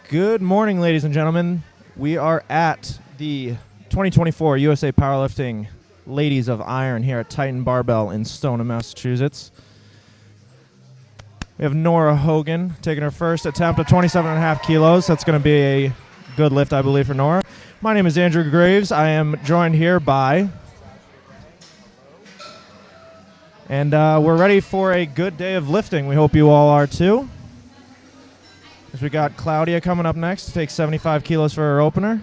Good morning, ladies and gentlemen. We are at the 2024 USA Powerlifting Ladies of Iron here at Titan Barbell in Stoneham, Massachusetts. We have Nora Hogan taking her first attempt at 27.5 kilos. That's going to be a good lift, I believe, for Nora. My name is Andrew Graves. I am joined here by... And we're ready for a good day of lifting. We hope you all are too. As we got Claudia coming up next to take 75 kilos for her opener.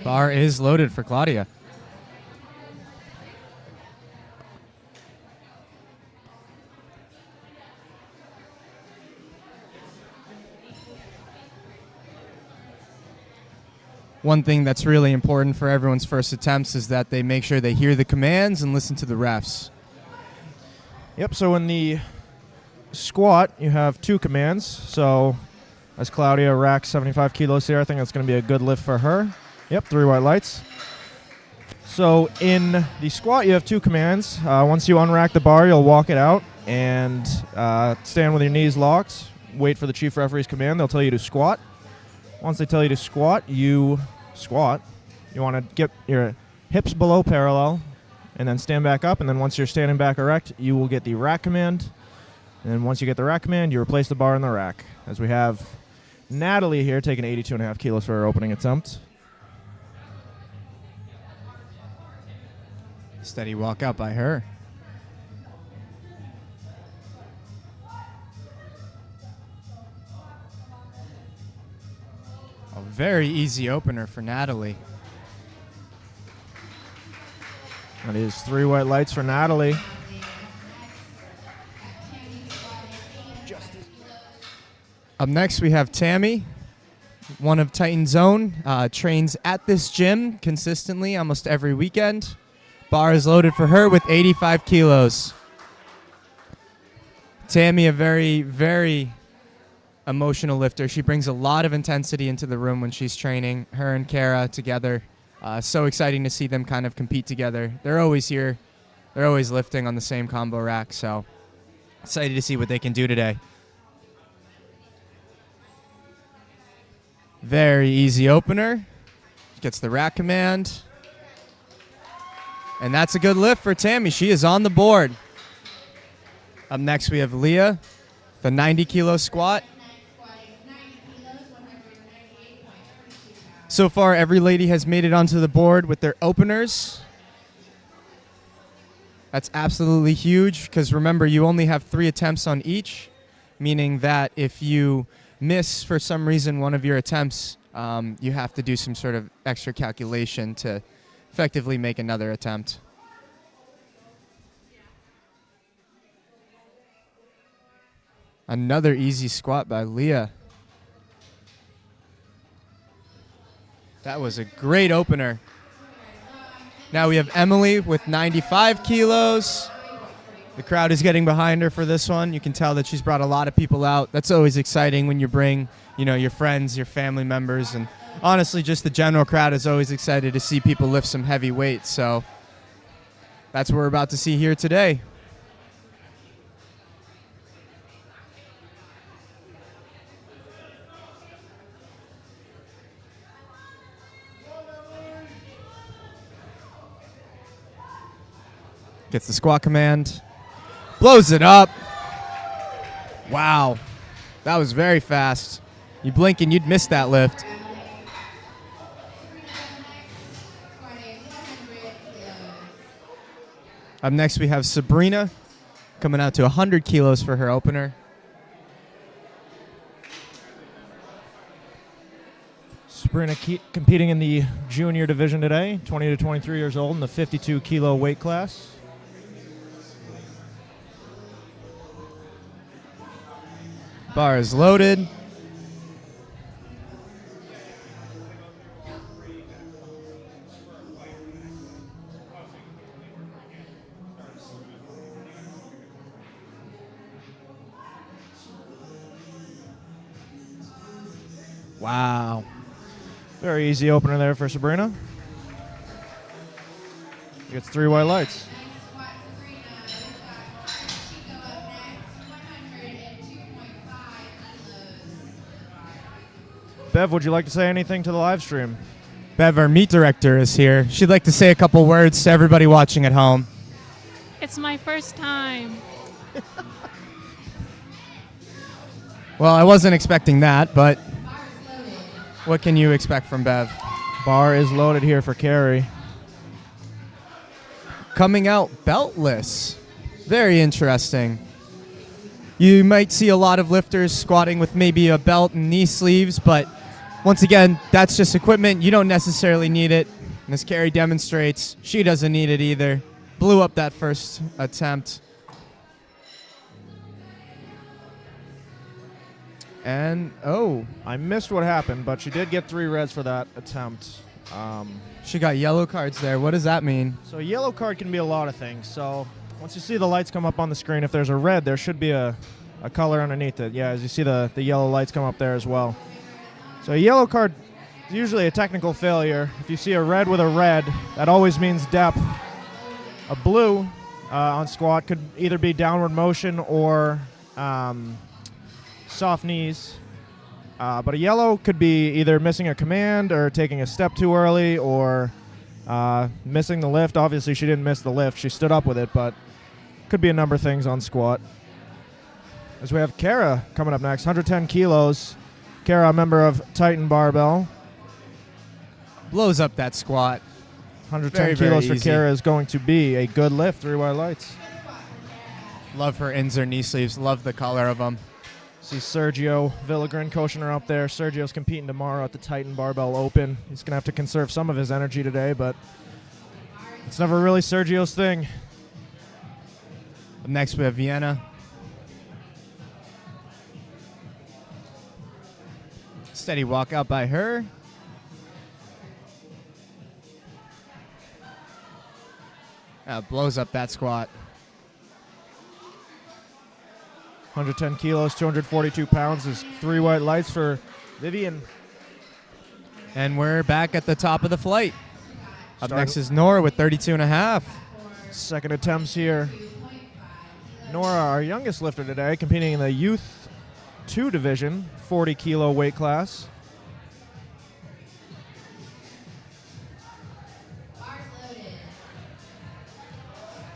Bar is loaded for Claudia. One thing that's really important for everyone's first attempts is that they make sure they hear the commands and listen to the refs. Yep, so in the squat, you have two commands. So as Claudia racks 75 kilos here, I think that's going to be a good lift for her. Yep, 3 white lights. So in the squat, you have two commands. Once you unrack the bar, you'll walk it out and stand with your knees locked. Wait for the chief referee's command. They'll tell you to squat. Once they tell you to squat, you squat. You want to get your hips below parallel and then stand back up. And then once you're standing back erect, you will get the rack command. And then once you get the rack command, you replace the bar in the rack. As we have Natalie here taking 82.5 kilos for her opening attempt. Steady walk out by her. A very easy opener for Natalie. That is 3 white lights for Natalie. Up next, we have Tammy, one of Titan's own, trains at this gym consistently almost every weekend. Bar is loaded for her with 85 kilos. Tammy, a very, very emotional lifter. She brings a lot of intensity into the room when she's training. Her and Kara together. So exciting to see them kind of compete together. They're always here. They're always lifting on the same combo rack. So excited to see what they can do today. Very easy opener. Gets the rack command. And that's a good lift for Tammy. She is on the board. Up next, we have Leah, the 90-kilo squat. So far, every lady has made it onto the board with their openers. That's absolutely huge because remember, you only have 3 attempts on each, meaning that if you miss for some reason one of your attempts, you have to do some sort of extra calculation to effectively make another attempt. Another easy squat by Leah. That was a great opener. Now we have Emily with 95 kilos. The crowd is getting behind her for this one. You can tell that she's brought a lot of people out. That's always exciting when you bring, your friends, your family members, and honestly, just the general crowd is always excited to see people lift some heavy weights. So that's what we're about to see here today. Gets the squat command. Blows it up. Wow. That was very fast. You blink and you'd miss that lift. Up next, we have Sabrina coming out to 100 kilos for her opener. Sabrina competing in the junior division today, 20 to 23 years old in the 52-kilo weight class. Bar is loaded. Wow. Very easy opener there for Sabrina. Gets 3 white lights. Bev, would you like to say anything to the live stream? Bev, our meet director, is here. She'd like to say a couple words to everybody watching at home. It's my first time. Well, I wasn't expecting that, but what can you expect from Bev? Bar is loaded here for Carrie. Coming out beltless. Very interesting. You might see a lot of lifters squatting with maybe a belt and knee sleeves, but once again, that's just equipment. You don't necessarily need it. And as Carrie demonstrates, she doesn't need it either. Blew up that first attempt. And, oh. I missed what happened, but she did get 3 reds for that attempt. She got yellow cards there. What does that mean? So a yellow card can be a lot of things. So once you see the lights come up on the screen, if there's a red, there should be a color underneath it. Yeah, as you see the yellow lights come up there as well. So a yellow card is usually a technical failure. If you see a red with a red, that always means depth. A blue on squat could either be downward motion or soft knees. But a yellow could be either missing a command or taking a step too early or missing the lift. Obviously, she didn't miss the lift. She stood up with it, but could be a number of things on squat. As we have Kara coming up next, 110 kilos. Kara, a member of Titan Barbell. Blows up that squat. 110 kilos for Kara is going to be a good lift, 3 white lights. Love her ins or knee sleeves. Love the color of them. See Sergio Villagran coaching her up there. Sergio's competing tomorrow at the Titan Barbell Open. He's going to have to conserve some of his energy today, but it's never really Sergio's thing. Up next, we have Vienna. Steady walk out by her. Blows up that squat. 110 kilos, 242 pounds is 3 white lights for Vivian. And we're back at the top of the flight. Up next is Nora with 32 and a half. Second attempts here. Nora, our youngest lifter today, competing in the Youth 2 division, 40 kilo weight class.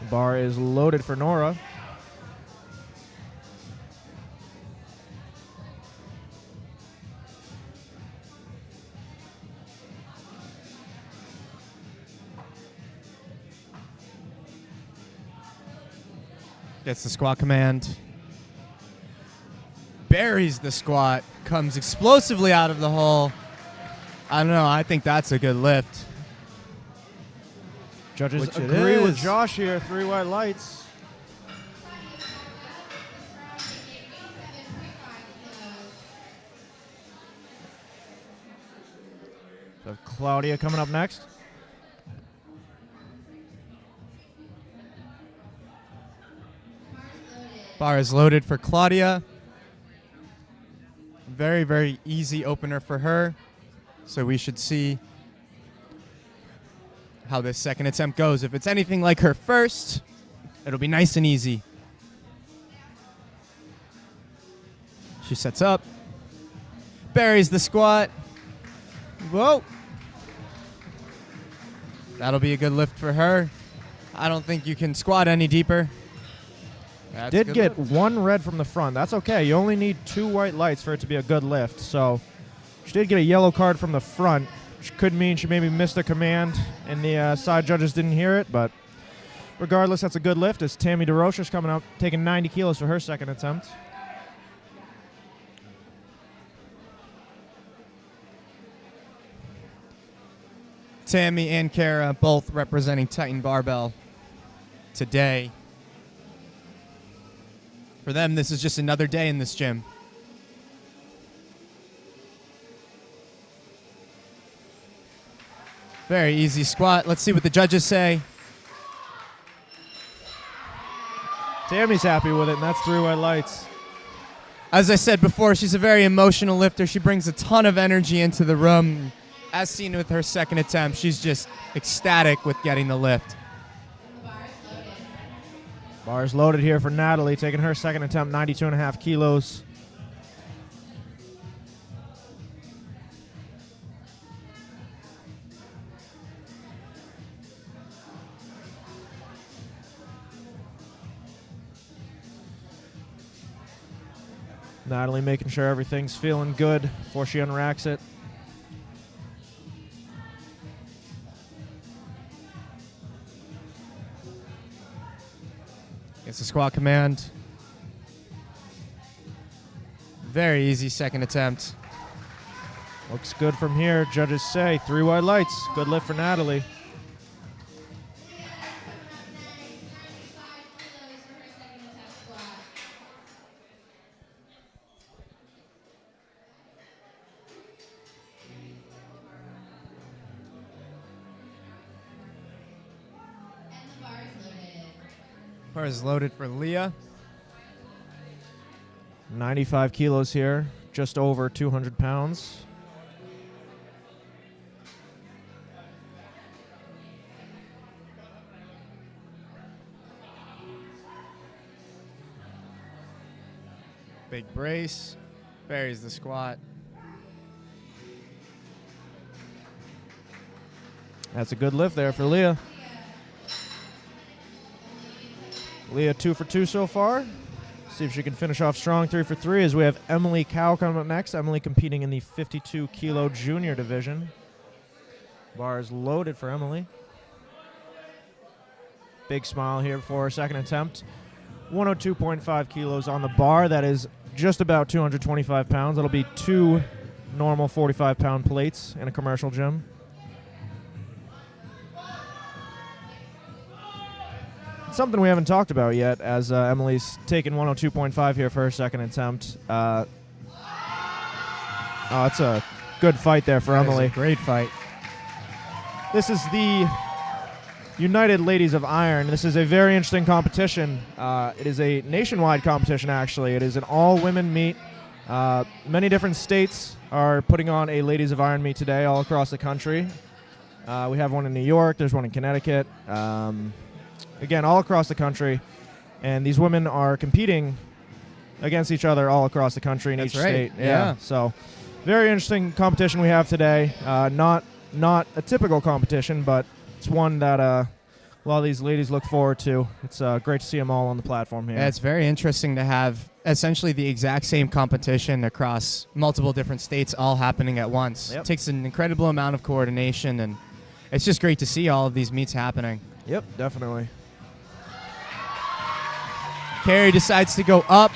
The bar is loaded for Nora. Gets the squat command. Buries the squat. Comes explosively out of the hole. I don't know. I think that's a good lift. Judges Which it agree with is. Josh here. 3 white lights. So Claudia coming up next. Bar is loaded for Claudia. Very, very easy opener for her. So we should see how this second attempt goes. If it's anything like her first, it'll be nice and easy. She sets up. Buries the squat. Whoa. That'll be a good lift for her. I don't think you can squat any deeper. That's Did good get lift. 1 red from the front. That's okay. You only need 2 white lights for it to be a good lift. So she did get a yellow card from the front, which could mean she maybe missed a command and the side judges didn't hear it. But regardless, that's a good lift. As Tammy DeRocher's coming up, taking 90 kilos for her second attempt. Tammy and Kara both representing Titan Barbell today. For them, this is just another day in this gym. Very easy squat. Let's see what the judges say. Tammy's happy with it, and that's 3 white lights. As I said before, she's a very emotional lifter. She brings a ton of energy into the room. As seen with her second attempt, she's just ecstatic with getting the lift. Bars loaded here for Natalie, taking her second attempt, 92.5 kilos. Natalie making sure everything's feeling good before she unracks it. Gets the squat command. Very easy second attempt. Looks good from here. Judges say 3 wide lights. Good lift for Natalie. Bar is loaded for Leah. 95 kilos here, just over 200 pounds. Big brace. Buries the squat. That's a good lift there for Leah. Leah 2 for 2 so far. See if she can finish off strong 3 for 3 as we have Emily Cow coming up next. Emily competing in the 52 kilo junior division. Bar is loaded for Emily. Big smile here for her second attempt. 102.5 kilos on the bar. That is just about 225 pounds. That'll be 2 normal 45-pound plates in a commercial gym. Something we haven't talked about yet, as Emily's taken 102.5 here for her second attempt. Oh, it's a good fight there for Emily. That is a great fight. This is the United Ladies of Iron. This is a very interesting competition. It is a nationwide competition, actually. It is an all-women meet. Many different states are putting on a Ladies of Iron meet today all across the country. We have one in New York. There's one in Connecticut. Again, all across the country, and these women are competing against each other all across the country in each state. Yeah. So, very interesting competition we have today. Not a typical competition, but it's one that a lot of these ladies look forward to. It's great to see them all on the platform here. Yeah, it's very interesting to have essentially the exact same competition across multiple different states all happening at once. Yep. It takes an incredible amount of coordination, and it's just great to see all of these meets happening. Yep, definitely. Carrie decides to go up.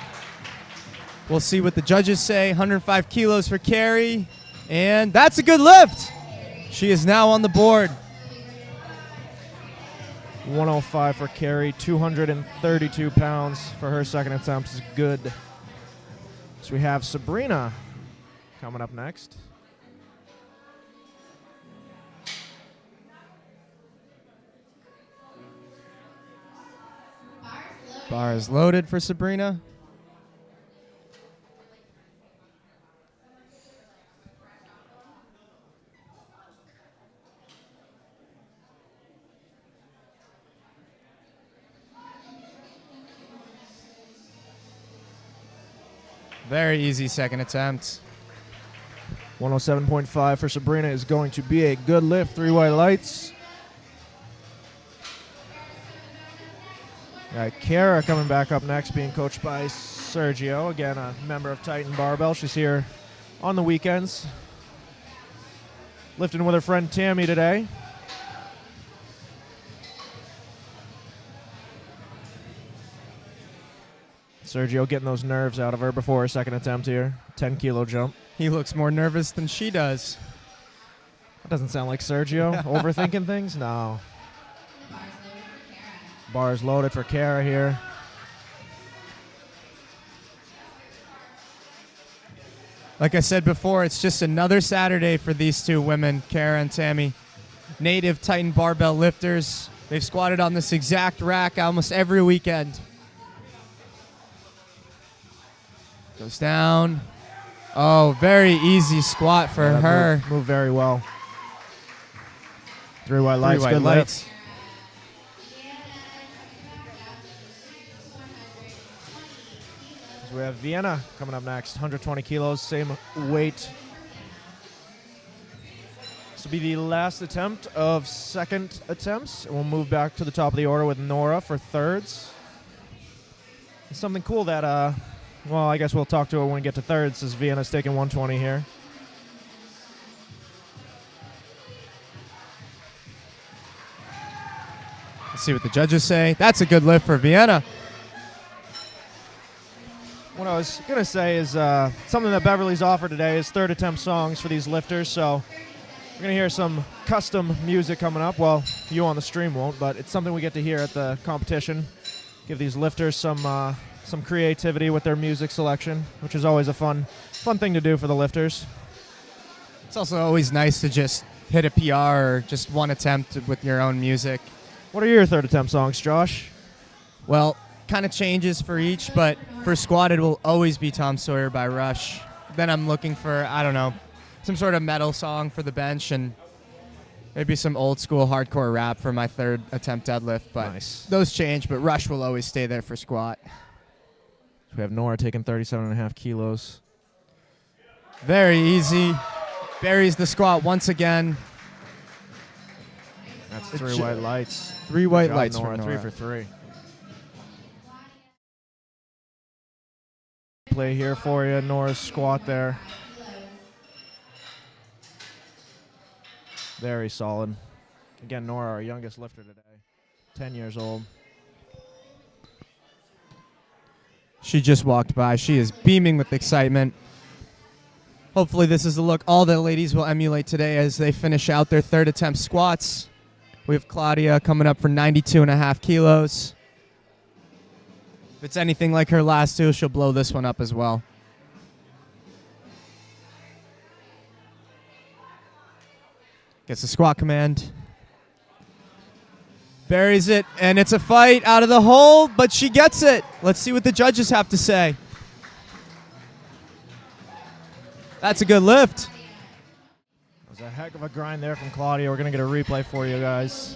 We'll see what the judges say. 105 kilos for Carrie. And that's a good lift. She is now on the board. 105 for Carrie, 232 pounds for her second attempt is good. So we have Sabrina coming up next. Bar is loaded for Sabrina. Very easy second attempt. 107.5 for Sabrina is going to be a good lift. 3 white lights. Got Kara coming back up next, being coached by Sergio. Again, a member of Titan Barbell. She's here on the weekends. Lifting with her friend Tammy today. Sergio getting those nerves out of her before her second attempt here. 10-kilo jump. He looks more nervous than she does. That doesn't sound like Sergio. Overthinking things? No. Bar is loaded for Kara here. Like I said before, it's just another Saturday for these two women, Kara and Tammy. Native Titan barbell lifters. They've squatted on this exact rack almost every weekend. Goes down. Oh, very easy squat for her. Move very well. 3 white lights. 3 white good lights. lift. We have Vienna coming up next, 120 kilos, same weight. This will be the last attempt of second attempts. And we'll move back to the top of the order with Nora for thirds. It's something cool that Well, I guess we'll talk to her when we get to third, since Vienna's taking 120 here. Let's see what the judges say. That's a good lift for Vienna. What I was going to say is something that Beverly's offered today is third attempt songs for these lifters. So we're going to hear some custom music coming up. Well, you on the stream won't, but it's something we get to hear at the competition. Give these lifters some creativity with their music selection, which is always a fun thing to do for the lifters. It's also always nice to just hit a PR or just one attempt with your own music. What are your third attempt songs, Josh? Well, kind of changes for each, but for squat it will always be Tom Sawyer by Rush. Then I'm looking for, I don't know, some sort of metal song for the bench and maybe some old school hardcore rap for my third attempt deadlift. But Nice. those change, but Rush will always stay there for squat. We have Nora taking 37.5 kilos. Very easy. Buries the squat once again. That's 3 white lights. 3 white Good job, lights Nora. for Nora. 3 for 3. Play here for you. Nora's squat there. Very solid. Again, Nora, our youngest lifter today. 10 years old. She just walked by. She is beaming with excitement. Hopefully this is the look all the ladies will emulate today as they finish out their third attempt squats. We have Claudia coming up for 92.5 kilos. If it's anything like her last two, she'll blow this one up as well. Gets the squat command. Buries it, and it's a fight out of the hole, but she gets it. Let's see what the judges have to say. That's a good lift. That was a heck of a grind there from Claudia. We're going to get a replay for you guys.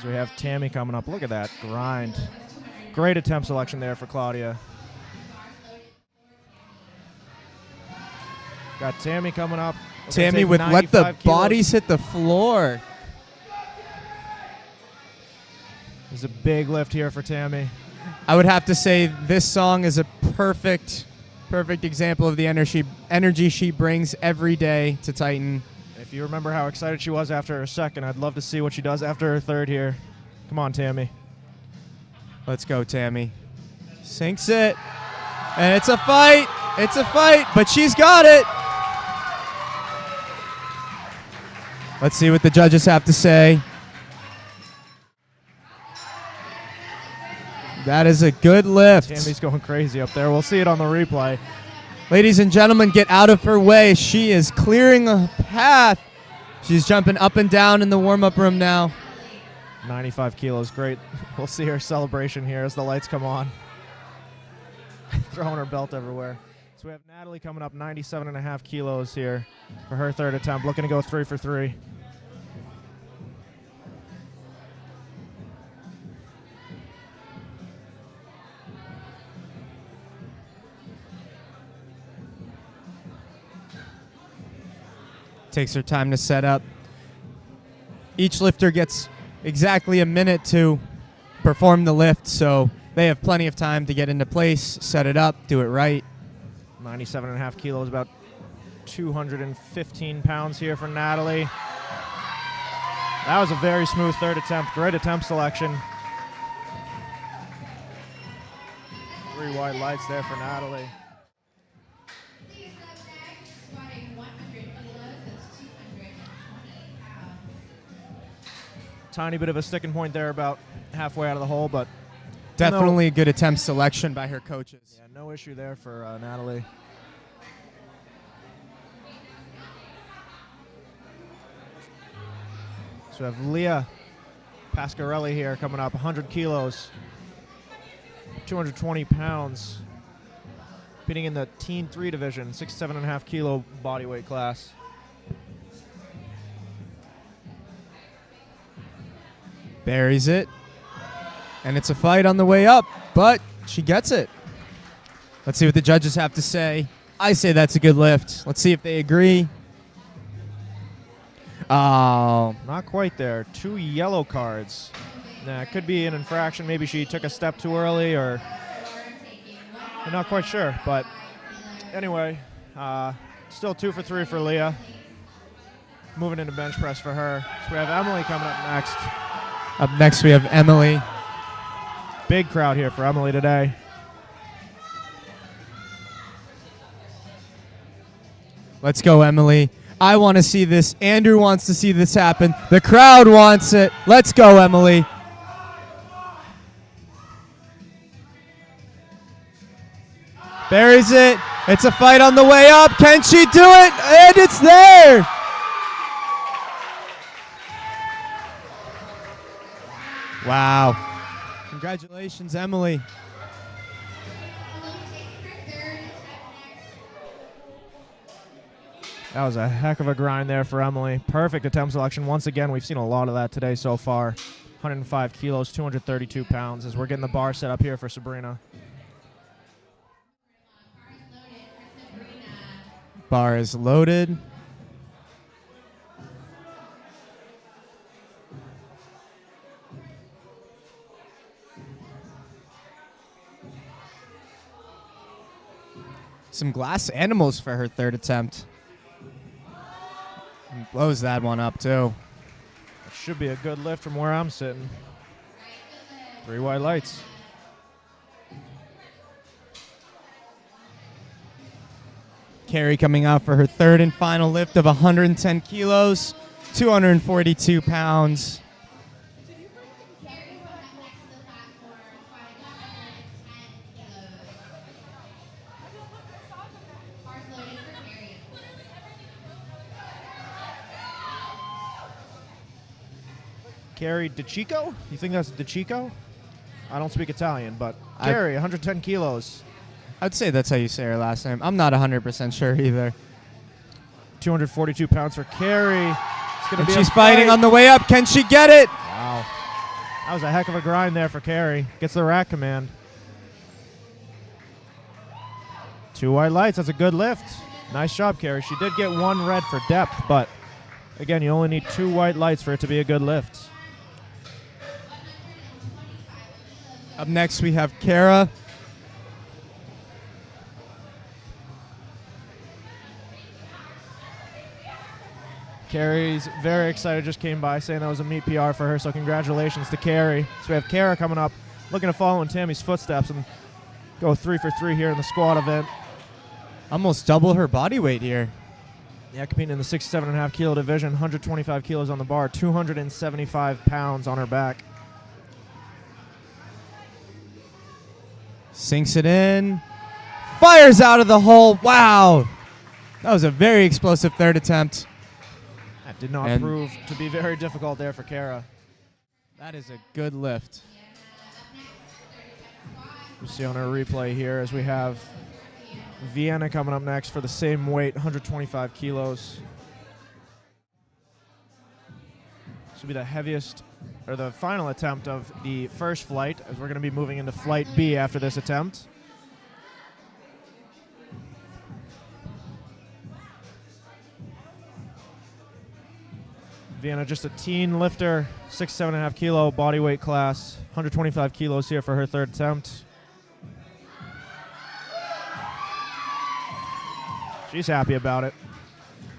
So we have Tammy coming up. Look at that grind. Great attempt selection there for Claudia. Got Tammy coming up. We're gonna Tammy take with let the 95 kilos. bodies hit the floor. There's a big lift here for Tammy. I would have to say this song is a perfect example of the energy she brings every day to Titan. If you remember how excited she was after her second, I'd love to see what she does after her third here. Come on, Tammy. Let's go, Tammy. Sinks it. And it's a fight. It's a fight, but she's got it. Let's see what the judges have to say. That is a good lift. Tammy's going crazy up there. We'll see it on the replay. Ladies and gentlemen, get out of her way. She is clearing a path. She's jumping up and down in the warm-up room now. 95 kilos, great. We'll see her celebration here as the lights come on. Throwing her belt everywhere. So we have Natalie coming up 97.5 kilos here for her third attempt, looking to go 3 for 3. Takes her time to set up. Each lifter gets exactly a minute to perform the lift, so they have plenty of time to get into place, set it up, do it right. 97.5 kilos, about 215 pounds here for Natalie. That was a very smooth third attempt. Great attempt selection. 3 white lights there for Natalie. Tiny bit of a sticking point there about halfway out of the hole, but Definitely a good attempt selection by her coaches. yeah, no issue there for Natalie. So we have Leah Pasquarelli here coming up, 100 kilos, 220 pounds, competing in the Teen 3 division, 67.5 kilo bodyweight class. Buries it. And it's a fight on the way up, but she gets it. Let's see what the judges have to say. I say that's a good lift. Let's see if they agree. Oh, Not quite there. 2 yellow cards. Nah, it could be an infraction. Maybe she took a step too early, or I'm not quite sure. But anyway, still 2 for 3 for Leah. Moving into bench press for her. So we have Emily coming up next. Up next, we have Emily. Big crowd here for Emily today. Let's go, Emily. I want to see this. Andrew wants to see this happen. The crowd wants it. Let's go, Emily. Buries it. It's a fight on the way up. Can she do it? And it's there. Wow. Congratulations, Emily. That was a heck of a grind there for Emily. Perfect attempt selection. Once again, we've seen a lot of that today so far. 105 kilos, 232 pounds as we're getting the bar set up here for Sabrina. Bar is loaded. Some glass animals for her third attempt. And blows that one up too. It should be a good lift from where I'm sitting. 3 white lights. Carrie coming out for her third and final lift of 110 kilos, 242 pounds. Carrie DeChico? You think that's DeChico? I don't speak Italian, but Carrie, 110 kilos. I'd say that's how you say her last name. I'm not 100% sure either. 242 pounds for Carrie. She's fighting on the way up. Can she get it? Wow. That was a heck of a grind there for Carrie. Gets the rack command. 2 white lights. That's a good lift. Nice job, Carrie. She did get 1 red for depth, but again, you only need 2 white lights for it to be a good lift. Up next, we have Kara. Carrie's very excited, just came by saying that was a meet PR for her, so congratulations to Carrie. So we have Kara coming up, looking to follow in Tammy's footsteps and go 3 for 3 here in the squat event. Almost double her body weight here. Yeah, competing in the 67.5 kilo division, 125 kilos on the bar, 275 pounds on her back. Sinks it in. Fires out of the hole. Wow. That was a very explosive third attempt. That did not prove to be very difficult there for Kara. That is a good lift. You see on our replay here as we have Vienna coming up next for the same weight, 125 kilos. This will be the heaviest, or the final attempt of the first flight, as we're going to be moving into flight B after this attempt. Vienna, just a teen lifter, 67.5 kilo body weight class, 125 kilos here for her third attempt. She's happy about it.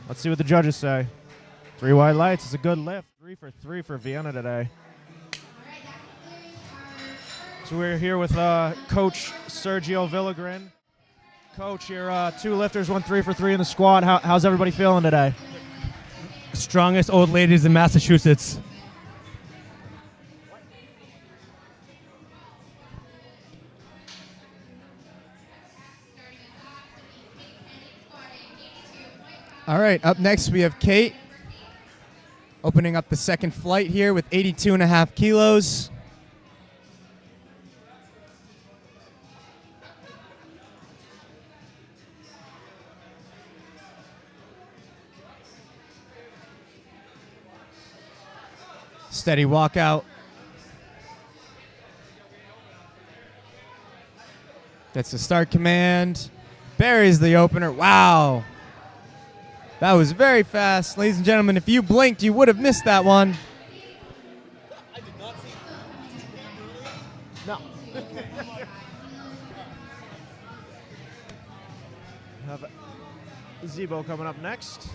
Let's see what the judges say. 3 white lights. It's a good lift. 3 for 3 for Vienna today. So we're here with Coach Sergio Villagran. Coach, your 2 lifters went 3 for 3 in the squat. How's everybody feeling today? Strongest old ladies in Massachusetts. All right, up next we have Kate. Opening up the second flight here with 82.5 kilos. Steady walkout. Gets the start command. Buries the opener. Wow. That was very fast. Ladies and gentlemen, if you blinked, you would have missed that one. Zebo coming up next.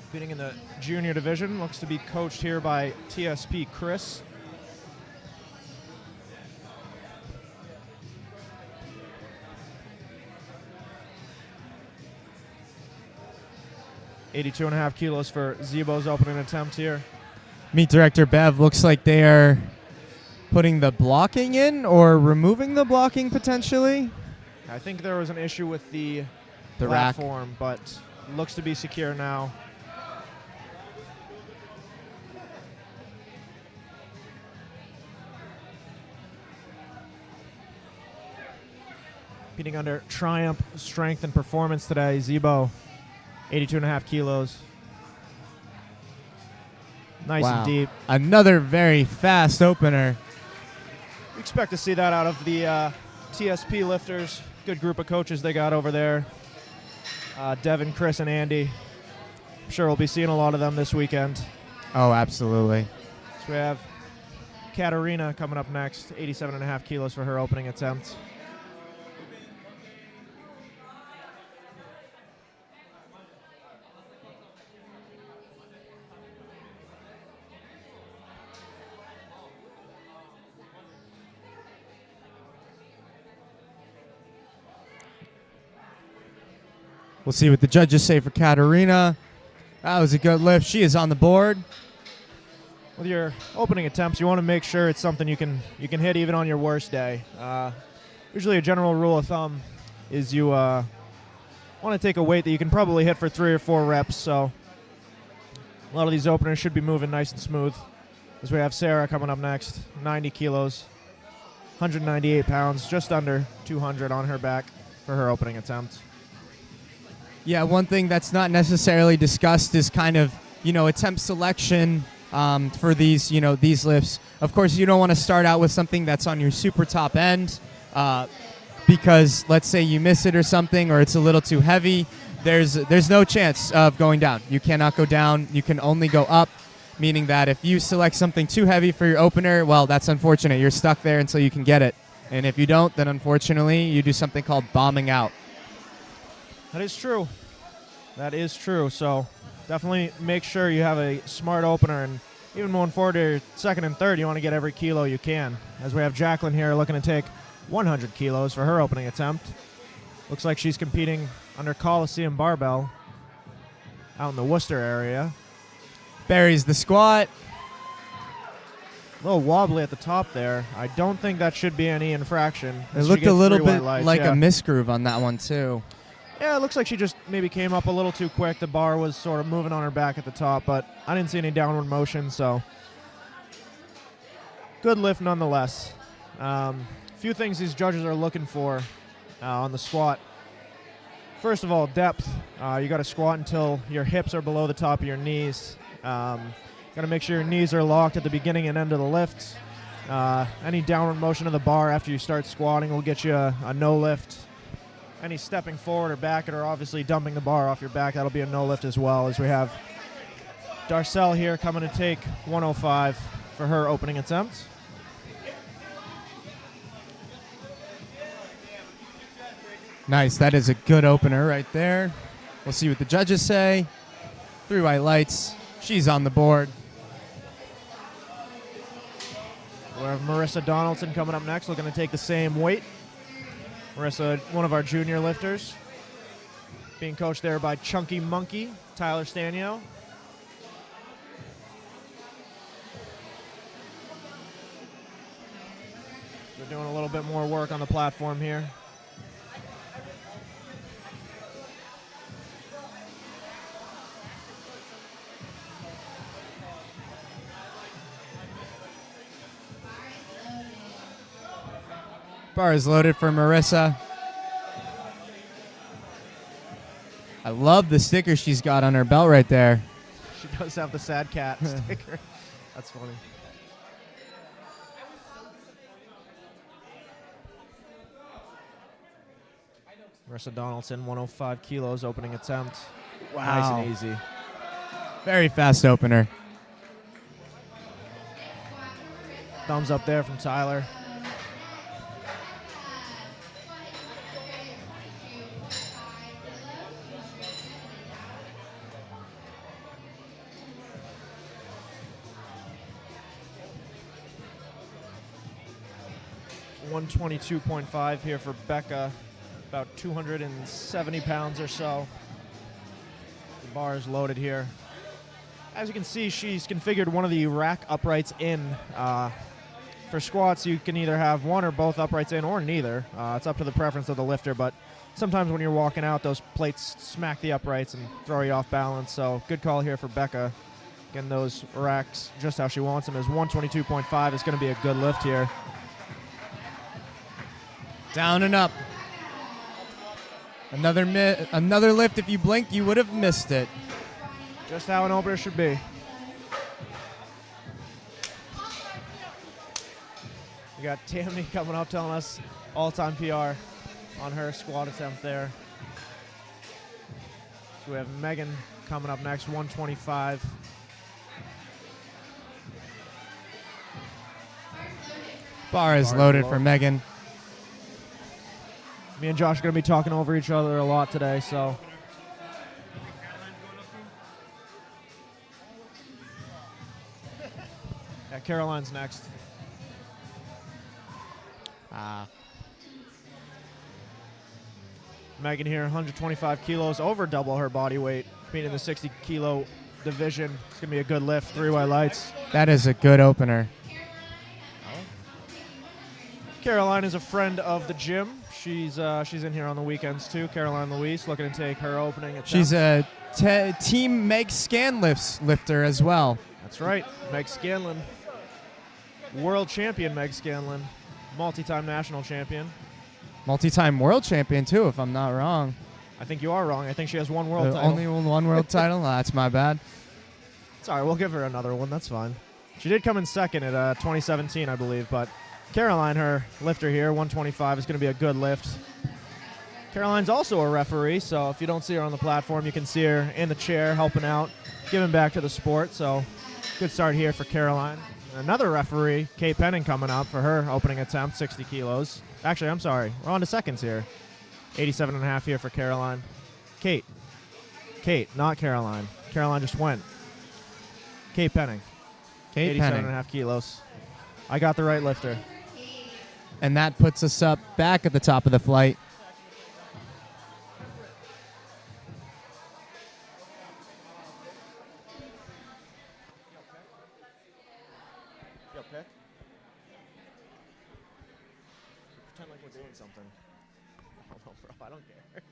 Competing in the junior division. Looks to be coached here by TSP Chris. $82.5 kilos for Zebo's opening attempt here. Meet Director Bev, looks like they are putting the blocking in or removing the blocking potentially. I think there was an issue with the rack. platform, but looks to be secure now. Competing under Triumph Strength and Performance today, Zebo, 82.5 kilos. Nice Wow. and deep. Another very fast opener. We expect to see that out of the TSP lifters. Good group of coaches they got over there. Devin, Chris, and Andy. I'm sure we'll be seeing a lot of them this weekend. Oh, absolutely. So we have Katarina coming up next, 87.5 kilos for her opening attempt. We'll see what the judges say for Katarina. That was a good lift. She is on the board. With your opening attempts, you want to make sure it's something you can hit even on your worst day. Usually a general rule of thumb is you want to take a weight that you can probably hit for 3 or 4 reps. So a lot of these openers should be moving nice and smooth. As we have Sarah coming up next, 90 kilos, 198 pounds, just under 200 on her back for her opening attempt. Yeah, one thing that's not necessarily discussed is kind of, attempt selection for these, these lifts. Of course, you don't want to start out with something that's on your super top end because let's say you miss it or something, or it's a little too heavy. There's no chance of going down. You cannot go down. You can only go up, meaning that if you select something too heavy for your opener, well, that's unfortunate. You're stuck there until you can get it. And if you don't, then unfortunately, you do something called bombing out. That is true. That is true. So definitely make sure you have a smart opener, and even moving forward to your second and third, you want to get every kilo you can. As we have Jacqueline here looking to take 100 kilos for her opening attempt. Looks like she's competing under Coliseum Barbell out in the Worcester area. Buries the squat. A little wobbly at the top there. I don't think that should be any infraction. It She looked a gets little 3 bit white lights, like yeah. a misgroove on that one, too. Yeah, it looks like she just maybe came up a little too quick. The bar was sort of moving on her back at the top, but I didn't see any downward motion, so good lift nonetheless. Few things these judges are looking for on the squat. First of all, depth. You got to squat until your hips are below the top of your knees. Got to make sure your knees are locked at the beginning and end of the lift. Any downward motion of the bar after you start squatting will get you a no lift. Any stepping forward or back or obviously dumping the bar off your back, that'll be a no lift as well, as we have Darcel here coming to take 105 for her opening attempt. Nice. That is a good opener right there. We'll see what the judges say. 3 white lights. She's on the board. We have Marissa Donaldson coming up next, looking to take the same weight. Marissa, one of our junior lifters, being coached there by Chunky Monkey, Tyler Stanio. We're doing a little bit more work on the platform here. Bar is loaded for Marissa. I love the sticker she's got on her belt right there. She does have the sad cat sticker. That's funny. Marissa Donaldson, 105 kilos, opening attempt. Wow. Nice and easy. Very fast opener. Thumbs up there from Tyler. 122.5 here for Becca, about 270 pounds or so. The bar is loaded here. As you can see, she's configured one of the rack uprights in. For squats, you can either have one or both uprights in or neither. It's up to the preference of the lifter, but sometimes when you're walking out, those plates smack the uprights and throw you off balance. So good call here for Becca. Getting those racks just how she wants them. Is 122.5 is going to be a good lift here. Down and up. Another lift. If you blinked, you would have missed it. Just how an opener should be. We got Tammy coming up telling us all-time PR on her squat attempt there. So we have Megan coming up next, 125. Bar is loaded for Megan. Me and Josh are going to be talking over each other a lot today, so. Yeah, Caroline's next. Megan here, 125 kilos, over double her body weight, being in the 60 kilo division. It's going to be a good lift, 3 white lights. That is a good opener. Caroline is a friend of the gym. She's in here on the weekends too. Caroline Louise looking to take her opening attempt. She's a Team Meg Scanlifts lifter as well. That's right, Meg Scanlon. World champion Meg Scanlon. Multi-time national champion. Multi-time world champion too, if I'm not wrong. I think you are wrong. I think she has one world title. Only one world title? That's my bad. Sorry, we'll give her another one. That's fine. She did come in second at 2017, I believe, but Caroline, her lifter here, 125, is going to be a good lift. Caroline's also a referee, so if you don't see her on the platform, you can see her in the chair helping out, giving back to the sport. So good start here for Caroline. Another referee, Kate Penning, coming up for her opening attempt, 60 kilos. Actually, I'm sorry. We're on to seconds here. 87.5 here for Caroline. Kate, not Caroline. Caroline just went. Kate Penning. Kate Penning. 87.5 kilos. I got the right lifter. And that puts us up back at the top of the flight. You pick? Pretend like we're doing something. I don't care.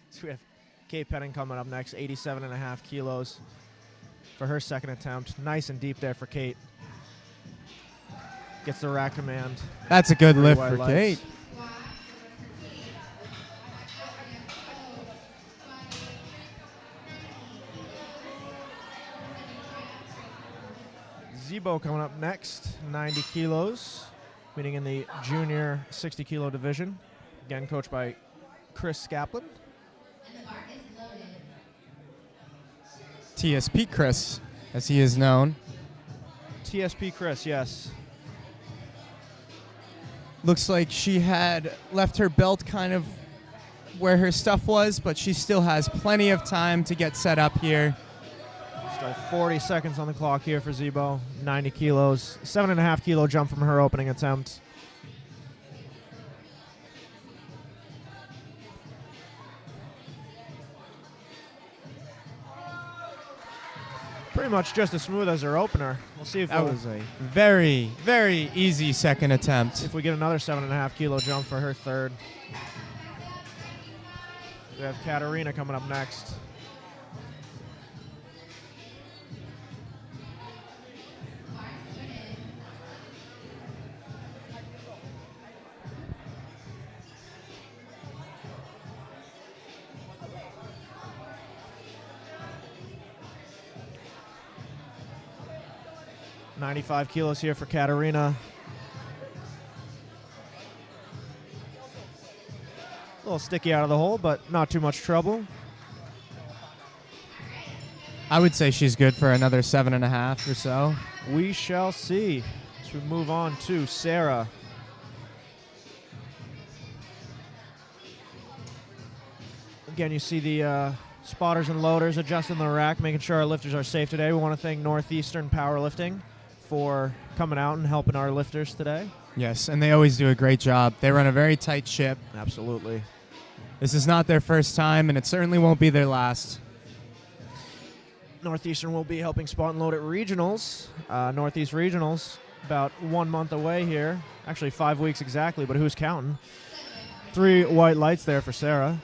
So we have Kate Penning coming up next, 87.5 kilos for her second attempt. Nice and deep there for Kate. Gets the rack command. That's a good 3 lift white for lights. Kate. Zebo coming up next, 90 kilos, meeting in the junior 60 kilo division. Again, coached by Chris Skaplin. TSP Chris, as he is known. TSP Chris, yes. Looks like she had left her belt kind of where her stuff was, but she still has plenty of time to get set up here. Still 40 seconds on the clock here for Zebo, 90 kilos. 7.5 kilo jump from her opening attempt. Pretty much just as smooth as her opener. We'll see if That was a very, very easy second attempt. if we get another 7.5 kilo jump for her third. We have Katarina coming up next. $95 kilos here for Katarina. A little sticky out of the hole, but not too much trouble. I would say she's good for another 7.5 or so. We shall see. As we move on to Sarah. Again, you see the spotters and loaders adjusting the rack, making sure our lifters are safe today. We want to thank Northeastern Powerlifting for coming out and helping our lifters today. Yes, and they always do a great job. They run a very tight ship. Absolutely. This is not their first time, and it certainly won't be their last. Northeastern will be helping spot and load at regionals. Northeast regionals, about 1 month away here. Actually, 5 weeks exactly, but who's counting? 3 white lights there for Sarah.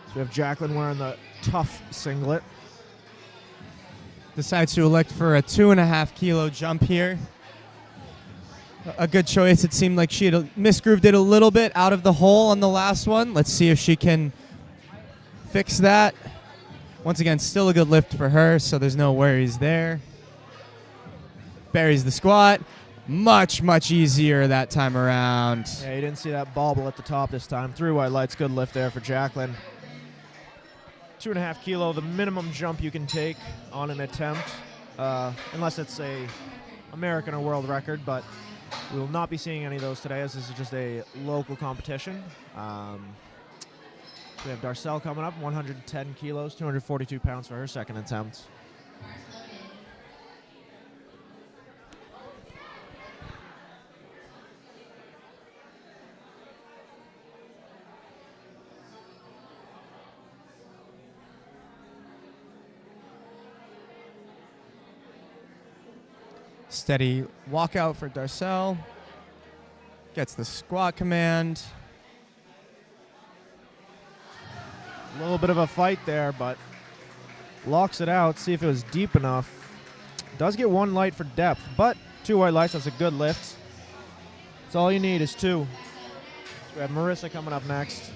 So we have Jacqueline wearing the tough singlet. Decides to elect for a 2.5 kilo jump here. A good choice. It seemed like she had misgrooved it a little bit out of the hole on the last one. Let's see if she can fix that. Once again, still a good lift for her, so there's no worries there. Buries the squat. Much, much easier that time around. Yeah, you didn't see that bobble at the top this time. 3 white lights, good lift there for Jacqueline. 2.5 kilo, the minimum jump you can take on an attempt, unless it's a American or world record, but we will not be seeing any of those today, as this is just a local competition. We have Darcel coming up, 110 kilos, 242 pounds for her second attempt. Steady walkout for Darcel. Gets the squat command. A little bit of a fight there, but locks it out. See if it was deep enough. Does get 1 light for depth, but 2 white lights. That's a good lift. That's all you need is 2. So we have Marissa coming up next.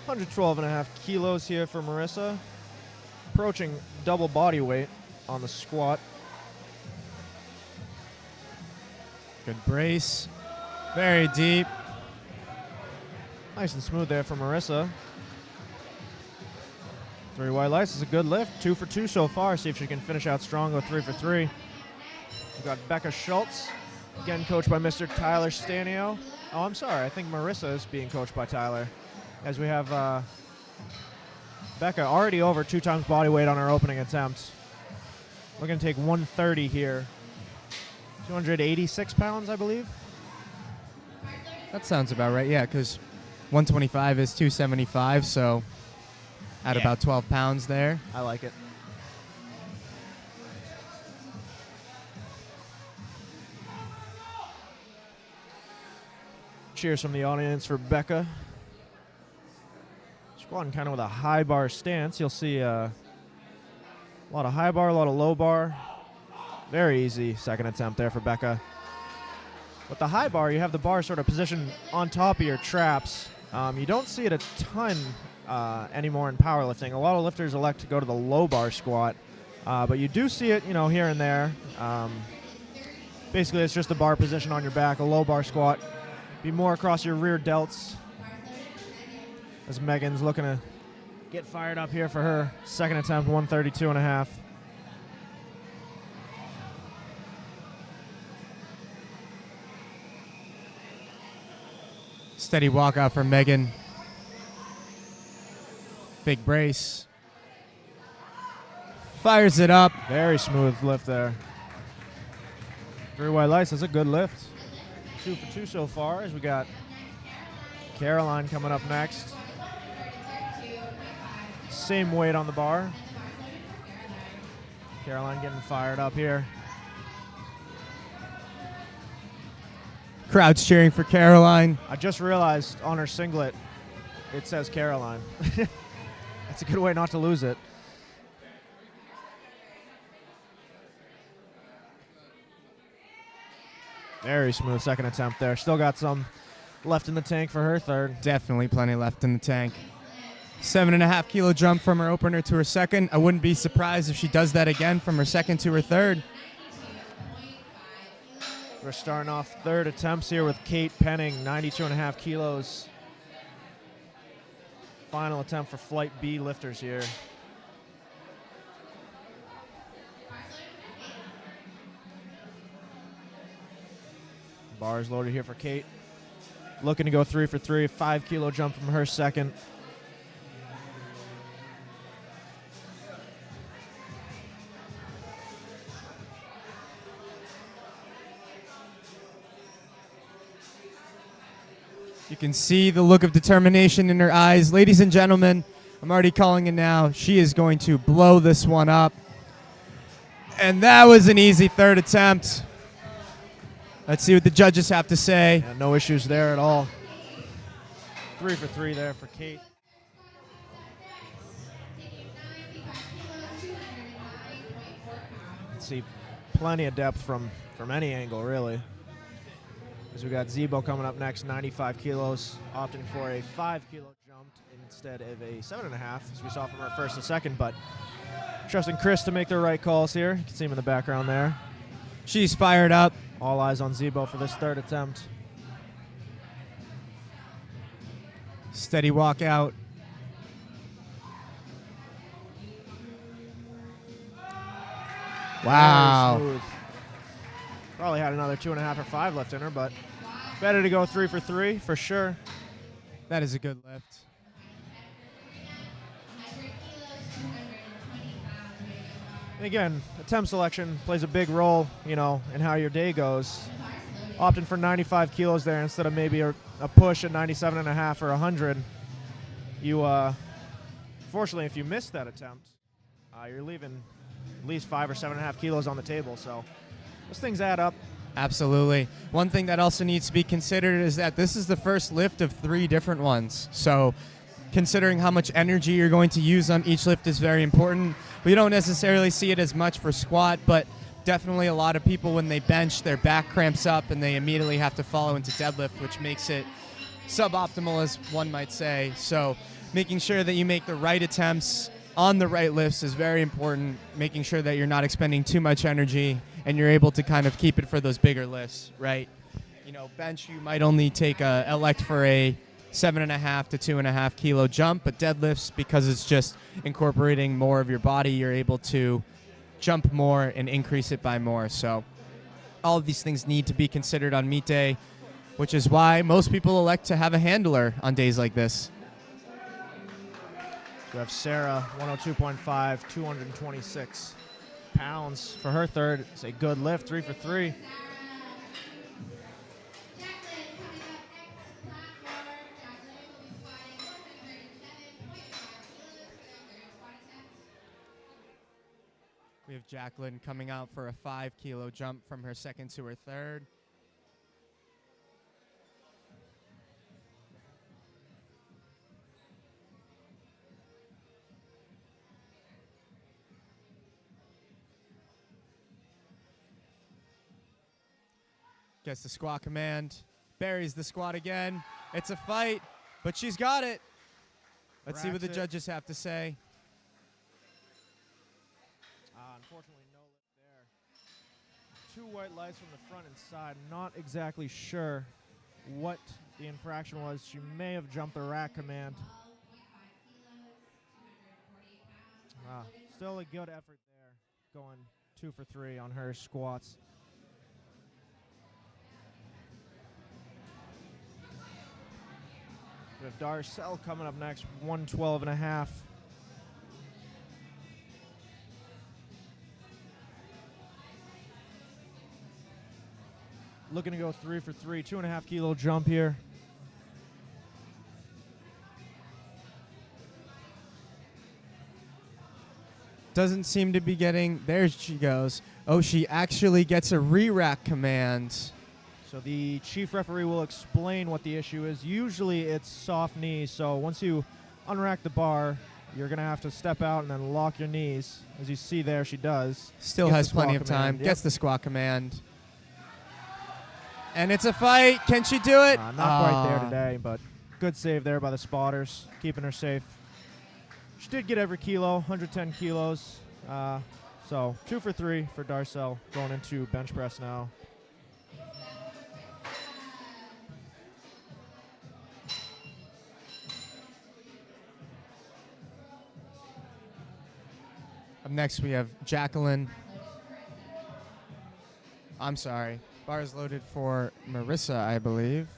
$112.5 kilos here for Marissa. Approaching double body weight on the squat. Good brace. Very deep. Nice and smooth there for Marissa. 3 white lights is a good lift. 2 for 2 so far. See if she can finish out strong, go 3 for 3. We've got Becca Schultz, again coached by Mr. Tyler Stanio. Oh, I'm sorry. I think Marissa is being coached by Tyler. As we have Becca already over 2 times body weight on her opening attempt. We're going to take 130 here. 286 pounds, I believe. That sounds about right, yeah, because 125 is 275, so add about 12 pounds there. I like it. Cheers from the audience for Becca. Squatting kind of with a high bar stance. You'll see a lot of high bar, a lot of low bar. Very easy second attempt there for Becca. With the high bar, you have the bar sort of positioned on top of your traps. You don't see it a ton anymore in powerlifting. A lot of lifters elect to go to the low bar squat, but you do see it, here and there. Basically, it's just the bar position on your back. A low bar squat, be more across your rear delts. As Megan's looking to get fired up here for her second attempt, 132.5. Steady walkout for Megan. Big brace. Fires it up. Very smooth lift there. 3 white lights, that's a good lift. 2 for 2 so far, as we got Caroline coming up next. Same weight on the bar. Caroline getting fired up here. Crowd's cheering for Caroline. I just realized on her singlet, it says Caroline. That's a good way not to lose it. Very smooth second attempt there. Still got some left in the tank for her third. Definitely plenty left in the tank. 7.5 kilo jump from her opener to her second. I wouldn't be surprised if she does that again from her second to her third. We're starting off third attempts here with Kate Penning, 92.5 kilos. Final attempt for Flight B lifters here. Bars loaded here for Kate. Looking to go 3 for 3, 5 kilo jump from her second. You can see the look of determination in her eyes. Ladies and gentlemen, I'm already calling it now. She is going to blow this one up. And that was an easy third attempt. Let's see what the judges have to say. Yeah, no issues there at all. 3 for 3 there for Kate. See plenty of depth from any angle, really. As we got Zebo coming up next, 95 kilos, opting for a 5 kilo jump instead of a 7.5, as we saw from our first and second, but trusting Chris to make the right calls here. You can see him in the background there. She's fired up. All eyes on Zebo for this third attempt. Steady walk out. Wow. Very smooth. Probably had another 2.5 or 5 left in her, but better to go 3 for 3 for sure. That is a good lift. And again, attempt selection plays a big role, you know, in how your day goes. Opting for 95 kilos there instead of maybe a push at 97.5 or 100. You, fortunately, if you miss that attempt, you're leaving at least 5 or 7.5 kilos on the table. So those things add up. Absolutely. One thing that also needs to be considered is that this is the first lift of 3 different ones. So considering how much energy you're going to use on each lift is very important. We don't necessarily see it as much for squat, but definitely a lot of people when they bench, their back cramps up and they immediately have to follow into deadlift, which makes it suboptimal, as one might say. So making sure that you make the right attempts on the right lifts is very important, making sure that you're not expending too much energy and you're able to kind of keep it for those bigger lifts, right? You know, bench, you might only elect for a 7.5 to 2.5 kilo jump, but deadlifts, because it's just incorporating more of your body, you're able to jump more and increase it by more. So all of these things need to be considered on meet day, which is why most people elect to have a handler on days like this. We have Sarah, 102.5, 226 pounds for her third. It's a good lift, 3 for 3. We have Jacqueline coming out for a 5 kilo jump from her second to her third. Gets the squat command, buries the squat again. It's a fight, but she's got it. Let's see what the judges have to say. Unfortunately, no lift there. 2 white lights from the front and side. Not exactly sure what the infraction was. She may have jumped the rack command. Still a good effort there, going 2 for 3 on her squats. We have Darcel coming up next, 112.5. Looking to go 3 for 3, 2.5 kilo jump here. Doesn't seem to be getting, there she goes. Oh, she actually gets a re-rack command. So the chief referee will explain what the issue is. Usually it's soft knees, so once you unrack the bar, you're going to have to step out and then lock your knees. As you see there, she does. Still Gets has the squat plenty of time. command. Yep. Gets the squat command. And it's a fight. Can she do it? Not quite there today, but good save there by the spotters, keeping her safe. She did get every kilo, 110 kilos. So 2 for 3 for Darcel going into bench press now. Up next, we have Jacqueline. I'm sorry. Bars loaded for Marissa, I believe.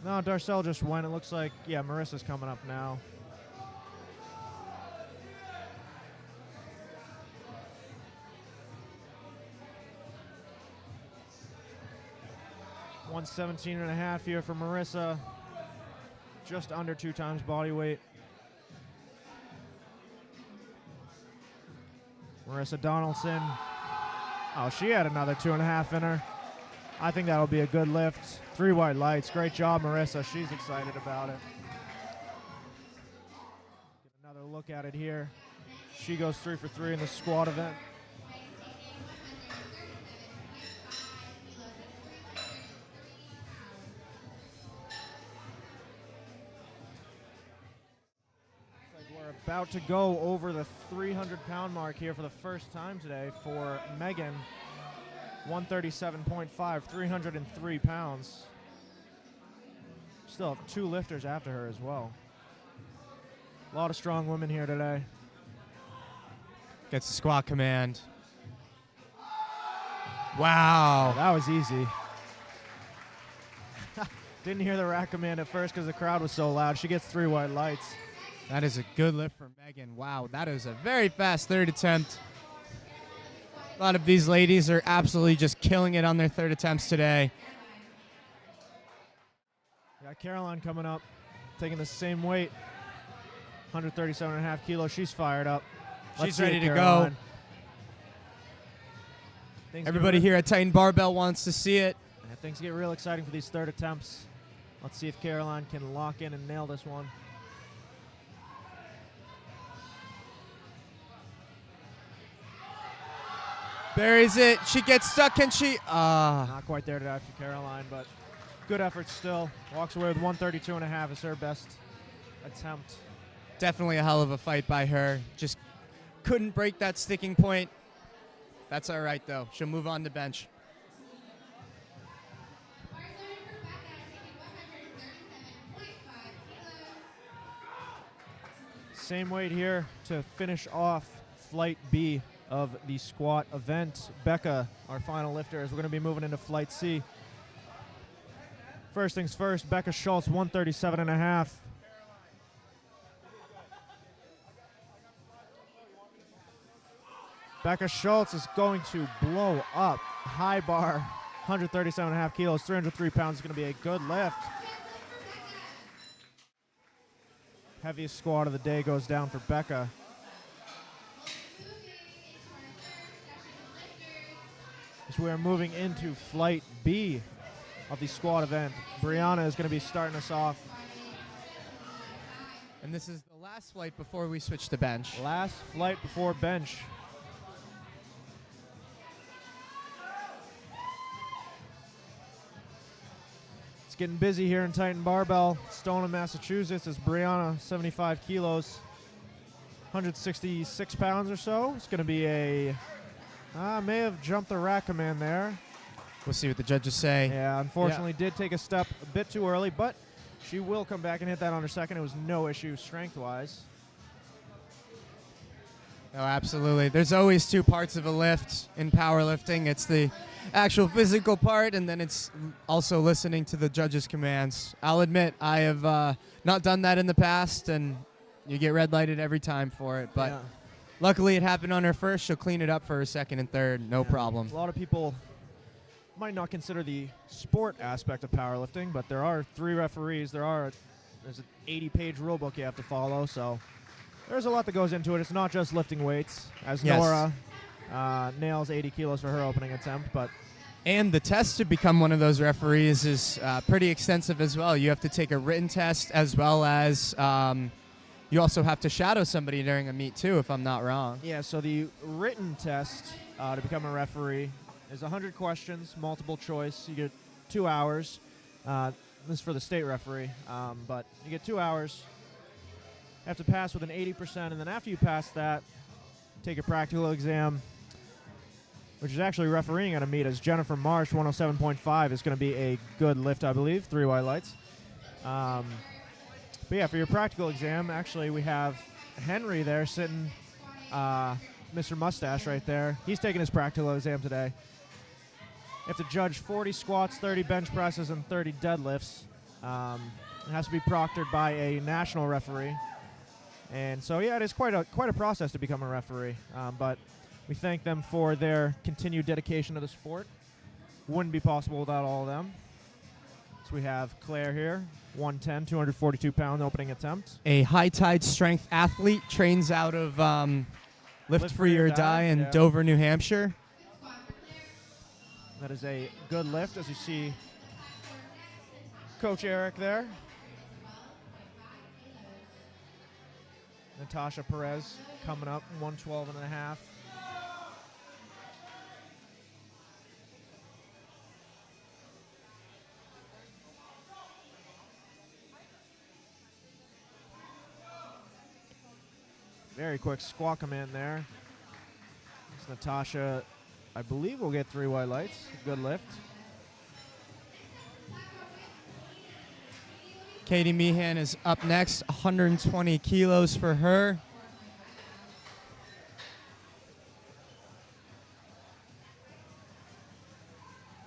No, Darcel just went. It looks like, yeah, Marissa's coming up now. $117.5 here for Marissa. Just under 2 times body weight. Marissa Donaldson. Oh, she had another 2.5 in her. I think that'll be a good lift. 3 white lights. Great job, Marissa. She's excited about it. Get another look at it here. She goes 3 for 3 in the squat event. We're about to go over the 300-pound mark here for the first time today for Megan. 137.5, 303 pounds. Still have 2 lifters after her as well. A lot of strong women here today. Gets the squat command. Wow. That was easy. Didn't hear the rack command at first because the crowd was so loud. She gets 3 white lights. That is a good lift for Megan. Wow, that is a very fast third attempt. A lot of these ladies are absolutely just killing it on their third attempts today. Got Caroline coming up, taking the same weight. 137.5 kilos. She's fired up. She's ready to go. Everybody here at Titan Barbell wants to see it. Things get real exciting for these third attempts. Let's see if Caroline can lock in and nail this one. Buries it. She gets stuck. Can she? Not quite there today for Caroline, but good effort still. Walks away with 132.5 as her best attempt. Definitely a hell of a fight by her. Just couldn't break that sticking point. That's all right, though. She'll move on to bench. Same weight here to finish off Flight B of the squat event. Becca, our final lifter, as we're going to be moving into Flight C. First things first, Becca Schultz, 137.5. Becca Schultz is going to blow up. High bar, 137.5 kilos, 303 pounds is going to be a good lift. Heaviest squat of the day goes down for Becca. As we are moving into Flight B of the squat event, Brianna is going to be starting us off. And this is the last flight before we switch to bench. Last flight before bench. It's getting busy here in Titan Barbell, Stoneham, Massachusetts, as Brianna, 75 kilos, 166 pounds or so. It's going to be a... may have jumped the rack command there. We'll see what the judges say. Yeah, unfortunately did take a step a bit too early, but she will come back and hit that on her second. It was no issue strength-wise. Oh, absolutely. There's always 2 parts of a lift in powerlifting. It's the actual physical part, and then it's also listening to the judges' commands. I'll admit, I have not done that in the past, and you get red lighted every time for it. But luckily it happened on her first. She'll clean it up for her second and third. No problem. A lot of people might not consider the sport aspect of powerlifting, but there are 3 referees. There's an 80-page rule book you have to follow, so there's a lot that goes into it. It's not just lifting weights, as Nora nails 80 kilos for her opening attempt. And the test to become one of those referees is pretty extensive as well. You have to take a written test, as well as you also have to shadow somebody during a meet too, if I'm not wrong. Yeah, so the written test to become a referee is 100 questions, multiple choice. You get 2 hours. This is for the state referee, but you get 2 hours. have to pass with an 80%, and then after you pass that, take a practical exam, which is actually refereeing at a meet as Jennifer Marsh, 107.5, is going to be a good lift, I believe, 3 white lights. But yeah, for your practical exam, actually we have Henry there sitting, Mr. Mustache right there. He's taking his practical exam today. You have to judge 40 squats, 30 bench presses, and 30 deadlifts. It has to be proctored by a national referee. And so, yeah, it is quite a process to become a referee. But we thank them for their continued dedication to the sport. Wouldn't be possible without all of them. So we have Claire here, 110, 242-pound opening attempt. A high tide strength athlete, trains out of Lift Free or Die in Dover, New Hampshire. That is a good lift, as you see Coach Eric there. Natasha Perez coming up, 112.5. Very quick squat command there. It's Natasha, I believe, will get 3 white lights. Good lift. Katie Meehan is up next, 120 kilos for her.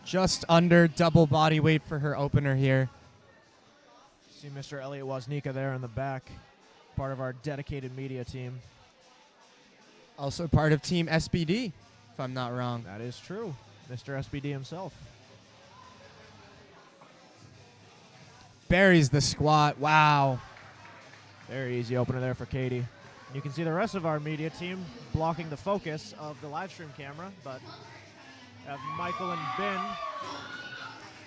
Just under double body weight for her opener here. See Mr. Elliot Woznica there in the back, part of our dedicated media team. Also part of Team SBD, if I'm not wrong. That is true. Mr. SBD himself. Buries the squat. Wow. Very easy opener there for Katie. You can see the rest of our media team blocking the focus of the live stream camera, but have Michael and Ben.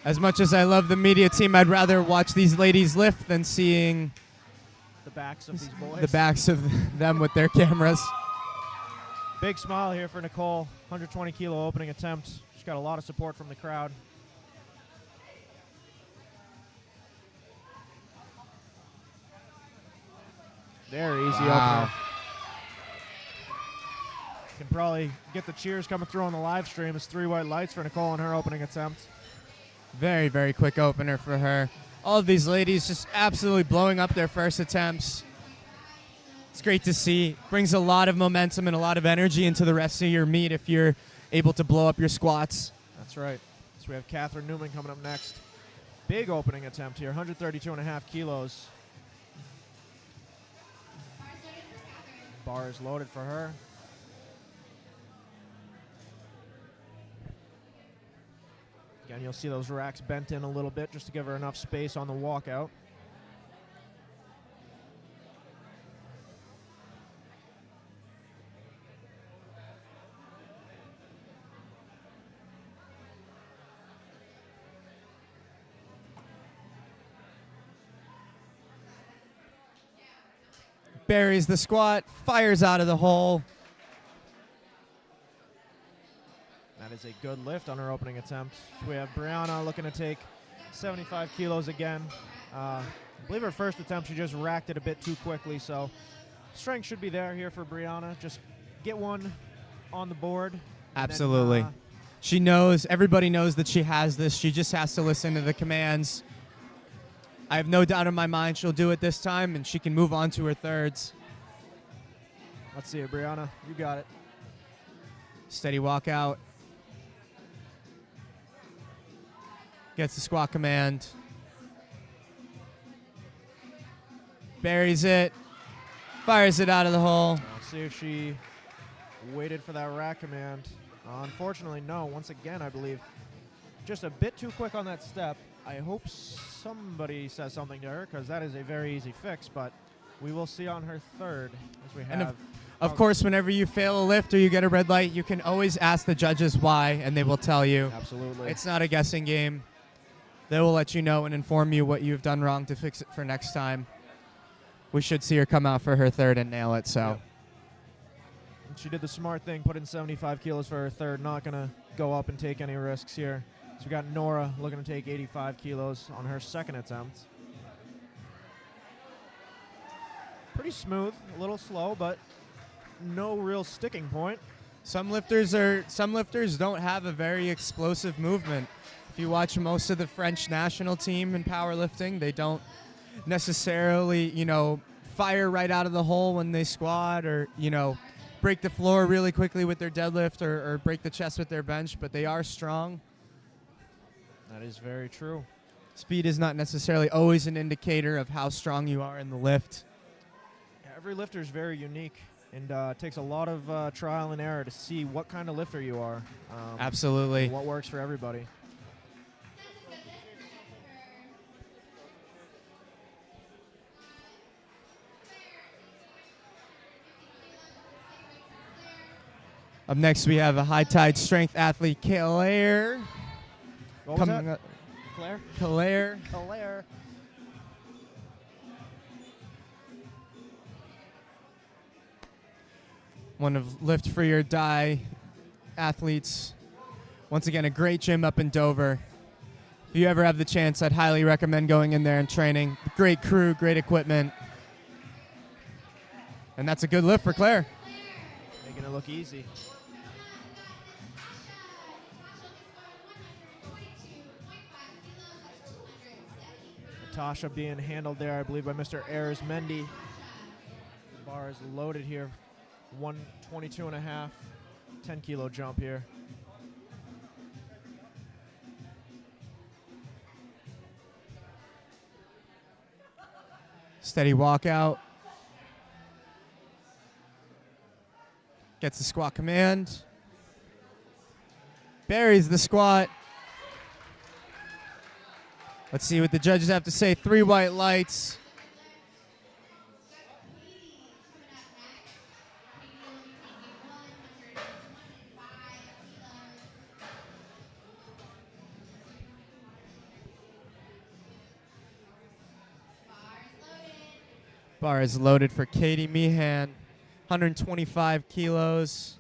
As much as I love the media team, I'd rather watch these ladies lift than seeing The backs of these boys. the backs of them with their cameras. Big smile here for Nicole. 120 kilo opening attempt. She's got a lot of support from the crowd. Very easy Wow. opener. Can probably get the cheers coming through on the live stream. It's 3 white lights for Nicole in her opening attempt. Very, very quick opener for her. All of these ladies just absolutely blowing up their first attempts. It's great to see. Brings a lot of momentum and a lot of energy into the rest of your meet if you're able to blow up your squats. That's right. So we have Catherine Newman coming up next. Big opening attempt here, 132.5 kilos. Bar is loaded for her. Again, you'll see those racks bent in a little bit just to give her enough space on the walkout. Buries the squat, fires out of the hole. That is a good lift on her opening attempt. We have Brianna looking to take 75 kilos again. I believe her first attempt, she just racked it a bit too quickly, so strength should be there here for Brianna. Just get one on the board. Absolutely. She knows, everybody knows that she has this. She just has to listen to the commands. I have no doubt in my mind she'll do it this time, and she can move on to her thirds. Let's see it, Brianna. You got it. Steady walk out. Gets the squat command. Buries it. Fires it out of the hole. Let's see if she waited for that rack command. Unfortunately, no. Once again, I believe just a bit too quick on that step. I hope somebody says something to her because that is a very easy fix, but we will see on her third as we have. And of course, whenever you fail a lift or you get a red light, you can always ask the judges why, and they will tell you. Absolutely. It's not a guessing game. They will let you know and inform you what you've done wrong to fix it for next time. We should see her come out for her third and nail it, so. Yep. She did the smart thing, put in 75 kilos for her third, not going to go up and take any risks here. So we got Nora looking to take 85 kilos on her second attempt. pretty smooth, a little slow, but no real sticking point. Some lifters don't have a very explosive movement. If you watch most of the French national team in powerlifting, they don't necessarily, fire right out of the hole when they squat or, break the floor really quickly with their deadlift or break the chest with their bench, but they are strong. That is very true. Speed is not necessarily always an indicator of how strong you are in the lift. Yeah, every lifter is very unique, and it takes a lot of trial and error to see what kind of lifter you are. Absolutely. What works for everybody. Up next, we have a high tide strength athlete, Claire. What was Coming that? up. Claire? Claire. Claire. One of Lift Free or Die athletes. Once again, a great gym up in Dover. If you ever have the chance, I'd highly recommend going in there and training. Great crew, great equipment. And that's a good lift for Claire. Making it look easy. Natasha being handled there, I believe, by Mr. Ayers Mendy. The bar is loaded here. 122 and a half, 10 kilo jump here. Steady walkout. Gets the squat command. Buries the squat. Let's see what the judges have to say. 3 white lights. Bar is loaded for Katie Meehan, 125 kilos.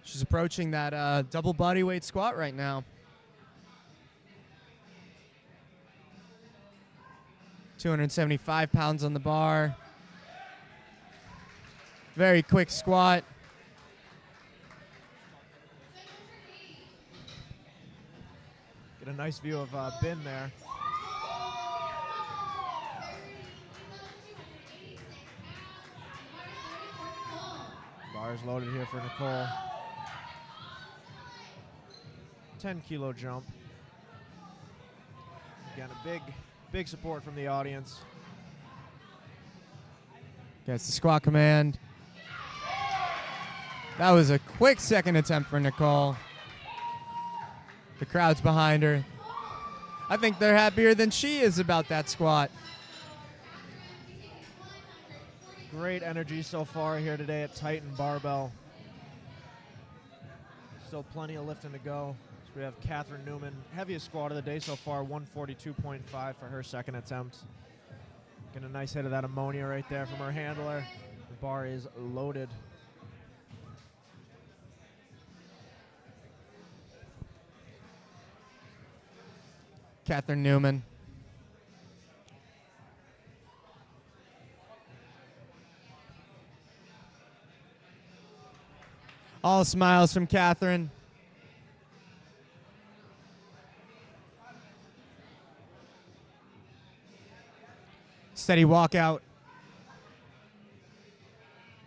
She's approaching that double body weight squat right now. 275 pounds on the bar. Very quick squat. Get a nice view of Bin there. Bars loaded here for Nicole. 10 kilo jump. Again, a big support from the audience. Gets the squat command. That was a quick second attempt for Nicole. The crowd's behind her. I think they're happier than she is about that squat. Great energy so far here today at Titan Barbell. Still plenty of lifting to go. So we have Catherine Newman, heaviest squat of the day so far, 142.5 for her second attempt. Getting a nice hit of that ammonia right there from her handler. The bar is loaded. Catherine Newman. All smiles from Catherine. Steady walkout.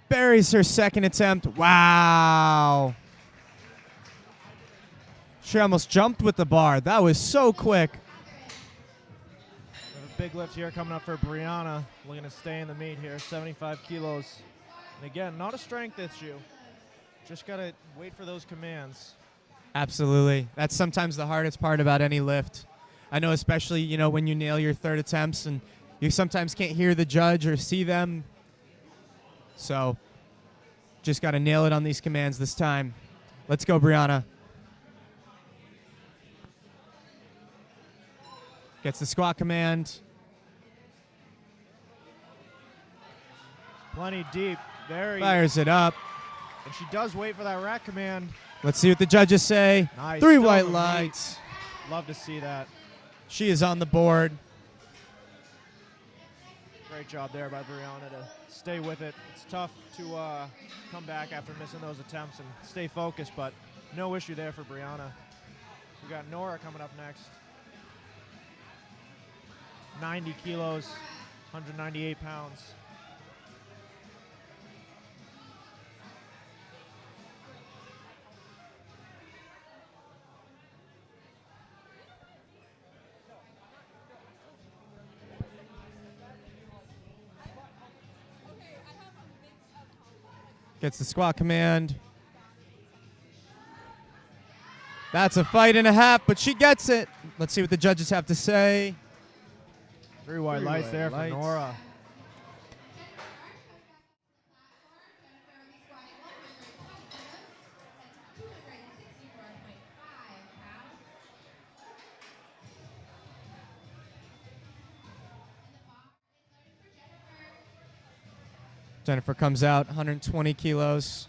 Buries her second attempt. Wow. She almost jumped with the bar. That was so quick. We have a big lift here coming up for Brianna. Looking to stay in the meet here, 75 kilos. And again, not a strength issue. Just got to wait for those commands. Absolutely. That's sometimes the hardest part about any lift. I know especially, when you nail your third attempts and you sometimes can't hear the judge or see them. So just got to nail it on these commands this time. Let's go, Brianna. Gets the squat command. Plenty deep. Fires it up. And she does wait for that rack command. Let's see what the judges say. Nice. 3 Still white in the lights. Love to see that. She is on the board. Great Great job there by Brianna to stay with it. It's tough to come back after missing those attempts and stay focused, but no issue there for Brianna. We got Nora coming up next. 90 kilos, 198 pounds. Gets the squat command. That's a fight and a half, but she gets it. Let's see what the judges have to say. 3 white lights there for Nora. Jennifer comes out, 120 kilos.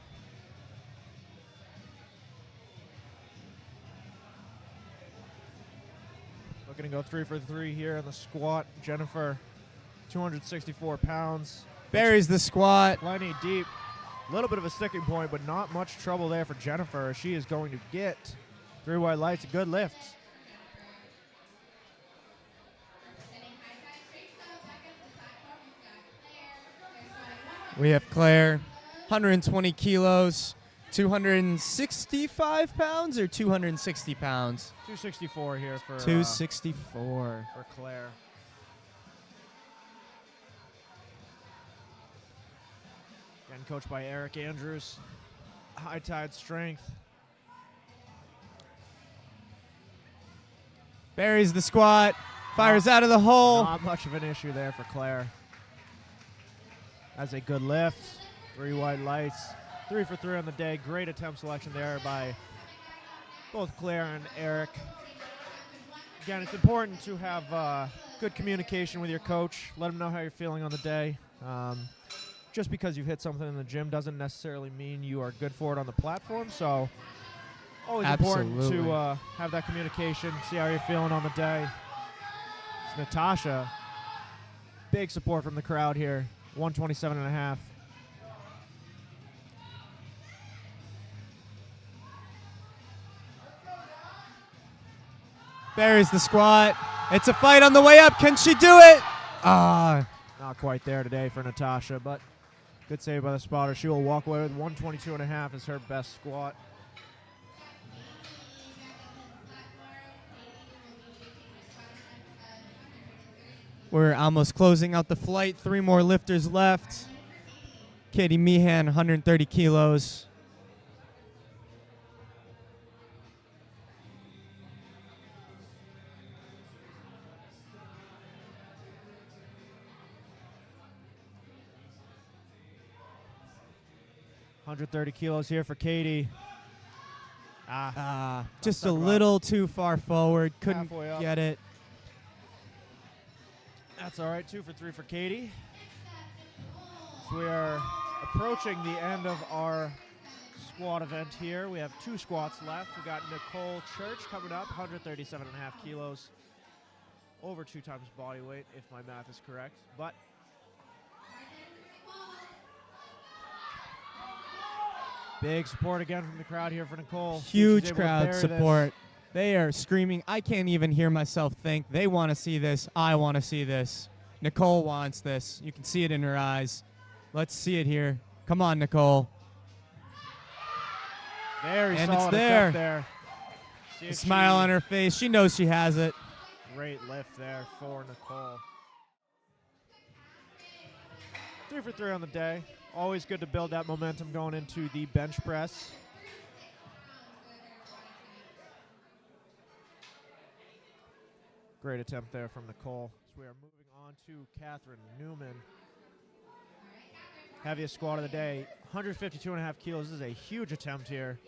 Looking to go 3 for 3 here in the squat. Jennifer, 264 pounds. Buries the squat. Plenty deep. A little bit of a sticking point, but not much trouble there for Jennifer. She is going to get 3 white lights. A good lift. We have Claire, 120 kilos, 265 pounds or 260 pounds? 264 here for 264. For Claire. Again, coached by Eric Andrews. High Tide Strength. Buries the squat, fires out of the hole. Not much of an issue there for Claire. That's a good lift. 3 white lights. 3 for 3 on the day. Great attempt selection there by both Claire and Eric. Again, it's important to have good communication with your coach. Let him know how you're feeling on the day. Just because you've hit something in the gym doesn't necessarily mean you are good for it on the platform. So always important to have that communication, see how you're feeling on the day. It's Natasha. Big support from the crowd here. 127.5. Buries the squat. It's a fight on the way up. Can she do it? Not quite there today for Natasha, but good save by the spotter. She will walk away with 122.5 as her best squat. We're almost closing out the flight. 3 more lifters left. Katie Meehan, 130 kilos. $130 kilos here for Katie. Just a little too far forward. Couldn't Halfway up. get it. That's all right. 2 for 3 for Katie. So we are approaching the end of our squat event here. We have 2 squats left. We got Nicole Church coming up, 137.5 kilos, over 2 times body weight, if my math is correct. But big support again from the crowd here for Nicole. Huge crowd support. They are screaming. I can't even hear myself think. They want to see this. I want to see this. Nicole wants this. You can see it in her eyes. Let's see it here. Come on, Nicole. Very and solid it's there. attempt there. A smile on her face. She knows she has it. Great lift there for Nicole. 3 for 3 on the day. Always good to build that momentum going into the bench press. Great attempt there from Nicole. So we are moving on to Catherine Newman. Heaviest squat of the day, 152.5 kilos. This is a huge attempt here.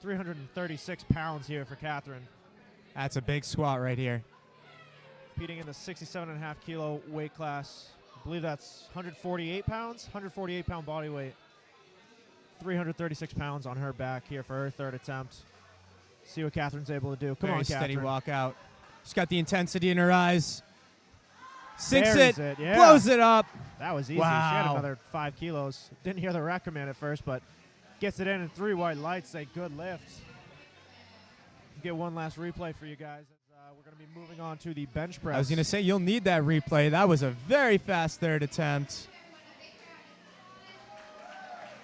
336 pounds here for Catherine. That's a big squat right here. Competing in the 67.5 kilo weight class. I believe that's 148 pounds, 148 pound body weight. 336 pounds on her back here for her 3rd attempt. See what Catherine's able to do. Come on, Very steady Catherine. walk out. She's got the intensity in her eyes. Sinks Buries it, yeah. blows it up. That was easy. She had Wow. another 5 kilos. Didn't hear the rack command at first, but gets it in 3 white lights. A good lift. Get one last replay for you guys. We're going to be moving on to the bench press. I was going to say, you'll need that replay. That was a very fast third attempt.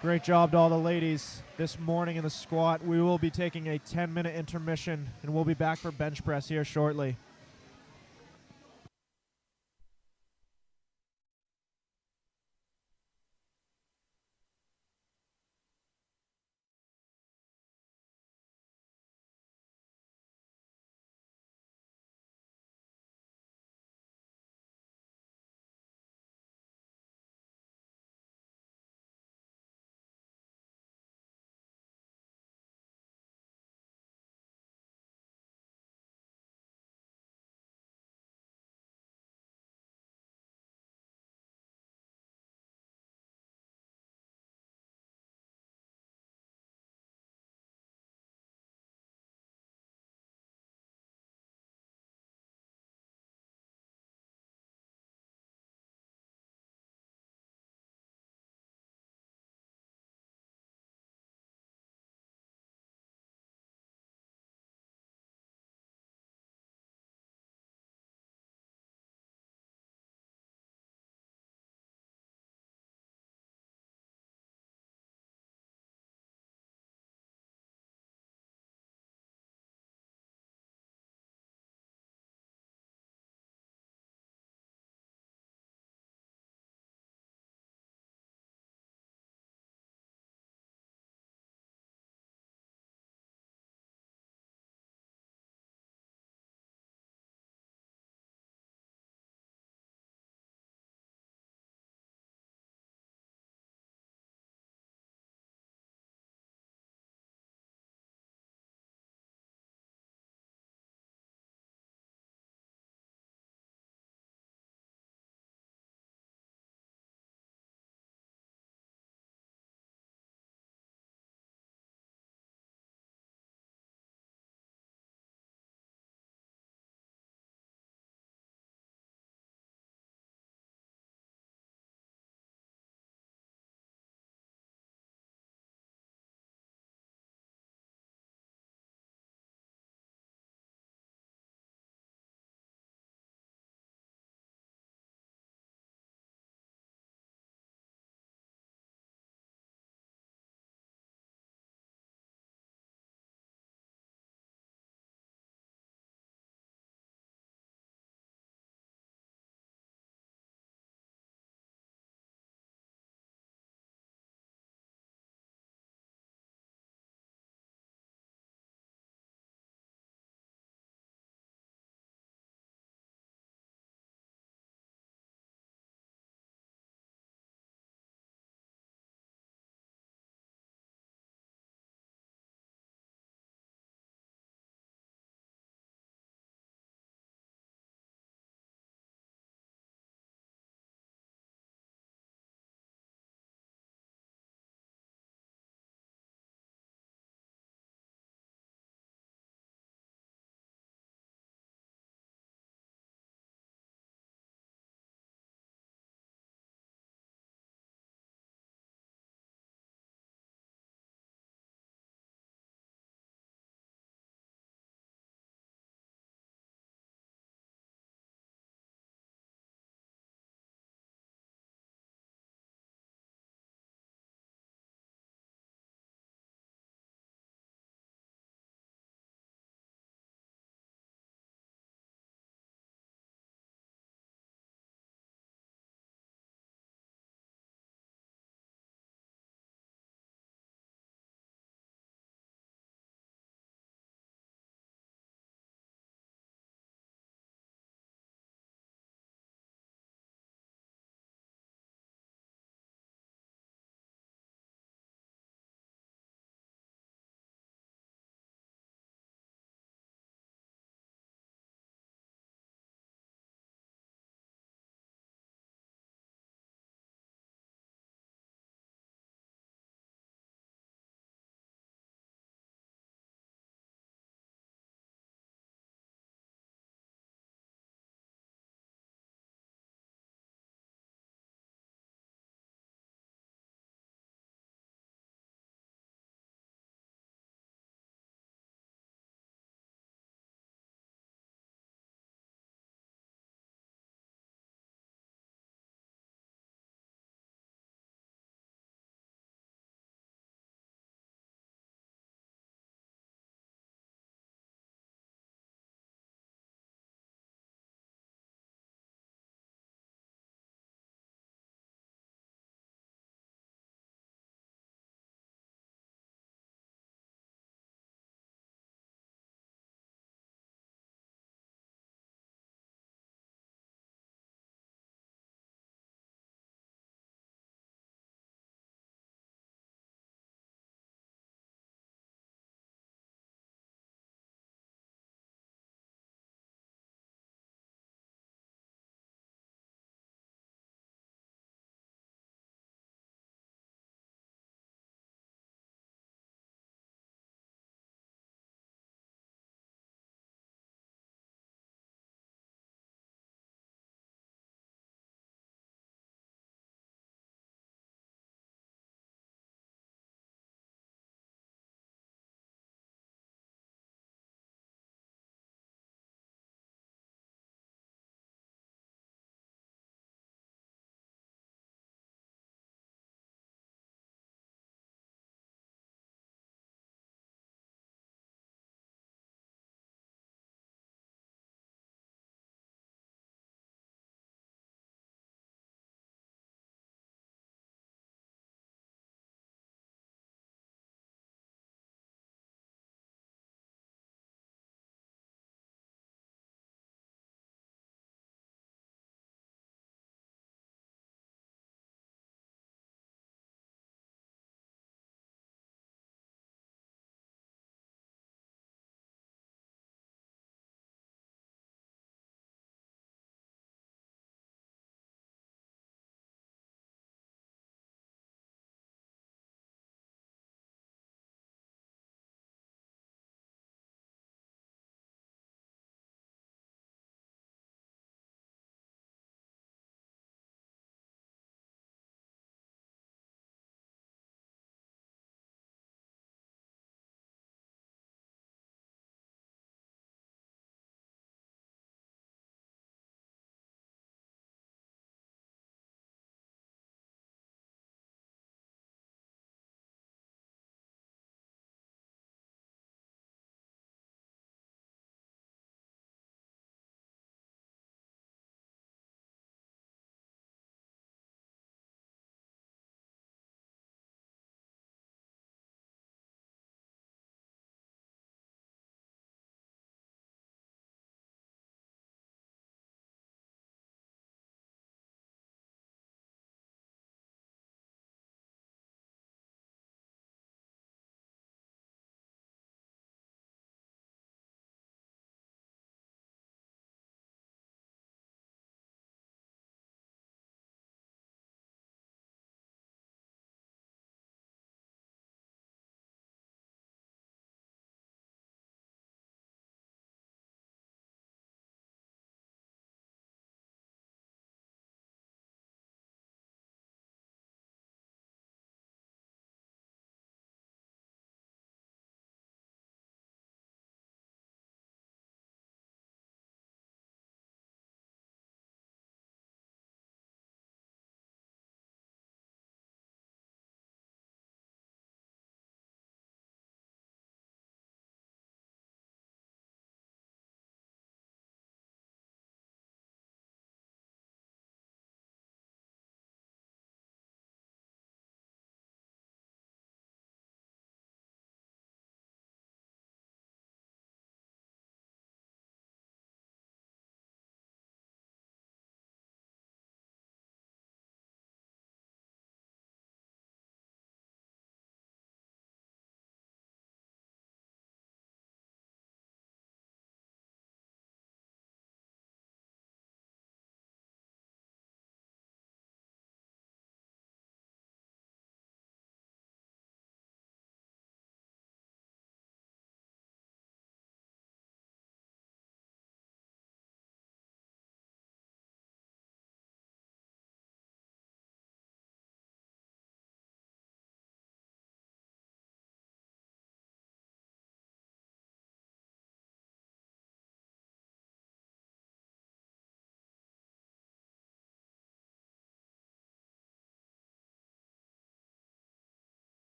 Great job to all the ladies this morning in the squat. We will be taking a 10-minute intermission, and we'll be back for bench press here shortly.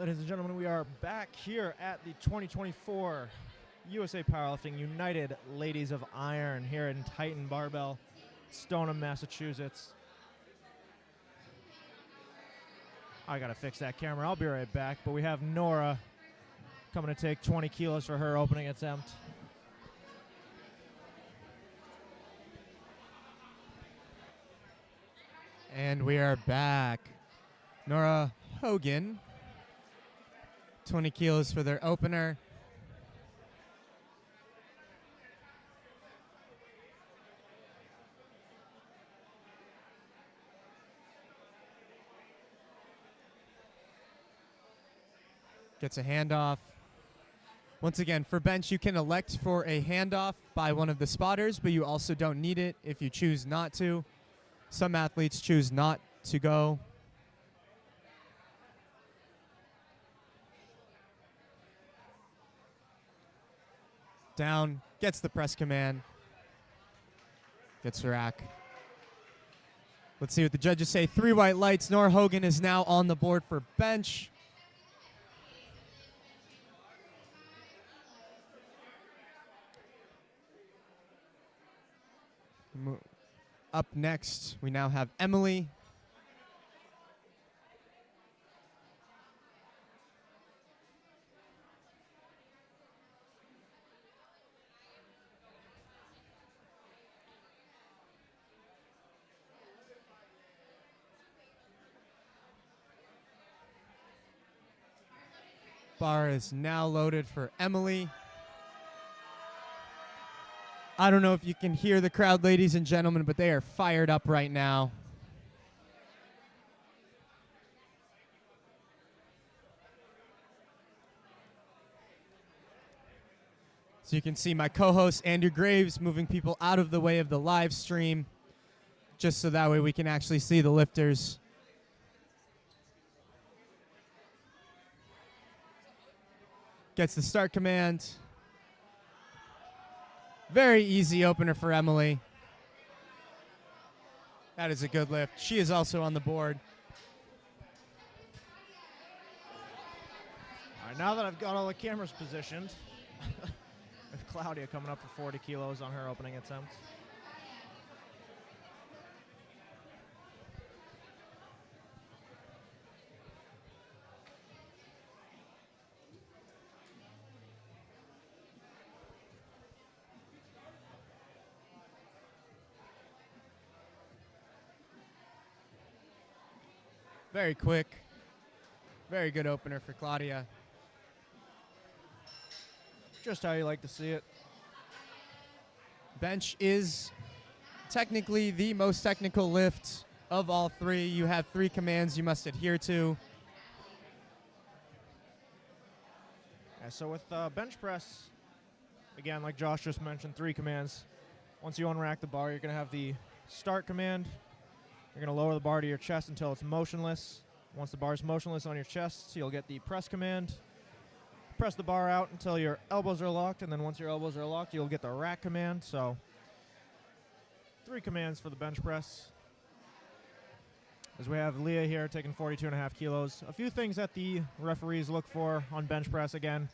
Ladies and gentlemen, we are back here at the 2024 USA Powerlifting United Ladies of Iron here in Titan Barbell, Stoneham, Massachusetts. I gotta fix that camera. I'll be right back. But we have Nora coming to take 20 kilos for her opening attempt. And we are back. Nora Hogan, 20 kilos for their opener. Gets a handoff. Once again, for bench, you can elect for a handoff by one of the spotters, but you also don't need it if you choose not to. Some athletes choose not to go. Down, gets the press command. Gets the rack. Let's see what the judges say. 3 white lights. Nora Hogan is now on the board for bench. Up next, we now have Emily. Bar is now loaded for Emily. I don't know if you can hear the crowd, ladies and gentlemen, but they are fired up right now. So you can see my co-host, Andrew Graves, moving people out of the way of the live stream, just so that way we can actually see the lifters. Gets the start command. Very easy opener for Emily. That is a good lift. She is also on the board. All right, now that I've got all the cameras positioned, with Claudia coming up for 40 kilos on her opening attempt. Very quick. Very good opener for Claudia. Just how you like to see it. Bench is technically the most technical lift of all 3. You have 3 commands you must adhere to. Yeah, so with bench press, again, like Josh just mentioned, 3 commands. Once you unrack the bar, you're going to have the start command. You're going to lower the bar to your chest until it's motionless. Once the bar is motionless on your chest, you'll get the press command. Press the bar out until your elbows are locked, and then once your elbows are locked, you'll get the rack command. So 3 commands for the bench press. As we have Leah here taking 42.5 kilos. A few things that the referees look for on bench press. Again,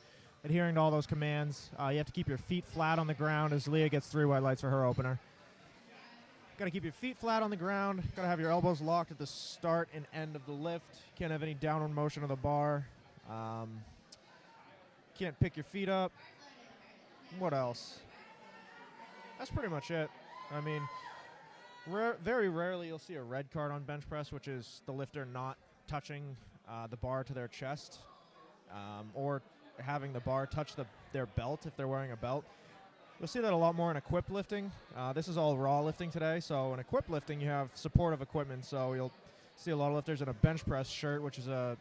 adhering to all those commands. You have to keep your feet flat on the ground as Leah gets 3 white lights for her opener. Got to keep your feet flat on the ground. Got to have your elbows locked at the start and end of the lift. Can't have any downward motion of the bar. Can't pick your feet up. What else? That's pretty much it. I mean, very rarely you'll see a red card on bench press, which is the lifter not touching the bar to their chest or having the bar touch their belt if they're wearing a belt. You'll see that a lot more in equipped lifting. This is all raw lifting today. So in equipped lifting, you have supportive equipment. So you'll see a lot of lifters in a bench press shirt, which is a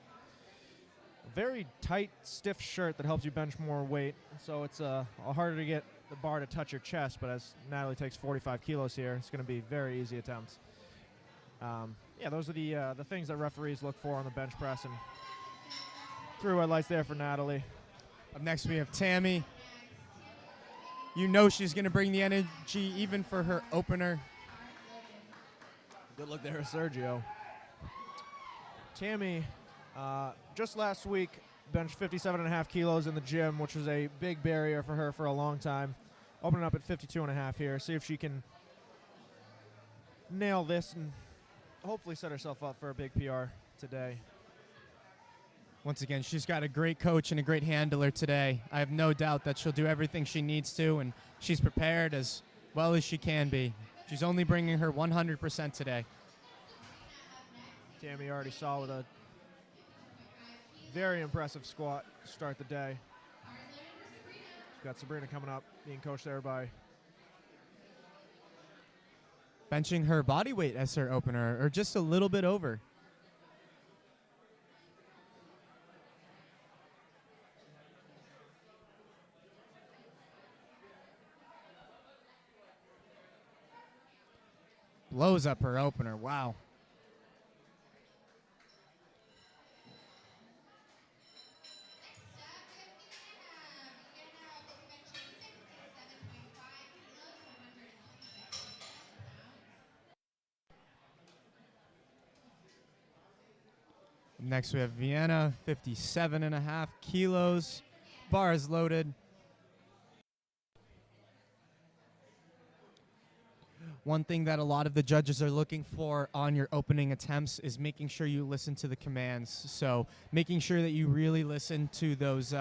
very tight, stiff shirt that helps you bench more weight. So it's harder to get the bar to touch your chest. But as Natalie takes 45 kilos here, it's going to be very easy attempts. Yeah, those are the things that referees look for on the bench press. And 3 white lights there for Natalie. Up next, we have Tammy. You know she's going to bring the energy even for her opener. Good look there, Sergio. Tammy Just last week, benched 57.5 kilos in the gym, which was a big barrier for her for a long time. Opening up at 52.5 here. See if she can nail this and hopefully set herself up for a big PR today. Once again, she's got a great coach and a great handler today. I have no doubt that she'll do everything she needs to, and she's prepared as well as she can be. She's only bringing her 100% today. Tammy already saw with a very impressive squat to start the day. She's got Sabrina coming up, being coached there by Benching her body weight as her opener, or just a little bit over. Blows up her opener. Wow. Next we have Vienna, 57.5 kilos. Bar is loaded. One thing that a lot of the judges are looking for on your opening attempts is making sure you listen to the commands. So making sure that you really listen to those,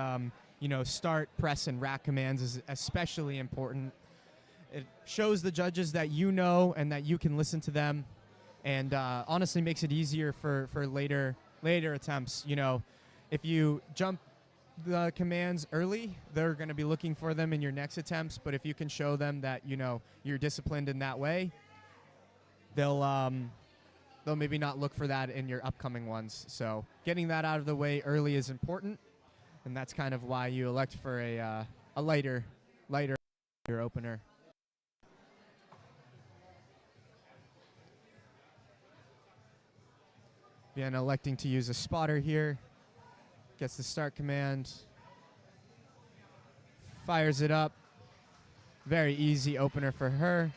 start, press, and rack commands is especially important. It shows the judges that you know and that you can listen to them, and honestly makes it easier for later attempts. You know, if you jump the commands early, they're going to be looking for them in your next attempts, but if you can show them that you're disciplined in that way, they'll maybe not look for that in your upcoming ones. So getting that out of the way early is important, and that's kind of why you elect for a lighter opener. Vienna electing to use a spotter here. Gets the start command. Fires it up. Very easy opener for her.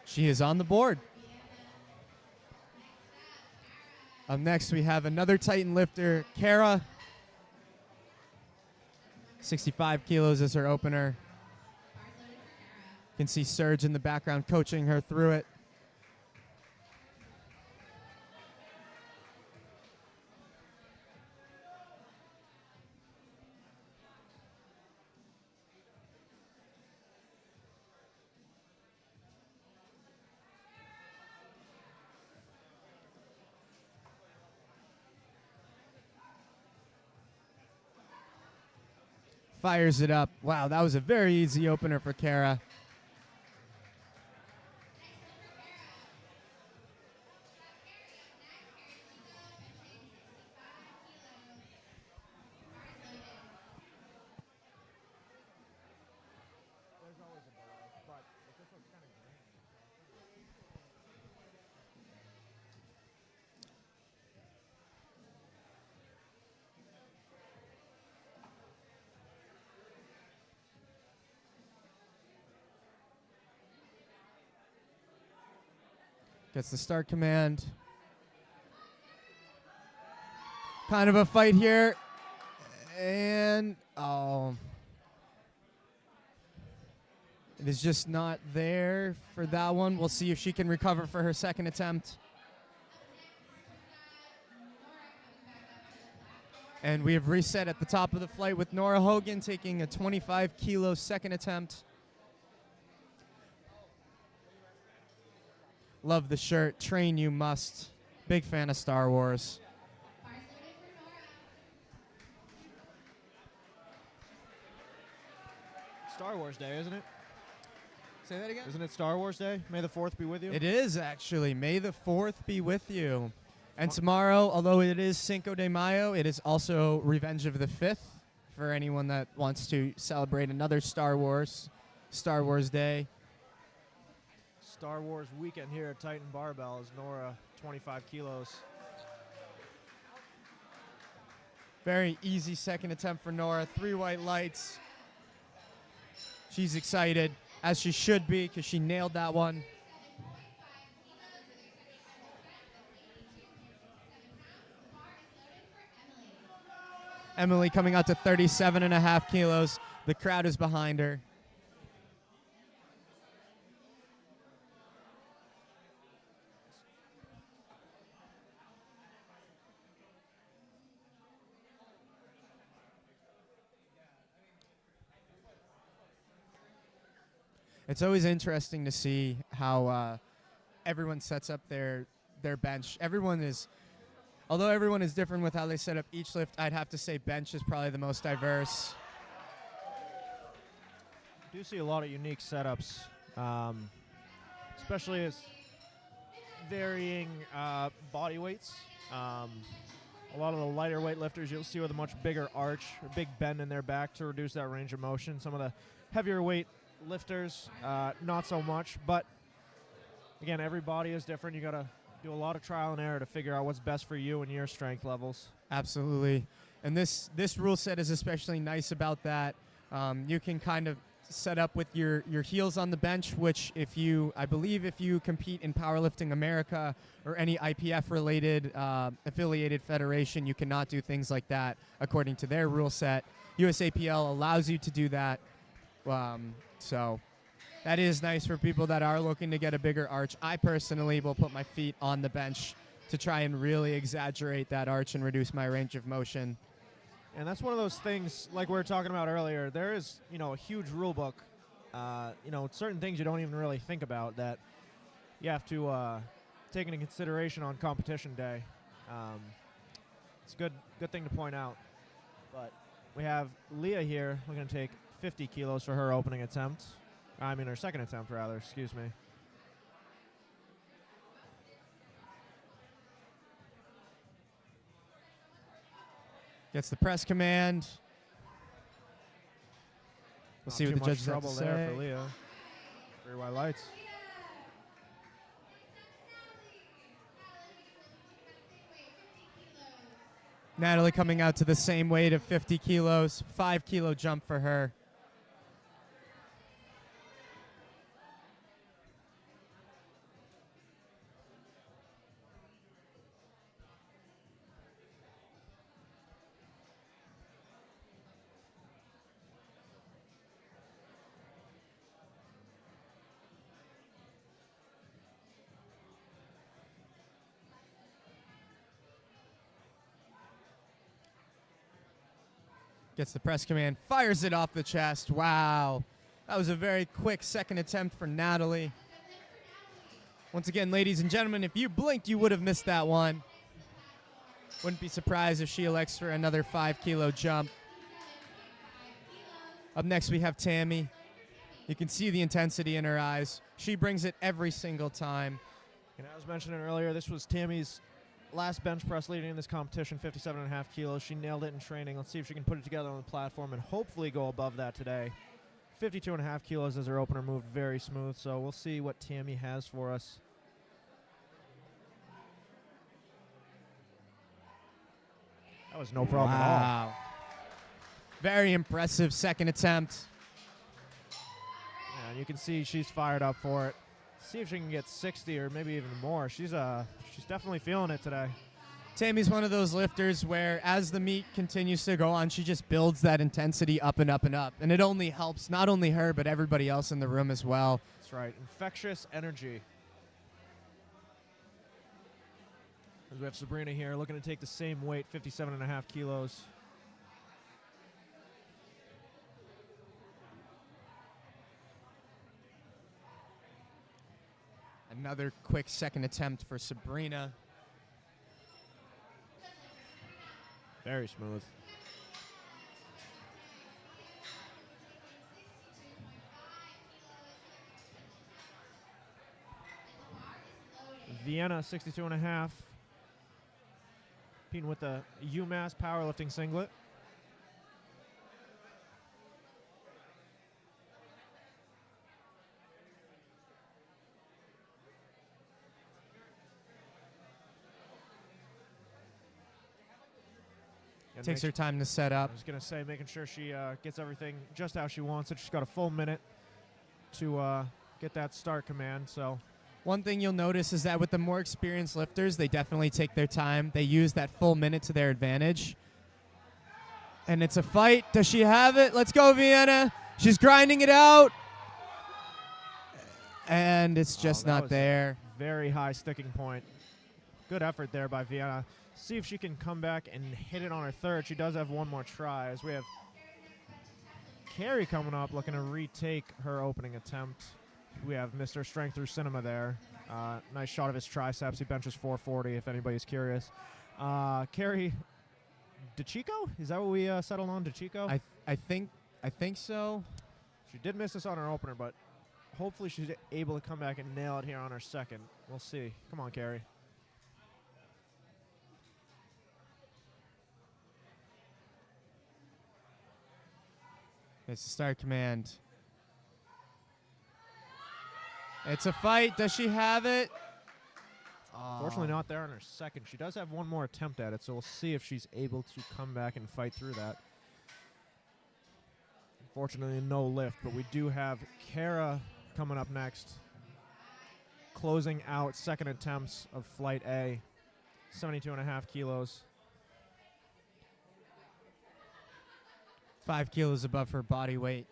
She is on the board. Up next we have another Titan lifter, Kara. 65 kilos as her opener. You can see Serge in the background coaching her through it. Fires it up. Wow, that was a very easy opener for Kara. There's always a delay, but it just looks kind of green. Gets the start command. Kind of a fight here. And, it is just not there for that one. We'll see if she can recover for her second attempt. And we have reset at the top of the flight with Nora Hogan taking a 25 kilo second attempt. Love the shirt. Train you must. Big fan of Star Wars. Star Wars Day, isn't it? Say that again? Isn't it Star Wars Day? May the 4th be with you. It is actually. May the 4th be with you. And tomorrow, although it is Cinco de Mayo, it is also Revenge of the 5th for anyone that wants to celebrate another Star Wars Day. Star Wars weekend here at Titan Barbell is Nora, 25 kilos. Very easy second attempt for Nora. 3 white lights. She's excited, as she should be, because she nailed that one. Emily coming out to 37.5 kilos. The crowd is behind her. It's always interesting to see how everyone sets up their bench. Although everyone is different with how they set up each lift, I'd have to say bench is probably the most diverse. I do see a lot of unique setups, especially as varying body weights. A lot of the lighter weight lifters you'll see with a much bigger arch, a big bend in their back to reduce that range of motion. Some of the heavier weight lifters, not so much. But again, every body is different. You got to do a lot of trial and error to figure out what's best for you and your strength levels. Absolutely. And this rule set is especially nice about that. You can kind of set up with your heels on the bench, which I believe if you compete in Powerlifting America or any IPF related affiliated federation, you cannot do things like that according to their rule set. USAPL allows you to do that. So that is nice for people that are looking to get a bigger arch. I personally will put my feet on the bench to try and really exaggerate that arch and reduce my range of motion. And that's one of those things, like we were talking about earlier, there is, a huge rule book, certain things you don't even really think about that you have to take into consideration on competition day. It's a good thing to point out. But we have Leah here. We're going to take 50 kilos for her opening attempt. Her second attempt, rather. Excuse me. Gets the press command. We'll see what the judges have to trouble there for say. Leah. 3 white lights. Natalie coming out to the same weight of 50 kilos. 5 kilo jump for her. Gets the press command, fires it off the chest. Wow. That was a very quick second attempt for Natalie. Once again, ladies and gentlemen, if you blinked, you would have missed that one. Wouldn't be surprised if she elects for another 5 kilo jump. Up next, we have Tammy. You can see the intensity in her eyes. She brings it every single time. And I was mentioning earlier, this was Tammy's last bench press leading in this competition, 57.5 kilos. She nailed it in training. Let's see if she can put it together on the platform and hopefully go above that today. 52.5 kilos as her opener moved very smooth, so we'll see what Tammy has for us. That was no problem at all. Very impressive second attempt. Yeah, and you can see she's fired up for it. See if she can get 60 or maybe even more. She's definitely feeling it today. Tammy's one of those lifters where as the meet continues to go on, she just builds that intensity up and up and up. And it only helps not only her, but everybody else in the room as well. That's right. Infectious energy. As we have Sabrina here looking to take the same weight, 57.5 kilos. Another quick second attempt for Sabrina. Very smooth. Vienna, 62.5. Competing with the UMass powerlifting singlet. Takes her time to set I up. was going to say, making sure she gets everything just how she wants it. She's got a full minute to get that start command. So, one thing you'll notice is that with the more experienced lifters, they definitely take their time. They use that full minute to their advantage. And it's a fight. Does she have it? Let's go, Vienna. She's grinding it out. And it's just that not was there. Very high sticking point. Good effort there by Vienna. See if she can come back and hit it on her third. She does have one more try, as we have Carrie coming up looking to retake her opening attempt. We have Mr. Strength Through Cinema there. Nice shot of his triceps. He benches 440 if anybody's curious. Carrie DeChico? Is that what we settled on, DeChico? I think so. She did miss us on her opener, but hopefully she's able to come back and nail it here on her second. We'll see. Come on, Carrie. It's the start command. It's a fight. Does she have it? Fortunately not there on her second. She does have one more attempt at it, so we'll see if she's able to come back and fight through that. Unfortunately, no lift, but we do have Kara coming up next, closing out second attempts of Flight A, 72.5 kilos. 5 kilos above her body weight.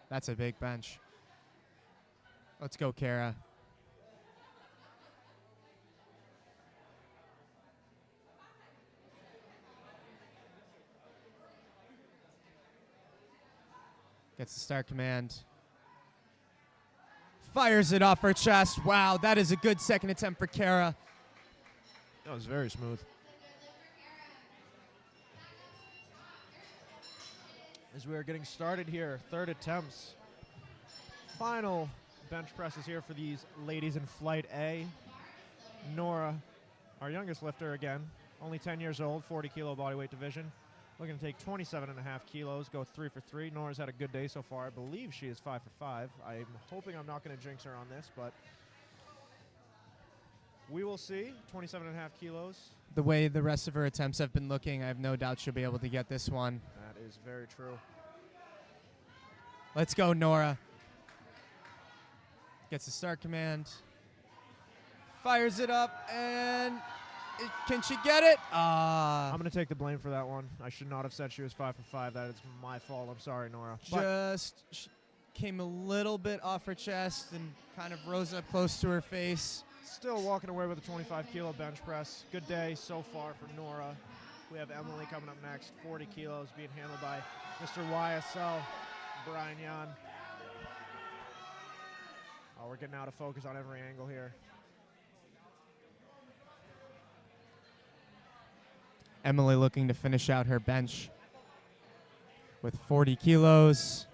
That's a big bench. Let's go, Kara. Gets the start command. Fires it off her chest. Wow, that is a good second attempt for Kara. That was very smooth. As we are getting started here, third attempts. Final bench presses here for these ladies in Flight A. Nora, our youngest lifter again, only 10 years old, 40 kilo bodyweight division. Looking to take 27.5 kilos, go 3 for 3. Nora's had a good day so far. I believe she is 5 for 5. I'm hoping I'm not going to jinx her on this, but we will see. 27.5 kilos. The way the rest of her attempts have been looking, I have no doubt she'll be able to get this one. That is very true. Let's go, Nora. Gets the start command. Fires it up, and can she get it? I'm going to take the blame for that one. I should not have said she was 5 for 5. That is my fault. I'm sorry, Nora. Just came a little bit off her chest and kind of rose up close to her face. Still walking away with a 25 kilo bench press. Good day so far for Nora. We have Emily coming up next, 40 kilos, being handled by Mr. YSL, Brian Yan. Oh, we're getting out of focus on every angle here. Emily looking to finish out her bench with 40 kilos.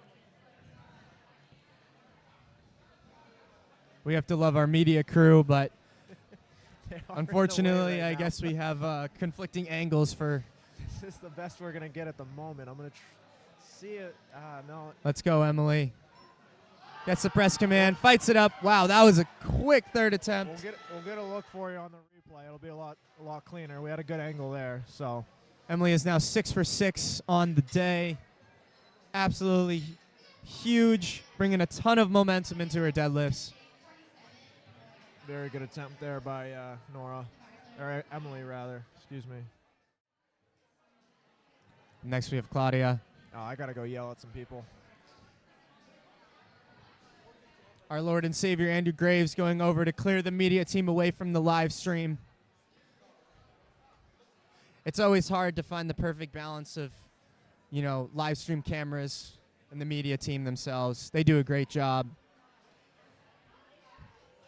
We have to love our media crew, but unfortunately, I guess we have conflicting angles for. This is the best we're going to get at the moment. I'm going to see it. No. Let's go, Emily. Gets the press command, fights it up. Wow, that was a quick third attempt. We'll get a look for you on the replay. It'll be a lot cleaner. We had a good angle there. So Emily is now 6 for 6 on the day. Absolutely huge, bringing a ton of momentum into her deadlifts. Very good attempt there by Nora, or Emily rather. Excuse me. Next we have Claudia. Oh, I gotta go yell at some people. Our Lord and Savior Andrew Graves going over to clear the media team away from the live stream. It's always hard to find the perfect balance of, live stream cameras and the media team themselves. They do a great job.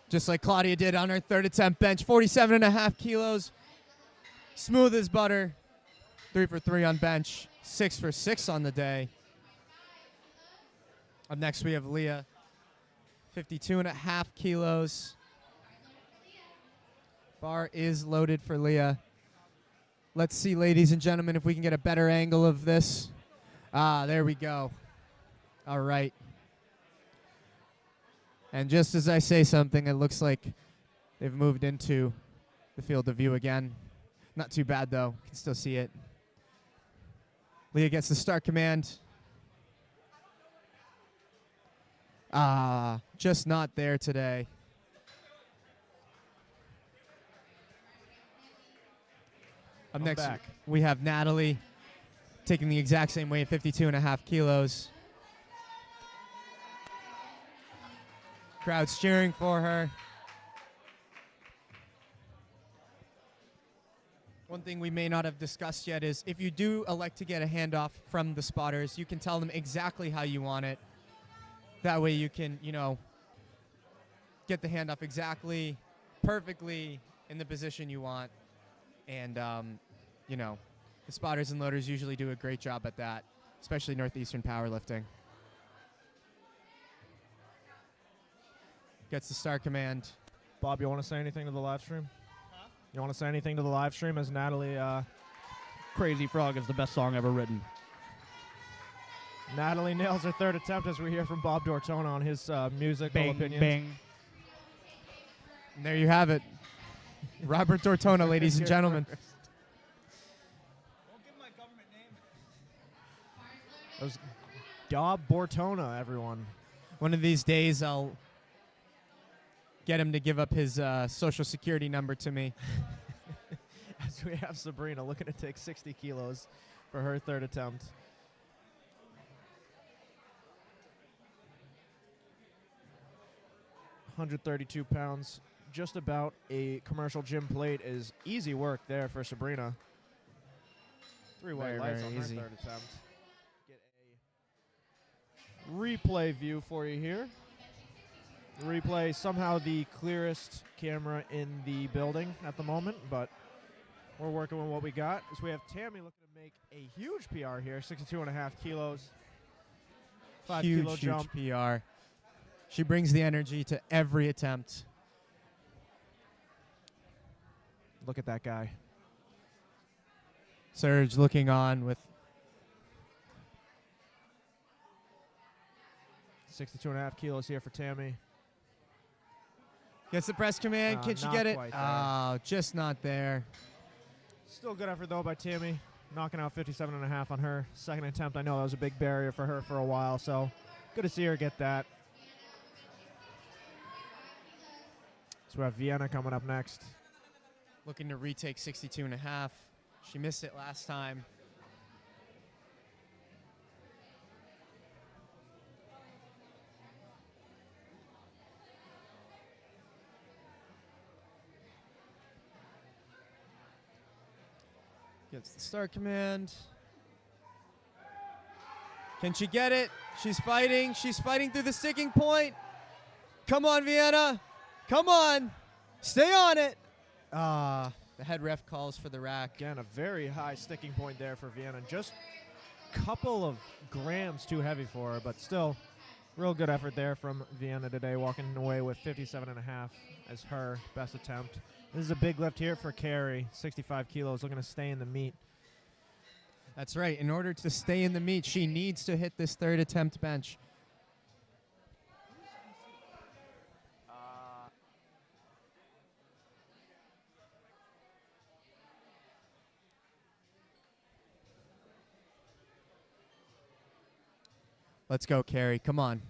Just like Claudia did on her third attempt bench, 47.5 kilos. Smooth as butter. 3 for 3 on bench. 6 for 6 on the day. Up next we have Leah. 52.5 kilos. Bar is loaded for Leah. Let's see, ladies and gentlemen, if we can get a better angle of this. There we go. All right. And just as I say something, it looks like they've moved into the field of view again. Not too bad, though. You can still see it. Leah gets the start command. Just not there today. Up next, we have Natalie. taking the exact same weight, 52.5 kilos. Crowd's cheering for her. One thing we may not have discussed yet is if you do elect to get a handoff from the spotters, you can tell them exactly how you want it. That way you can, get the handoff exactly, perfectly in the position you want. And, the spotters and loaders usually do a great job at that, especially Northeastern Powerlifting. Gets the star command. Bob, you want to say anything to the live stream? You want to say anything to the live stream as Natalie? Crazy Frog is the best song ever written. Natalie nails her third attempt as we hear from Bob Dortona on his musical Bang, opinions. bang. And there you have it. Robert Dortona, ladies and gentlemen. That was Bob Bortona, everyone. One of these days, I'll get him to give up his social security number to me. As we have Sabrina looking to take 60 kilos for her third attempt. £132, just about a commercial gym plate, is easy work there for Sabrina. 3 white Very, lights very on easy. her third attempt. Get a replay view for you here. The replay, somehow the clearest camera in the building at the moment, but we're working with what we got. As we have Tammy looking to make a huge PR here, 62.5 kilos. 5 kilo Huge jump. PR. She brings the energy to every attempt. Look at that guy. Serge looking on with 62.5 kilos here for Tammy. gets the press command. Can she Not get it? quite there. Oh, just not there. Still good effort, though, by Tammy. Knocking out 57.5 on her second attempt. I know that was a big barrier for her for a while, so good to see her get that. So we have Vienna coming up next. Looking to retake 62.5. She missed it last time. Gets the start command. Can she get it? She's fighting. She's fighting through the sticking point. Come on, Vienna. Come on. Stay on it. The head ref calls for the rack. Again, a very high sticking point there for Vienna. Just a couple of grams too heavy for her, but still real good effort there from Vienna today, walking away with 57.5 as her best attempt. This is a big lift here for Carrie, 65 kilos, looking to stay in the meet. That's right. In order to stay in the meet, she needs to hit this third attempt bench. Let's go, Carrie. Come on.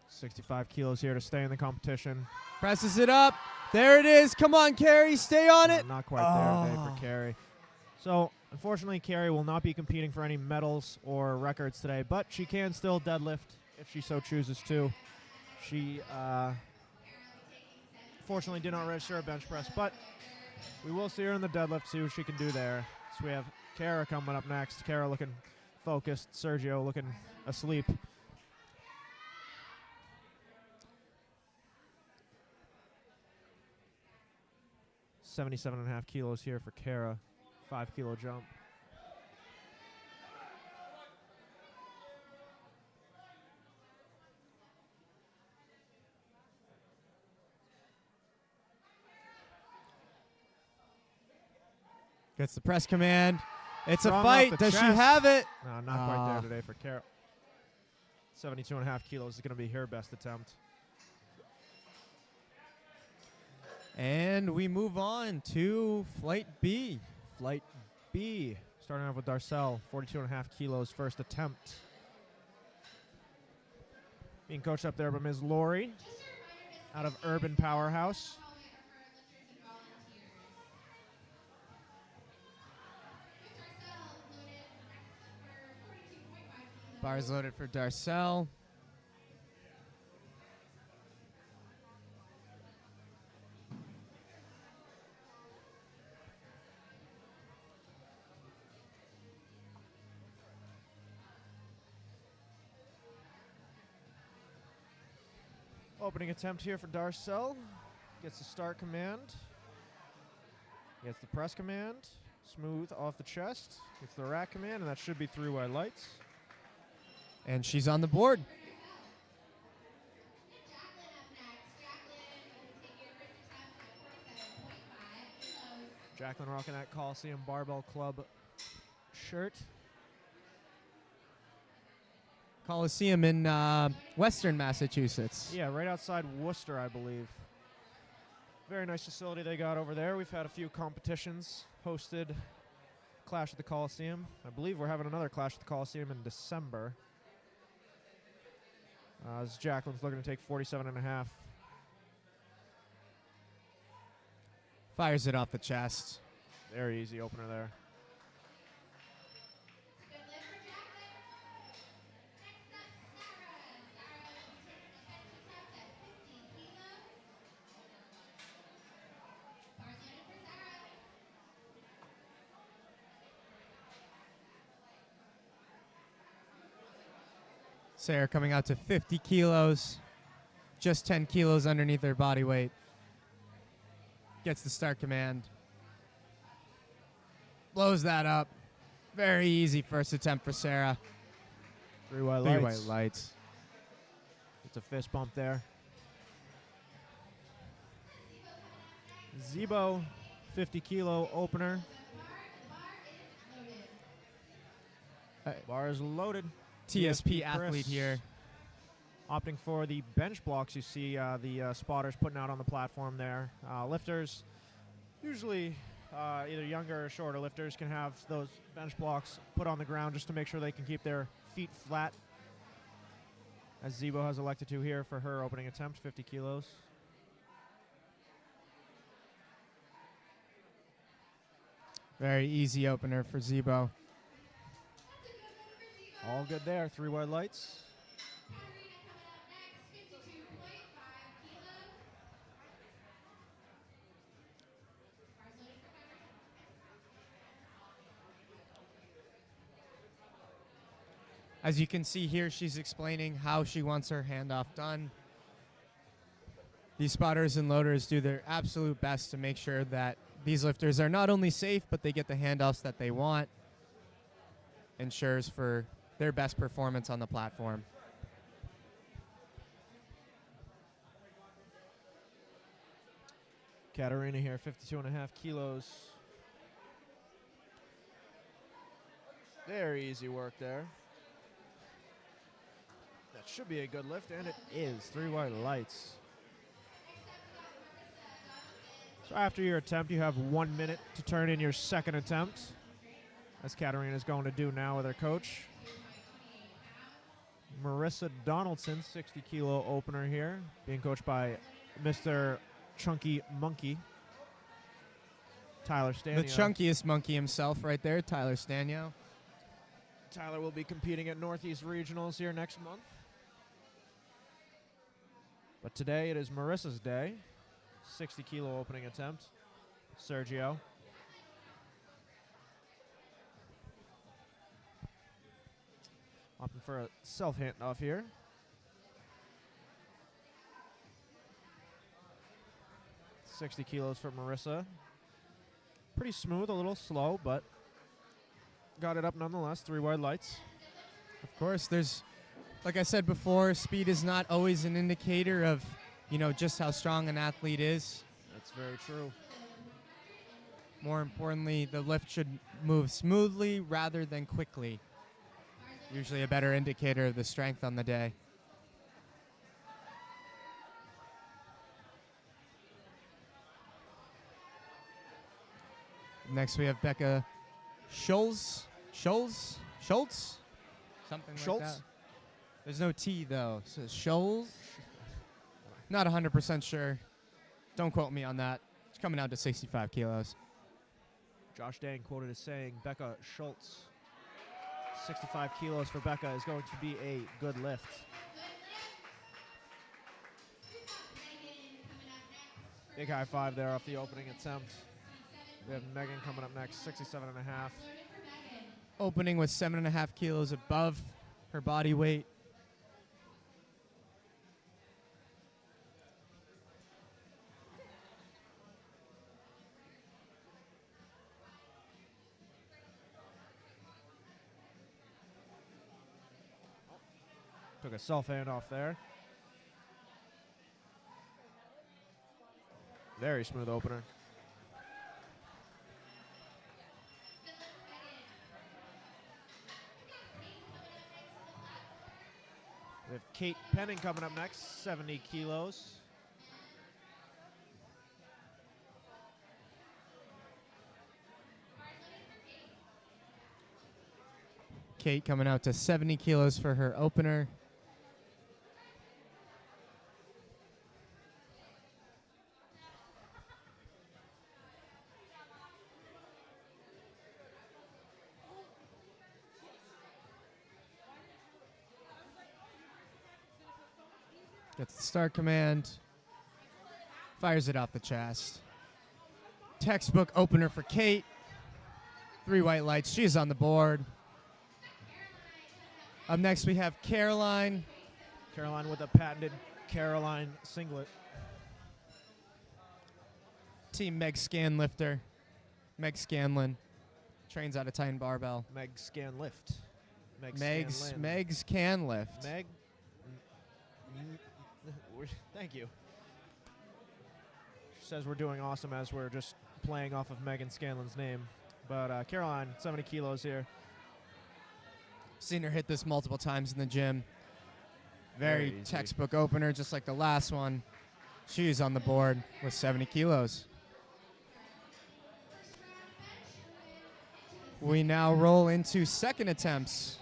65 kilos here to stay in the competition. Presses it up. There it is. Come on, Carrie. Stay on it. Not quite there today for Carrie. So, unfortunately, Carrie will not be competing for any medals or records today, but she can still deadlift if she so chooses to. She, fortunately, did not register a bench press, but we will see her in the deadlift, see what she can do there. So we have Kara coming up next. Kara looking focused. Sergio looking asleep. $77.5 kilos here for Kara. 5 kilo jump. Gets the press command. It's a Strong fight. off the Does she chest. have it? No, not quite there today for Kara. 72.5 kilos is going to be her best attempt. And we move on to Flight B. Flight B, starting off with Darcel, 42.5 kilos, first attempt. Being coached up there by Ms. Lori out of Urban Powerhouse. Bars loaded for Darcel. Opening attempt here for Darcel. Gets the start command. Gets the press command. Smooth off the chest. Gets the rack command, and that should be 3 white lights. And she's on the board. Jacqueline rocking that Coliseum Barbell Club shirt. Coliseum in Western Massachusetts. Yeah, right outside Worcester, I believe. Very nice facility they got over there. We've had a few competitions hosted. Clash at the Coliseum. I believe we're having another Clash at the Coliseum in December. As Jacqueline's looking to take 47.5. Fires it off the chest. Very easy opener there. Sarah coming out to 50 kilos. Just 10 kilos underneath her body weight. Gets the start command. Blows that up. Very easy first attempt for Sarah. 3 white 3 lights. white lights. It's a fist bump there. Zebo, 50 kilo opener. Bar is loaded. TSP Chris athlete here. Opting for the bench blocks you see the spotters putting out on the platform there. Lifters, usually either younger or shorter lifters, can have those bench blocks put on the ground just to make sure they can keep their feet flat. As Zebo has elected to here for her opening attempt, 50 kilos. Very easy opener for Zebo. All good there. 3 white lights. As you can see here, she's explaining how she wants her handoff done. These spotters and loaders do their absolute best to make sure that these lifters are not only safe, but they get the handoffs that they want. Ensures for their best performance on the platform. Katarina here, 52.5 kilos. Very easy work there. That should be a good lift, and it is. 3 white lights. So after your attempt, you have 1 minute to turn in your second attempt, as Katarina is going to do now with her coach. Marissa Donaldson, 60 kilo opener here, being coached by Mr. Chunky Monkey, Tyler Stanio. The chunkiest monkey himself right there, Tyler Stanio. Tyler will be competing at Northeast Regionals here next month. But today it is Marissa's day. 60 kilo opening attempt. Sergio. Opting for a self handoff here. $60 kilos for Marissa. Pretty smooth, a little slow, but got it up nonetheless. 3 wide lights. Of course, like I said before, speed is not always an indicator of, just how strong an athlete is. That's very true. More importantly, the lift should move smoothly rather than quickly. Usually a better indicator of the strength on the day. Next we have Becca Schultz? Something like Schultz? that. There's no T though. It says Schultz. Not 100% sure. Don't quote me on that. It's coming out to 65 kilos. Josh Dang quoted as saying Becca Schultz. 65 kilos for Becca is going to be a good lift. Big high five there off the opening attempt. We have Megan coming up next, 67.5. Opening with 7.5 kilos above her body weight. Took a self-hand off there. Very smooth opener. We have Kate Penning coming up next, 70 kilos. Kate coming out to 70 kilos for her opener. Gets the start command. Fires it off the chest. Textbook opener for Kate. 3 white lights. She is on the board. Up next we have Caroline. Caroline with a patented Caroline singlet. Team Meg Scanlifter. Meg Scanlon. Trains out of Titan Barbell. Meg Scanlift. Meg's Scanlin. can lift. Meg. Thank you. She says we're doing awesome as we're just playing off of Megan Scanlon's name. But Caroline, 70 kilos here. Seen her hit this multiple times in the gym. Very Very easy. textbook opener, just like the last one. She's on the board with 70 kilos. We now roll into second attempts.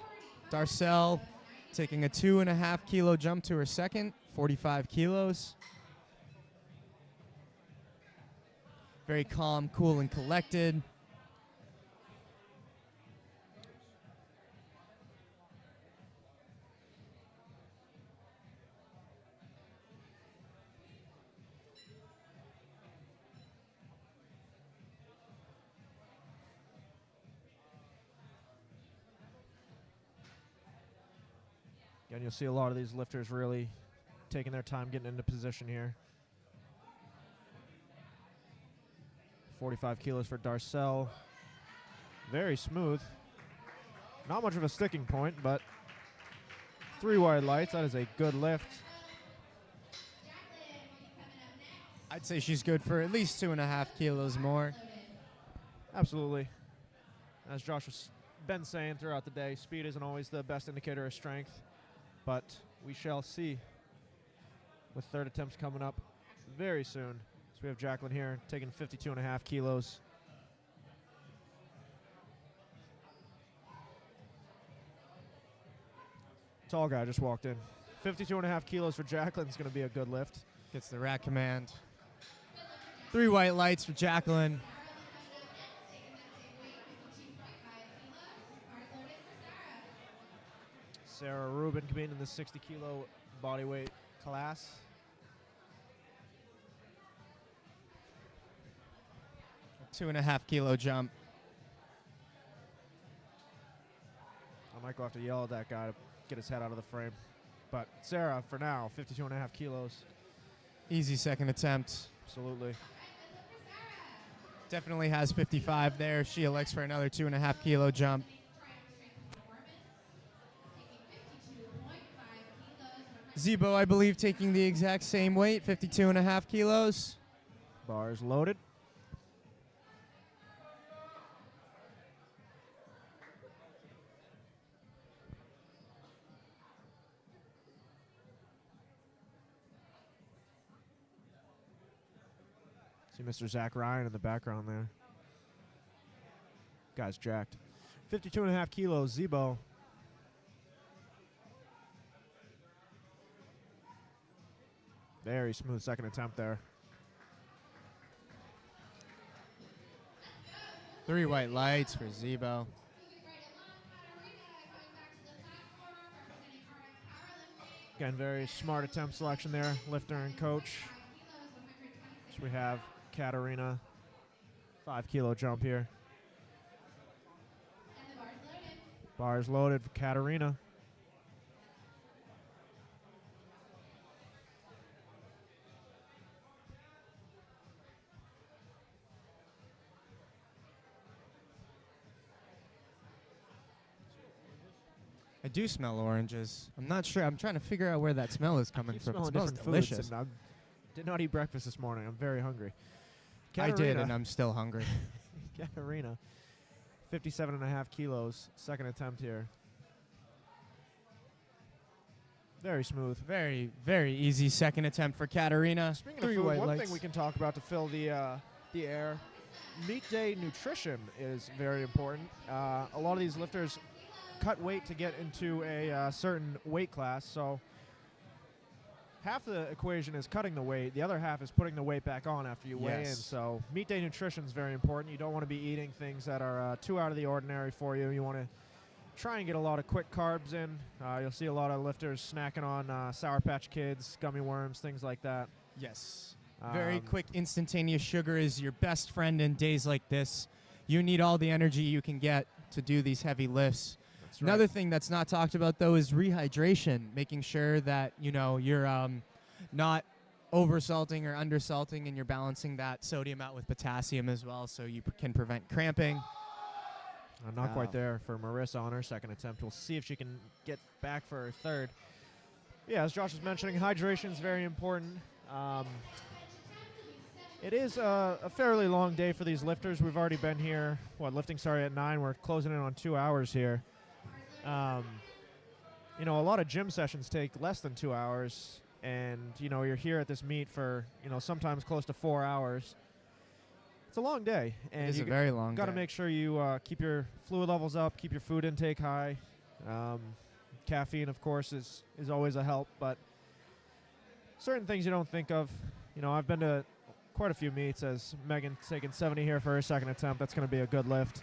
Darcel taking a 2.5 kilo jump to her second, 45 kilos. Very calm, cool, and collected. Again, you'll see a lot of these lifters really taking their time getting into position here. 45 kilos for Darcel. Very smooth. Not much of a sticking point, but 3 wide lights. That is a good lift. I'd say she's good for at least 2.5 kilos more. Absolutely. As Josh has been saying throughout the day, speed isn't always the best indicator of strength, but we shall see with third attempts coming up very soon. So we have Jacqueline here taking 52.5 kilos. Tall guy just walked in. 52.5 kilos for Jacqueline is going to be a good lift. Gets the rack command. 3 white lights for Jacqueline. Sarah Rubin competing in the 60 kilo body weight class. A 2.5 kilo jump. I might go have to yell at that guy to get his head out of the frame. But Sarah, for now, 52.5 kilos. Easy second attempt. Absolutely. Definitely has 55 there. She elects for another 2.5 kilo jump. Zebo, I believe, taking the exact same weight, 52.5 kilos. Bars loaded. See Mr. Zach Ryan in the background there. Guy's jacked. 52.5 kilos, Zebo. Very smooth second attempt there. 3 white lights for Zebo. Again, very smart attempt selection there, lifter and coach. So we have Katarina, 5 kilo jump here. Bars loaded for Katarina. I do smell oranges. I'm not sure. I'm trying to figure out where that smell is coming from. It Smelling smells different delicious. foods, and I did not eat breakfast this morning. I'm very hungry. I did, Katarina. and I'm still hungry. Katarina, 57.5 kilos, second attempt here. Very smooth. Very, very easy second attempt for Katarina. Speaking of food, one thing we can talk about to fill the air, meet day nutrition is very important. A lot of these lifters cut weight to get into a certain weight class, so half the equation is cutting the weight. The other half is putting the weight back on after you weigh in. So meet day nutrition is very important. You don't want to be eating things that are too out of the ordinary for you. You want to try and get a lot of quick carbs in. You'll see a lot of lifters snacking on Sour Patch Kids, gummy worms, things like that. Yes. Very quick, instantaneous sugar is your best friend in days like this. You need all the energy you can get to do these heavy lifts. That's right. Another thing that's not talked about, though, is rehydration, making sure that, you're not oversalting or undersalting, and you're balancing that sodium out with potassium as well, so you can prevent cramping. Not quite there for Marissa on her second attempt. We'll see if she can get back for her third. Yeah, as Josh was mentioning, hydration is very important. It is a fairly long day for these lifters. We've already been here. Lifting started at 9. We're closing in on 2 hours here. A lot of gym sessions take less than 2 hours, and you're here at this meet for sometimes close to 4 hours. It's a long day, and It's a very long got to day. make sure you keep your fluid levels up, keep your food intake high. Caffeine, of course, is always a help, but certain things you don't think of. I've been to quite a few meets, as Megan's taking 70 here for her second attempt. That's going to be a good lift.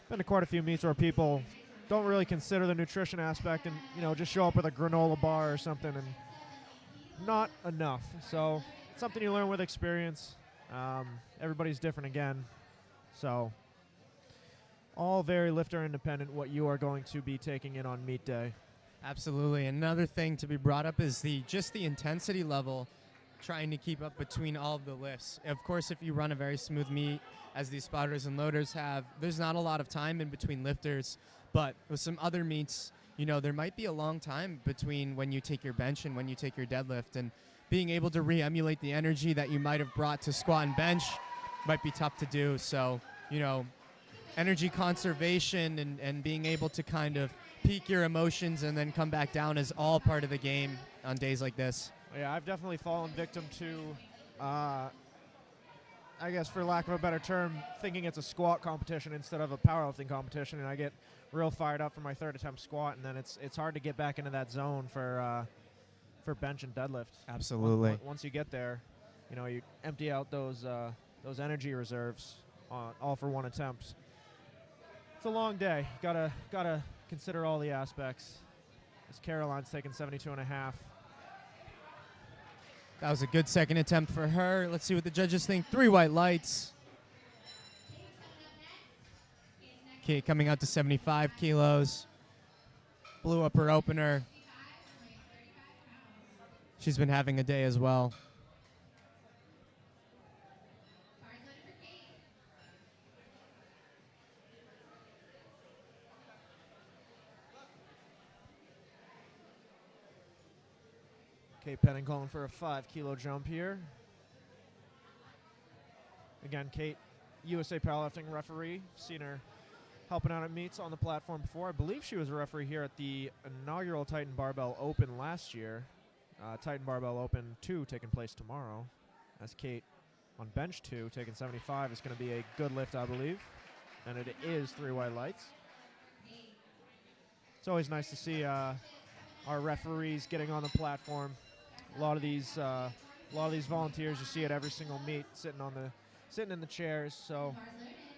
Been to quite a few meets where people don't really consider the nutrition aspect and, just show up with a granola bar or something, and not enough. So it's something you learn with experience. Everybody's different again. So all very lifter independent what you are going to be taking in on meet day. Absolutely. Another thing to be brought up is the intensity level, trying to keep up between all of the lifts. Of course, if you run a very smooth meet, as these spotters and loaders have, there's not a lot of time in between lifters. But with some other meets, there might be a long time between when you take your bench and when you take your deadlift. And being able to re-emulate the energy that you might have brought to squat and bench might be tough to do. So, energy conservation and being able to kind of peak your emotions and then come back down is all part of the game on days like this. Yeah, I've definitely fallen victim to, I guess for lack of a better term, thinking it's a squat competition instead of a powerlifting competition, and I get real fired up for my third attempt squat, and then it's hard to get back into that zone for bench and deadlift. Absolutely. Once you get there, you empty out those energy reserves all for one attempt. It's a long day. Gotta consider all the aspects. As Caroline's taking 72.5. That was a good second attempt for her. Let's see what the judges think. 3 white lights. Kate coming out to 75 kilos. Blew up her opener. She's been having a day as well. Kate Penning calling for a 5 kilo jump here. Again, Kate, USA Powerlifting referee. Seen her helping out at meets on the platform before. I believe she was a referee here at the inaugural Titan Barbell Open last year. Titan Barbell Open 2 taking place tomorrow. As Kate on bench 2 taking 75 is going to be a good lift, I believe. And it is 3 white lights. It's always nice to see our referees getting on the platform. A lot of these volunteers, you see at every single meet, sitting in the chairs. So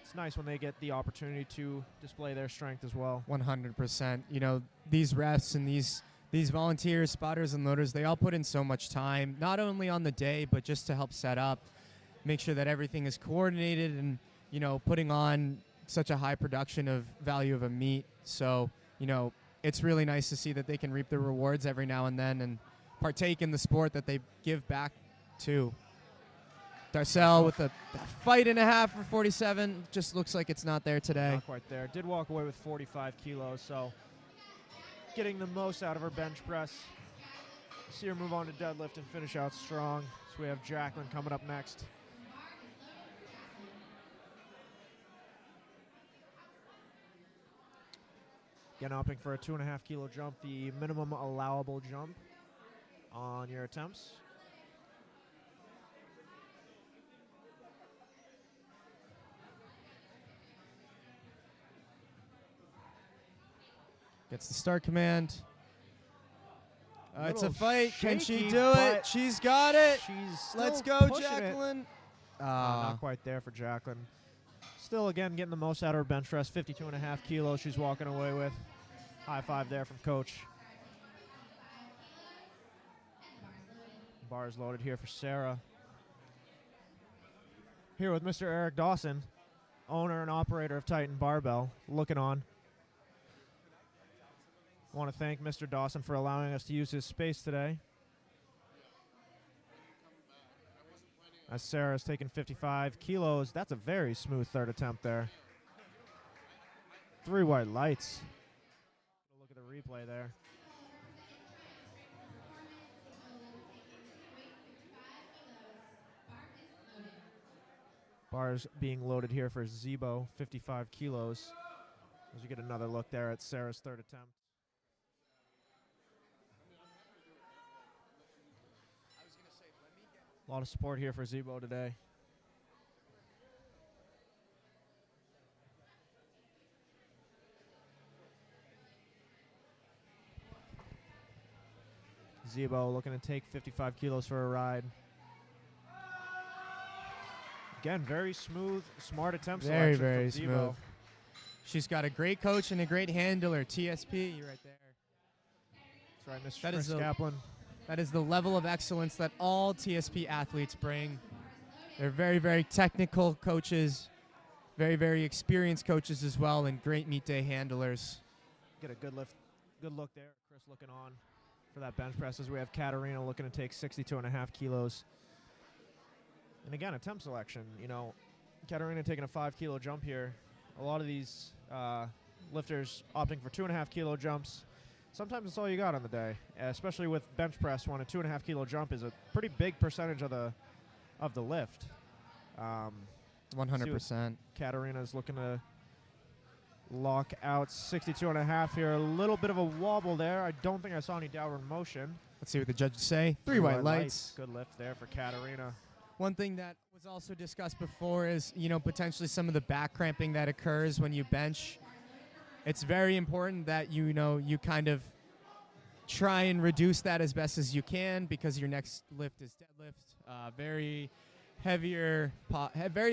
it's nice when they get the opportunity to display their strength as well. 100%. These refs and these These volunteers, spotters, and loaders, they all put in so much time, not only on the day, but just to help set up, make sure that everything is coordinated and, putting on such a high production of value of a meet. So, it's really nice to see that they can reap the rewards every now and then and partake in the sport that they give back to. Darcel with a fight and a half for 47. Just looks like it's not there today. Not quite there. Did walk away with 45 kilos, so getting the most out of her bench press. See her move on to deadlift and finish out strong. So we have Jacqueline coming up next. Again, opting for a 2.5 kilo jump, the minimum allowable jump on your attempts. Gets the start command. It's a Little fight. Can she shaky, do it? but She's got it. She's still Let's go, pushing it. Jacqueline. Not quite there for Jacqueline. Still, again, getting the most out of her bench press. 52.5 kilos she's walking away with. High five there from Coach. Bars loaded here for Sarah. Here with Mr. Eric Dawson, owner and operator of Titan Barbell, looking on. Want to thank Mr. Dawson for allowing us to use his space today. As Sarah's taking 55 kilos. That's a very smooth third attempt there. 3 white lights. Look at the replay there. Bars being loaded here for Zebo, 55 kilos. As you get another look there at Sarah's third attempt. A lot of support here for Zebo today. Zebo looking to take 55 kilos for a ride. Again, very smooth, smart attempt Very, selection very from smooth. Zebo. She's got a great coach and a great handler. TSP right there. That's right, Mr. That is Chris the- Kaplan. That is the level of excellence that all TSP athletes bring. They're very, very technical coaches, very, very experienced coaches as well, and great meet day handlers. Get a good look there. Chris looking on for that bench press as we have Katarina looking to take 62.5 kilos. And again, attempt selection. Katarina taking a 5 kilo jump here. A lot of these lifters opting for 2.5 kilo jumps. Sometimes it's all you got on the day, especially with bench press when a 2.5 kilo jump is a pretty big percentage of the lift. 100%. Katarina's looking to lock out 62.5 here. A little bit of a wobble there. I don't think I saw any downward motion. Let's see what the judges say. 3 white lights. Good lift there for Katarina. One thing that was also discussed before is, potentially some of the back cramping that occurs when you bench. It's very important that you kind of try and reduce that as best as you can, because your next lift is deadlift. Very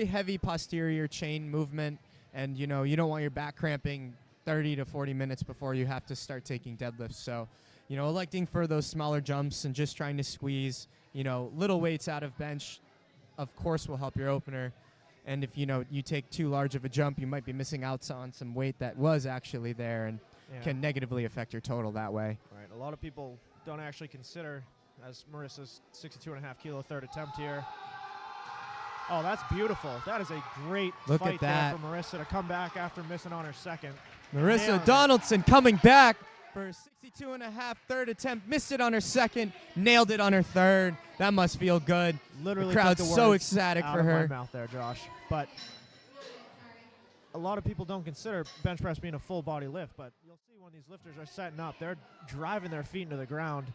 heavy posterior chain movement, and you don't want your back cramping 30 to 40 minutes before you have to start taking deadlifts. So, electing for those smaller jumps and just trying to squeeze, little weights out of bench, of course, will help your opener. And if you take too large of a jump, you might be missing out on some weight that was actually there and can negatively affect your total that way. Right. A lot of people don't actually consider, as Marissa's 62.5 kilo third attempt here. Oh, that's beautiful. That is a great Look fight at that. there for Marissa to come back after missing on her second. Marissa Nailing it. Donaldson coming back for a 62.5 third attempt. Missed it on her second, nailed it on her third. That must feel good. Literally, the crowd's took the so words ecstatic out for of my her. mouth there, Josh. But a lot of people don't consider bench press being a full body lift. But you'll see when these lifters are setting up, they're driving their feet into the ground,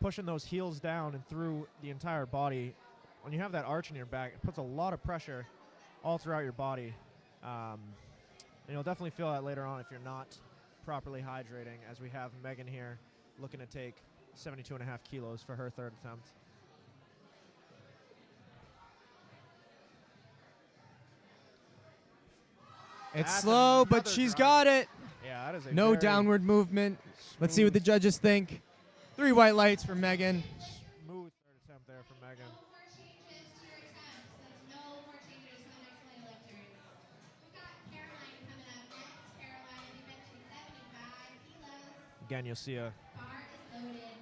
pushing those heels down and through the entire body. When you have that arch in your back, it puts a lot of pressure all throughout your body. And you'll definitely feel that later on if you're not properly hydrating, as we have Megan here looking to take 72.5 kilos for her third attempt. It's That's slow, but another she's drive. got it. Yeah, that is a No very downward movement. Let's see what the judges think. 3 white lights for Megan. Smooth third attempt there for Megan. Again, you'll see a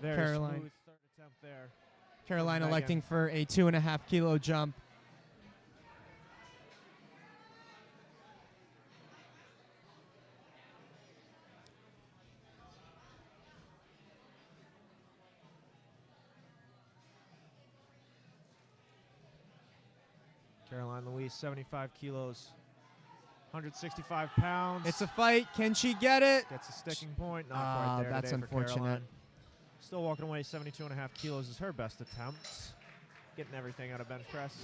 very Caroline. smooth third attempt there. Caroline Megan. electing for a 2.5 kilo jump. Caroline Louise, 75 kilos, 165 pounds. It's a fight. Can she get it? Gets a sticking point. Not quite there That's today for unfortunate. Caroline. Still walking away 72.5 kilos is her best attempt. Getting everything out of bench press.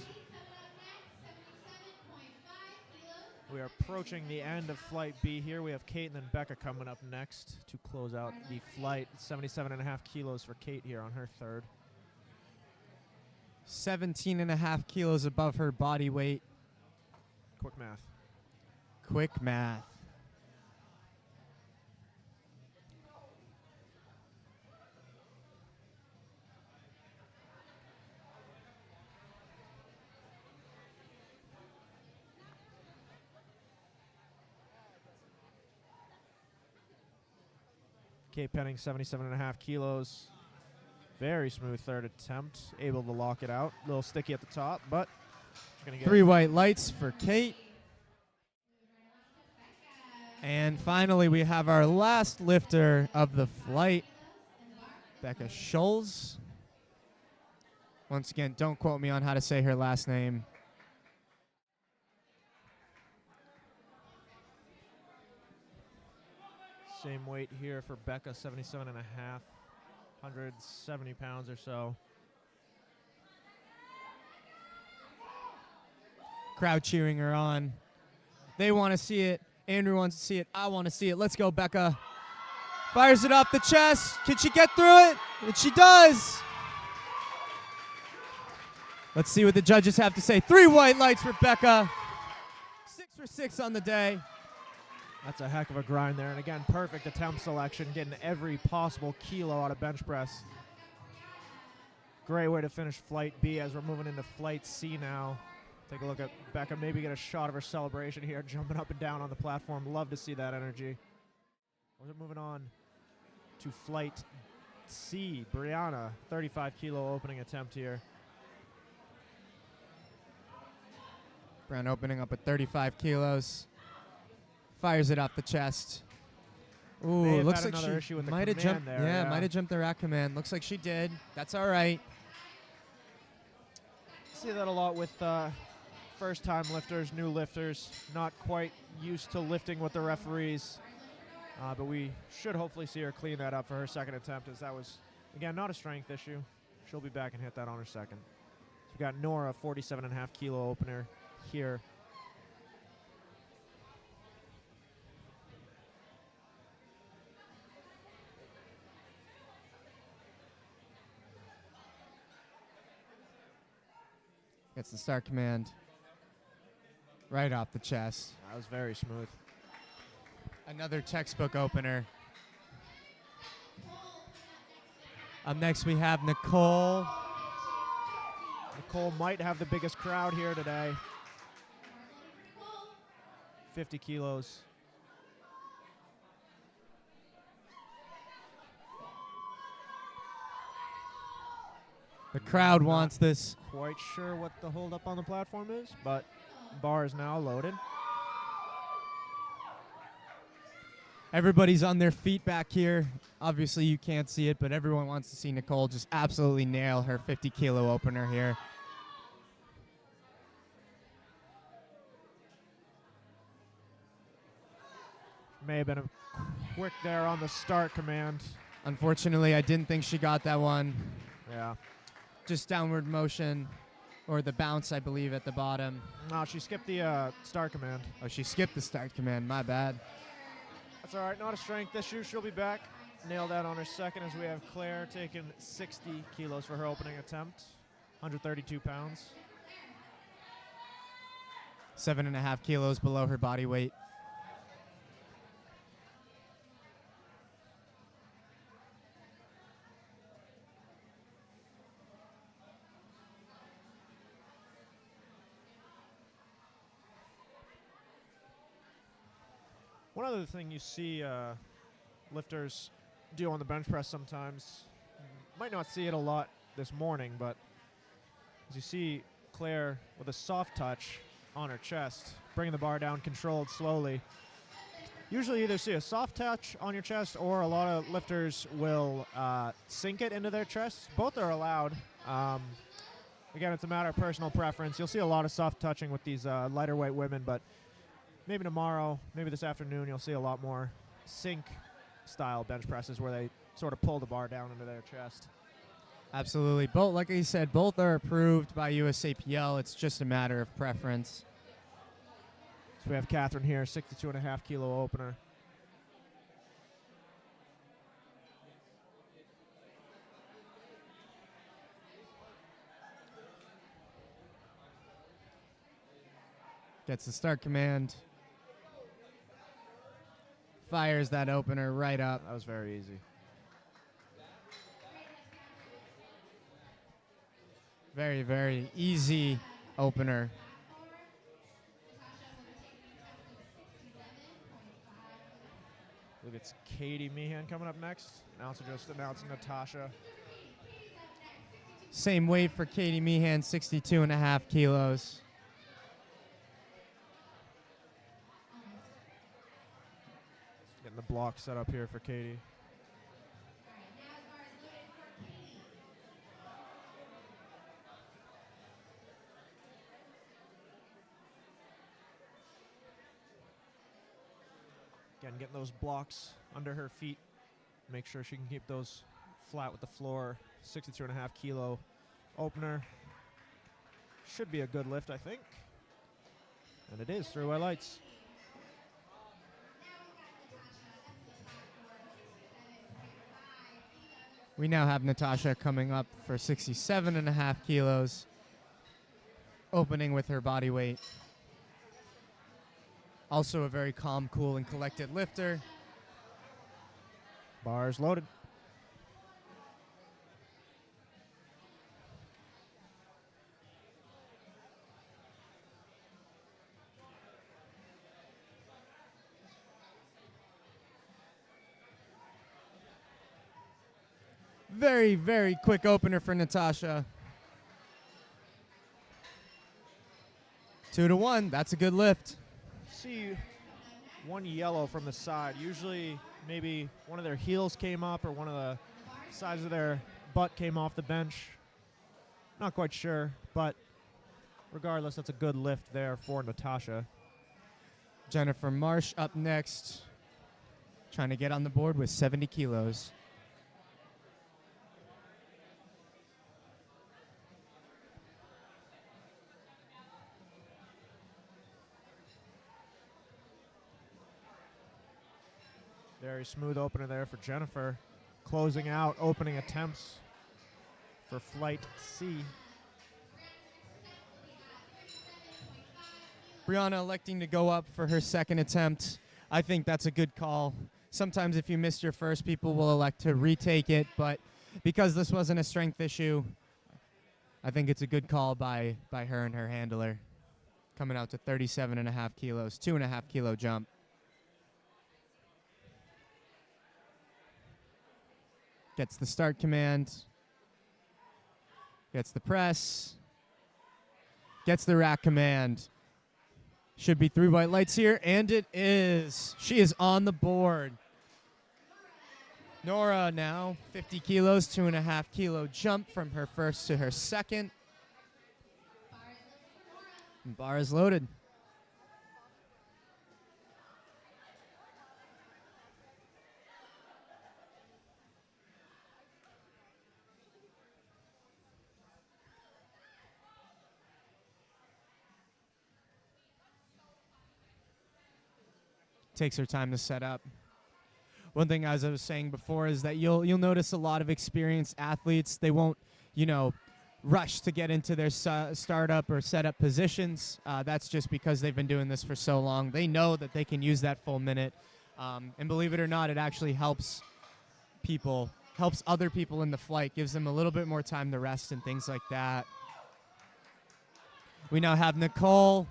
We are approaching the end of Flight B here. We have Kate and then Becca coming up next to close out the flight. 77.5 kilos for Kate here on her third. 17.5 kilos above her body weight. Quick math. Quick math. Kate Penning, 77.5 kilos. Very smooth third attempt. Able to lock it out. A little sticky at the top, but she's going to get 3 white lights for Kate. And finally, we have our last lifter of the flight, Becca Scholes. Once again, don't quote me on how to say her last name. Same weight here for Becca, 77.5, 170 pounds or so. Crowd cheering her on. They want to see it. Andrew wants to see it. I want to see it. Let's go, Becca. Fires it off the chest. Can she get through it? And she does. Let's see what the judges have to say. 3 white lights for Becca. 6 for 6 on the day. That's a heck of a grind there. And again, perfect attempt selection, getting every possible kilo out of bench press. Great way to finish Flight B as we're moving into Flight C now. Take a look at Becca, maybe get a shot of her celebration here, jumping up and down on the platform. Love to see that energy. We're moving on to Flight C. Brianna, 35 kilo opening attempt here. Brown opening up at 35 kilos. Fires it off the chest. May Ooh, have looks had like another she issue with the might have command jumped. there, Yeah, yeah. might have jumped the rack command. Looks like she did. That's all right. See that a lot with first-time lifters, new lifters, not quite used to lifting with the referees. But we should hopefully see her clean that up for her second attempt, as that was, again, not a strength issue. She'll be back and hit that on her second. So we got Nora, 47.5 kilo opener here. Gets the start command right off the chest. That was very smooth. Another textbook opener. Up next we have Nicole. Nicole might have the biggest crowd here today. 50 kilos. The crowd wants this. Quite sure what the holdup on the platform is, but bar is now loaded. Everybody's on their feet back here. Obviously you can't see it, but everyone wants to see Nicole just absolutely nail her 50 kilo opener here. May have been a quick there on the start command. Unfortunately, I didn't think she got that one. Yeah. Just downward motion, or the bounce, I believe, at the bottom. No, she skipped the start command. Oh, she skipped the start command. My bad. That's all right. Not a strength issue. She'll be back. Nailed that on her second, as we have Claire taking 60 kilos for her opening attempt. 132 pounds. 7.5 kilos below her body weight. One other thing you see lifters do on the bench press sometimes, might not see it a lot this morning, but as you see Claire with a soft touch on her chest, bringing the bar down controlled slowly. Usually you either see a soft touch on your chest or a lot of lifters will sink it into their chest. Both are allowed. Again, it's a matter of personal preference. You'll see a lot of soft touching with these lighter weight women, but maybe tomorrow, maybe this afternoon, you'll see a lot more sink style bench presses where they sort of pull the bar down into their chest. Absolutely. Both, like I said, both are approved by USAPL. It's just a matter of preference. So we have Catherine here, 62.5 kilo opener. Gets the start command. Fires that opener right up. That was very easy. Very, very easy opener. Look, it's Katie Meehan coming up next. Announcer just announcing Natasha. Same weight for Katie Meehan, 62.5 kilos. Getting the block set up here for Katie. Again, getting those blocks under her feet. Make sure she can keep those flat with the floor. 62.5 kilo opener. Should be a good lift, I think. And it is, through highlights. We now have Natasha coming up for 67.5 kilos, opening with her body weight. Also a very calm, cool, and collected lifter. Bars loaded. Very, very quick opener for Natasha. 2-1, that's a good lift. See one yellow from the side. Usually maybe one of their heels came up or one of the sides of their butt came off the bench. Not quite sure, but regardless, that's a good lift there for Natasha. Jennifer Marsh up next, trying to get on the board with 70 kilos. Very smooth opener there for Jennifer. Closing out opening attempts for Flight C. Brianna electing to go up for her second attempt. I think that's a good call. Sometimes if you missed your first, people will elect to retake it, but because this wasn't a strength issue, I think it's a good call by her and her handler. Coming out to 37.5 kilos, 2.5 kilo jump. Gets the start command. Gets the press. Gets the rack command. Should be 3 white lights here, and it is. She is on the board. Nora now, 50 kilos, 2.5 kilo jump from her first to her second. And bar is loaded. Takes her time to set up. One thing, as I was saying before, is that you'll notice a lot of experienced athletes. They won't, rush to get into their startup or setup positions. That's just because they've been doing this for so long. They know that they can use that full minute, and believe it or not, it actually helps other people in the flight, gives them a little bit more time to rest and things like that. We now have Nicole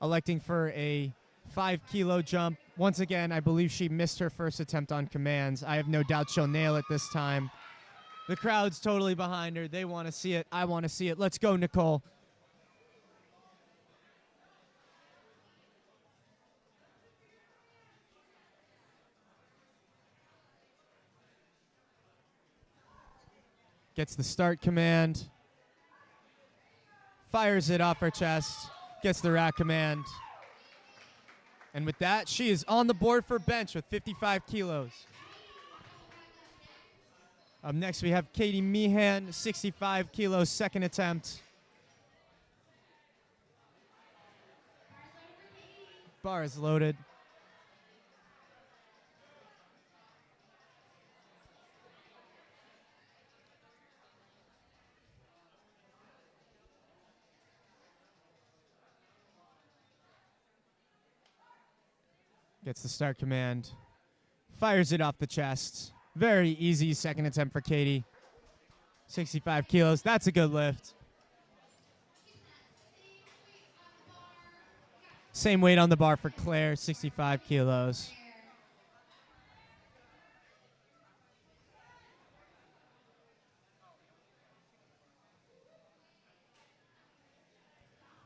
electing for a 5 kilo jump, Once again, I believe she missed her first attempt on commands. I have no doubt she'll nail it this time. The crowd's totally behind her. They want to see it. I want to see it. Let's go, Nicole. Gets the start command. Fires it off her chest. Gets the rack command. And with that, she is on the board for bench with 55 kilos. Up next, we have Katie Meehan, 65 kilos, second attempt. Bar is loaded. Gets the start command. Fires it off the chest. Very easy second attempt for Katie. 65 kilos. That's a good lift. Same weight on the bar for Claire, 65 kilos.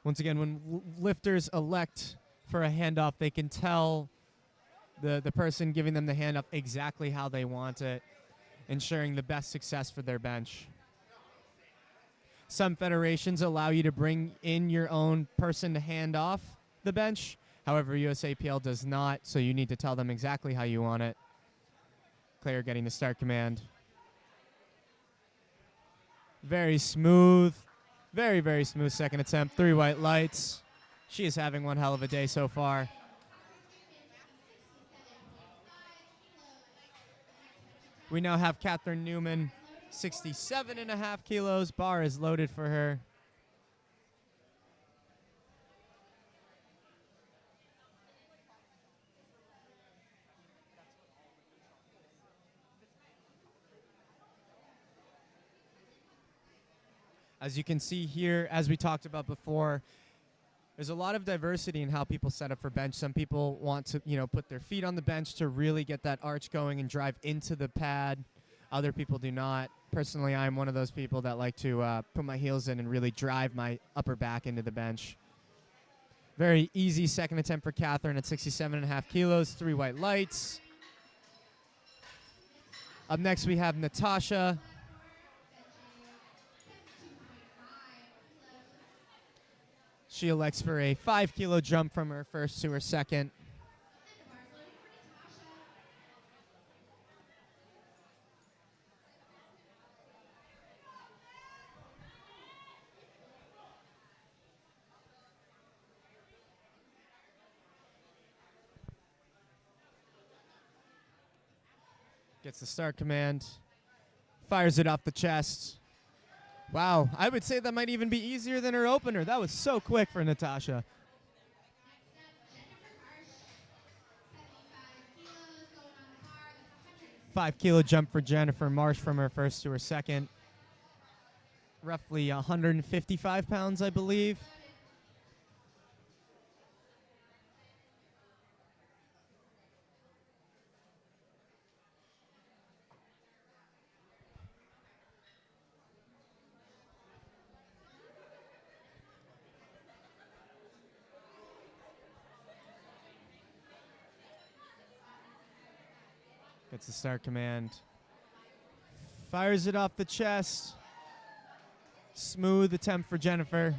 Once again, when lifters elect for a handoff, they can tell the person giving them the handoff exactly how they want it, ensuring the best success for their bench. Some federations allow you to bring in your own person to hand off the bench. However, USAPL does not, so you need to tell them exactly how you want it. Claire getting the start command. Very smooth. Very, very smooth second attempt. 3 white lights. She is having one hell of a day so far. We now have Catherine Newman, 67.5 kilos. Bar is loaded for her. As you can see here, as we talked about before, there's a lot of diversity in how people set up for bench. Some people want to, put their feet on the bench to really get that arch going and drive into the pad. Other people do not. Personally, I'm one of those people that like to put my heels in and really drive my upper back into the bench. Very easy second attempt for Catherine at 67.5 kilos, 3 white lights. Up next, we have Natasha. She elects for a 5 kilo jump from her first to her second. Gets the start command. Fires it off the chest. Wow, I would say that might even be easier than her opener. That was so quick for Natasha. $5 jump for Jennifer Marsh from her first to her second. Roughly 155 pounds, I believe. Gets the start command. Fires it off the chest. Smooth attempt for Jennifer.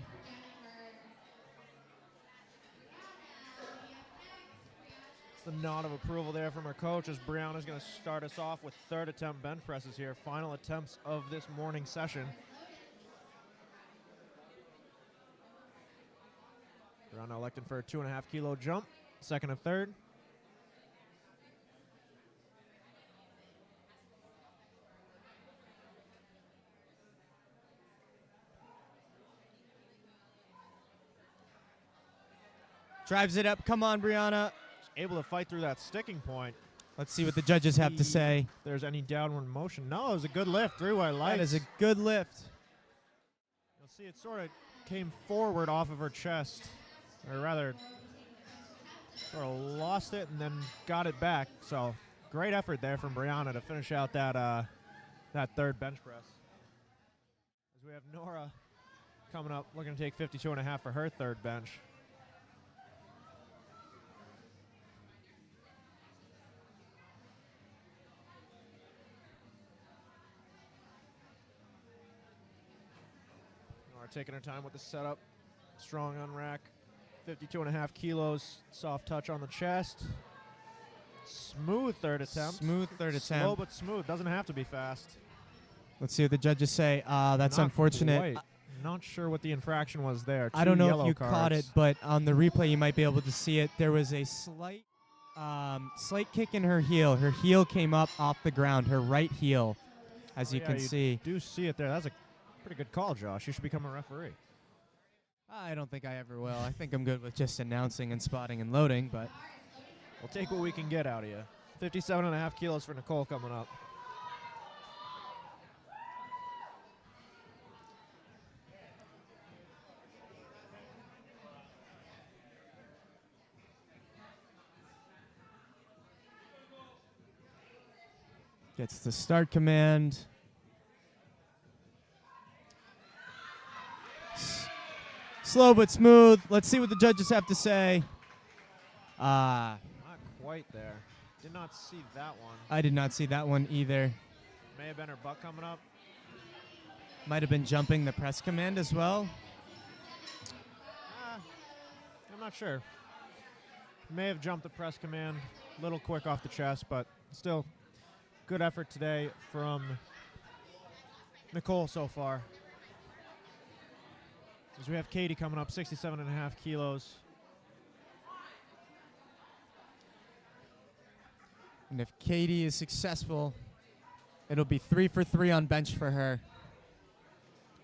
It's the nod of approval there from her coach as Brianna's going to start us off with third attempt bench presses here. Final attempts of this morning session. Brianna electing for a 2.5 kilo jump, second and third. Drives it up. Come on, Brianna. Able to fight through that sticking point. Let's see what the judges have to say. If there's any downward motion. No, it was a good lift. 3 white lights. That is a good lift. You'll see it sort of came forward off of her chest. Or rather, Sort of lost it and then got it back. So great effort there from Brianna to finish out that that third bench press. As we have Nora coming up, looking to take 52.5 for her third bench. Nora taking her time with the setup. Strong on rack. 52.5 kilos. Soft touch on the chest. Smooth third attempt. Smooth third attempt. Slow but smooth. Doesn't have to be fast. Let's see what the judges say. That's Not unfortunate. quite. Not sure what the infraction was there. I Two don't know yellow if you cards. caught it, but on the replay you might be able to see it. There was a slight kick in her heel. Her heel came up off the ground, her right heel, as you can see. Do see it there. That's a pretty good call, Josh. You should become a referee. I don't think I ever will. I think I'm good with just announcing and spotting and loading, but We'll take what we can get out of you. 57.5 kilos for Nicole coming up. gets the start command. Slow but smooth. Let's see what the judges have to say. Not quite there. Did not see that one. I did not see that one either. May have been her butt coming up. Might have been jumping the press command as well. I'm not sure. May have jumped the press command. A little quick off the chest, but still good effort today from Nicole so far. As we have Katie coming up, 67.5 kilos. And if Katie is successful, it'll be 3 for 3 on bench for her.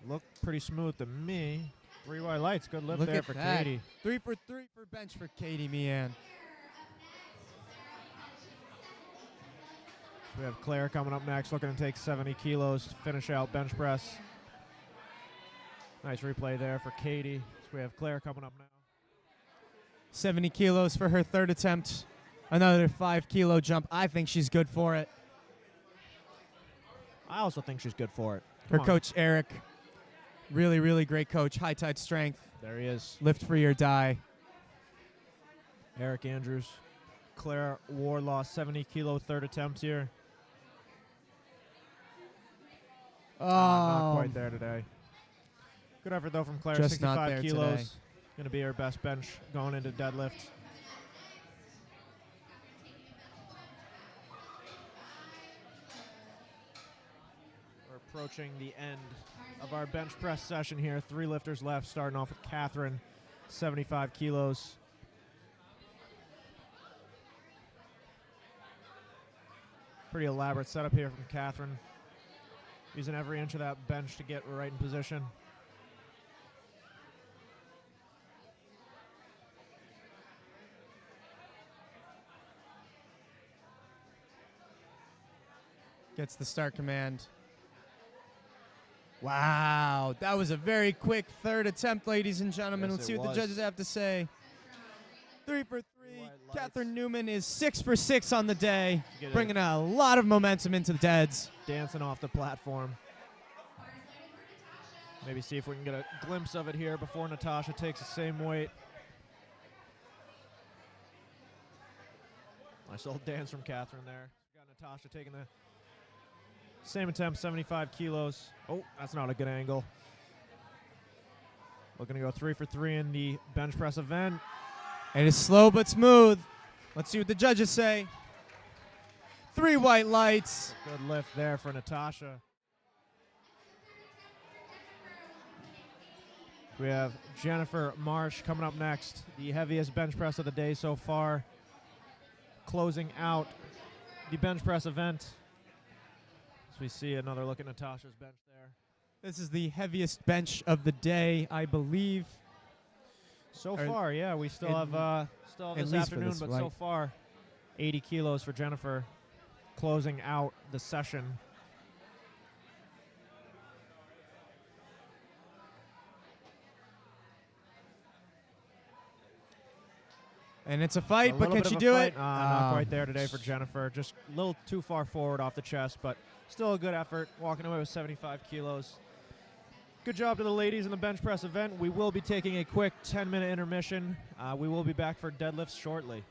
Looked pretty smooth to me. 3 white lights. Good lift Look there at for that. Katie. 3 for 3 for bench for Katie Meehan. We have Claire coming up next, looking to take 70 kilos to finish out bench press. Nice replay there for Katie. So we have Claire coming up now. 70 kilos for her third attempt. Another 5 kilo jump. I think she's good for it. I also think she's good for it. Her Come on. coach, Eric, really, really great coach. High tide strength. There he is. Lift free or die. Eric Andrews. Claire Warlaw, 70 kilo third attempt here. Not quite there today. Good effort though from Claire. Just not 65 there kilos. today. Going to be her best bench going into deadlift. We're approaching the end of our bench press session here. 3 lifters left, starting off with Catherine, 75 kilos. Pretty elaborate setup here from Catherine. Using every inch of that bench to get right in position. Gets the start command. Wow, that was a very quick third attempt, ladies and gentlemen. Yes, Let's see it what was. the judges have to say. 3 for 3. White lights. Catherine Newman is 6 for 6 on the day, Get it. bringing a lot of momentum into the deads. Dancing off the platform. Maybe see if we can get a glimpse of it here before Natasha takes the same weight. Nice little dance from Catherine there. Got Natasha taking the same attempt, 75 kilos. Oh, that's not a good angle. Looking to go 3 for 3 in the bench press event. It is slow but smooth. Let's see what the judges say. 3 white lights. Good lift there for Natasha. We have Jennifer Marsh coming up next, the heaviest bench press of the day so far. Closing out the bench press event. As we see another look at Natasha's bench there. This is the heaviest bench of the day, I believe. So Or far, yeah, we still have at this least for afternoon, this but fight. so far, 80 kilos for Jennifer, closing out the session. And it's a fight, A but little can bit she of a do fight. it? Not quite there today for Jennifer. Just a little too far forward off the chest, but still a good effort. Walking away with 75 kilos. Good job to the ladies in the bench press event. We will be taking a quick 10-minute intermission. We will be back for deadlifts shortly.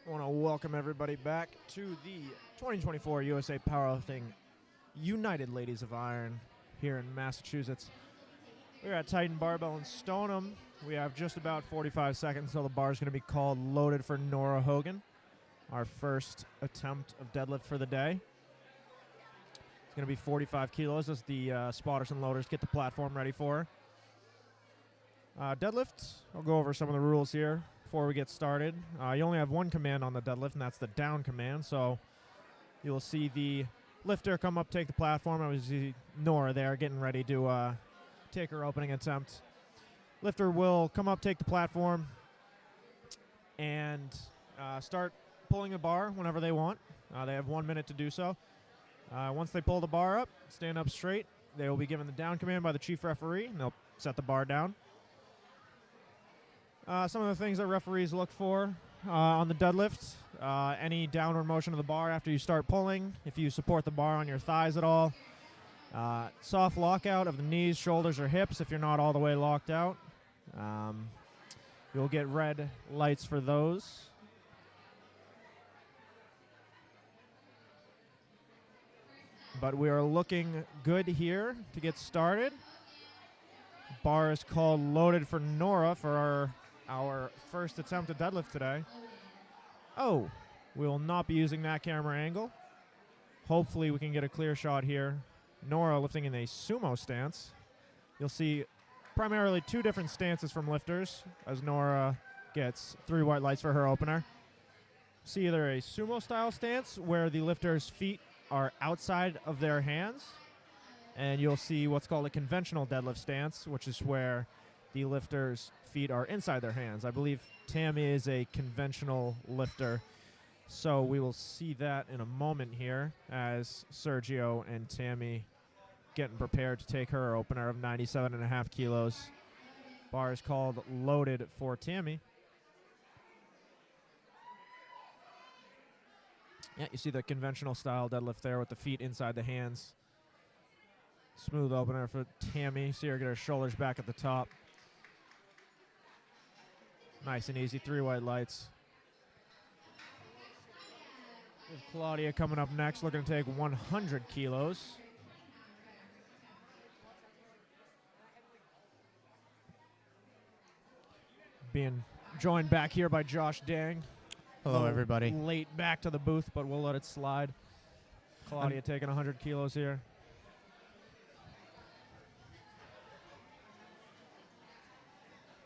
I want to welcome everybody back to the 2024 USA Powerlifting United Ladies of Iron here in Massachusetts. We're at Titan Barbell in Stoneham. We have just about 45 seconds until the bar is going to be called loaded for Nora Hogan, our first attempt of deadlift for the day. It's going to be 45 kilos as the spotters and loaders get the platform ready for her. Deadlift, I'll go over some of the rules here before we get started. You only have one command on the deadlift, and that's the down command. So you'll see the lifter come up, take the platform. I was Nora there getting ready to take her opening attempt. Lifter will come up, take the platform, and start pulling the bar whenever they want. They have 1 minute to do so. Once they pull the bar up, stand up straight. They will be given the down command by the chief referee, and they'll set the bar down. Some of the things that referees look for on the deadlift, any downward motion of the bar after you start pulling, if you support the bar on your thighs at all, soft lockout of the knees, shoulders, or hips if you're not all the way locked out. You'll get red lights for those. But we are looking good here to get started. Bar is called loaded for Nora for our first attempt at deadlift today. Oh, we will not be using that camera angle. Hopefully we can get a clear shot here. Nora lifting in a sumo stance. You'll see primarily two different stances from lifters as Nora gets 3 white lights for her opener. See either a sumo style stance where the lifter's feet are outside of their hands, and you'll see what's called a conventional deadlift stance, which is where the lifter's feet are inside their hands. I believe Tammy is a conventional lifter, so we will see that in a moment here as Sergio and Tammy getting prepared to take her opener of 97.5 kilos. Bar is called loaded for Tammy. Yeah, you see the conventional style deadlift there with the feet inside the hands. Smooth opener for Tammy. See her get her shoulders back at the top. Nice and easy, 3 white lights. There's Claudia coming up next, looking to take 100 kilos. Being joined back here by Josh Dang. Hello, everybody. Late back to the booth, but we'll let it slide. Claudia taking 100 kilos here.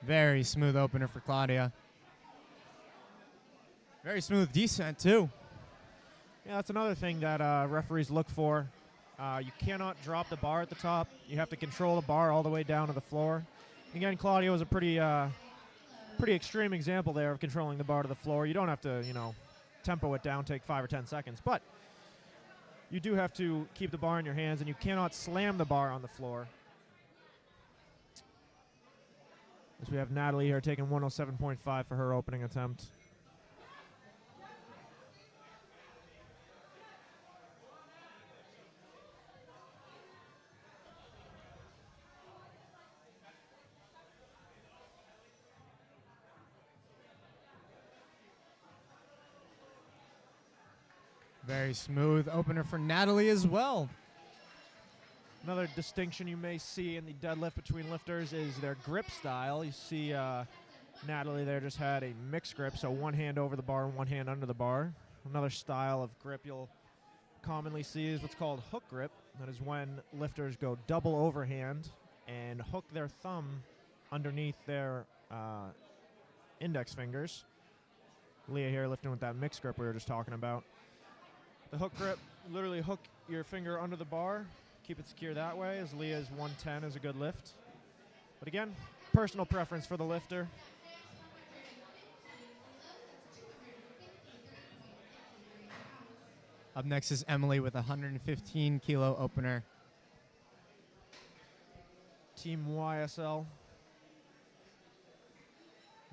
Very smooth opener for Claudia. Very smooth descent, too. Yeah, that's another thing that referees look for. You cannot drop the bar at the top. You have to control the bar all the way down to the floor. Again, Claudia was a pretty extreme example there of controlling the bar to the floor. You don't have to, tempo it down, take 5 or 10 seconds, but you do have to keep the bar in your hands, and you cannot slam the bar on the floor. As we have Natalie here taking 107.5 for her opening attempt. Very smooth opener for Natalie as well. Another distinction you may see in the deadlift between lifters is their grip style. You see Natalie there just had a mixed grip, so one hand over the bar and one hand under the bar. Another style of grip you'll commonly see is what's called hook grip. That is when lifters go double overhand and hook their thumb underneath their index fingers. Leah here lifting with that mixed grip we were just talking about. The hook grip, literally hook your finger under the bar, keep it secure that way, as Leah's 110 is a good lift. But again, personal preference for the lifter. Up next is Emily with a 115 kilo opener. Team YSL.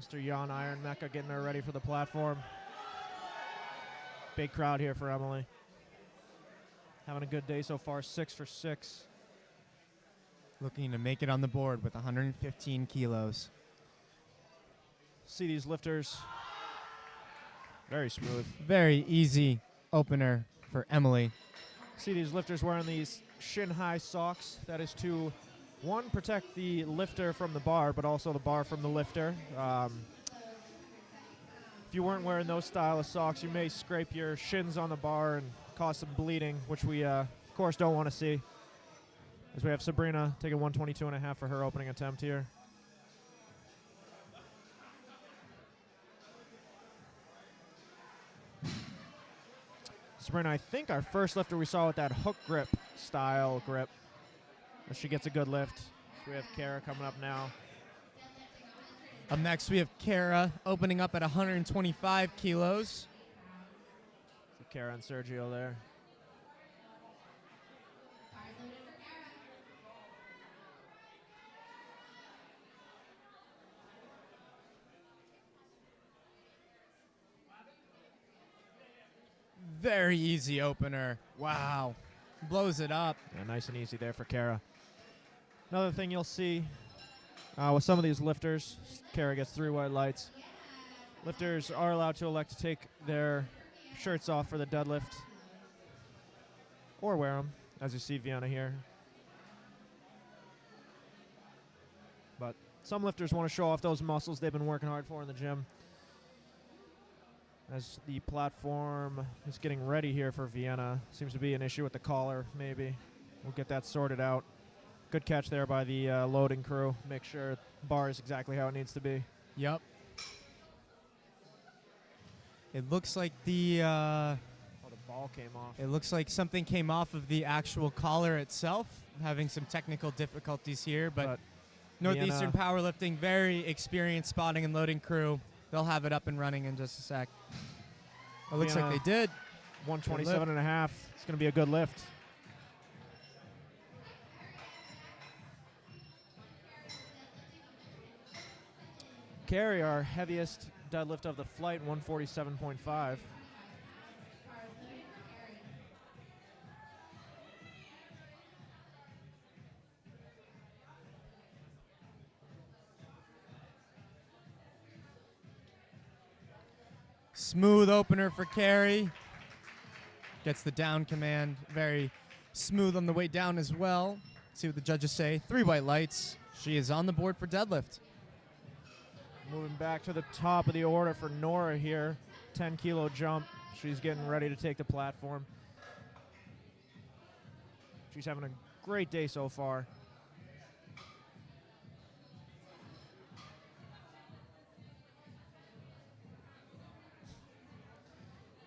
Mr. Jan Iron Mecca getting her ready for the platform. Big crowd here for Emily. Having a good day so far, 6 for 6. Looking to make it on the board with 115 kilos. See these lifters Very smooth. Very easy opener for Emily. See these lifters wearing these shin-high socks. That is to, one, protect the lifter from the bar, but also the bar from the lifter. If you weren't wearing those style of socks, you may scrape your shins on the bar and cause some bleeding, which we, of course, don't want to see. As we have Sabrina taking 122.5 for her opening attempt here. Sabrina, I think our first lifter we saw with that hook grip style grip. She gets a good lift. We have Kara coming up now. Up next, we have Kara opening up at 125 kilos. So Kara and Sergio there. Very easy opener. Wow. Blows it up. Yeah, nice and easy there for Kara. Another thing you'll see with some of these lifters, Kara gets 3 white lights. Lifters are allowed to elect to take their shirts off for the deadlift or wear them, as you see Vienna here. But some lifters want to show off those muscles they've been working hard for in the gym. As the platform is getting ready here for Vienna. Seems to be an issue with the collar, maybe. We'll get that sorted out. Good catch there by the loading crew. Make sure the bar is exactly how it needs to be. Yep. It looks like the Oh, the ball came off. it looks like something came off of the actual collar itself. Having some technical difficulties here, but Northeastern Vienna- Powerlifting, very experienced spotting and loading crew. They'll have it up and running in just a sec. It looks Vienna, like they did. 127.5. It's going to be a good lift. Carry our heaviest deadlift of the flight, 147.5. Smooth opener for Carrie. Gets the down command. Very smooth on the way down as well. See what the judges say. 3 white lights. She is on the board for deadlift. Moving back to the top of the order for Nora here. 10-kilo jump. She's getting ready to take the platform. She's having a great day so far.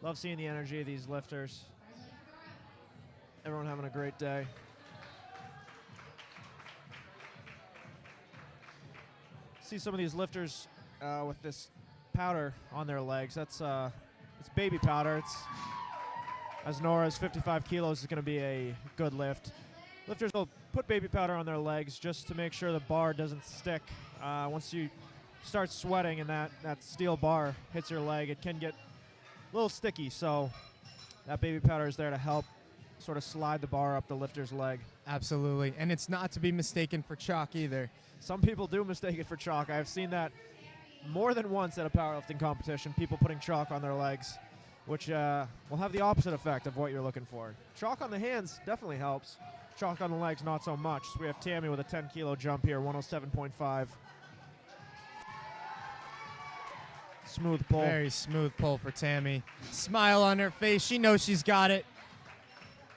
Love seeing the energy of these lifters. Everyone having a great day. See some of these lifters with this powder on their legs. That's it's baby powder. It's, as Nora's 55 kilos is going to be a good lift. Lifters will put baby powder on their legs just to make sure the bar doesn't stick. Once you start sweating and that steel bar hits your leg, it can get a little sticky, so that baby powder is there to help sort of slide the bar up the lifter's leg. Absolutely. And it's not to be mistaken for chalk either. Some people do mistake it for chalk. I've seen that more than once at a powerlifting competition, people putting chalk on their legs, which will have the opposite effect of what you're looking for. Chalk on the hands definitely helps. Chalk on the legs, not so much. So we have Tammy with a 10-kilo jump here, 107.5. Smooth pull. Very smooth pull for Tammy. Smile on her face. She knows she's got it.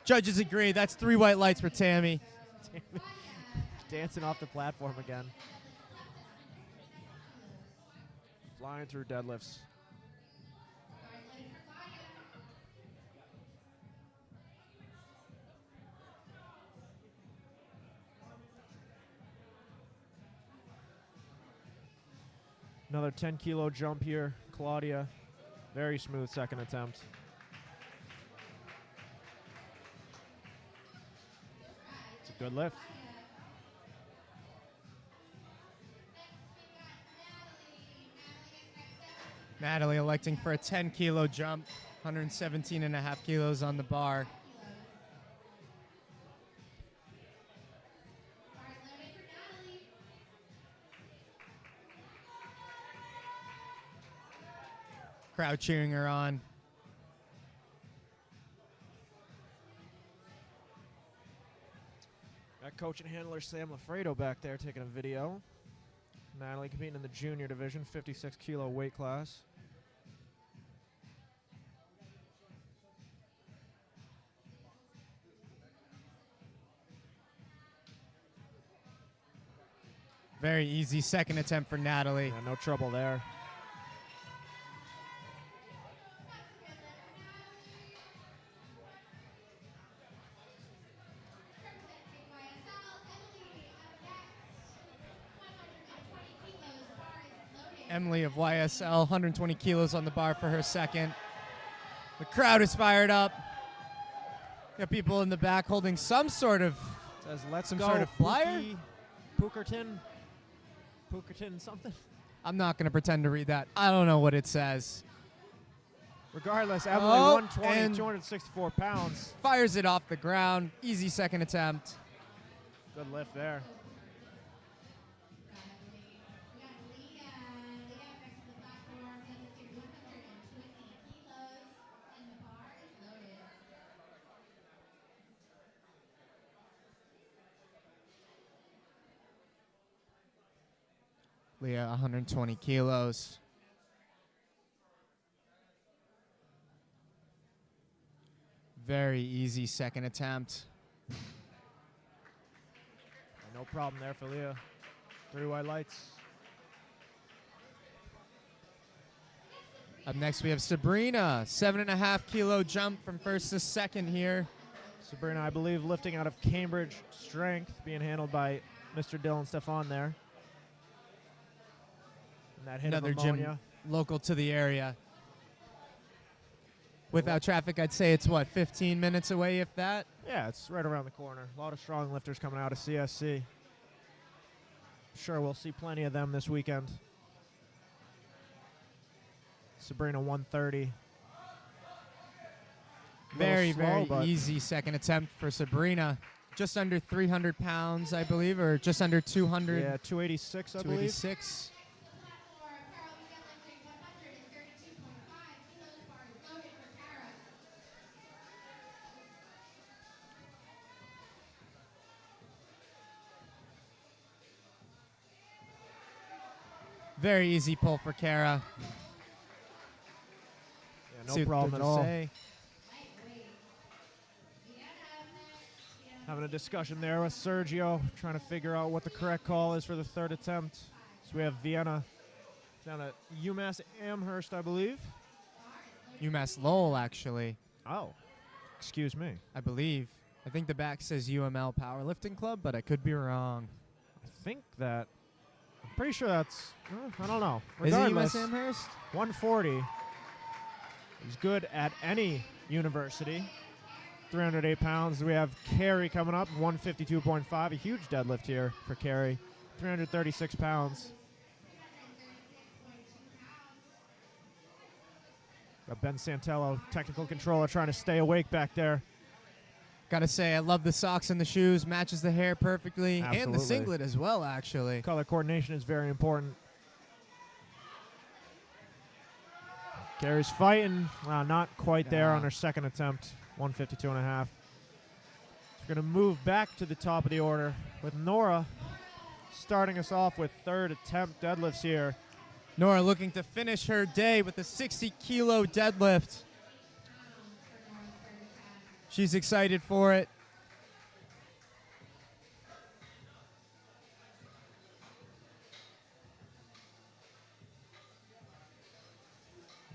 Judges agree. That's 3 white lights for Tammy. Dancing off the platform again. Flying through deadlifts. Another 10-kilo jump here, Claudia. Very smooth second attempt. It's a good lift. Natalie electing for a 10-kilo jump, 117.5 kilos on the bar. Crowd cheering her on. Got coach and handler Sam Lafredo back there taking a video. Natalie competing in the junior division, 56 kilo weight class. Very easy second attempt for Natalie. Yeah, no trouble there. Emily of YSL, 120 kilos on the bar for her second. The crowd is fired up. Got people in the back holding some sort of Says, let's Some go, sort of flyer? Pookerton something. I'm not going to pretend to read that. I don't know what it says. Regardless, Emily, Oh, 120, and- 264 pounds. Fires it off the ground. Easy second attempt. Good lift there. Leah, 120 kilos. Very easy second attempt. No problem there for Leah. 3 white lights. Up next, we have Sabrina. 7.5 kilo jump from first to second here. Sabrina, I believe, lifting out of Cambridge Strength, being handled by Mr. Dylan Stefan there. And that hit Another of ammonia. gym local to the area. Without traffic, I'd say it's, 15 minutes away, if that? Yeah, it's right around the corner. A lot of strong lifters coming out of CSC. Sure, we'll see plenty of them this weekend. Sabrina, 130. Very, slow, very but easy second attempt for Sabrina. Just under 300 pounds, I believe, or just under 200. Yeah, 286, I believe. 286. Very easy pull for Kara. Yeah, See no what problem they at all. say. Having a discussion there with Sergio, trying to figure out what the correct call is for the third attempt. So we have Vienna down at UMass Amherst, I believe. UMass Lowell, actually, Oh, excuse me. I believe. I think the back says UML Powerlifting Club, but I could be wrong. I think that. I'm pretty sure that's. I don't know. Is it Regardless, UMass Amherst? 140 is good at any university. 308 pounds. We have Carrie coming up, 152.5. A huge deadlift here for Carrie. 336 pounds. Got Ben Santello, technical controller, trying to stay awake back there. Gotta say, I love the socks and the shoes. Matches the hair perfectly. And the Absolutely. singlet as well, actually. Color coordination is very important. Carrie's fighting. Not quite there on her second attempt. 152.5. So we're going to move back to the top of the order with Nora starting us off with third attempt deadlifts here. Nora looking to finish her day with a 60 kilo deadlift. She's excited for it.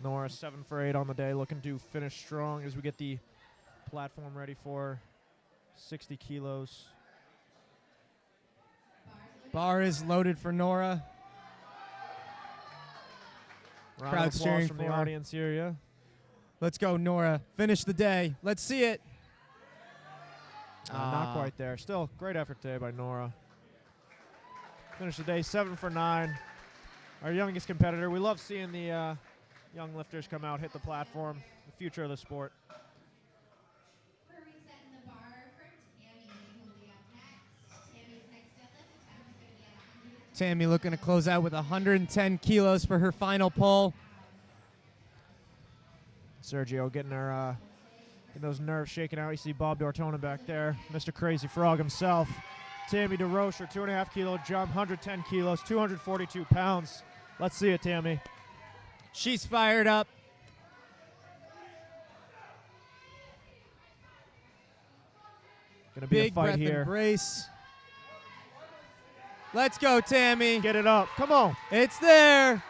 Nora 7 for 8 on the day, looking to finish strong as we get the platform ready for 60 kilos. Bar is loaded for Nora. Round Crowd of applause cheering from for the her. audience here, yeah. Let's go, Nora. Finish the day. Let's see it. Not quite there. Still, great effort today by Nora. Finished the day 7 for 9. Our youngest competitor. We love seeing the young lifters come out, hit the platform. The future of the sport. We're resetting the bar for Tammy, who will be up next. Tammy's next deadlift attempt is going to be at 100. Tammy looking to close out with 110 kilos for her final pull. Sergio getting her, getting those nerves shaken out. You see Bob Dortona back there, Mr. Crazy Frog himself. Tammy DeRocher, 2.5 kilo jump, 110 kilos, 242 pounds. Let's see it, Tammy. She's fired up. Gonna be Big a fight breath here. embrace. Let's go, Tammy. Get it up. Come on. It's there.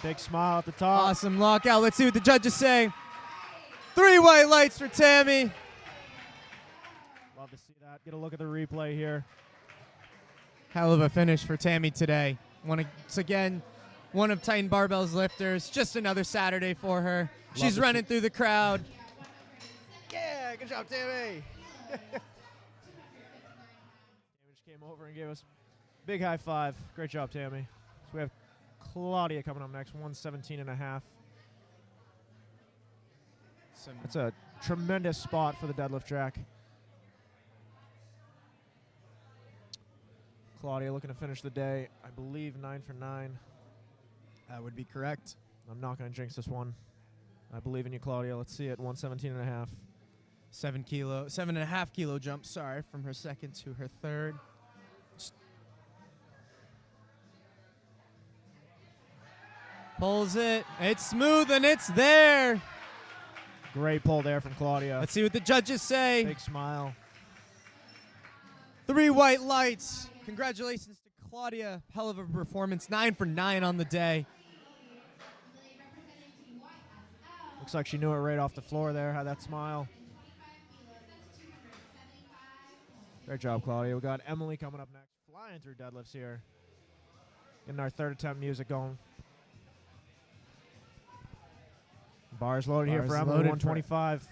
Big smile at the top. Awesome lockout. Let's see what the judges say. 3 white lights for Tammy. Love to see that. Get a look at the replay here. Hell of a finish for Tammy today. Once again, one of Titan Barbell's lifters. Just another Saturday for her. She's to running see- through the crowd. Yeah, good job, Tammy. Tammy just came over and gave us a big high five. Great job, Tammy. So we have Claudia coming up next, 117.5. That's a tremendous spot for the deadlift track. Claudia looking to finish the day, I believe 9 for 9. That would be correct. I'm not going to jinx this one. I believe in you, Claudia. Let's see it, 117.5. 7.5 kilo jump, sorry, from her second to her third. Pulls it. It's smooth and it's there. Great pull there from Claudia. Let's see what the judges say. Big smile. 3 white lights. Congratulations to Claudia. Hell of a performance. 9 for 9 on the day. Looks like she knew it right off the floor there, had that smile. Great job, Claudia. We got Emily coming up next. Flying through deadlifts here. Getting our third attempt music going. Bars loaded here for Bars Emily, loaded 125.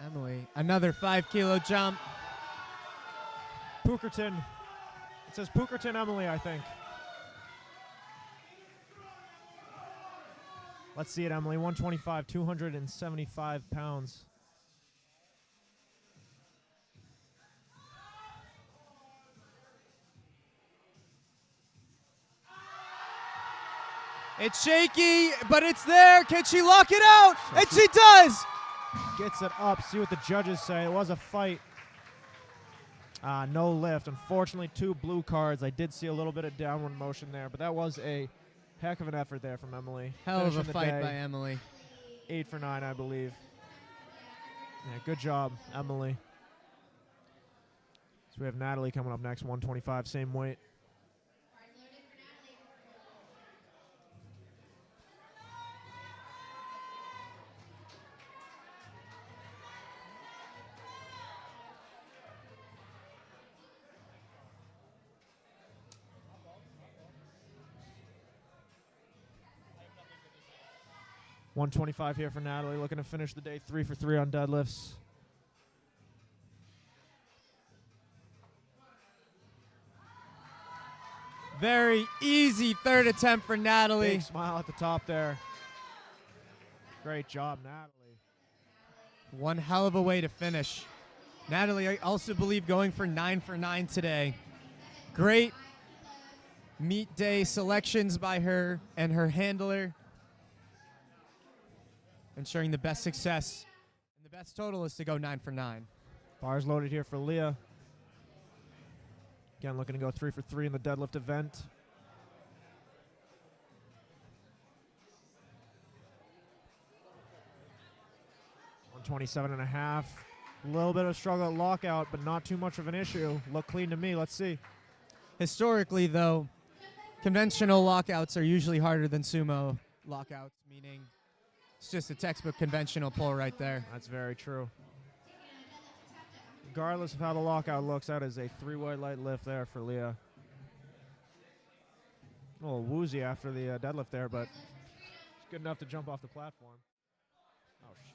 Emily, another 5 kilo jump. Pookerton. It says Pookerton Emily, I think. Let's see it, Emily. 125, 275 pounds. It's shaky, but it's there. Can she lock it out? And she does. Gets it up. See what the judges say. It was a fight. No lift. Unfortunately, 2 blue cards. I did see a little bit of downward motion there, but that was a heck of an effort there from Emily. Hell of a Finishing the fight day, by Emily. 8 for 9, I believe. Yeah, good job, Emily. So we have Natalie coming up next, 125, same weight. 125 here for Natalie, looking to finish the day 3 for 3 on deadlifts. Very easy third attempt for Natalie. Big smile at the top there. Great job, Natalie. One hell of a way to finish. Natalie, I also believe going for 9 for 9 today. Great meet day selections by her and her handler. Ensuring the best success. And the best total is to go 9 for 9. Bars loaded here for Leah. Again, looking to go 3 for 3 in the deadlift event. $127.5. A little bit of a struggle at lockout, but not too much of an issue. Look clean to me. Let's see. Historically, though, conventional lockouts are usually harder than sumo lockouts, meaning it's just a textbook conventional pull right there. That's very true. Regardless of how the lockout looks, that is a 3 white light lift there for Leah. A little woozy after the deadlift there, but it's good enough to jump off the platform. Oh, shoot.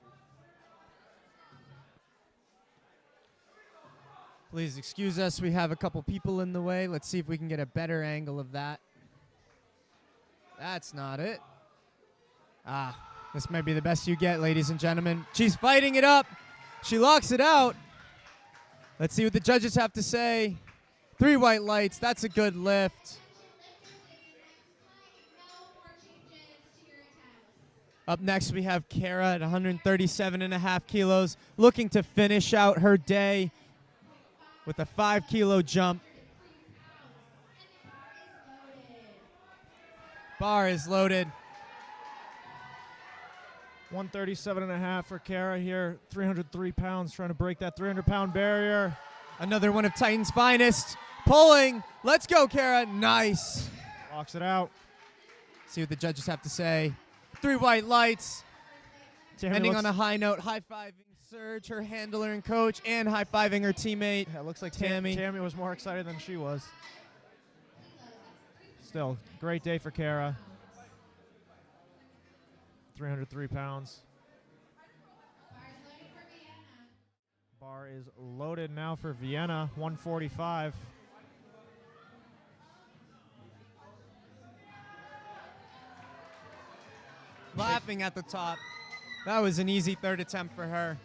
Please excuse us. We have a couple people in the way. Let's see if we can get a better angle of that. That's not it. This might be the best you get, ladies and gentlemen. She's fighting it up. She locks it out. Let's see what the judges have to say. 3 white lights. That's a good lift. Up next, we have Kara at 137.5 kilos, looking to finish out her day with a 5-kilo jump. Bar is loaded. 137.5 for Kara here. 303 pounds, trying to break that 300-pound barrier. Another one of Titan's finest. Pulling. Let's go, Kara. Nice. Locks it out. See what the judges have to say. 3 white lights. Tammy Ending looks- on a high note. High-fiving Serge, her handler and coach, and high-fiving her teammate. Yeah, it looks like Tammy. Tammy was more excited than she was. Still, great day for Kara. 303 pounds. Bar is loaded now for Vienna, 145. Laughing at the top. That was an easy third attempt for her.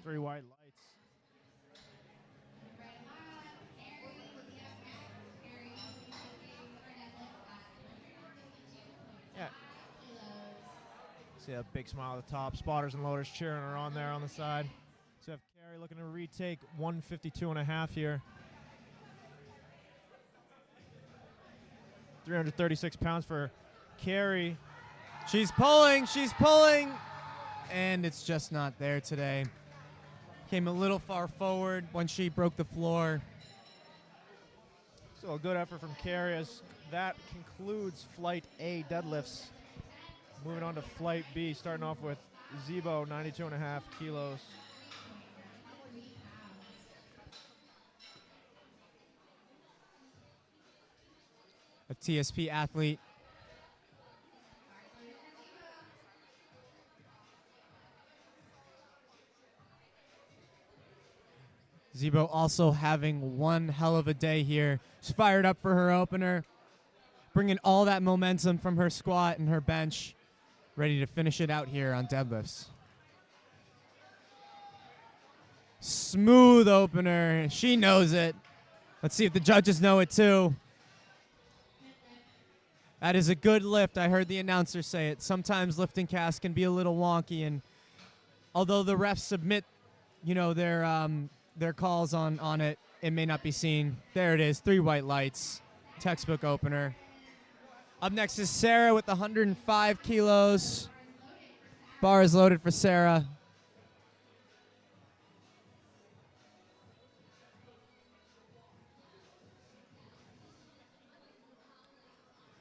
3 white lights. Yeah. See a big smile at the top. Spotters and loaders cheering her on there on the side. So we have Carrie looking to retake 152.5 here. 336 pounds for Carrie. She's pulling, and it's just not there today. Came a little far forward when she broke the floor. So a good effort from Carrie as that concludes Flight A deadlifts. Moving on to Flight B, starting off with Zebo, 92.5 kilos. A TSP athlete. Zebo also having one hell of a day here. She's fired up for her opener, bringing all that momentum from her squat and her bench, ready to finish it out here on deadlifts. Smooth opener. She knows it. Let's see if the judges know it too. That is a good lift. I heard the announcer say it. Sometimes lifting casts can be a little wonky, and although the refs submit, their calls on it, it may not be seen. There it is, 3 white lights, textbook opener. Up next is Sarah with 105 kilos. Bar is loaded for Sarah.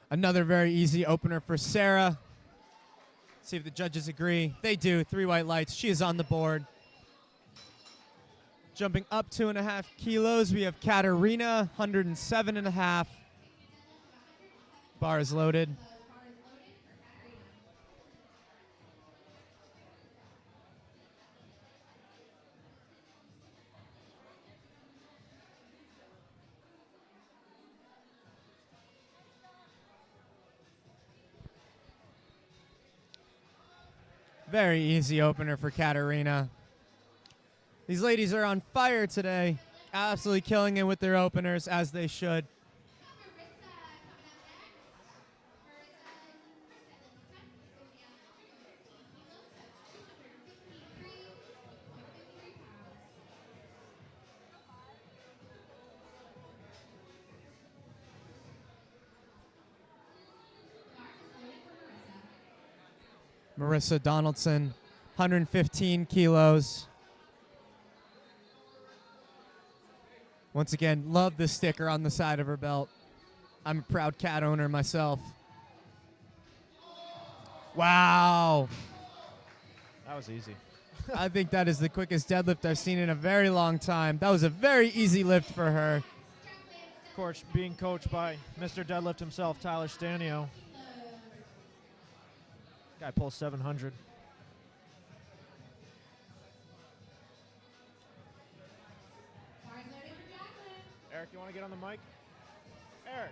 Another very easy opener for Sarah. See if the judges agree. They do. 3 white lights. She is on the board. Jumping up 2.5 kilos, we have Katarina, 107.5. Bar is loaded. Very easy opener for Katarina. These ladies are on fire today. Absolutely killing it with their openers, as they should. Marissa Donaldson, 115 kilos. Once again, love the sticker on the side of her belt. I'm a proud cat owner myself. Wow. That was easy. I think that is the quickest deadlift I've seen in a very long time. That was a very easy lift for her. Of course, being coached by Mr. Deadlift himself, Tyler Stanio. Guy pulls 700. Eric, you want to get on the mic? Eric.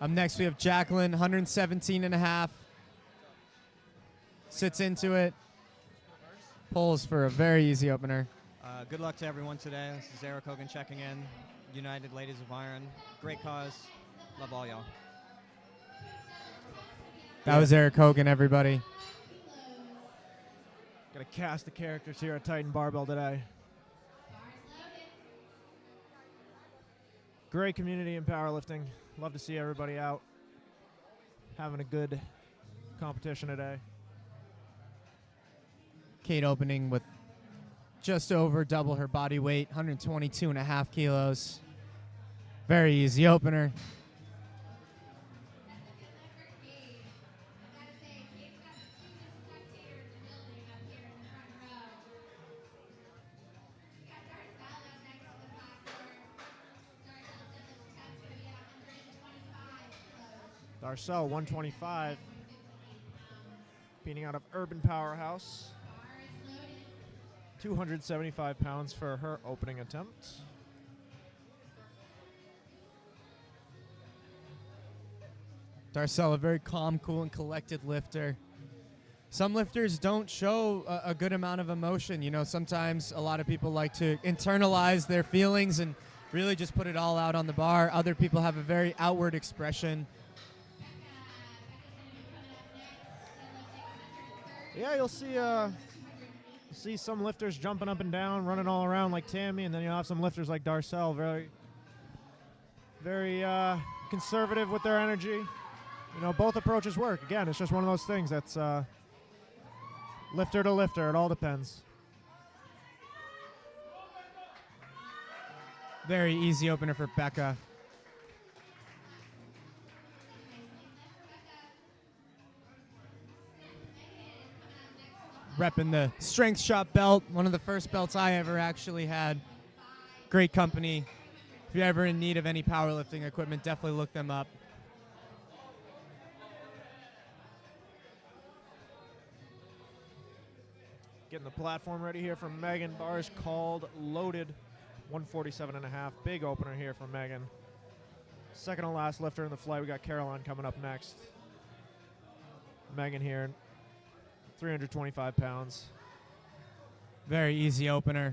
Up next, we have Jacqueline, 117.5. Sits into it. Pulls for a very easy opener. Good luck to everyone today. This is Eric Hogan checking in. United Ladies of Iron. Great cause. Love all y'all. That was Eric Hogan, everybody. Gonna cast the characters here at Titan Barbell today. Great community in powerlifting. Love to see everybody out having a good competition today. Kate opening with just over double her body weight, 122.5 kilos. Very easy opener. Darcel, 125. Beating out of Urban Powerhouse. 275 pounds for her opening attempt. Darcel, a very calm, cool, and collected lifter. Some lifters don't show a good amount of emotion. You know, sometimes a lot of people like to internalize their feelings and really just put it all out on the bar. Other people have a very outward expression. Yeah, you'll see some lifters jumping up and down, running all around like Tammy, and then you'll have some lifters like Darcel, very conservative with their energy. You know, both approaches work. Again, it's just one of those things that's lifter to lifter. It all depends. Very easy opener for Becca. Repping the Strength Shop belt, one of the first belts I ever actually had. Great company. If you're ever in need of any powerlifting equipment, definitely look them up. Getting the platform ready here from Megan. Bars called, loaded, 147.5. Big opener here from Megan. Second to last lifter in the flight. We got Caroline coming up next. Megan here, 325 pounds. Very easy opener.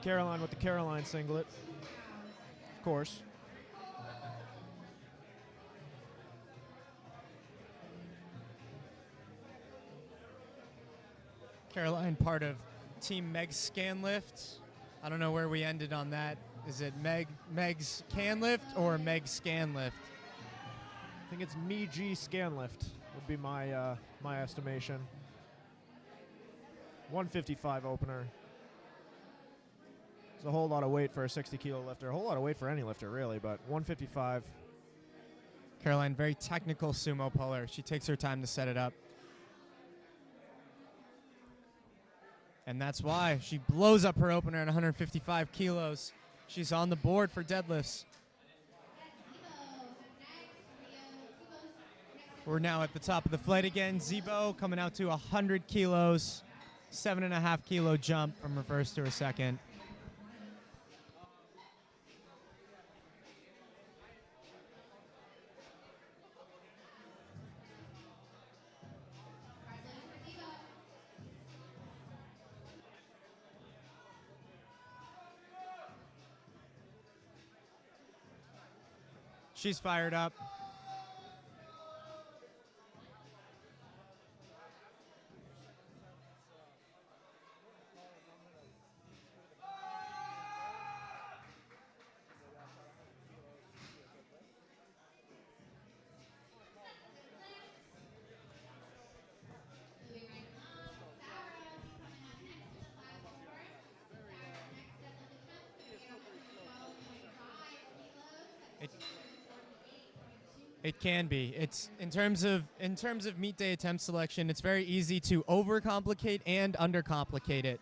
Caroline with the Caroline singlet, of course. Caroline, part of Team Meg's Scan Lift. I don't know where we ended on that. Is it Meg's Can Lift or Meg's Scan Lift? I think it's Me G Scan Lift would be my my estimation. 155 opener. It's a whole lot of weight for a 60-kilo lifter. A whole lot of weight for any lifter, really, but 155. Caroline, very technical sumo puller. She takes her time to set it up. And that's why she blows up her opener at 155 kilos. She's on the board for deadlifts. We're now at the top of the flight again. Zebo coming out to 100 kilos. 7.5 kilo jump from her first to her second. She's fired up. It can be. It's in terms of meet day attempt selection, it's very easy to overcomplicate and undercomplicate it.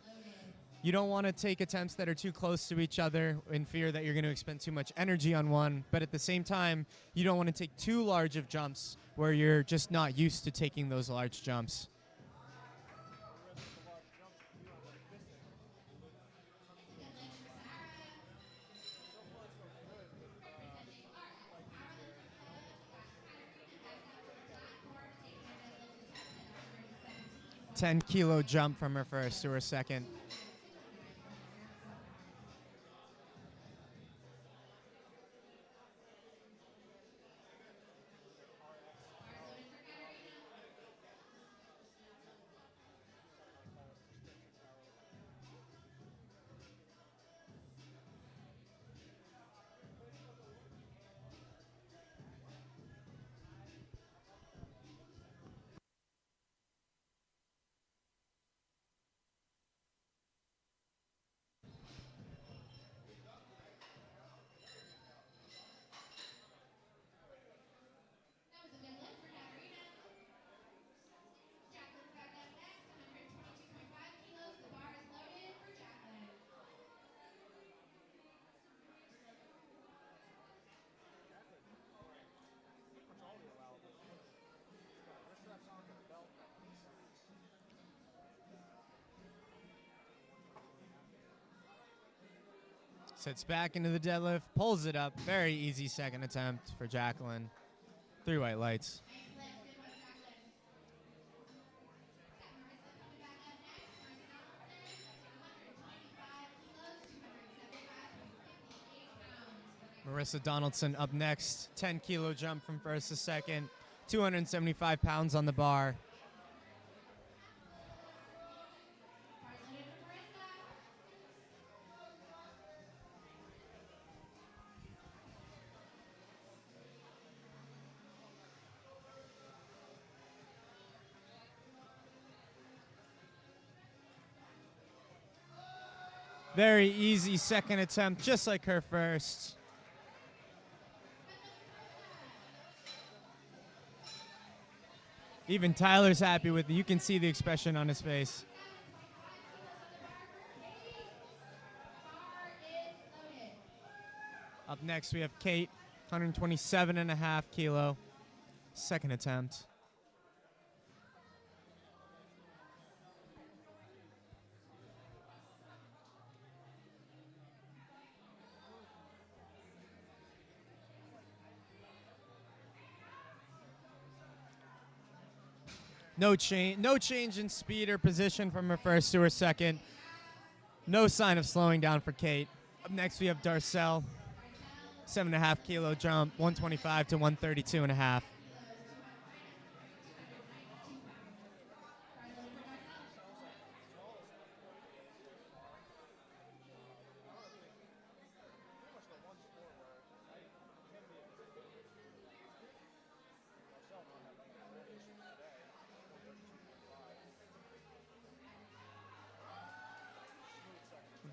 You don't want to take attempts that are too close to each other in fear that you're going to expend too much energy on one, but at the same time, you don't want to take too large of jumps where you're just not used to taking those large jumps. 10-kilo jump from her first to her second. That was a good lift for Katarina. Jacqueline's back up next, 122.5 kilos. The bar is loaded for Jacqueline. Sits back into the deadlift, pulls it up. Very easy second attempt for Jacqueline. 3 white lights. Nice lift. Good one, Jacqueline. Got Marissa coming back up next. Marissa Donaldson, 125 kilos, 275.58 pounds. Marissa Donaldson up next. 10-kilo jump from first to second. 275 pounds on the bar. Bars loaded for Marissa. Very easy second attempt, just like her first. Even Tyler's happy with it. You can see the expression on his face. Bar is loaded. Up next, we have Kate, 127.5 kilo. Second attempt. No change in speed or position from her first to her second. No sign of slowing down for Kate. Up next, we have Darcel, 7.5 kilo jump, 125 to 132.5.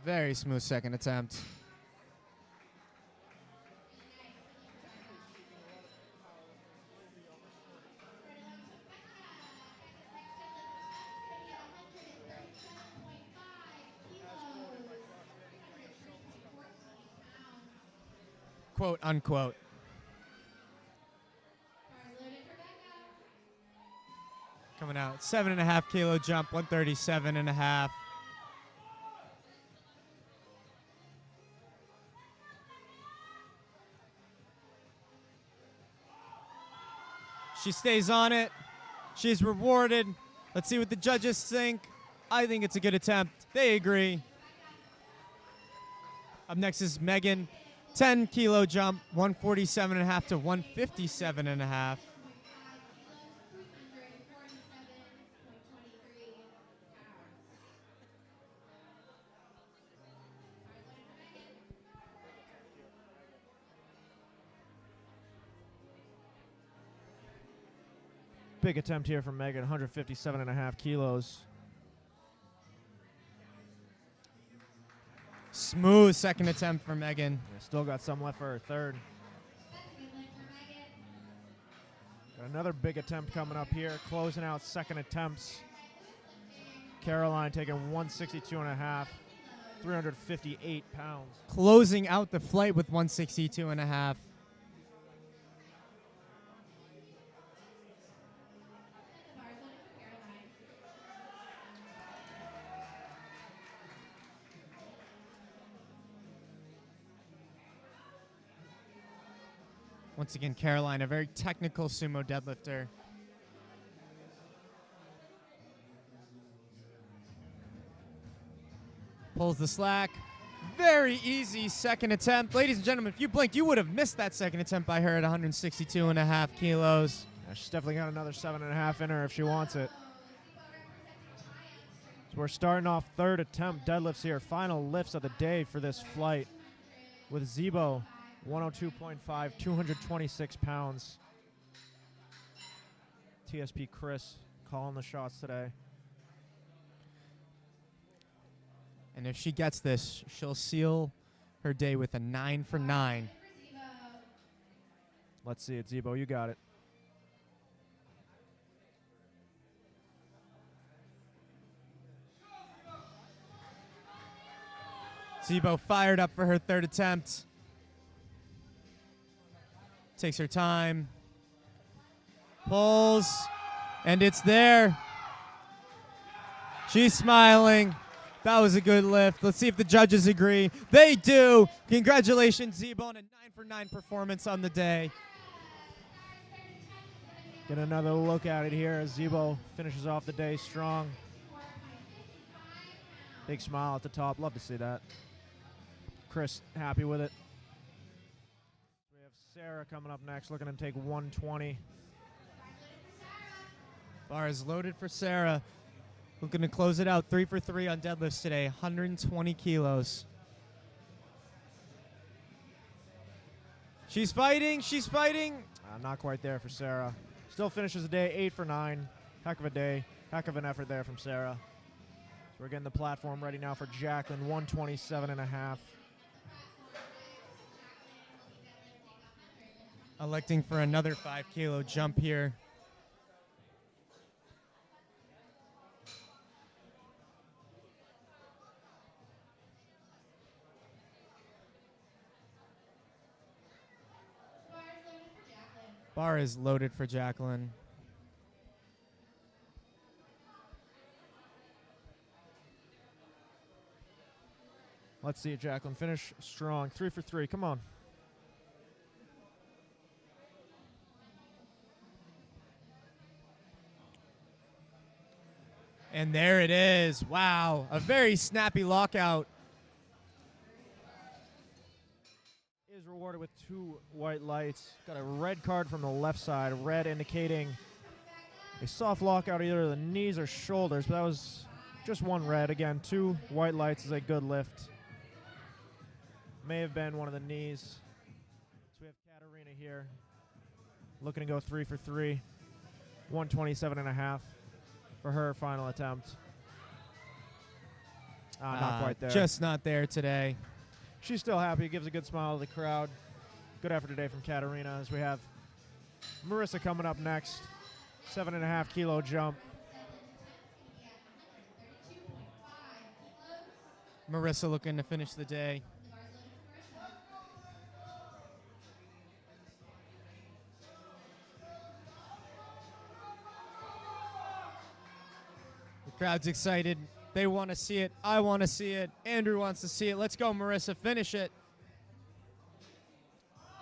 Very smooth second attempt. Quote unquote. Coming out, 7.5 kilo jump, 137.5. She stays on it. She's rewarded. Let's see what the judges think. I think it's a good attempt. They agree. Up next is Megan. 10 kilo jump, 147.5 to 157.5. Big attempt here from Megan, 157.5 kilos. Smooth second attempt for Megan. Yeah, still got some left for her third. Got another big attempt coming up here, closing out second attempts. Caroline taking 162.5, 358 pounds. Closing out the flight with 162.5. Once again, Caroline, a very technical sumo deadlifter. Pulls the slack. Very easy second attempt. Ladies and gentlemen, if you blinked, you would have missed that second attempt by her at 162.5 kilos. Yeah, she's definitely got another 7.5 in her if she wants it. So we're starting off third attempt deadlifts here. Final lifts of the day for this flight with Zebo, 102.5, 226 pounds. TSP Chris calling the shots today. And if she gets this, she'll seal her day with a 9 for 9. Let's see it, Zebo. You got it. Zebo fired up for her third attempt. Takes her time. Pulls. And it's there. She's smiling. That was a good lift. Let's see if the judges agree. They do. Congratulations, Zebo, on a 9 for 9 performance on the day. Get another look at it here as Zebo finishes off the day strong. Big smile at the top. Love to see that. Chris happy with it. We have Sarah coming up next, looking to take 120. Bar is loaded for Sarah. Looking to close it out 3 for 3 on deadlifts today, 120 kilos. She's fighting, she's fighting. Not quite there for Sarah. Still finishes the day 8 for 9. Heck of a day. Heck of an effort there from Sarah. So we're getting the platform ready now for Jacqueline, 127.5. Electing for another 5 kilo jump here. Bar is loaded for Jacqueline. Let's see it, Jacqueline. Finish strong. 3 for 3. Come on. And there it is. Wow. A very snappy lockout. Is rewarded with 2 white lights. Got a red card from the left side. Red indicating a soft lockout either the knees or shoulders. But that was just 1 red. Again, 2 white lights is a good lift. May have been one of the knees. So we have Katarina here. Looking to go 3 for 3. 127.5 for her final attempt. Not quite there. Just not there today. She's still happy, gives a good smile to the crowd. Good effort today from Katarina as we have Marissa coming up next. 7.5 kilo jump. Marissa looking to finish the day. The crowd's excited. They want to see it. I want to see it. Andrew wants to see it. Let's go, Marissa. Finish it.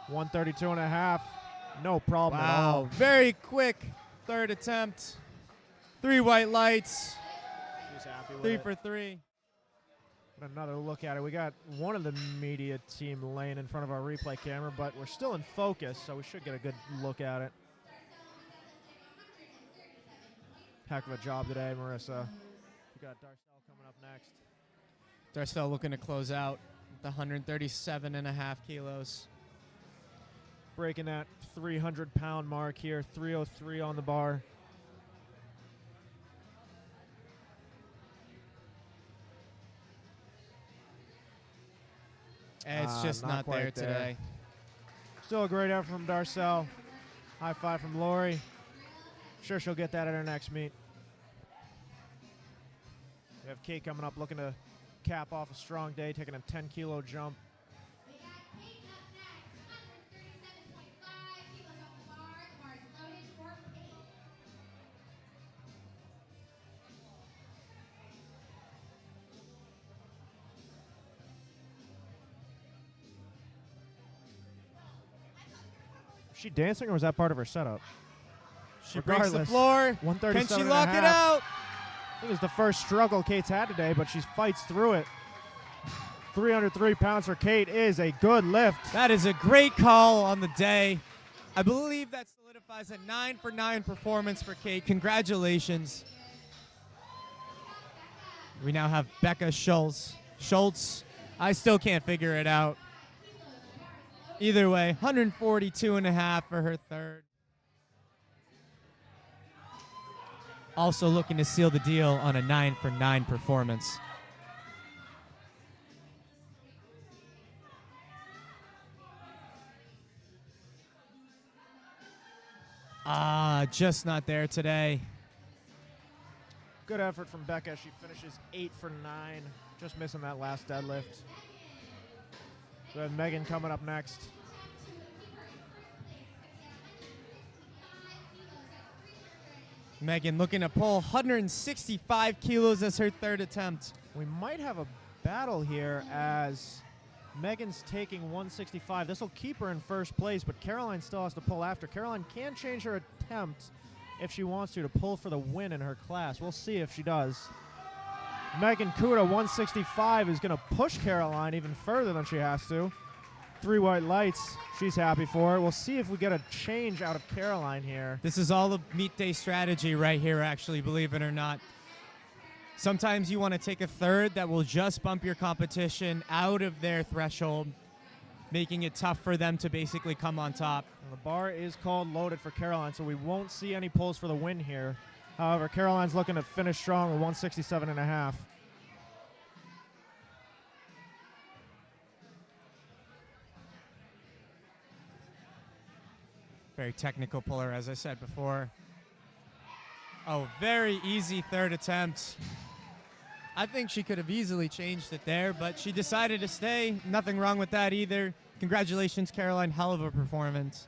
132.5. No problem at Wow. all. Very quick third attempt. 3 white lights. She's happy with 3 it. for 3. Get another look at it. We got one of the media team laying in front of our replay camera, but we're still in focus, so we should get a good look at it. Heck of a job today, Marissa. We got Darcel coming up next. Darcel looking to close out with 137.5 kilos. Breaking that 300-pound mark here. 303 on the bar. It's just not there quite today. Still a great effort from Darcel. High five from Lori. Sure she'll get that at her next meet. We have Kate coming up looking to cap off a strong day, taking a 10-kilo jump. We got Kate up next, 137.5 kilos off the bar. The bar is loaded for Kate. Was she dancing or was that part of her setup? She breaks the Regardless, floor. 137 Can she lock it out? I think it's the first struggle Kate's had today, but she fights through it. 303 pounds for Kate is a good lift. That is a great call on the day. I believe that solidifies a 9 for 9 performance for Kate. Congratulations. We now have Becca Schultz. I still can't figure it out. Either way, 142.5 for her third. Also looking to seal the deal on a 9 for 9 performance. Just not there today. Good effort from Becca. She finishes 8 for 9, just missing that last deadlift. So we have Megan coming up next. Megan looking to pull 165 kilos as her third attempt. We might have a battle here as Megan's taking 165. This will keep her in first place, but Caroline still has to pull after. Caroline can change her attempt if she wants to pull for the win in her class. We'll see if she does. Megan Kuda, 165, is going to push Caroline even further than she has to. 3 white lights. She's happy for it. We'll see if we get a change out of Caroline here. This is all the meet day strategy right here, actually, believe it or not. Sometimes you want to take a third that will just bump your competition out of their threshold, making it tough for them to basically come on top. The bar is called loaded for Caroline, so we won't see any pulls for the win here. However, Caroline's looking to finish strong with 167.5. Very technical puller, as I said before. Oh, very easy third attempt. I think she could have easily changed it there, but she decided to stay. Nothing wrong with that either. Congratulations, Caroline. Hell of a performance.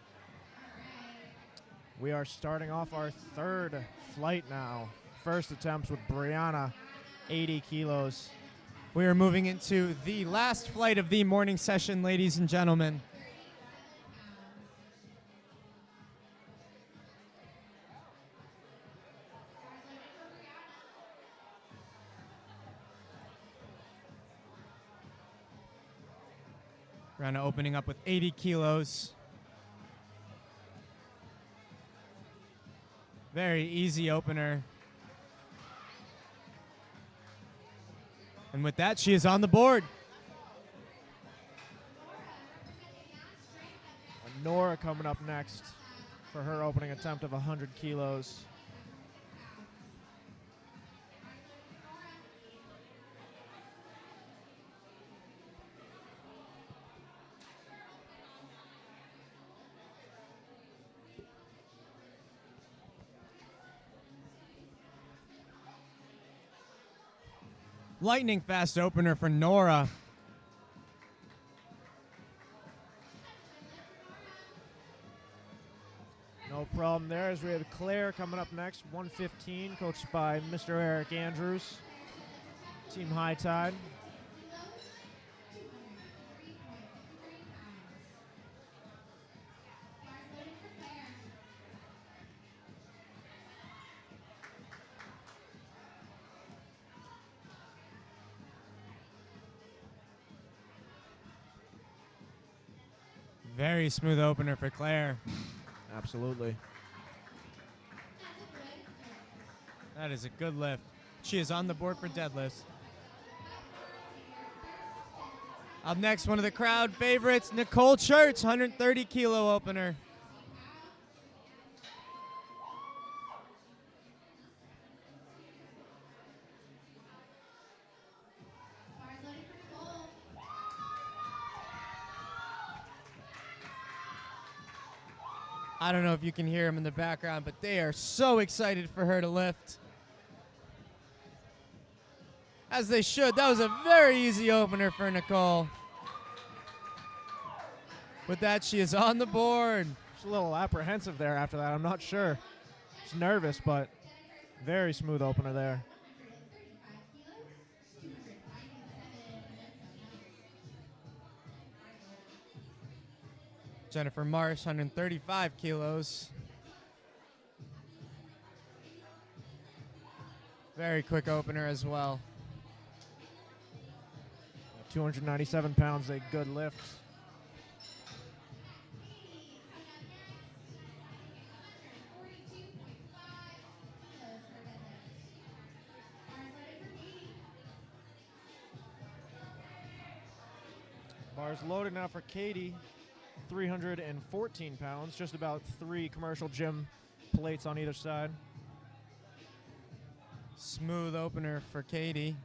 We are starting off our third flight now. First attempts with Brianna, 80 kilos. We are moving into the last flight of the morning session, ladies and gentlemen. Brianna opening up with 80 kilos. Very easy opener. And with that, she is on the board. Nora coming up next for her opening attempt of 100 kilos. Lightning fast opener for Nora. No problem there as we have Claire coming up next, 115, coached by Mr. Eric Andrews. Team High Tide. Very smooth opener for Claire. Absolutely. That is a good lift. She is on the board for deadlifts. Up next, one of the crowd favorites, Nicole Church, 130 kilo opener. I don't know if you can hear them in the background, but they are so excited for her to lift. As they should. That was a very easy opener for Nicole. With that, she is on the board. She's a little apprehensive there after that. I'm not sure. She's nervous, but very smooth opener there. Jennifer Marsh, 135 kilos. Very quick opener as well. 297 pounds, a good lift. Bars loaded now for Katie. 314 pounds, just about 3 commercial gym plates on either side. Smooth opener for Katie.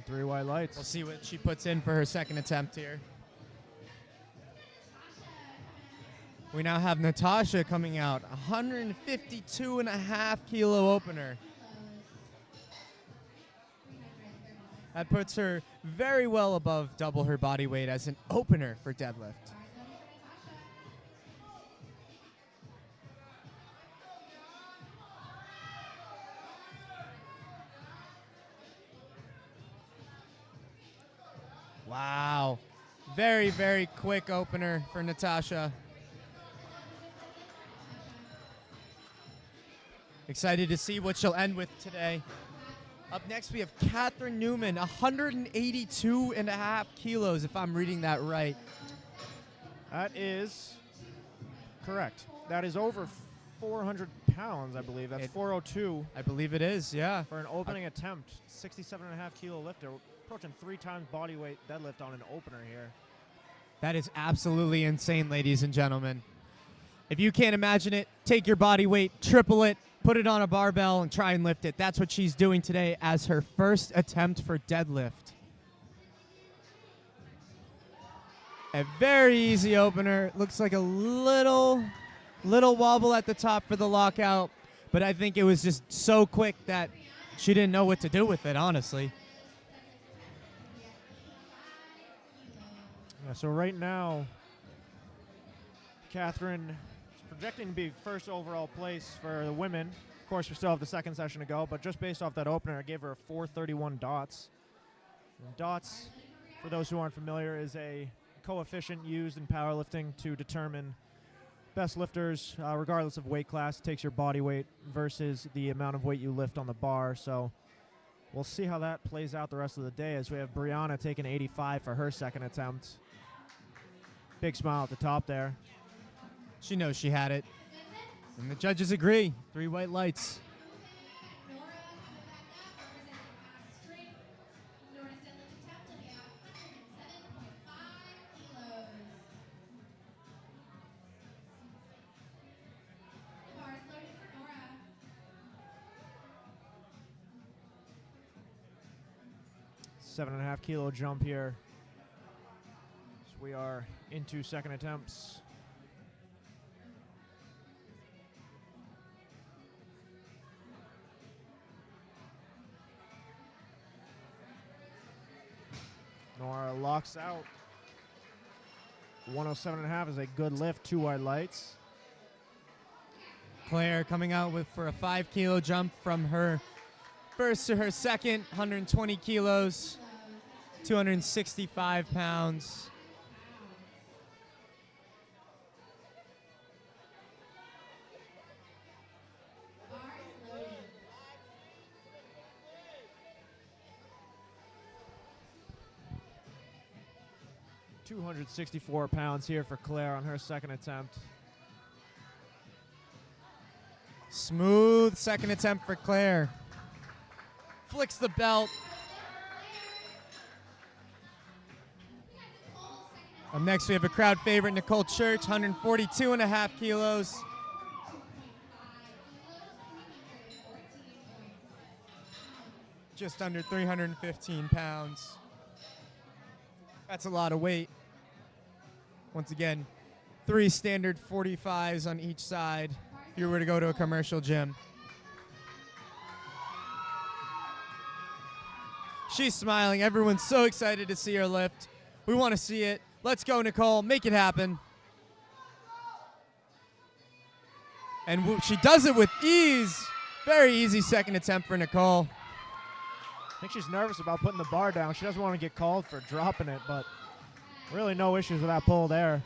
3 white lights. We'll see what she puts in for her second attempt here. We now have Natasha coming out, 152.5 kilo opener. That puts her very well above double her body weight as an opener for deadlift. Wow. Very, very quick opener for Natasha. Excited to see what she'll end with today. Up next, we have Catherine Newman, 182.5 kilos, if I'm reading that right. That is correct. That is over 400 pounds, I believe. That's 402 I believe it is, yeah. for an opening attempt. 67.5 kilo lifter, approaching 3 times body weight deadlift on an opener here. That is absolutely insane, ladies and gentlemen. If you can't imagine it, take your body weight, triple it, put it on a barbell, and try and lift it. That's what she's doing today as her first attempt for deadlift. A very easy opener. Looks like a little wobble at the top for the lockout, but I think it was just so quick that she didn't know what to do with it, honestly. Yeah, so right now, Catherine is projecting to be first overall place for the women. Of course, we still have the second session to go, but just based off that opener, I gave her a 431 dots. And dots, for those who aren't familiar, is a coefficient used in powerlifting to determine best lifters, regardless of weight class. It takes your body weight versus the amount of weight you lift on the bar. So we'll see how that plays out the rest of the day, as we have Brianna taking 85 for her second attempt. Big smile at the top there. She knows she had it. And the judges agree. 3 white lights. Seven and a half kilo jump here. So we are into second attempts. Nora locks out. 107.5 is a good lift, 2 white lights. Claire coming out for a 5 kilo jump from her first to her second, 120 kilos, 265 pounds. £264 here for Claire on her second attempt. Smooth second attempt for Claire. Flicks the belt. Up next, we have a crowd favorite, Nicole Church, 142.5 kilos. Just under 315 pounds. That's a lot of weight. Once again, 3 standard 45s on each side if you were to go to a commercial gym. She's smiling. Everyone's so excited to see her lift. We want to see it. Let's go, Nicole. Make it happen. And she does it with ease. Very easy second attempt for Nicole. I think she's nervous about putting the bar down. She doesn't want to get called for dropping it, but really no issues with that pull there.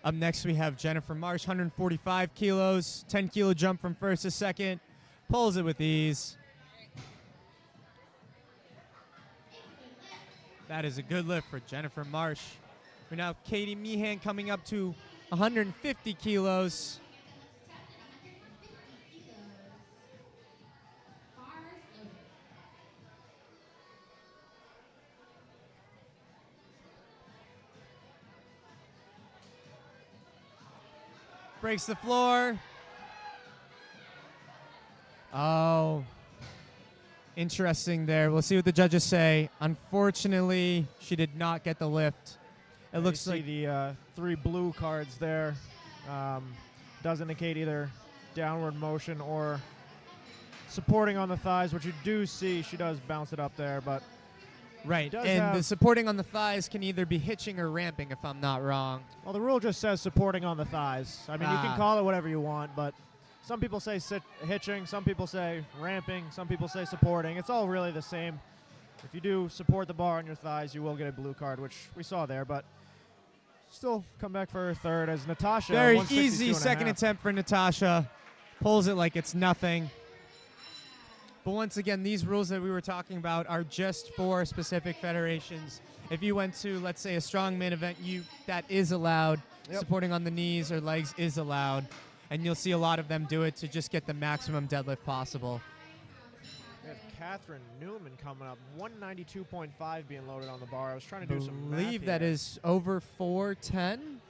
Up next, we have Jennifer Marsh, 145 kilos, 10-kilo jump from first to second. Pulls it with ease. That is a good lift for Jennifer Marsh. We now have Katie Meehan coming up to 150 kilos. Breaks the floor. Oh, interesting there. We'll see what the judges say. Unfortunately, she did not get the lift. It looks like the 3 blue cards there. Does indicate either downward motion or supporting on the thighs, which you do see. She does bounce it up there, but right. does And have- the supporting on the thighs can either be hitching or ramping, if I'm not wrong. well, the rule just says supporting on the thighs. I mean, you Ah. can call it whatever you want, but some people say hitching, some people say ramping, some people say supporting. It's all really the same. If you do support the bar on your thighs, you will get a blue card, which we saw there, but still come back for her third as Natasha. Very 162 easy and a second half. attempt for Natasha. Pulls it like it's nothing. But once again, these rules that we were talking about are just for specific federations. If you went to, let's say, a strongman event, that is allowed. Yep. Supporting on the knees or legs is allowed. And you'll see a lot of them do it to just get the maximum deadlift possible. We have Catherine Newman coming up, 192.5 being loaded on the bar. I was trying to do some math Believe that here. is over 410.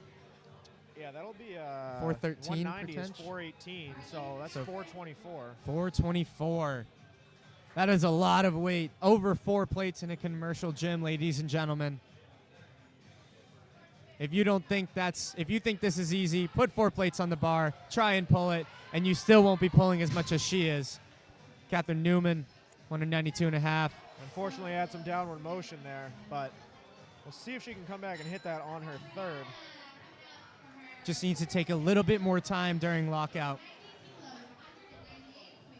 Yeah, that'll be 413 190 is potential. 418, so that's So 424. 424. That is a lot of weight. Over 4 plates in a commercial gym, ladies and gentlemen. If you think this is easy, put 4 plates on the bar, try and pull it, and you still won't be pulling as much as she is. Catherine Newman, 192 and a half. Unfortunately, had some downward motion there, but we'll see if she can come back and hit that on her third. Just needs to take a little bit more time during lockout.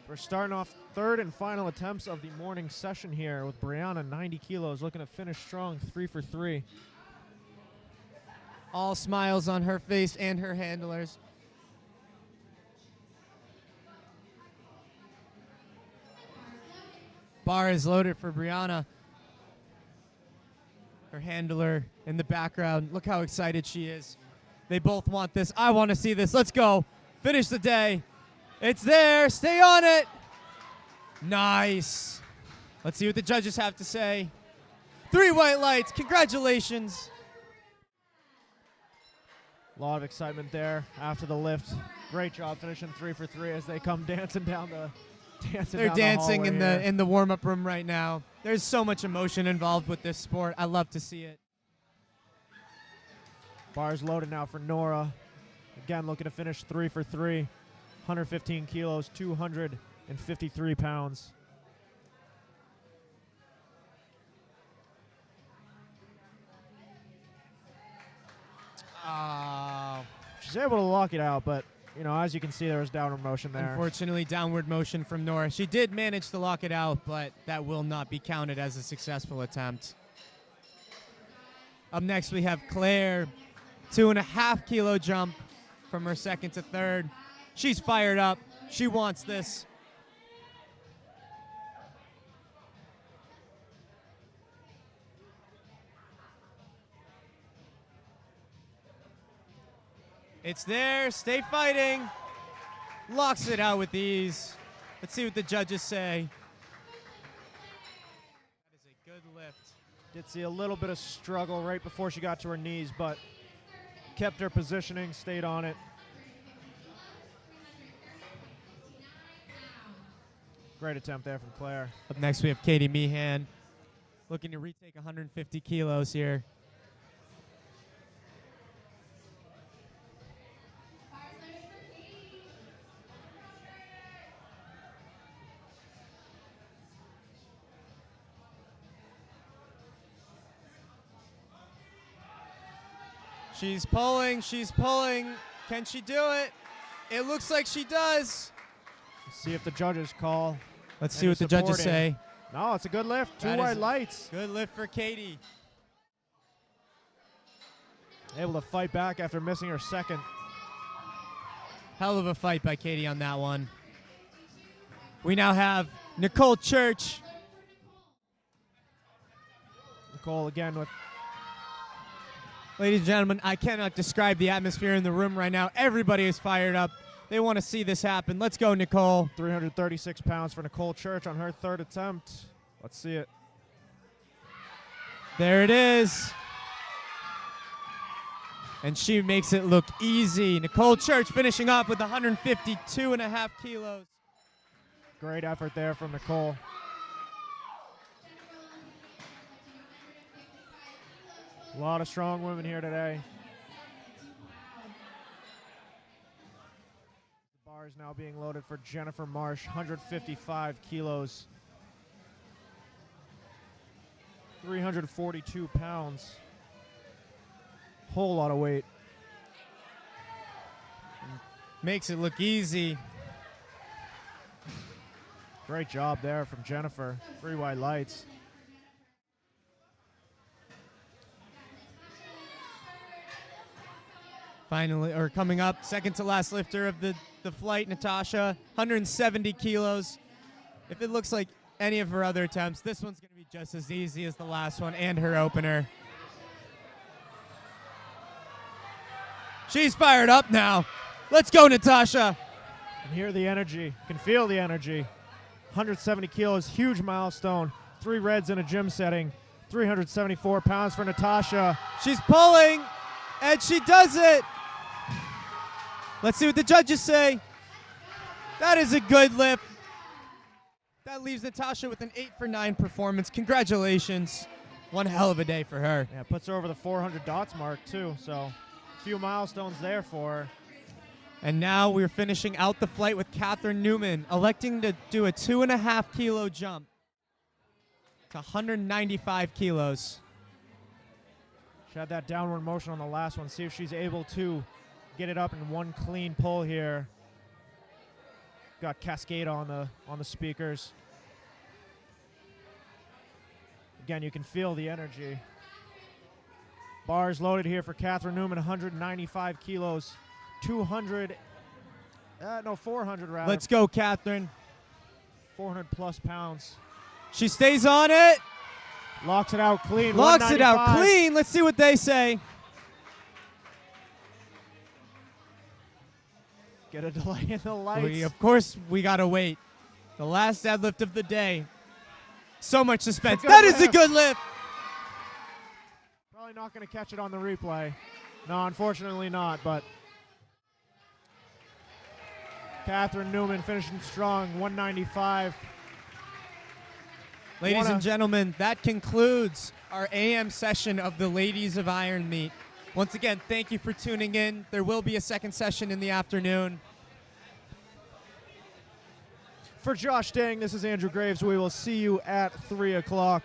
We're starting off third and final attempts of the morning session here with Brianna, 90 kilos, looking to finish strong, 3 for 3. All smiles on her face and her handlers. Bar is loaded for Brianna. Her handler in the background. Look how excited she is. They both want this. I want to see this. Let's go. Finish the day. It's there. Stay on it. Nice. Let's see what the judges have to say. 3 white lights. Congratulations. A lot of excitement there after the lift. Great job finishing 3 for 3 as they come dancing down the They're dancing in hallway here. the warm-up room right now. There's so much emotion involved with this sport. I love to see it. Bar's loaded now for Nora. Again, looking to finish 3 for 3. 115 kilos, 253 pounds. She's able to lock it out, but you know, as you can see, there was downward motion there. Unfortunately, downward motion from Nora. She did manage to lock it out, but that will not be counted as a successful attempt. Up next, we have Claire, 2.5 kilo jump from her second to third. She's fired up. She wants this. It's there. Stay fighting. Locks it out with ease. Let's see what the judges say. That is a good lift. Did see a little bit of struggle right before she got to her knees, but kept her positioning, stayed on it. Great attempt there from Claire. Up next, we have Katie Meehan looking to retake 150 kilos here. She's pulling, she's pulling. Can she do it? It looks like she does. Let's see if the judges call. Let's see Any what the judges supporting. say. No, it's a good lift. 2 That is white a- lights. Good lift for Katie. Able to fight back after missing her second. Hell of a fight by Katie on that one. We now have Nicole Church. Nicole again with Ladies and gentlemen, I cannot describe the atmosphere in the room right now. Everybody is fired up. They want to see this happen. Let's go, Nicole. 336 pounds for Nicole Church on her third attempt. Let's see it. There it is. And she makes it look easy. Nicole Church finishing off with 152.5 kilos. Great effort there from Nicole. A lot of strong women here today. The bar is now being loaded for Jennifer Marsh, 155 kilos. 342 pounds. Whole lot of weight. Makes it look easy. Great job there from Jennifer. 3 white lights. Finally, or coming up, second to last lifter of the flight, Natasha, 170 kilos. If it looks like any of her other attempts, this one's going to be just as easy as the last one and her opener. She's fired up now. Let's go, Natasha. You can hear the energy. You can feel the energy. 170 kilos, huge milestone. 3 reds in a gym setting. 374 pounds for Natasha. She's pulling, and she does it. Let's see what the judges say. That is a good lift. That leaves Natasha with an 8 for 9 performance. Congratulations. One hell of a day for her. Yeah, puts her over the 400 dots mark, too. So, a few milestones there for her. And now we're finishing out the flight with Catherine Newman, electing to do a 2.5 kilo jump to 195 kilos. She had that downward motion on the last one. See if she's able to get it up in one clean pull here. Got Cascade on the speakers. Again, you can feel the energy. Bars loaded here for Catherine Newman, 195 kilos. 400 rather. Let's go, Catherine. 400 plus pounds. She stays on it. Locks it out clean. Locks it out 195. clean. Let's see what they say. Get a delay in the lights. Of course, we got to wait. The last deadlift of the day. So much suspense. That is a good lift. Probably not going to catch it on the replay. No, unfortunately not, but Catherine Newman finishing strong, 195. Ladies and gentlemen, that concludes our AM session of the Ladies of Iron Meet. Once again, thank you for tuning in. There will be a second session in the afternoon. For Josh Dang, this is Andrew Graves. We will see you at 3 o'clock.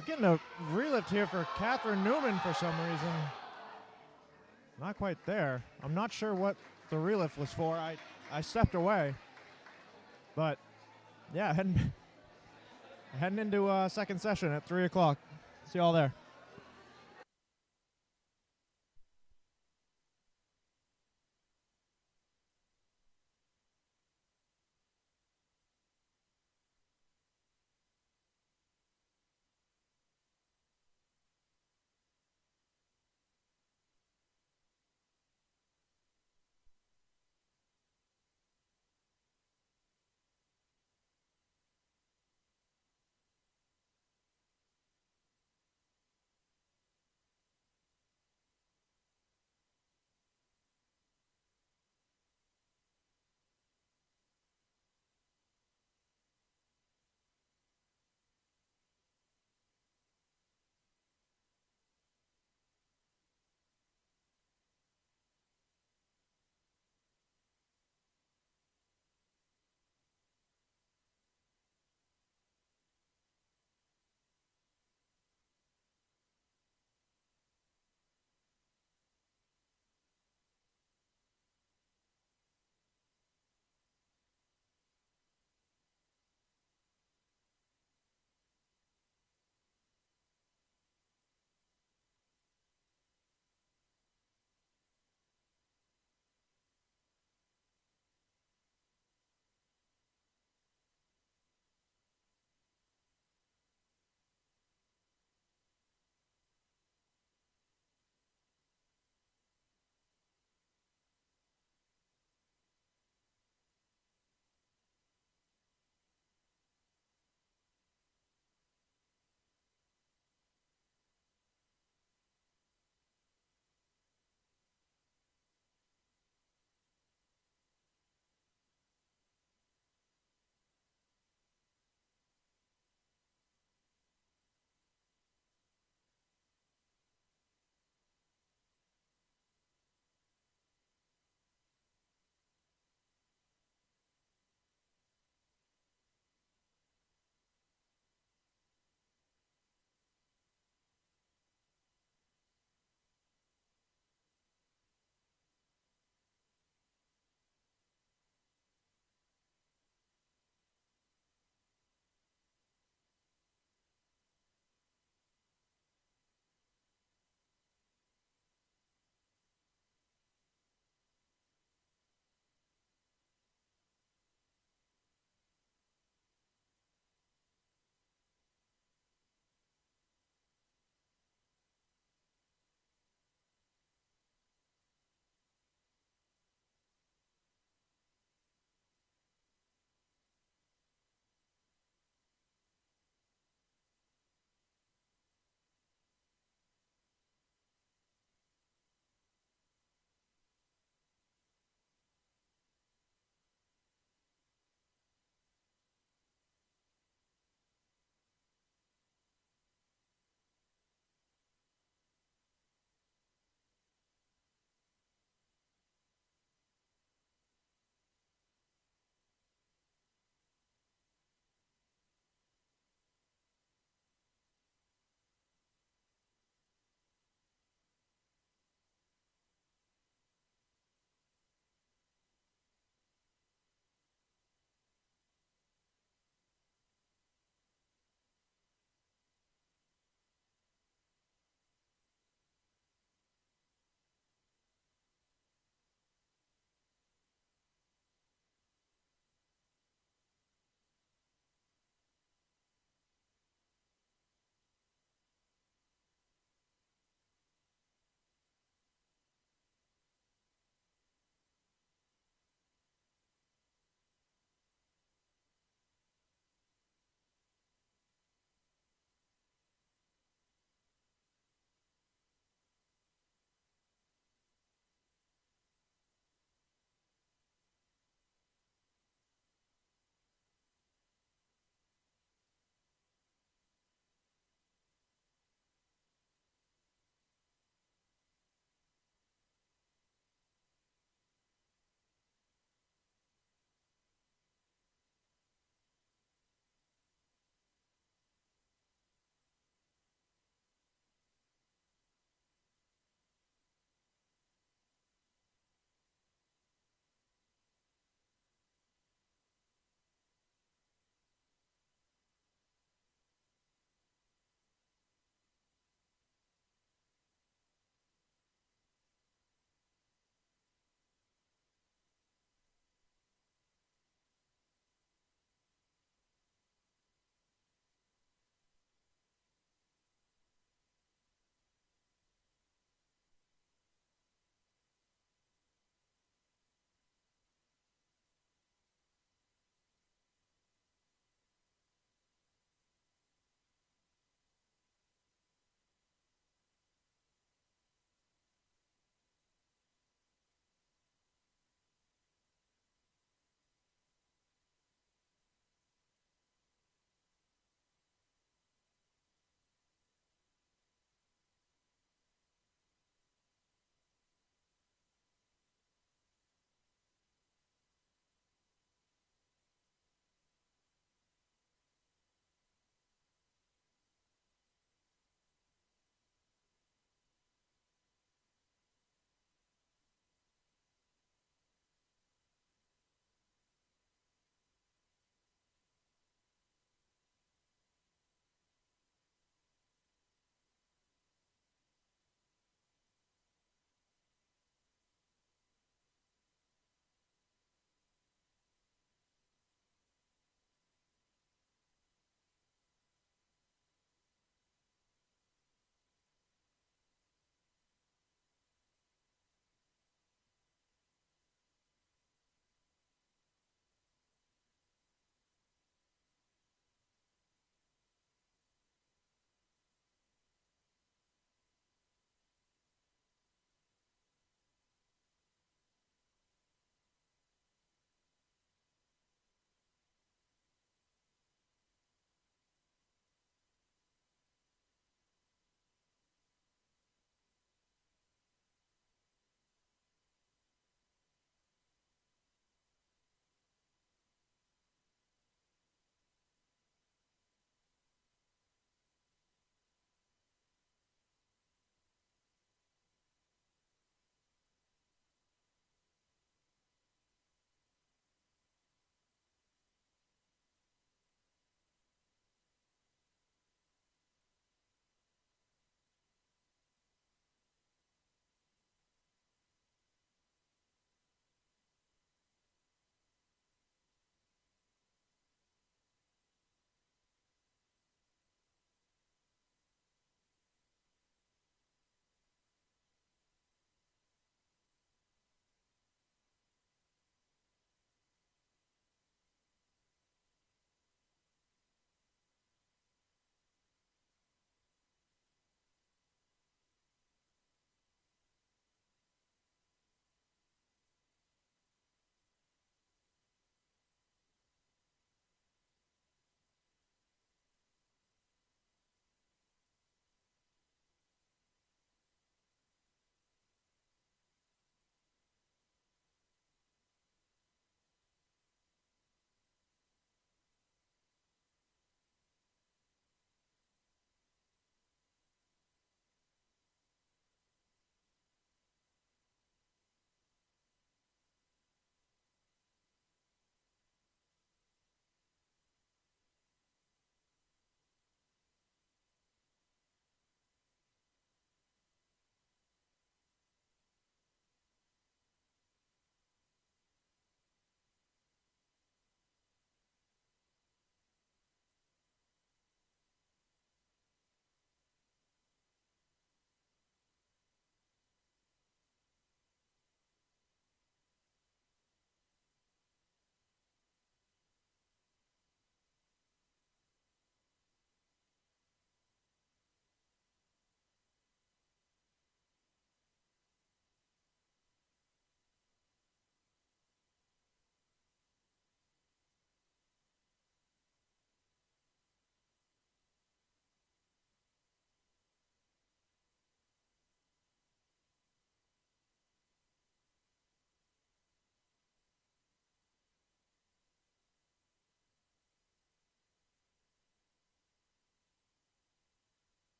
We're getting a relift here for Catherine Newman for some reason. Not quite there. I'm not sure what the relift was for. I stepped away. But, yeah, heading into second session at 3 o'clock. See y'all there.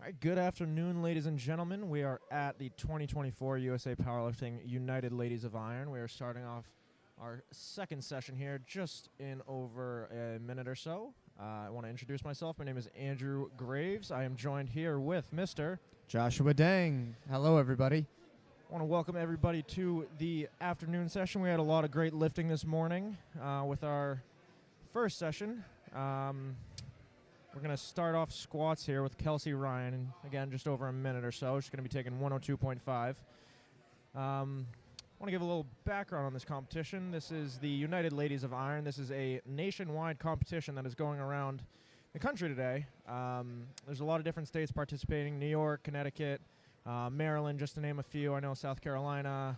All right, good afternoon, ladies and gentlemen. We are at the 2024 USA Powerlifting United Ladies of Iron. We are starting off our second session here just in over a minute or so. I want to introduce myself. My name is Andrew Graves. I am joined here with Mr. Joshua Dang. Hello, everybody. I want to welcome everybody to the afternoon session. We had a lot of great lifting this morning with our first session. We're going to start off squats here with Kelsey Ryan. And again, just over a minute or so. She's going to be taking 102.5. I want to give a little background on this competition. This is the United Ladies of Iron. This is a nationwide competition that is going around the country today. There's a lot of different states participating. New York, Connecticut, Maryland, just to name a few. I know South Carolina,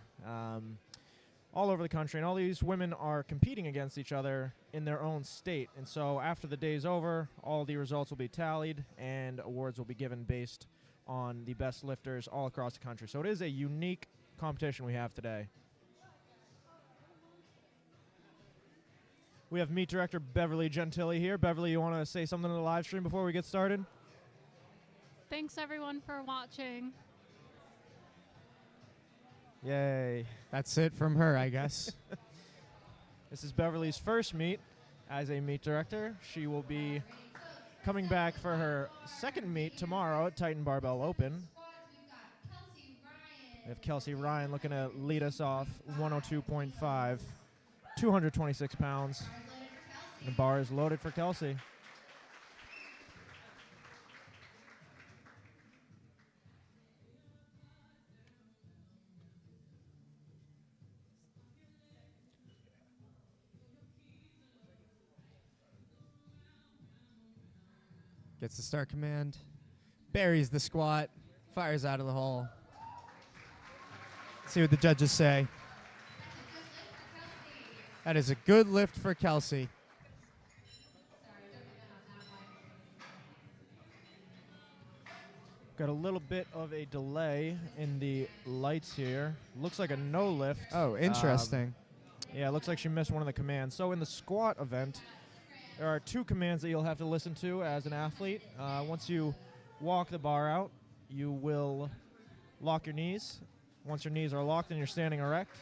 all over the country. And all these women are competing against each other in their own state. And so after the day's over, all the results will be tallied and awards will be given based on the best lifters all across the country. So it is a unique competition we have today. We have meet director Beverly Gentili here. Beverly, you want to say something to the live stream before we get started? Thanks everyone for watching. Yay. That's it from her, I guess. This is Beverly's first meet as a meet director. She will be coming back for her second meet tomorrow at Titan Barbell Open. We have Kelsey Ryan looking to lead us off, 102.5, 226 pounds. The bar is loaded for Kelsey. Gets the start command, buries the squat, fires out of the hole. See what the judges say. That is a good lift for Kelsey. Got a little bit of a delay in the lights here. Looks like a no lift. Oh, interesting. Yeah, it looks like she missed one of the commands. So in the squat event, there are two commands that you'll have to listen to as an athlete. Once you walk the bar out, you will lock your knees. Once your knees are locked and you're standing erect,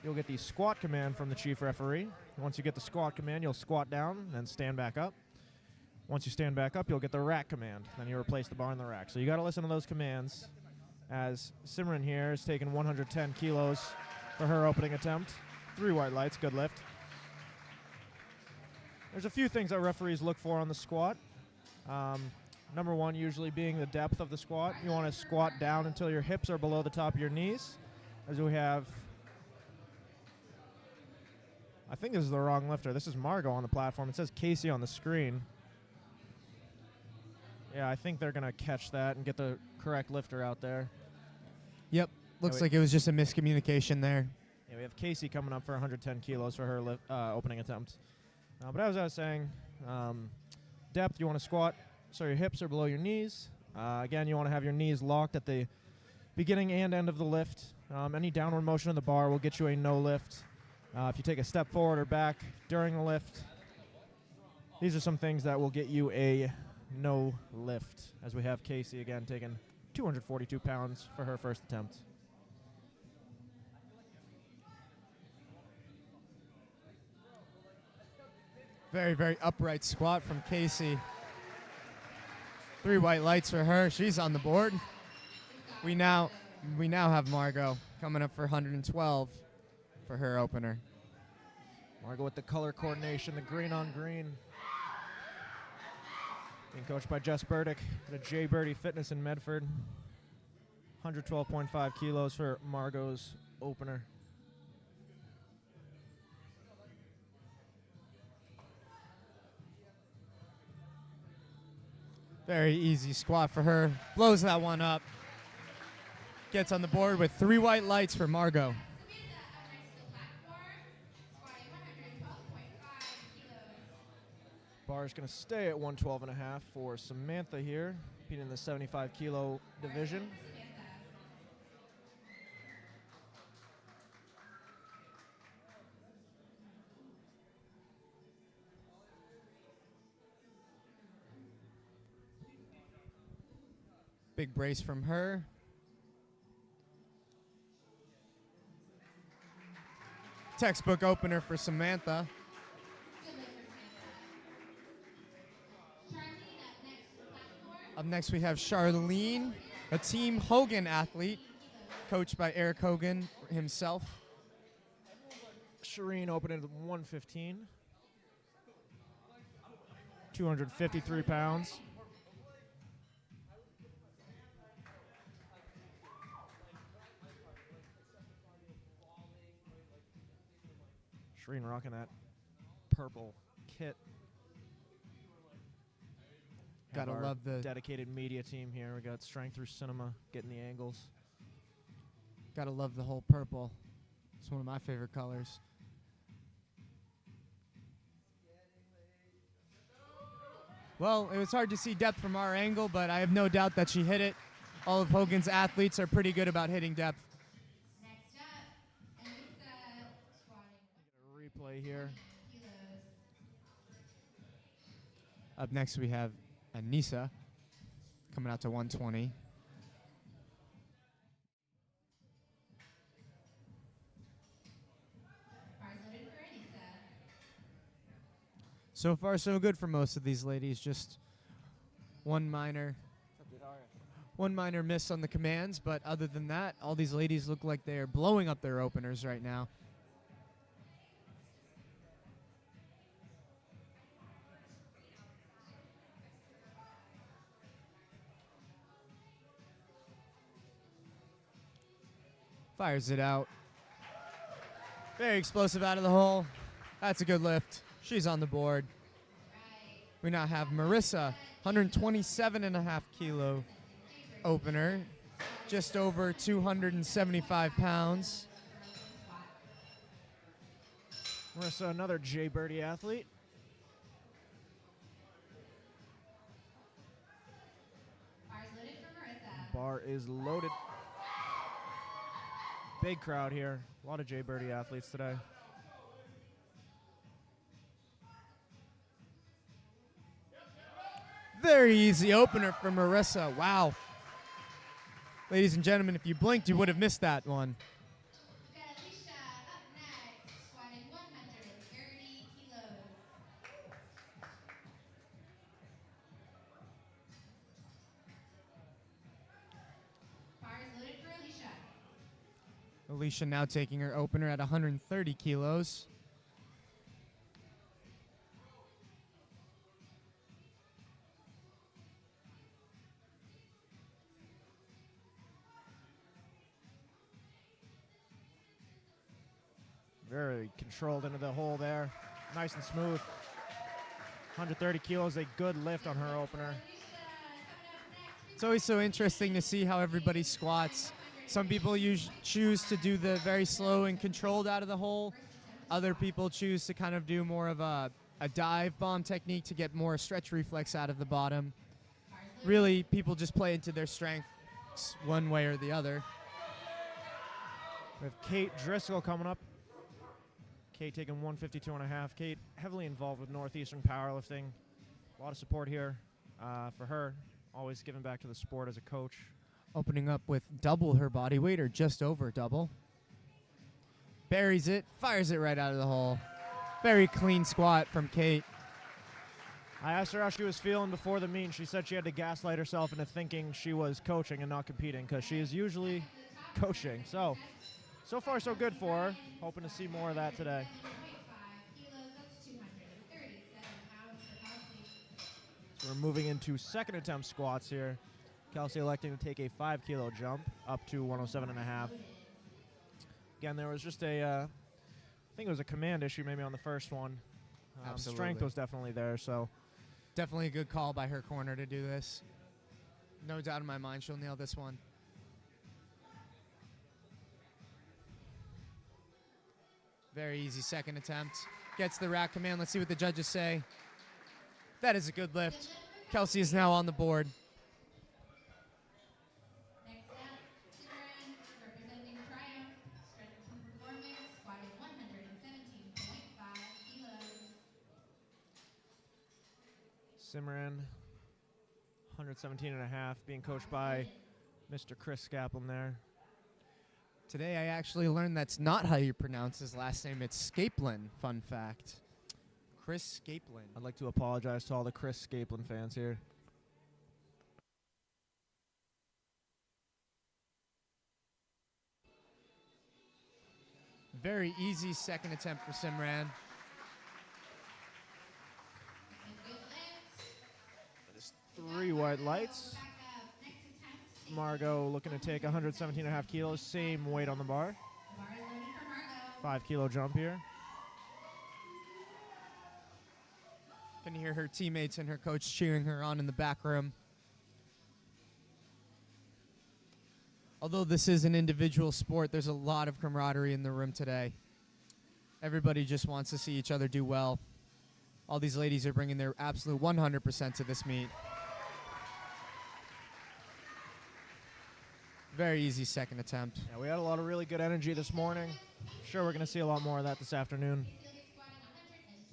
you'll get the squat command from the chief referee. Once you get the squat command, you'll squat down and stand back up. Once you stand back up, you'll get the rack command. Then you replace the bar in the rack. So you got to listen to those commands as Simran here is taking 110 kilos for her opening attempt. 3 white lights, good lift. There's a few things that referees look for on the squat. Number one usually being the depth of the squat. You want to squat down until your hips are below the top of your knees. As we have, I think this is the wrong lifter. This is Margot on the platform. It says Casey on the screen. Yeah, I think they're going to catch that and get the correct lifter out there. Yep, looks like it was just a miscommunication there. Yeah, we have Casey coming up for 110 kilos for her opening attempt. But as I was saying, depth, you want to squat so your hips are below your knees. Again, you want to have your knees locked at the beginning and end of the lift. Any downward motion of the bar will get you a no lift. If you take a step forward or back during the lift, these are some things that will get you a no lift, as we have Casey again taking 242 pounds for her first attempt. Very, very upright squat from Casey. 3 white lights for her. She's on the board. We now have Margot coming up for 112 for her opener. Margot with the color coordination, the green on green. Being coached by Jess Burdick at J Birdie Fitness in Medford. 112.5 kilos for Margot's opener. Very easy squat for her. Blows that one up. Gets on the board with 3 white lights for Margot. Bar is going to stay at 112.5 for Samantha here, competing in the 75 kilo division. Big brace from her. Textbook opener for Samantha. Good lift for Samantha. Charlene up next for platform. Up next, we have Charlene, a Team Hogan athlete, coached by Eric Hogan himself. Shireen opened at 115. 253 pounds. Shireen rocking that purple kit. Gotta Have our love the dedicated media team here. We got Strength Through Cinema getting the angles. gotta love the whole purple. It's one of my favorite colors. Well, it was hard to see depth from our angle, but I have no doubt that she hit it. All of Hogan's athletes are pretty good about hitting depth. Next up, Elisa squatting A replay here. kilos. Up next, we have Anissa coming out to 120. Bars loaded for Anissa. So far, so good for most of these ladies. Just one minor miss on the commands, but other than that, all these ladies look like they are blowing up their openers right now. Fires it out. Very explosive out of the hole. That's a good lift. She's on the board. Right. We now have Marissa, 127.5 kilo opener, just over 275 pounds. Marissa, another J Birdie athlete. Bars loaded for Marissa. Bar is loaded. Big crowd here. A lot of J Birdie athletes today. Very easy opener for Marissa. Wow. Ladies and gentlemen, if you blinked, you would have missed that one. We've got Alicia up next, squatting 130 kilos. Bars loaded for Alicia. Alicia now taking her opener at 130 kilos. Very controlled into the hole there. Nice and smooth. 130 kilos, a good lift on her opener. Alicia coming up next. It's always so interesting to see how everybody squats. Some people choose to do the very slow and controlled out of the hole. Other people choose to kind of do more of a dive bomb technique to get more stretch reflex out of the bottom. Really, people just play into their strengths one way or the other. We have Kate Driscoll coming up. Kate taking 152.5. Kate heavily involved with Northeastern Powerlifting. A lot of support here for her. Always giving back to the sport as a coach. Opening up with double her body weight or just over double. Buries it, fires it right out of the hole. Very clean squat from Kate. I asked her how she was feeling before the meet, and she said she had to gaslight herself into thinking she was coaching and not competing because she is usually coaching. So far so good for her. Hoping to see more of that today. 1.5 kilos, that's 237 pounds for Kelsey. So we're moving into second attempt squats here. Kelsey electing to take a 5 kilo jump up to 107.5. Again, there was just I think it was a command issue maybe on the first one. Absolutely. Strength was definitely there, so Definitely a good call by her corner to do this. No doubt in my mind she'll nail this one. Very easy second attempt. Gets the rack command. Let's see what the judges say. That is a good lift. Kelsey is now on the board. Next up, Simran, representing Triumph, Strength and Performance, squatting 117.5 kilos. Simran, 117 and a half, being coached by Mr. Chris Skaplin there. Today I actually learned that's not how you pronounce his last name. It's Skaplin, fun fact. Chris Skaplin. I'd like to apologize to all the Chris Skaplin fans here. Very easy second attempt for Simran. That is 3 white lights. Back up. Next attempt. Margot looking to take 117 and a half kilos, same weight on the bar. Bar is loaded for Margot. 5 kilo jump here. Can you hear her teammates and her coach cheering her on in the back room? Although this is an individual sport, there's a lot of camaraderie in the room today. Everybody just wants to see each other do well. All these ladies are bringing their absolute 100% to this meet. Very easy second attempt. Yeah, we had a lot of really good energy this morning. Sure, we're going to see a lot more of that this afternoon. Casey squatting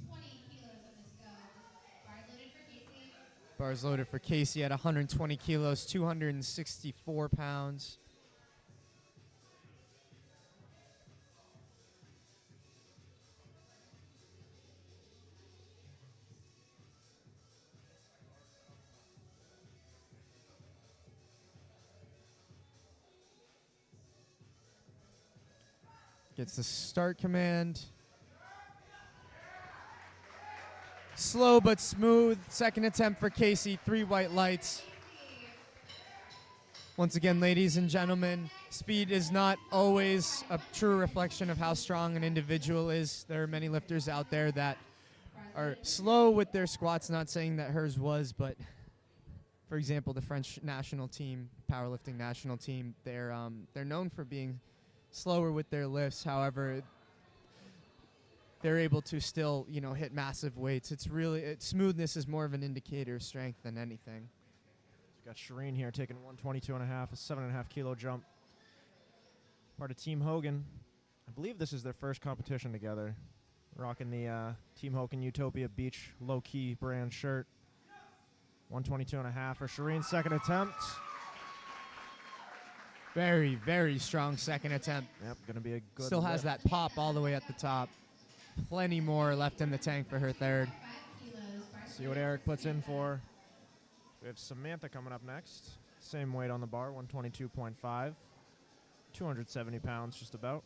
120 kilos on this go. Bar is loaded for Casey. Bars loaded for Casey at 120 kilos, 264 pounds. Gets the start command. Slow but smooth. Second attempt for Casey. 3 white lights. Once again, ladies and gentlemen, speed is not always a true reflection of how strong an individual is. There are many lifters out there that are slow with their squats. Not saying that hers was, but for example, the French national team, powerlifting national team, they're known for being slower with their lifts. However, they're able to still, hit massive weights. Smoothness is more of an indicator of strength than anything. We've got Shireen here taking 122 and a half, a 7.5 kilo jump. Part of Team Hogan. I believe this is their first competition together. Rocking the Team Hogan Utopia Beach low-key brand shirt. 122 and a half for Shireen's second attempt. Very, very strong second attempt. Yep, going to be a good Still has lift. that pop all the way at the top. Plenty more left in the tank for her third. 5 kilos. Bar See what Eric puts in for. We have Samantha coming up next. Same weight on the bar, 122.5. 270 pounds just about.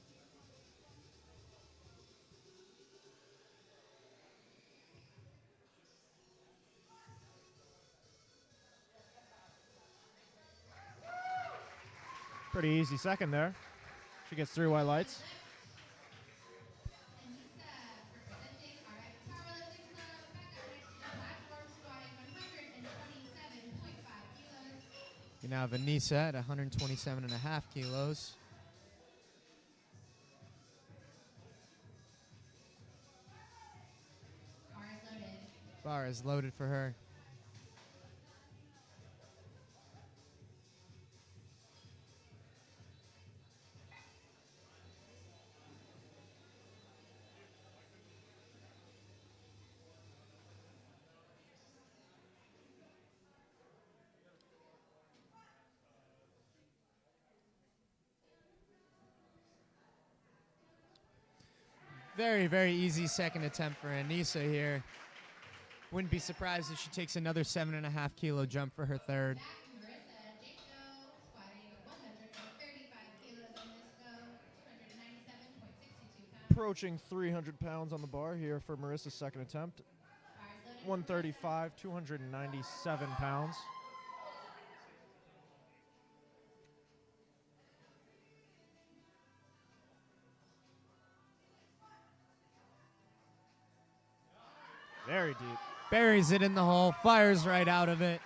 Pretty easy second there. She gets 3 white lights. Anissa representing our Powerlifting Club. Back up next to the platform, squatting 127.5 kilos. You now have Anissa at 127.5 kilos. Bar is loaded. Bar is loaded for her. Very, very easy second attempt for Anissa here. Wouldn't be surprised if she takes another 7.5 kilo jump for her third. Back to Marissa Janko, squatting 135 kilos on this go. 297.62 pounds. Approaching 300 pounds on the bar here for Marissa's second attempt. Bar is loaded. 135, 297 pounds. Very deep. Buries it in the hole, fires right out of it.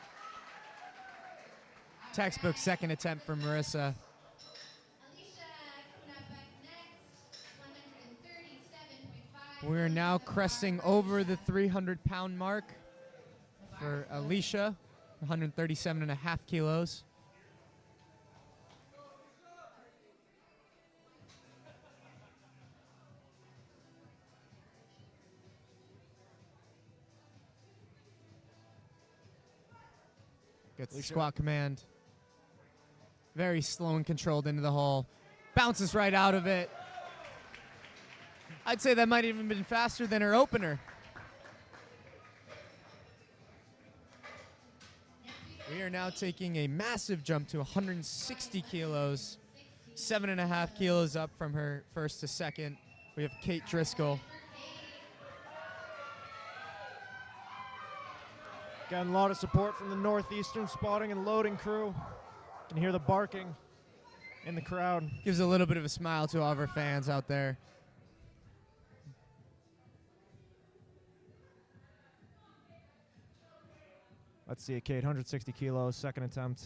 Textbook second attempt for Marissa. Alicia coming up next. 137.5. We're now cresting over the 300-pound mark for Alicia, 137.5 kilos. Gets the Alicia. squat command. Very slow and controlled into the hole. Bounces right out of it. I'd say that might even been faster than her opener. We are now taking a massive jump to 160 kilos. 7.5 kilos up from her first to second. We have Kate Driscoll. Getting a lot of support from the Northeastern spotting and loading crew. Can hear the barking in the crowd. Gives a little bit of a smile to all of our fans out there. Let's see it, Kate. 160 kilos, second attempt.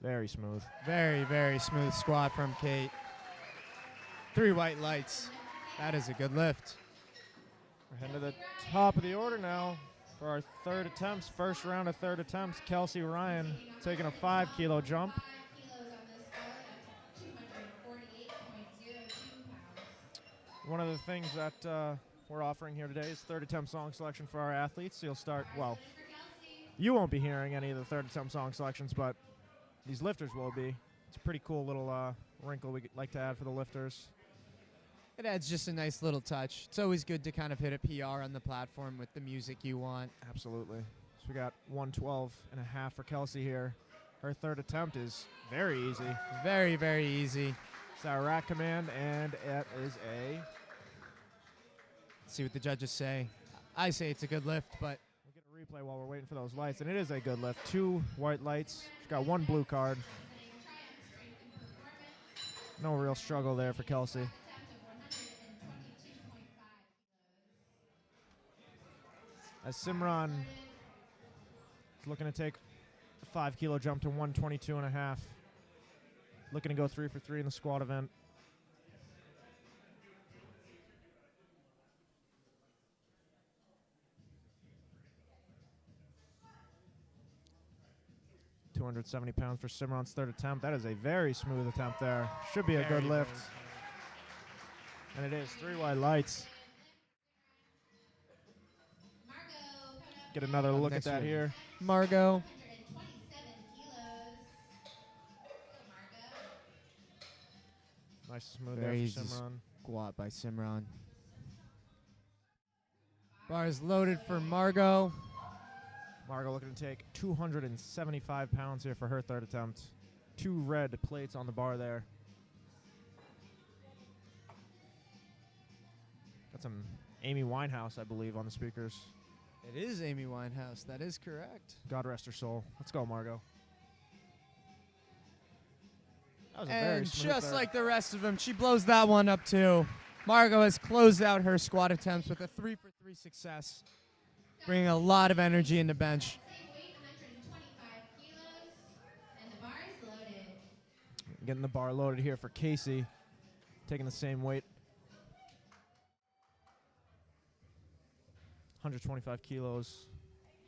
Very smooth. Very, very smooth squat from Kate. 3 white lights. That is a good lift. We're heading to the top of the order now for our third attempts. First round of third attempts. Kelsey Ryan taking a 5 kilo jump. 5 kilos on this scale at 248.02 pounds. One of the things that we're offering here today is third attempt song selection for our athletes. So you'll start, well, For Kelsey, you won't be hearing any of the third attempt song selections, but these lifters will be. It's a pretty cool little wrinkle we like to add for the lifters. It adds just a nice little touch. It's always good to kind of hit a PR on the platform with the music you want. Absolutely. So we got 112.5 for Kelsey here. Her third attempt is very easy. Very, very easy. It's our rack command, and it is a... Let's see what the judges say. I say it's a good lift, but We'll get a replay while we're waiting for those lights, and it is a good lift. 2 white lights. She's got 1 blue card. No real struggle there for Kelsey. attempt of 122.5 kilos. As Simran is looking to take a 5 kilo jump to 122.5. Looking to go 3 for 3 in the squat event. £270 for Simran's third attempt. That is a very smooth attempt there. Should be a Very, good lift. very And it is 3 white lights. Margot coming up Get another look at next that one. here. Margot. 127 kilos. Margot. Nice smooth Very there easy for Simran. Squat by Simran. Bars loaded for Margot. Margot looking to take 275 pounds here for her third attempt. 2 red plates on the bar there. Got some Amy Winehouse, I believe, on the speakers. It is Amy Winehouse. That is correct. God rest her soul. Let's go, Margot. That was a very And smooth just third. like the rest of them, she blows that one up too. Margot has closed out her squat attempts with a 3 for 3 success, bringing a lot of energy into bench. Same weight, 125 kilos. And the bar is loaded. Getting the bar loaded here for Casey. Taking the same weight. 125 kilos.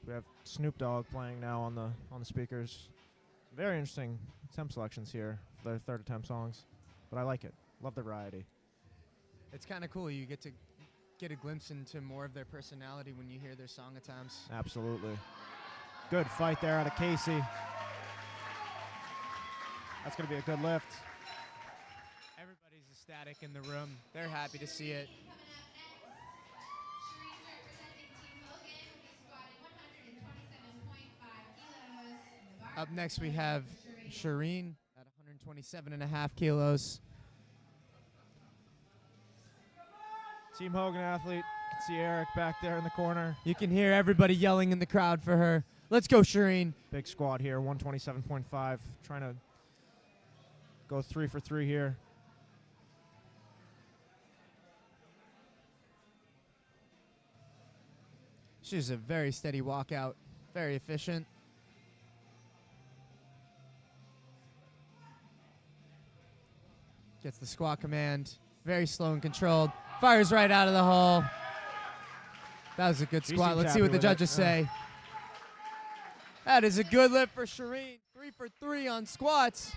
We have Snoop Dogg playing now on the speakers. Very interesting attempt selections here for their third attempt songs. But I like it. Love the variety. It's kind of cool. You get to get a glimpse into more of their personality when you hear their song attempts. Absolutely. Good fight there out of Casey. That's going to be a good lift. Everybody's ecstatic in the room. They're happy to see it. Coming up next, Shireen representing Team Hogan. We'll be squatting 127.5 kilos. And the bar Up next, we have Shireen at 127.5 kilos. Team Hogan athlete. You can see Eric back there in the corner. You can hear everybody yelling in the crowd for her. Let's go, Shireen. Big squat here, 127.5. Trying to go 3 for 3 here. She's a very steady walkout, very efficient. Gets the squat command, very slow and controlled. Fires right out of the hole. That was a good She squat. seems Let's see happy what the with it. judges say. That is a good lift for Shireen. 3 for 3 on squats.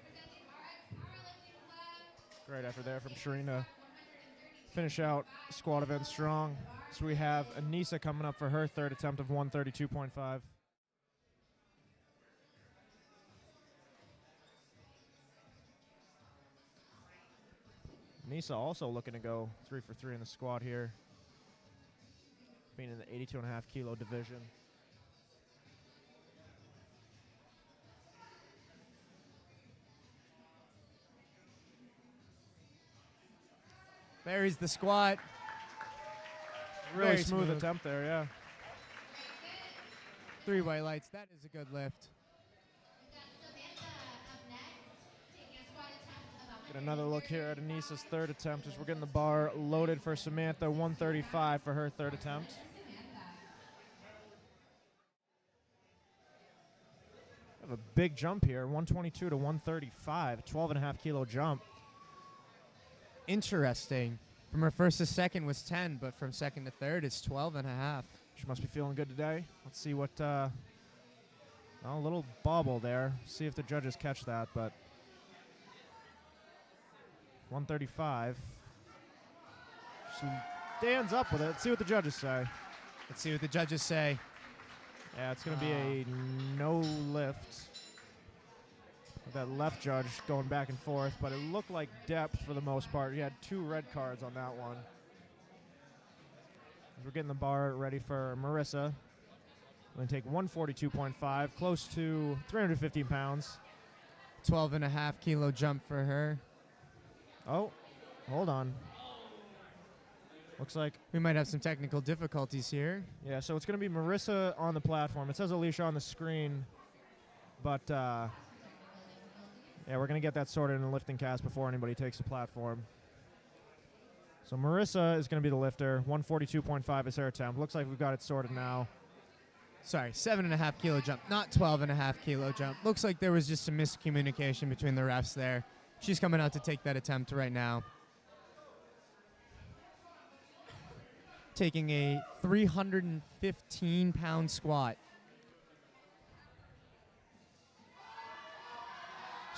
representing RX Powerlifting Club. Great effort there from Shireen to finish out squat event strong. So we have Anissa coming up for her third attempt of 132.5. Anissa also looking to go 3 for 3 in the squat here, being in the 82.5 kilo division. Buries the squat. Really Very smooth smooth. attempt there, yeah. 3 white lights. That is a good lift. Get another look here at Anissa's third attempt as we're getting the bar loaded for Samantha. 135 for her third attempt. Have a big jump here, 122 to 135, 12.5 kilo jump. Interesting. From her first to second was 10, but from second to third, it's 12 and a half. She must be feeling good today. Let's see what, a little bobble there. See if the judges catch that, but 135. She stands up with it. Let's see what the judges say. Let's see what the judges say. Yeah, it's going to be a no lift. With that left judge going back and forth, but it looked like depth for the most part. He had 2 red cards on that one. As we're getting the bar ready for Marissa. We're going to take 142.5, close to 315 pounds. 12 and a half kilo jump for her. Oh, hold on. Looks like, We might have some technical difficulties here. yeah, so it's going to be Marissa on the platform. It says Alicia on the screen, but yeah, we're going to get that sorted in the lifting cast before anybody takes the platform. So Marissa is going to be the lifter. 142.5 is her attempt. Looks like we've got it sorted now. Sorry, 7.5 kilo jump, not 12.5 kilo jump. Looks like there was just some miscommunication between the refs there. She's coming out to take that attempt right now. Taking a 315-pound squat.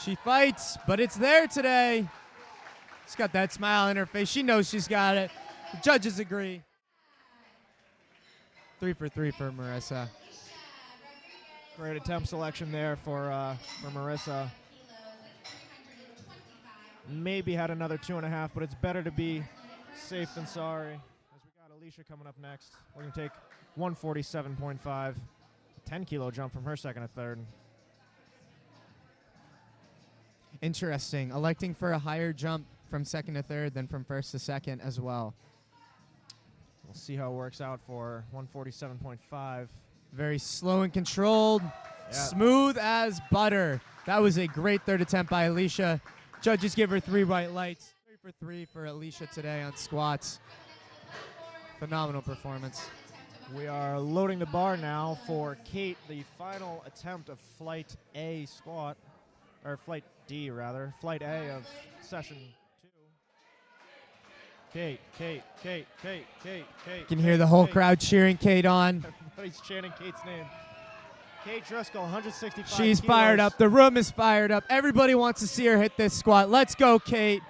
She fights, but it's there today. She's got that smile on her face. She knows she's got it. The judges agree. 3 for 3 for Marissa. Great attempt selection there for Marissa. Maybe had another 2.5, but it's better to be safe than sorry. As we got Alicia coming up next. We're going to take 147.5. 10 kilo jump from her second to third. Interesting. Electing for a higher jump from second to third than from first to second as well. We'll see how it works out for 147.5. Very slow and controlled. Yeah. Smooth as butter. That was a great third attempt by Alicia. Judges give her 3 white lights. 3 for 3 for Alicia today on squats. Phenomenal performance. We are loading the bar now for Kate, the final attempt of Flight A squat, or Flight D rather, Flight A of session 2. Kate. You can hear the whole Kate. crowd cheering Kate on. Everybody's chanting Kate's name. Kate Driscoll, 165 She's kilos. fired up. The room is fired up. Everybody wants to see her hit this squat. Let's go, Kate.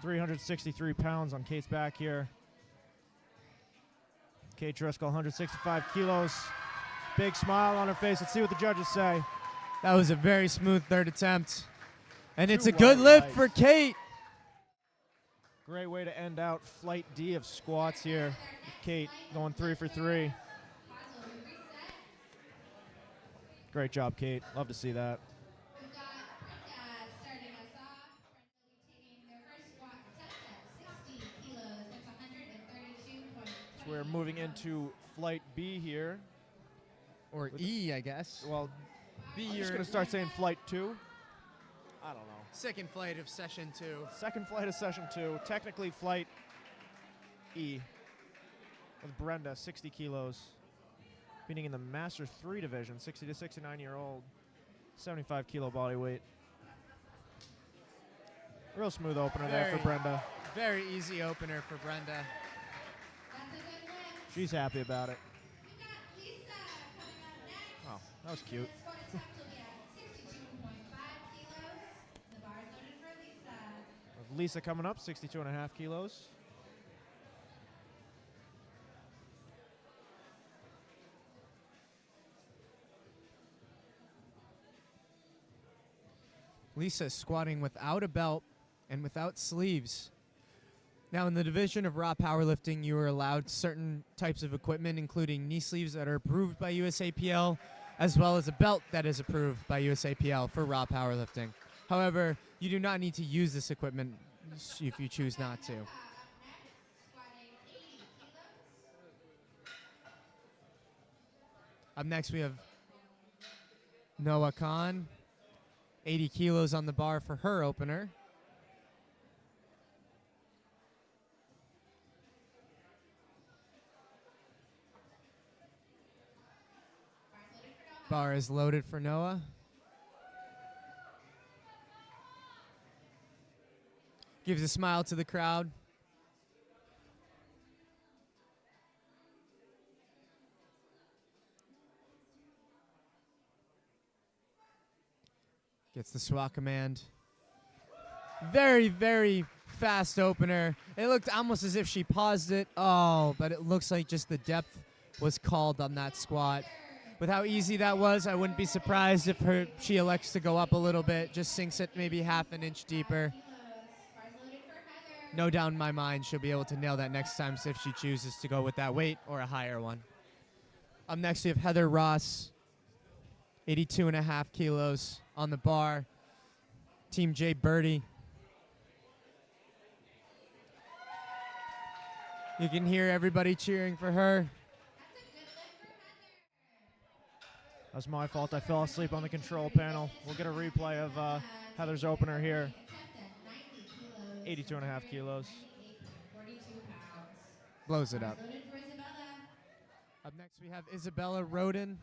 363 pounds on Kate's back here. Kate Driscoll, 165 kilos. Big smile on her face. Let's see what the judges say. That was a very smooth third attempt. And it's a 2 good white lift lights. for Kate. Great way to end out Flight D of squats here. Kate going 3 for 3. Great job, Kate. Love to see that. We've got Brenda starting us off. Brenda will be taking their first squat attempt at 60 kilos. That's 132.20. So we're moving into Flight B here. Or E, I guess. Well, B, I'm just going to start saying Flight 2. I don't know. second flight of session 2. Second flight of session 2. Technically Flight E. With Brenda, 60 kilos. Competing in the Master 3 division, 60 to 69-year-old. 75 kilo body weight. Real smooth opener there for Brenda. Very easy opener for Brenda. That's a good lift. She's happy about it. We've got Lisa coming up next. Oh, that was cute. Her squat attempt will be at 62.5 kilos. The bar is loaded for Lisa. Lisa coming up, 62.5 kilos. Lisa squatting without a belt and without sleeves. Now, in the division of raw powerlifting, you are allowed certain types of equipment, including knee sleeves that are approved by USAPL, as well as a belt that is approved by USAPL for raw powerlifting. However, you do not need to use this equipment if you choose not to. Up next, we have Noah Khan, 80 kilos on the bar for her opener. Bar is loaded for Noah. Gives a smile to the crowd. Gets the SWAT command. Very, very fast opener. It looked almost as if she paused it. Oh, but it looks like just the depth was called on that squat. With how easy that was, I wouldn't be surprised if she elects to go up a little bit, just sinks it maybe half an inch deeper. No doubt in my mind she'll be able to nail that next time if she chooses to go with that weight or a higher one. Up next we have Heather Ross, 82.5 kilos on the bar. Team J Birdie. You can hear everybody cheering for her. That's my fault. I fell asleep on the control panel. We'll get a replay of Heather's opener here. 82.5 kilos. Blows it up. Up next we have Isabella Roden.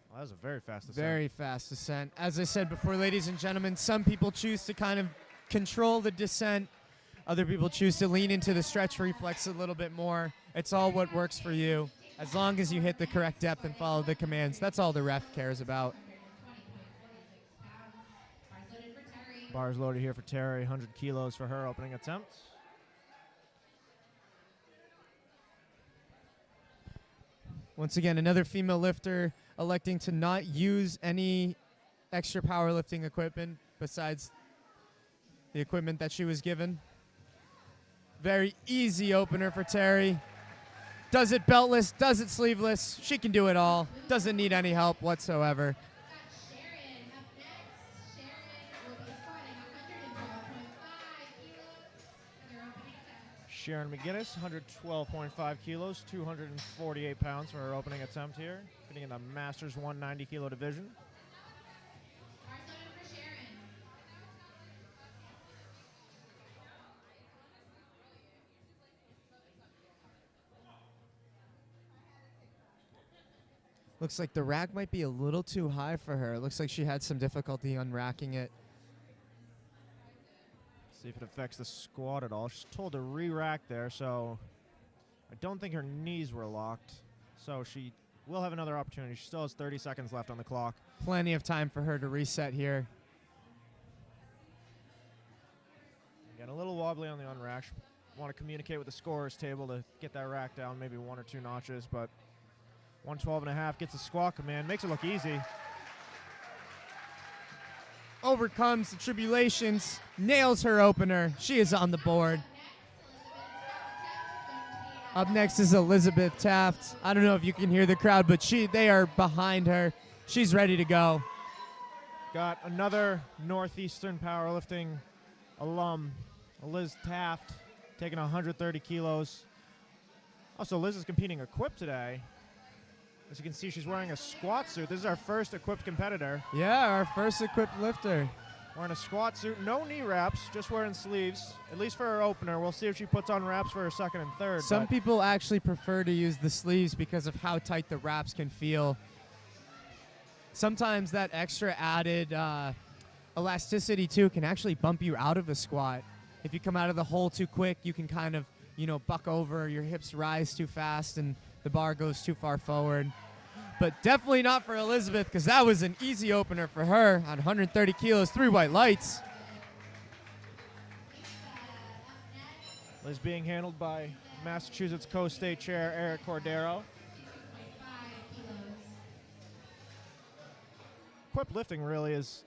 Well, that was a very fast descent. Very fast descent. As I said before, ladies and gentlemen, some people choose to kind of control the descent. Other people choose to lean into the stretch reflex a little bit more. It's all what works for you. As long as you hit the correct depth and follow the commands, that's all the ref cares about. Bars loaded here for Terry, 100 kilos for her opening attempt. Once again, another female lifter electing to not use any extra powerlifting equipment besides the equipment that she was given. Very easy opener for Terry. Does it beltless, does it sleeveless. She can do it all. Doesn't need any help whatsoever. Sharon McGinnis, 112.5 kilos, 248 pounds for her opening attempt here, fitting in the Masters 190 kilo division. Looks like the rack might be a little too high for her. It looks like she had some difficulty unracking it. See if it affects the squat at all. She's told to re-rack there, so I don't think her knees were locked. So she will have another opportunity. She still has 30 seconds left on the clock. Plenty of time for her to reset here. Again, a little wobbly on the unrack. Want to communicate with the scorer's table to get that rack down maybe 1 or 2 notches, but 112.5 gets a squat command, makes it look easy. Overcomes the tribulations, nails her opener. She is on the board. Up next is Elizabeth Taft. I don't know if you can hear the crowd, but they are behind her. She's ready to go. Got another Northeastern powerlifting alum, Liz Taft, taking 130 kilos. Also, Liz is competing equipped today. As you can see, she's wearing a squat suit. This is our first equipped competitor. Yeah, our first equipped lifter. Wearing a squat suit, no knee wraps, just wearing sleeves, at least for her opener. We'll see if she puts on wraps for her second and third. Some people actually prefer to use the sleeves because of how tight the wraps can feel. Sometimes that extra added elasticity, too, can actually bump you out of a squat. If you come out of the hole too quick, you can kind of, buck over, your hips rise too fast, and the bar goes too far forward. But definitely not for Elizabeth, because that was an easy opener for her on 130 kilos, 3 white lights. Liz being handled by Massachusetts Co-State Chair Eric Cordero. Equip lifting really is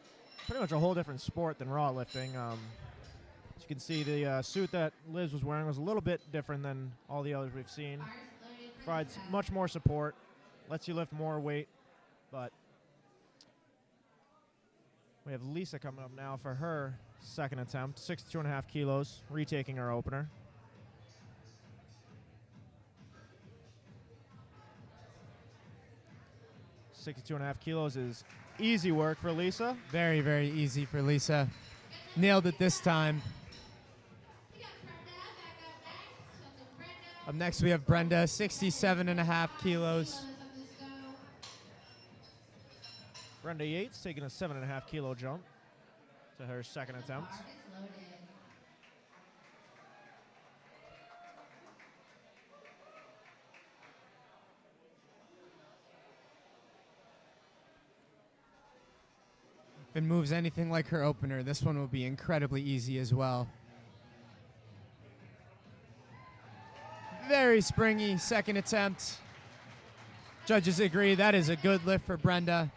pretty much a whole different sport than raw lifting. As you can see, the suit that Liz was wearing was a little bit different than all the others we've seen. Provides much more support, lets you lift more weight, but we have Lisa coming up now for her second attempt, 62.5 kilos, retaking her opener. $62.5 kilos is easy work for Lisa. Very, very easy for Lisa. Nailed it this time. Up next, we have Brenda, 67.5 kilos. Brenda Yates taking a 7.5 kilo jump to her second attempt. If it moves anything like her opener, this one will be incredibly easy as well. Very springy second attempt. Judges agree that is a good lift for Brenda.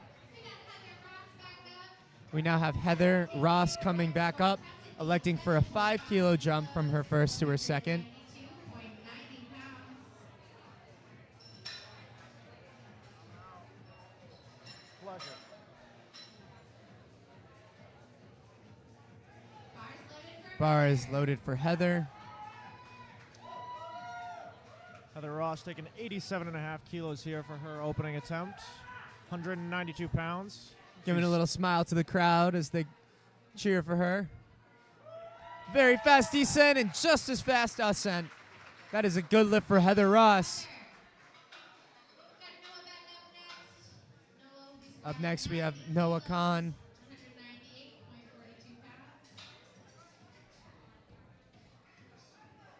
We now have Heather Ross coming back up, electing for a 5 kilo jump from her first to her second. Pleasure. Bar is loaded for Heather. Heather Ross taking 87.5 kilos here for her opening attempt. 192 pounds. Giving a little smile to the crowd as they cheer for her. Very fast descent and just as fast ascent. That is a good lift for Heather Ross. Up next, we have Noah Khan.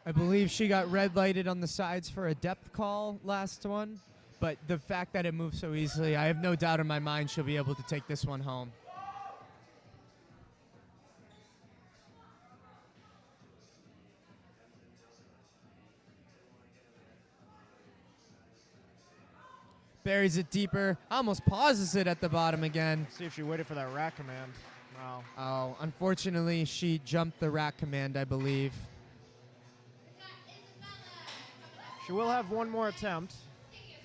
I believe she got red lighted on the sides for a depth call last one, but the fact that it moves so easily, I have no doubt in my mind she'll be able to take this one home. Buries it deeper, almost pauses it at the bottom again. See if she waited for that rack command. Wow. Oh, unfortunately, she jumped the rack command, I believe. She will have one more attempt,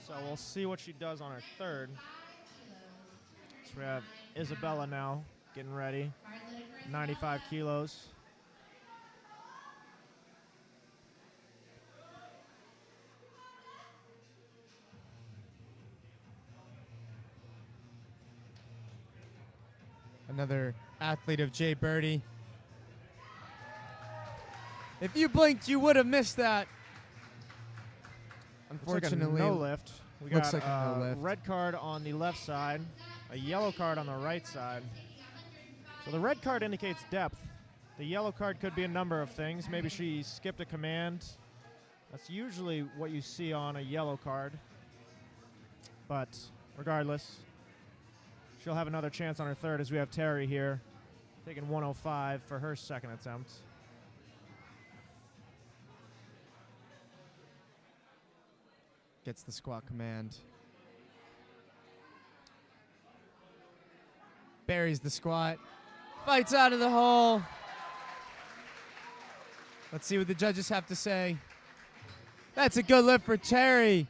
so we'll see what she does on her third. So we have Isabella now getting ready, 95 kilos. Another athlete of Jay Birdie. If you blinked, you would have missed that. Unfortunately, like a no lift. We looks got like a no lift. Red card on the left side, a yellow card on the right side. So the red card indicates depth. The yellow card could be a number of things. Maybe she skipped a command. That's usually what you see on a yellow card. But regardless, she'll have another chance on her third as we have Terry here taking 105 for her second attempt. Gets the squat command. Buries the squat. Fights out of the hole. Let's see what the judges have to say. That's a good lift for Terry.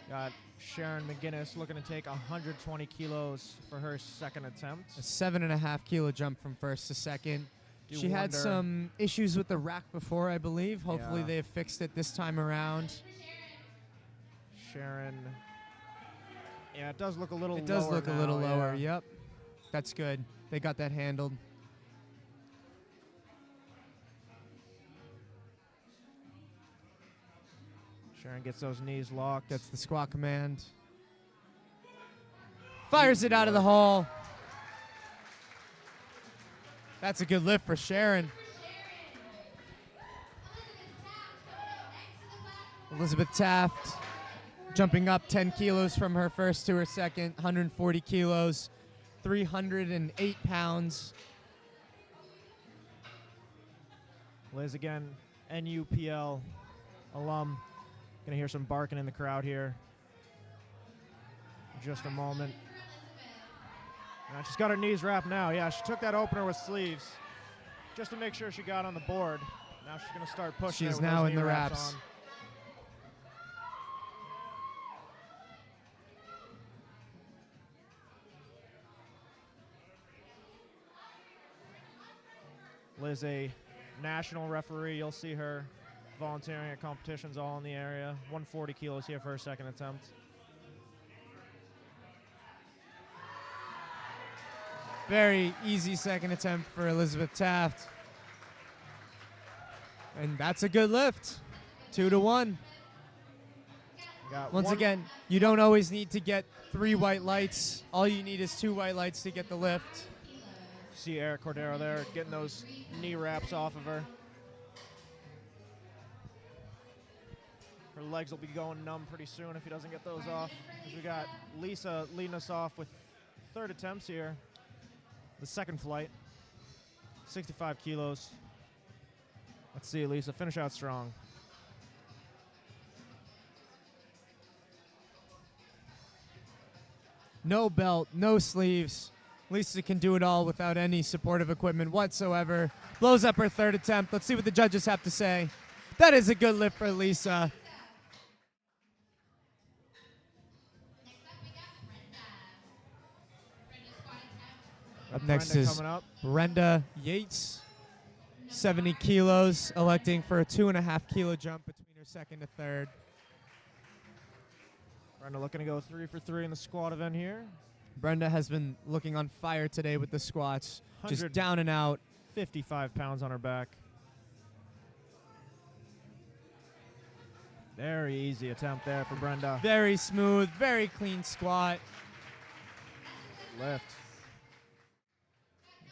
Got Sharon McGinnis looking to take 120 kilos for her second attempt. A 7.5 kilo jump from first to second. She had wonder- some issues with the rack before, I believe. Hopefully Yeah. they have fixed it this time around. Sharon. Yeah, it does look a little lower. It does look a little now, lower. yeah. Yep. That's good. They got that handled. Sharon gets those knees locked. Gets the squat command. Fires it out of the hole. That's a good lift for Sharon. Elizabeth Taft jumping up 10 kilos from her first to her second, 140 kilos, 308 pounds. Liz again, NUPL alum. Gonna hear some barking in the crowd here. In just a moment. And she's got her knees wrapped now. Yeah, she took that opener with sleeves just to make sure she got on the board. Now she's gonna start pushing. She's it with now those in knee the wraps wraps. on. Liz, a national referee. You'll see her volunteering at competitions all in the area. 140 kilos here for her second attempt. Very easy second attempt for Elizabeth Taft. And that's a good lift. 2-1. Got Once one- again, you don't always need to get 3 white lights. All you need is 2 white lights to get the lift. See Eric Cordero there getting those knee wraps off of her. Her legs will be going numb pretty soon if he doesn't get those off. As we got Lisa leading us off with third attempts here. The second flight, 65 kilos. Let's see, Lisa, finish out strong. No belt, no sleeves. Lisa can do it all without any supportive equipment whatsoever. Blows up her third attempt. Let's see what the judges have to say. That is a good lift for Lisa. Up next Brenda is coming up. Brenda Yates, 70 kilos, electing for a 2.5 kilo jump between her second to third. Brenda looking to go 3 for 3 in the squat event here. Brenda has been looking on fire today with the squats, just 100. down and out. 55 pounds on her back. Very easy attempt there for Brenda. Very smooth, very clean squat. Lift.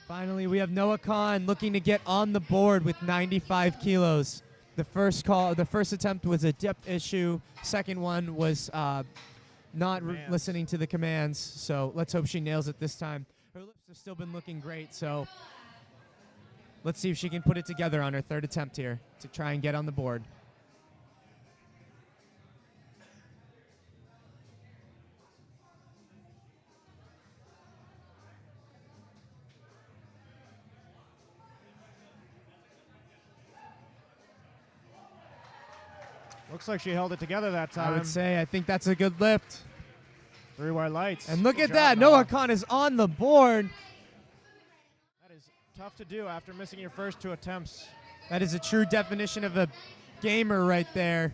Finally, we have Noah Khan looking to get on the board with 95 kilos. The first attempt was a dip issue. Second one was not Commands. listening to the commands. So let's hope she nails it this time. Her lifts have still been looking great. So let's see if she can put it together on her third attempt here to try and get on the board. Looks like she held it together that time. I would say I think that's a good lift. 3 white lights. And look Good at job, that. Noah Khan is on the board. That is tough to do after missing your first 2 attempts. That is a true definition of a gamer right there.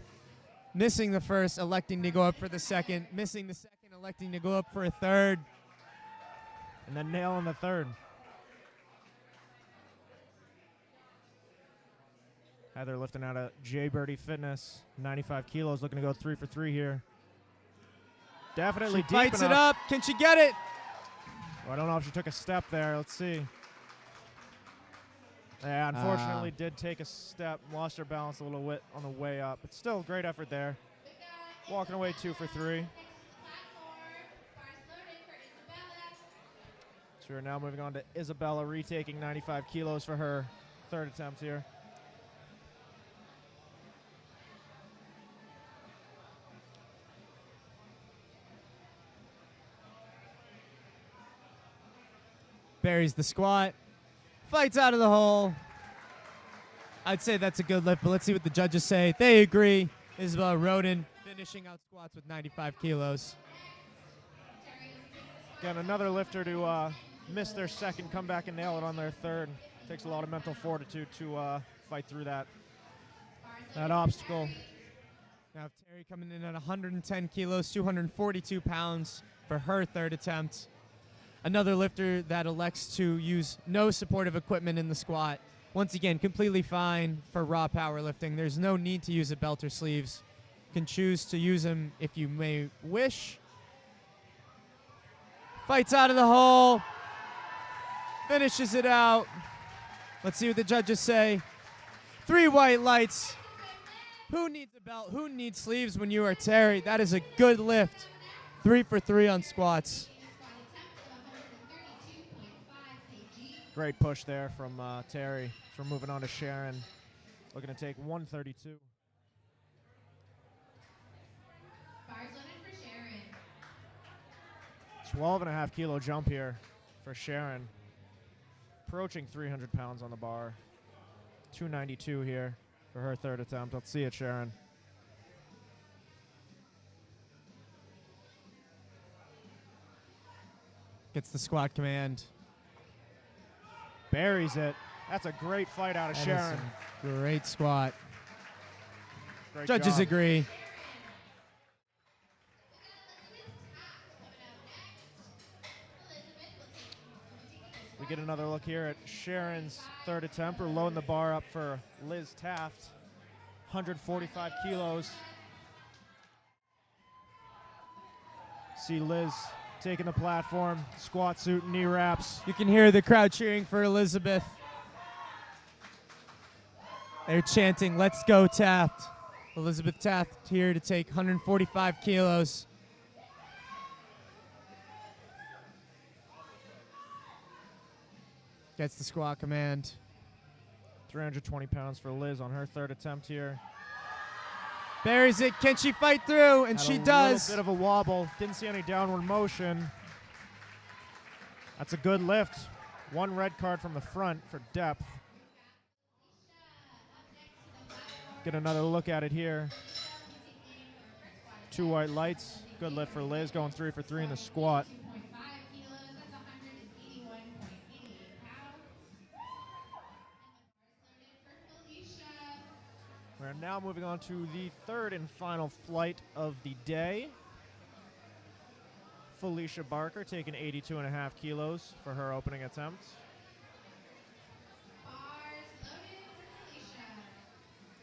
Missing the first, electing to go up for the second. Missing the second, electing to go up for a third. And then nailing the third. Heather lifting out of J Birdie Fitness. 95 kilos, looking to go 3 for 3 here. Definitely She deep fights it enough. up. Can she get it? Well, I don't know if she took a step there. Let's see. Yeah, unfortunately did take a step. Lost her balance a little bit on the way up. But still, great effort there. Walking away 2 for 3. So we're now moving on to Isabella, retaking 95 kilos for her third attempt here. Buries the squat. Fights out of the hole. I'd say that's a good lift, but let's see what the judges say. They agree. Isabella Roden finishing out squats with 95 kilos. Again, another lifter to miss their second, come back and nail it on their third. Takes a lot of mental fortitude to fight through that obstacle. Now Terry coming in at 110 kilos, 242 pounds for her third attempt. Another lifter that elects to use no supportive equipment in the squat. Once again, completely fine for raw powerlifting. There's no need to use a belt or sleeves. You can choose to use them if you may wish. Fights out of the hole. Finishes it out. Let's see what the judges say. 3 white lights. Who needs a belt? Who needs sleeves when you are Terry? That is a good lift. 3 for 3 on squats. Great push there from Terry. So we're moving on to Sharon. Looking to take 132. Bars loaded for Sharon. 12.5 kilo jump here for Sharon. Approaching 300 pounds on the bar. 292 here for her third attempt. Let's see it, Sharon. Gets the squat command. Buries it. That's a great fight out of That is Sharon. some great squat. Great Judges job. agree. We get another look here at Sharon's third attempt. We're loading the bar up for Liz Taft. 145 kilos. See Liz taking the platform, squat suit, knee wraps. You can hear the crowd cheering for Elizabeth. They're chanting, "Let's go, Taft." Elizabeth Taft here to take 145 kilos. Gets the squat command. 320 pounds for Liz on her third attempt here. Buries it. Can she fight through? And Had she a does. little bit of a wobble. Didn't see any downward motion. That's a good lift. One red card from the front for depth. Get another look at it here. 2 white lights. Good lift for Liz, going 3 for 3 in the squat. 5 kilos, that's 181.88 pounds. And the bars loaded for Felicia. We're now moving on to the third and final flight of the day. Felicia Barker taking 82.5 kilos for her opening attempt. Bars loaded for Felicia.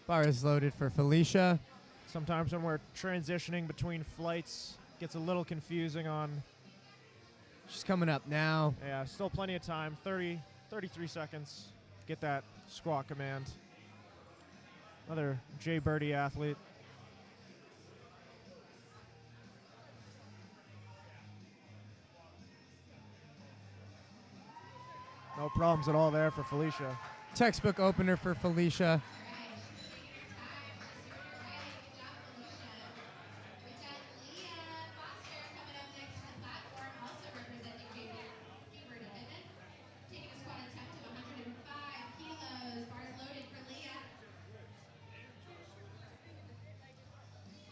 Bar is loaded for Felicia. Sometimes when we're transitioning between flights, gets a little confusing on, She's coming up now. yeah, still plenty of time, 33 seconds. Get that squat command. Another Jay Birdie athlete. No problems at all there for Felicia. Textbook opener for Felicia.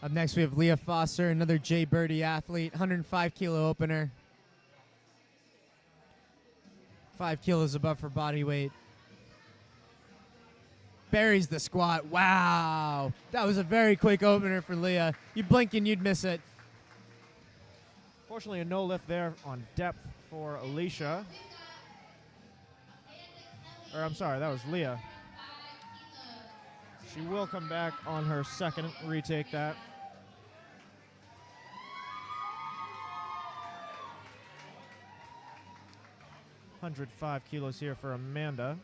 Up next, we have Leah Foster, another Jay Birdie athlete, 105 kilo opener. 5 kilos above her body weight. Buries the squat. Wow. That was a very quick opener for Leah. You blink and you'd miss it. Fortunately, a no lift there on depth for Alicia. Or I'm sorry, that was Leah. She will come back on her second, retake that. $105 kilos here for Amanda.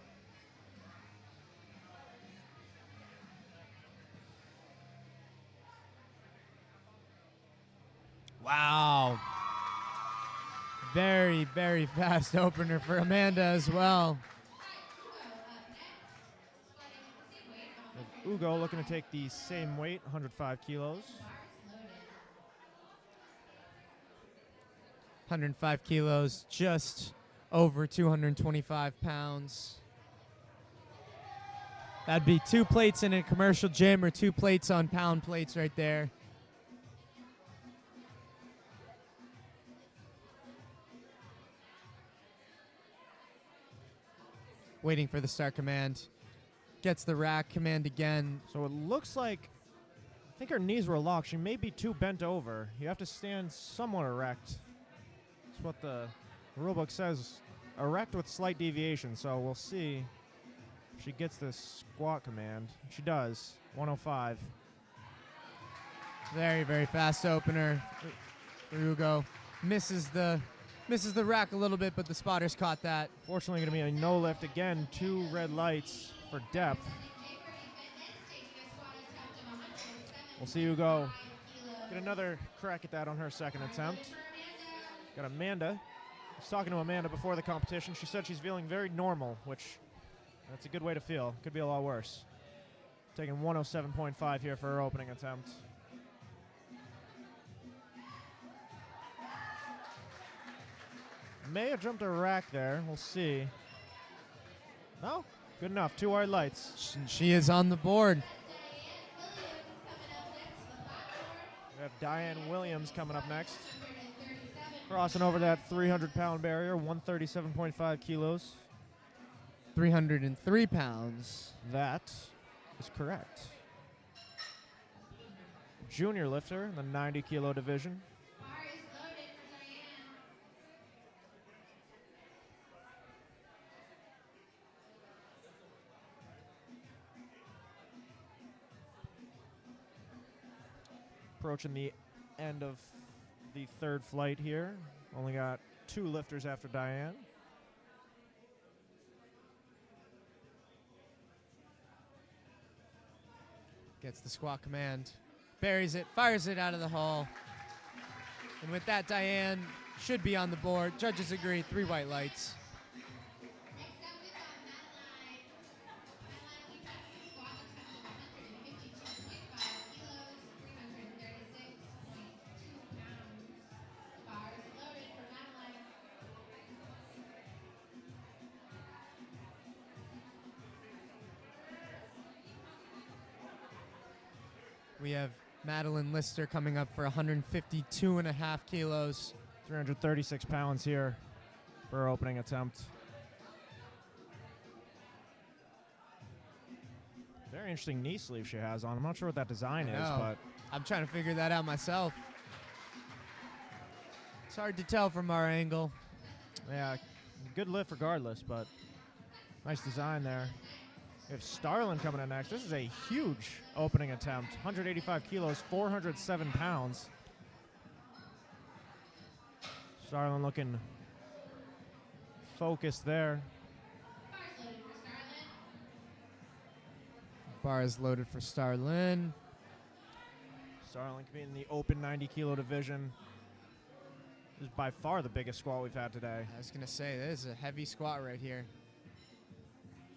Wow. Very, very fast opener for Amanda as well. With Ugo looking to take the same weight, 105 kilos. 105 kilos, just over 225 pounds. That'd be 2 plates in a commercial gym or 2 plates on pound plates right there. Waiting for the start command. Gets the rack command again. So it looks like, I think her knees were locked. She may be too bent over. You have to stand somewhat erect. That's what the rulebook says, erect with slight deviation. So we'll see if she gets this squat command. She does, 105. Very, very fast opener for Ugo. Misses the rack a little bit, but the spotters caught that. Fortunately, going to be a no lift again. 2 red lights for depth. We'll see who go. Get another crack at that on her second attempt. Got Amanda. I was talking to Amanda before the competition. She said she's feeling very normal, which that's a good way to feel. Could be a lot worse. Taking 107.5 here for her opening attempt. May have jumped a rack there. We'll see. No? Good enough. 2 wide lights. She is on the board. We have Diane Williams coming up next. Crossing over that 300-pound barrier, 137.5 kilos. 303 pounds. That is correct. Junior lifter in the 90-kilo division. Bar is loaded for Diane. Approaching the end of the third flight here. Only got 2 lifters after Diane. Gets the squat command. Buries it, fires it out of the hall. And with that, Diane should be on the board. Judges agree, 3 white lights. Next up, we've got Madeline. Madeline, we practice the squat attempt of 152.5 kilos, 336.2 pounds. Bar is loaded for Madeline. We have Madeline Lister coming up for 152.5 kilos. 336 pounds here for her opening attempt. Very interesting knee sleeve she has on. I'm not sure what that design I is, know. but I'm trying to figure that out myself. It's hard to tell from our angle. yeah, good lift regardless, but nice design there. We have Starlin coming in next. This is a huge opening attempt. 185 kilos, 407 pounds. Starlin looking focused there. Bar is loaded for Starlin. Bar is loaded for Starlin. Starlin can be in the open 90-kilo division. This is by far the biggest squat we've had today. I was going to say, this is a heavy squat right here.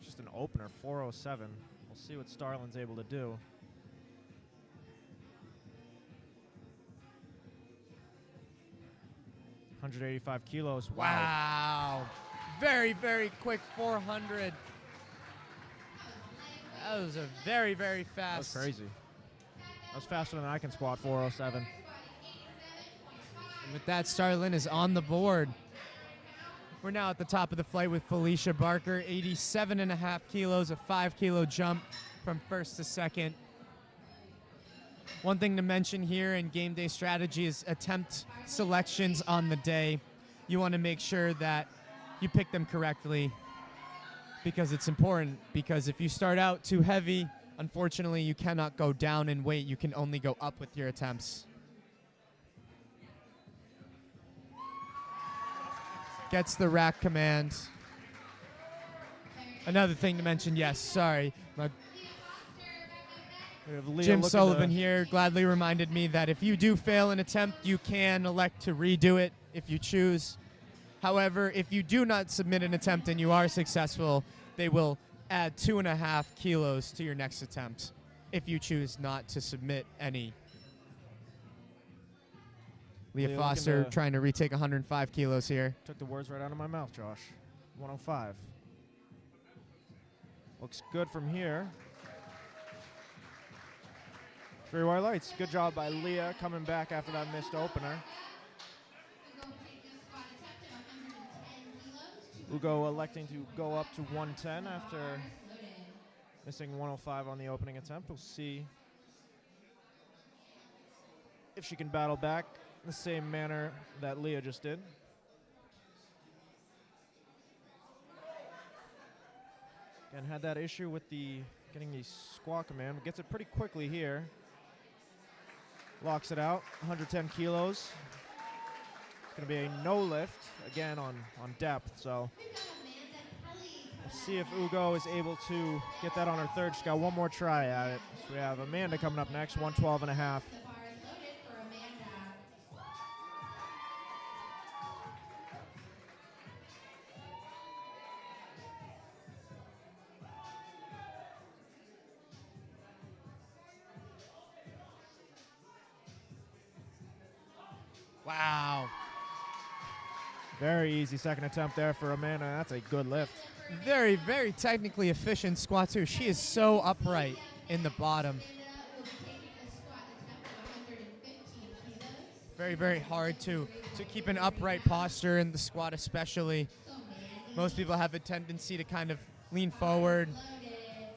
Just an opener, 407. We'll see what Starlin's able to do. $185 kilos. Wow. Very, very quick 400. That was a very, very That fast. was crazy. That was faster than I can squat 407. And with that, Starlin is on the board. We're now at the top of the flight with Felicia Barker, 87.5 kilos, a 5-kilo jump from first to second. One thing to mention here in game day strategy is attempt selections on the day. You want to make sure that you pick them correctly because it's important, because if you start out too heavy, unfortunately you cannot go down in weight. You can only go up with your attempts. Gets the rack command. Another thing to mention, yes, sorry. We have Leah Jim looking Sullivan to- here gladly reminded me that if you do fail an attempt, you can elect to redo it if you choose. However, if you do not submit an attempt and you are successful, they will add 2.5 kilos to your next attempt if you choose not to submit any. Leah Leah Foster looking to- trying to retake 105 kilos here. Took the words right out of my mouth, Josh. 105. Looks good from here. 3 wide lights. Good job by Leah coming back after that missed opener. Ugo electing to go up to 110 after missing 105 on the opening attempt. We'll see if she can battle back in the same manner that Leah just did. Again, had that issue with getting the squat command. Gets it pretty quickly here. Locks it out, 110 kilos. It's going to be a no lift, again, on depth. So we'll See if Ugo is able to get that on her third. She's got one more try at it. So we have Amanda coming up next, 112 and a half. The bar is loaded for Amanda. Wow. Very easy second attempt there for Amanda. That's a good lift. Very, very technically efficient squat, too. She is so upright in the bottom. Amanda will be taking a squat attempt of 115 kilos. Very, very hard to keep an upright posture in the squat, especially. So Mandy Most people have a tendency to kind of lean forward, loaded.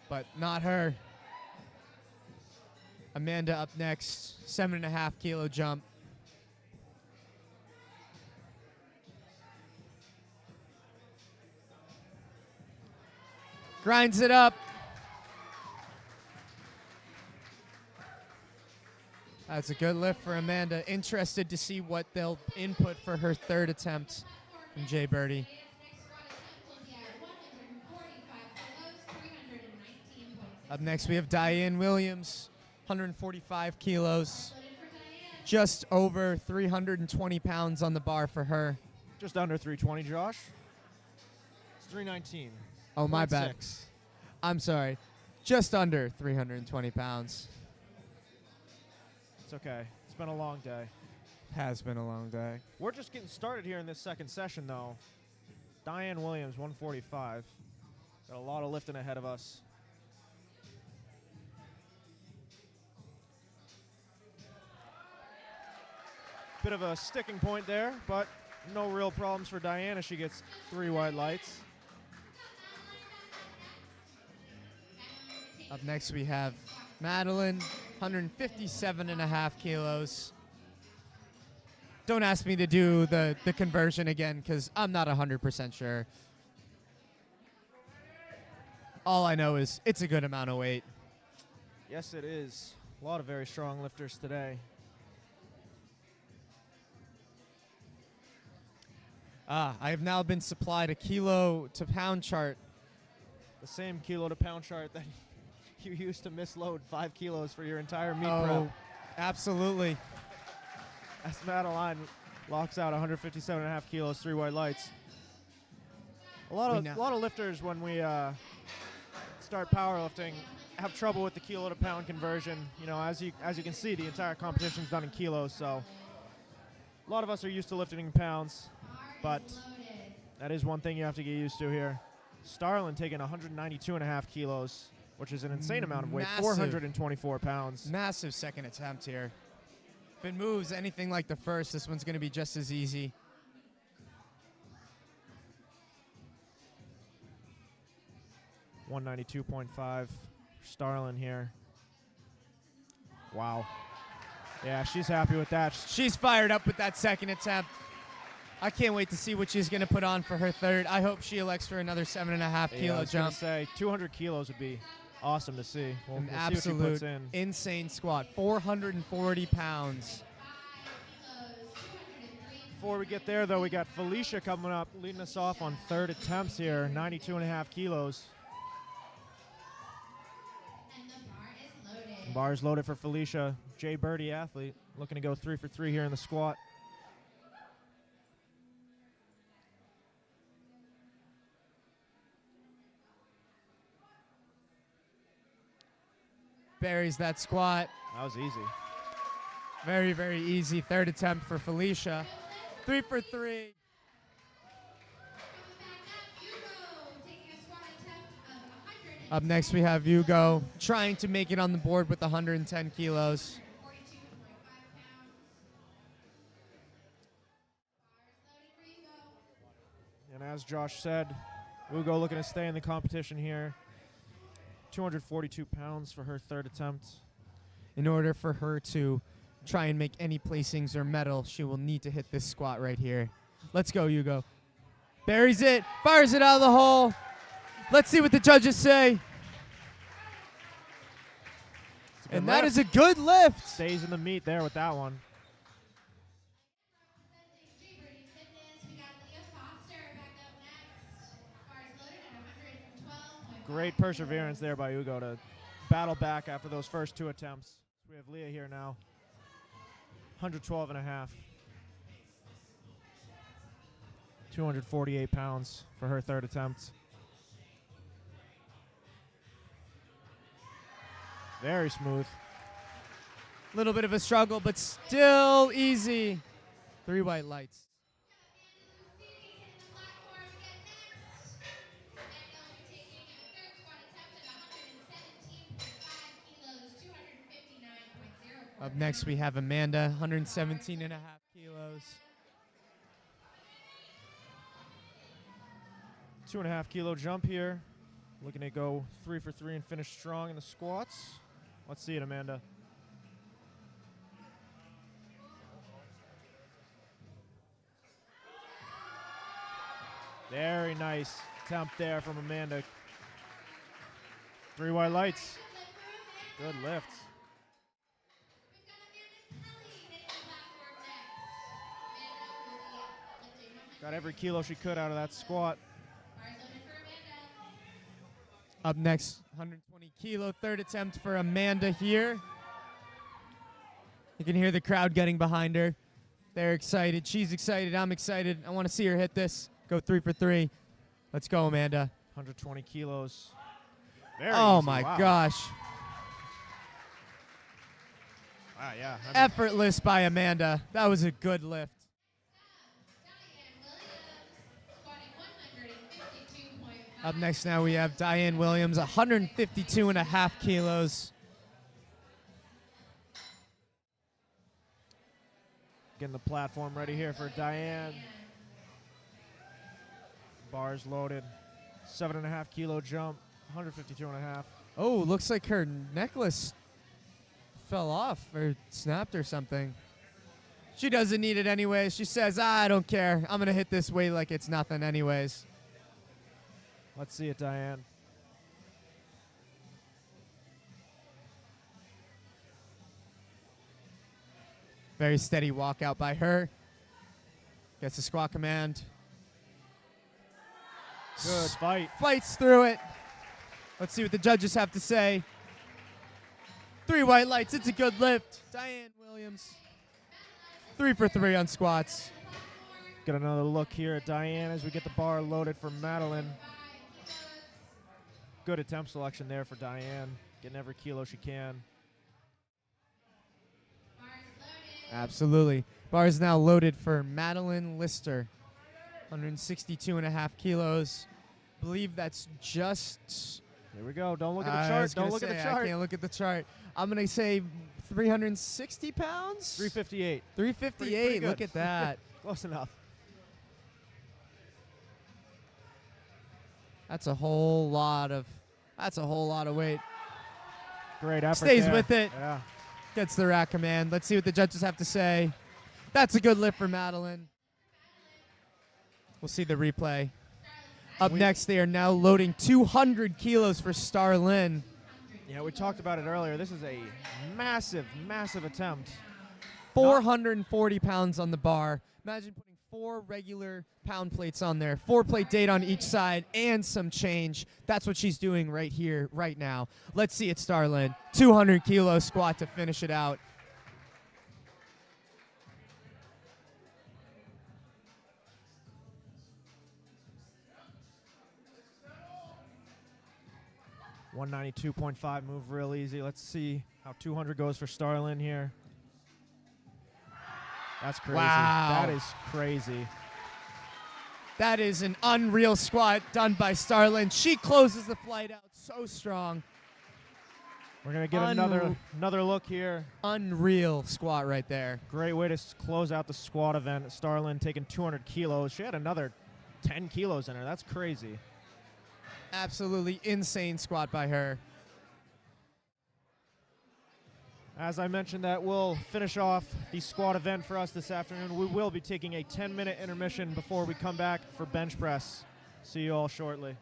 but not her. Amanda up next, 7.5 kilo jump. Grinds it up. That's a good lift for Amanda. Interested to see what they'll input for her third attempt from Jay Birdie. Up next, we have Diane Williams, 145 kilos. Just over 320 pounds on the bar for her. Just under 320, Josh. It's 319. Oh, my bad. 0.6. I'm sorry. Just under 320 pounds. It's okay. It's been a long day. Has been a long day. We're just getting started here in this second session, though. Diane Williams, 145. Got a lot of lifting ahead of us. Bit of a sticking point there, but no real problems for Diane as she gets 3 white lights. Up next, we have Madeline, 157.5 kilos. Don't ask me to do the conversion again because I'm not 100% sure. All I know is it's a good amount of weight. Yes, it is. A lot of very strong lifters today. I have now been supplied a kilo to pound chart. The same kilo to pound chart that you used to misload 5 kilos for your entire meet Oh, prep. absolutely. As Madeline locks out 157.5 kilos, 3 white lights. A lot of lifters when we start powerlifting have trouble with the kilo to pound conversion. You know, as you can see, the entire competition's done in kilos, so a lot of us are used to lifting in pounds, but that is one thing you have to get used to here. Starlin taking 192.5 kilos, which is an insane amount of weight, Massive. 424 pounds. Massive second attempt here. If it moves anything like the first, this one's going to be just as easy. $192.5 Starlin here. Wow. Yeah, she's happy with that. She's fired up with that second attempt. I can't wait to see what she's going to put on for her third. I hope she elects for another 7.5 kilo I was gonna jump. say 200 kilos would be awesome to see. We'll An see what she absolute puts in. insane squat. 440 pounds. Before we get there, though, we got Felicia coming up, leading us off on third attempts here, 92.5 kilos. And the bar is loaded. Bar is loaded for Felicia. Jay Birdie athlete, looking to go 3 for 3 here in the squat. Buries that squat. That was easy. Very, very easy. Third attempt for Felicia. 3 for 3. Coming back up, Hugo taking a squat attempt of 142.5 Up next, we have Hugo trying to make it on the board with 110 kilos. pounds. Bar is loaded for Hugo. And as Josh said, Ugo looking to stay in the competition here. 242 pounds for her third attempt. In order for her to try and make any placings or medal, she will need to hit this squat right here. Let's go, Hugo. Buries it, fires it out of the hole. Let's see what the judges say. It's a good And that lift. is a good lift. Stays in the meat there with that one. Representing Jay Birdie Fitness, we got Leah Foster back up next. Bar is loaded at Great perseverance there by Ugo to battle back after those first 2 attempts. We have Leah here now. 112 and a half. 248 pounds for her third attempt. Very smooth. Little bit of a struggle, but still easy. 3 white lights. Up next, we have Amanda, 117 and a half kilos. 2.5 kilo jump here. Looking to go 3 for 3 and finish strong in the squats. Let's see it, Amanda. Very nice attempt there from Amanda. 3 white lights. Good lift. Got every kilo she could out of that squat. Up next, 120 kilo, third attempt for Amanda here. You can hear the crowd getting behind her. They're excited. She's excited. I'm excited. I want to see her hit this. Go 3 for 3. Let's go, Amanda. 120 kilos. Very oh, easy. my Wow. gosh. Wow, yeah. Effortless by Amanda. That was a good lift. Up next now we have Diane Williams, 152 and a half kilos. Getting the platform ready here for Diane. Bars loaded. 7.5 kilo jump. 152 and a half. Oh, looks like her necklace fell off or snapped or something. She doesn't need it anyways. She says, I don't care. I'm going to hit this weight like it's nothing anyways. Let's see it, Diane. Very steady walkout by her. Gets the squat command. Good fight. Fights through it. Let's see what the judges have to say. 3 white lights. It's a good lift. Diane Williams. 3 for 3 on squats. Get another look here at Diane as we get the bar loaded for Madeline. Good attempt selection there for Diane. Getting every kilo she can. Absolutely. Bar is now loaded for Madeline Lister. 162 and a half kilos. Believe that's just... Here we go. Don't look at the chart. Don't look at the chart. I can't look at the chart. I'm going to say 360 pounds? 358. 358. Pretty Look good. at that. Close enough. That's a whole lot of weight. Great effort Stays there. with it. Yeah. Gets the rack command. Let's see what the judges have to say. That's a good lift for Madeline. We'll see the replay. Up next, they are now loading 200 kilos for Starlyn. Yeah, we talked about it earlier. This is a massive, massive attempt. 440 pounds on the bar. Imagine putting 4 regular pound plates on there, 4-plate date on each side, and some change. That's what she's doing right here, right now. Let's see it, Starlyn. 200 kilo squat to finish it out. $192.5 move real easy. Let's see how 200 goes for Starlyn here. That's crazy. Wow. That is crazy. That is an unreal squat done by Starlyn. She closes the flight out so strong. We're going to get another look here. Unreal squat right there. Great way to close out the squat event. Starlyn taking 200 kilos. She had another 10 kilos in her. That's crazy. Absolutely insane squat by her. As I mentioned, that will finish off the squat event for us this afternoon. We will be taking a 10-minute intermission before we come back for bench press. See you all shortly.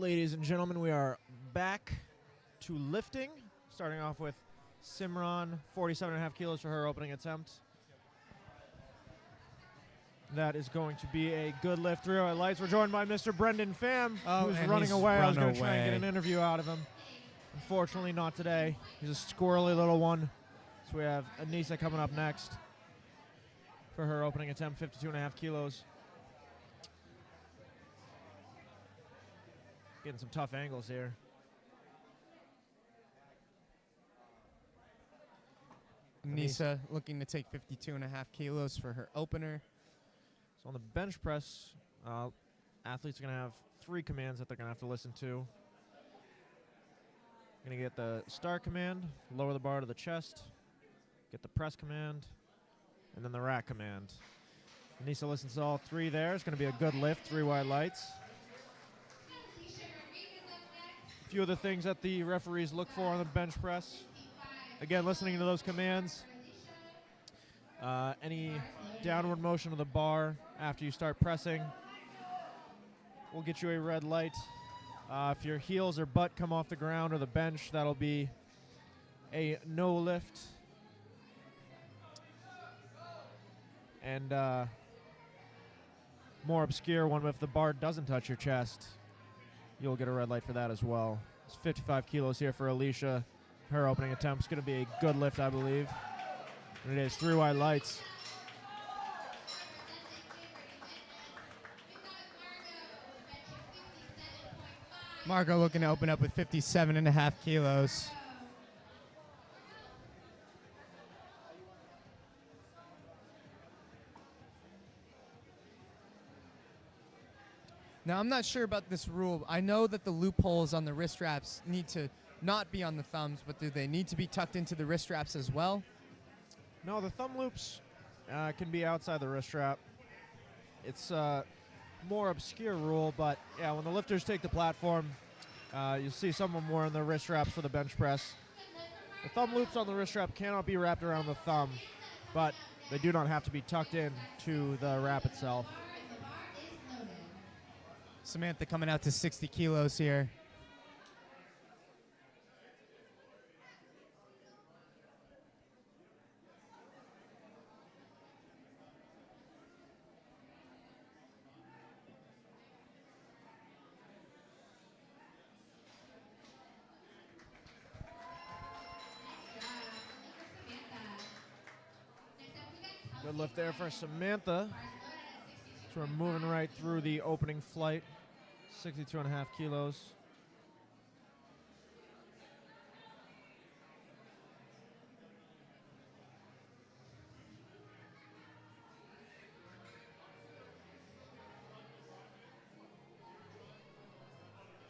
Ladies and gentlemen, we are back to lifting. Starting off with Simran, 47.5 kilos for her opening attempt. That is going to be a good lift. 308 lights. We're joined by Mr. Brendan Pham, who's and running he's away. I was run going to try and get away. an interview out of him. Unfortunately, not today. He's a squirrely little one. So we have Anissa coming up next for her opening attempt, 52.5 kilos. Getting some tough angles here. Nisa looking to take 52.5 kilos for her opener. So on the bench press, athletes are going to have 3 commands that they're going to have to listen to. Going to get the start command, lower the bar to the chest, get the press command, and then the rack command. Anissa listens to all 3 there. It's going to be a good lift, 3 wide lights. A few of the things that the referees look for on the bench press. Again, listening to those commands. Any downward motion of the bar after you start pressing will get you a red light. If your heels or butt come off the ground or the bench, that'll be a no lift. And more obscure one, if the bar doesn't touch your chest, you'll get a red light for that as well. It's 55 kilos here for Alicia. Her opening attempt is going to be a good lift, I believe. And it is 3 wide lights. Margot looking to open up with 57.5 kilos. Now, I'm not sure about this rule. I know that the loopholes on the wrist straps need to not be on the thumbs, but do they need to be tucked into the wrist straps as well? No, the thumb loops can be outside the wrist strap. It's a more obscure rule, but yeah, when the lifters take the platform, you'll see some of them wearing the wrist straps for the bench press. The thumb loops on the wrist strap cannot be wrapped around the thumb, but they do not have to be tucked in to the wrap itself. Samantha coming out to 60 kilos here. Good lift there for Samantha. So we're moving right through the opening flight. 62.5 kilos.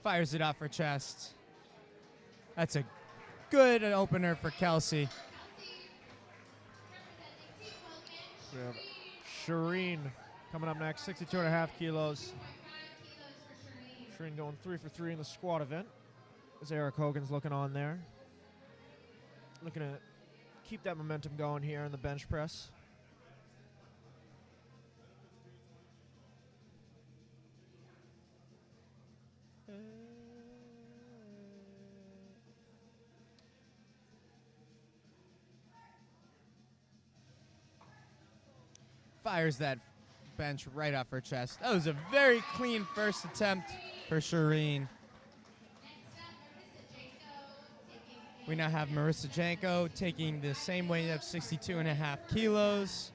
Fires it off her chest. That's a good opener for Kelsey. We have Shireen coming up next, 62.5 kilos. Shireen going 3 for 3 in the squat event. As Eric Hogan's looking on there. Looking to keep that momentum going here in the bench press. Fires that bench right off her chest. That was a very clean first attempt for Shireen. We now have Marissa Janko taking the same weight of 62.5 kilos.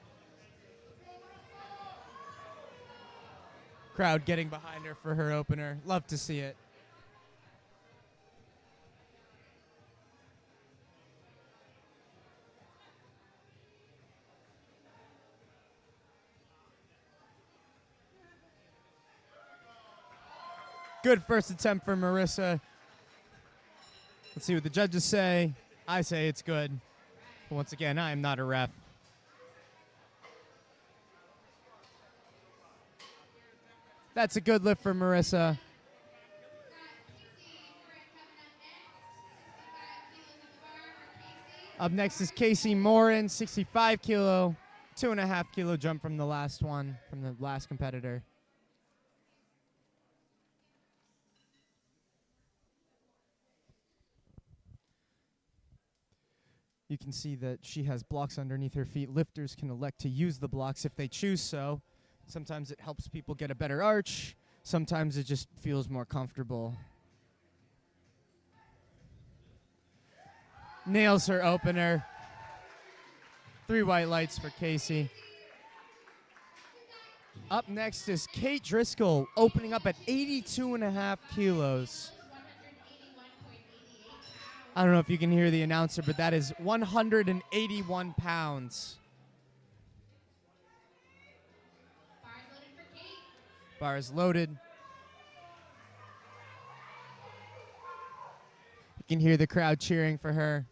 Crowd getting behind her for her opener. Love to see it. Good first attempt for Marissa. Let's see what the judges say. I say it's good. But once again, I am not a ref. That's a good lift for Marissa. Up next is Casey Morin, 65 kilo, 2.5 kilo jump from the last one, from the last competitor. You can see that she has blocks underneath her feet. Lifters can elect to use the blocks if they choose so. Sometimes it helps people get a better arch. Sometimes it just feels more comfortable. Nails her opener. 3 white lights for Casey. Up next is Kate Driscoll, opening up at 82.5 kilos. I don't know if you can hear the announcer, but that is 181 pounds. Bar is loaded. You can hear the crowd cheering for her.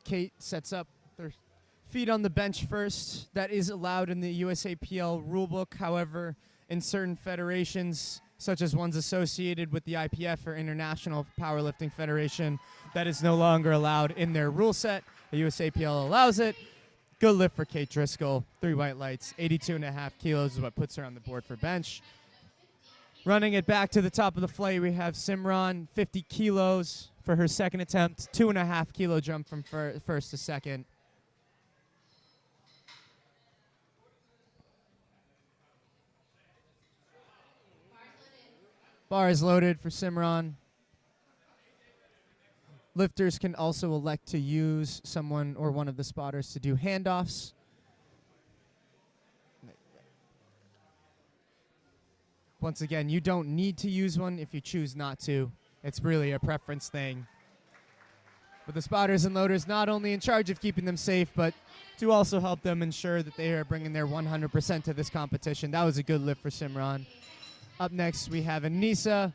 Kate sets up their feet on the bench first. That is allowed in the USAPL rulebook. However, in certain federations, such as ones associated with the IPF or International Powerlifting Federation, that is no longer allowed in their rule set. The USAPL allows it. Good lift for Kate Driscoll. 3 white lights. 82.5 kilos is what puts her on the board for bench. Running it back to the top of the flight, we have Simran, 50 kilos for her second attempt. 2.5 kilo jump from first to second. Bar is loaded for Simran. Lifters can also elect to use someone or one of the spotters to do handoffs. Once again, you don't need to use one if you choose not to. It's really a preference thing. But the spotters and loaders not only in charge of keeping them safe, but to also help them ensure that they are bringing their 100% to this competition. That was a good lift for Simran. Up next, we have Anissa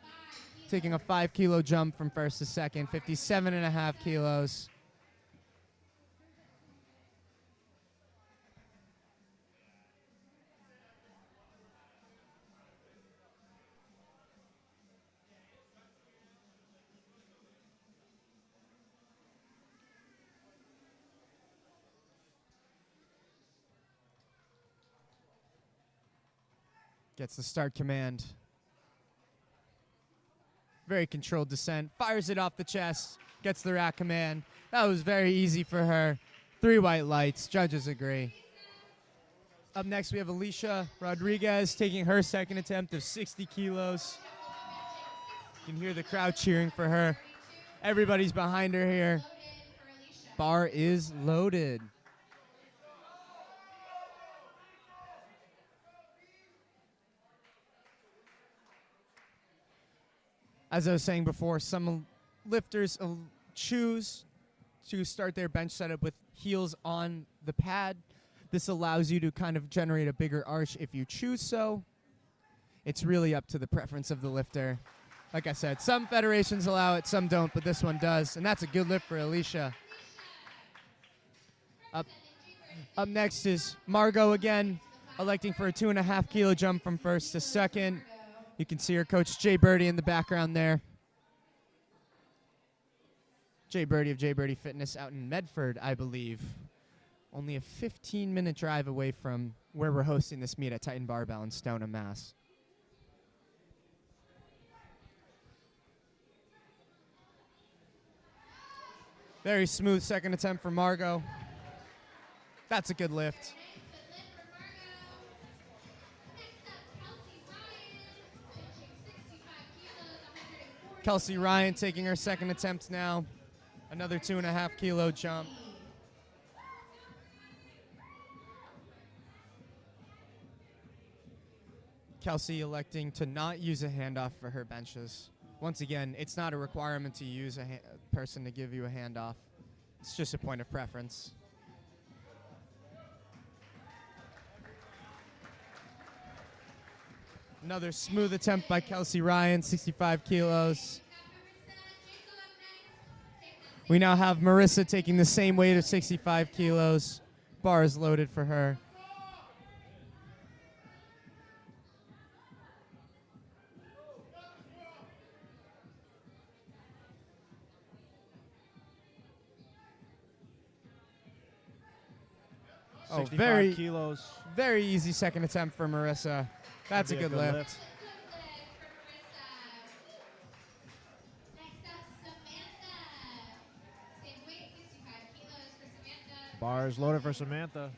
taking a 5 kilo jump from first to second, 57.5 kilos. Gets the start command. Very controlled descent. Fires it off the chest. Gets the rack command. That was very easy for her. 3 white lights. Judges agree. Up next, we have Alicia Rodriguez taking her second attempt of 60 kilos. You can hear the crowd cheering for her. Everybody's behind her here. Bar is loaded. As I was saying before, some lifters choose to start their bench setup with heels on the pad. This allows you to kind of generate a bigger arch if you choose so. It's really up to the preference of the lifter. Like I said, some federations allow it, some don't, but this one does. And that's a good lift for Alicia. Up next is Margot again, electing for a 2.5 kilo jump from first to second. You can see her coach Jay Birdie in the background there. Jay Birdie of Jay Birdie Fitness out in Medford, I believe. Only a 15-minute drive away from where we're hosting this meet at Titan Barbell in Stoneham, Mass. Very smooth second attempt for Margot. That's a good lift. Kelsey Ryan taking her second attempt now. Another 2.5 kilo jump. Kelsey electing to not use a handoff for her benches. Once again, it's not a requirement to use a person to give you a handoff. It's just a point of preference. Another smooth attempt by Kelsey Ryan, 65 kilos. We now have Marissa taking the same weight of 65 kilos. Bar is loaded for her. Oh, 65 kilos. Very easy second attempt for Marissa. That's a good lift. Bars loaded for Samantha.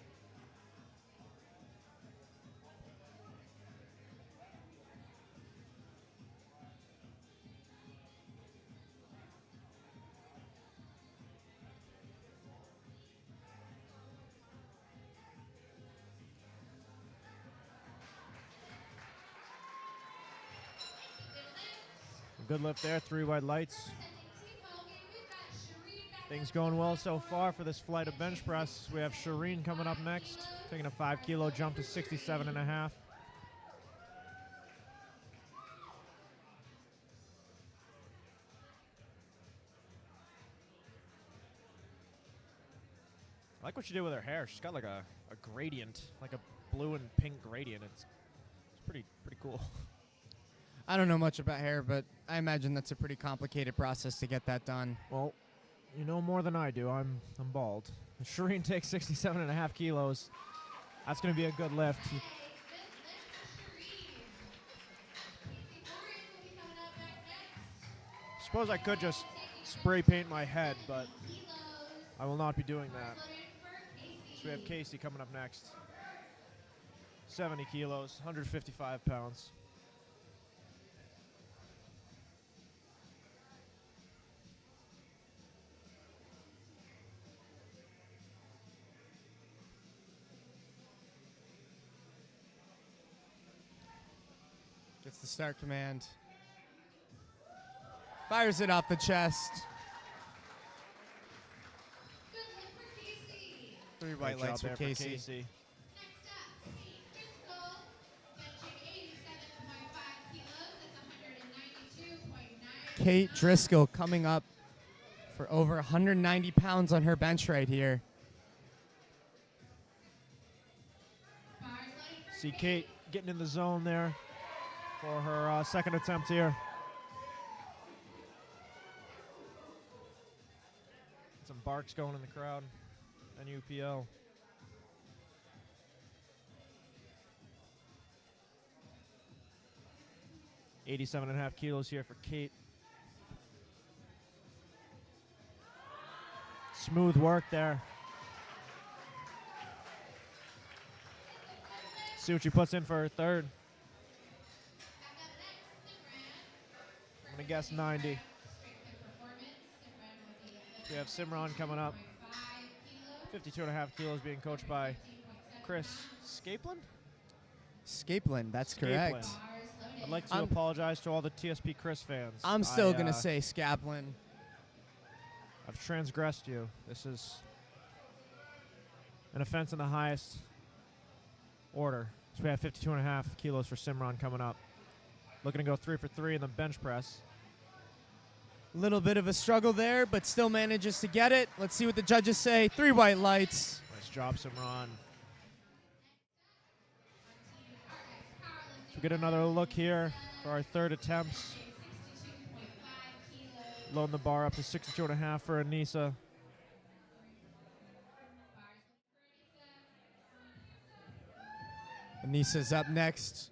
Good lift there, 3 white lights. Things going well so far for this flight of bench press. We have Shireen coming up next, taking a 5 kilo jump to 67.5. I like what she did with her hair. She's got like a gradient, like a blue and pink gradient. It's pretty cool. I don't know much about hair, but I imagine that's a pretty complicated process to get that done. Well, you know more than I do. I'm bald. Shireen takes 67.5 kilos. That's going to be a good lift. Suppose I could just spray paint my head, but I will not be doing that. So we have Casey coming up next. 70 kilos, 155 pounds. Gets the start command. Fires it off the chest. 3 white Great lights job for there Casey. Kate Driscoll coming up for over 190 pounds on her bench right here. See Kate getting in the zone there for her second attempt here. Some barks going in the crowd. NUPL. $87.5 kilos here for Kate. Smooth work there. See what she puts in for her third. I'm going to guess 90. We have Simran coming up. 52.5 kilos being coached by Chris Scaplin? Scaplin, that's correct. I'd like to apologize to all the TSP Chris fans. I'm still going to say Scaplin. I've transgressed you. This is an offense in the highest order. So we have 52.5 kilos for Simran coming up. Looking to go 3 for 3 in the bench press. Little bit of a struggle there, but still manages to get it. Let's see what the judges say. 3 white lights. Nice job, Simran. So we get another look here for our third attempts. Loading the bar up to 62.5 for Anissa. Anissa's up next.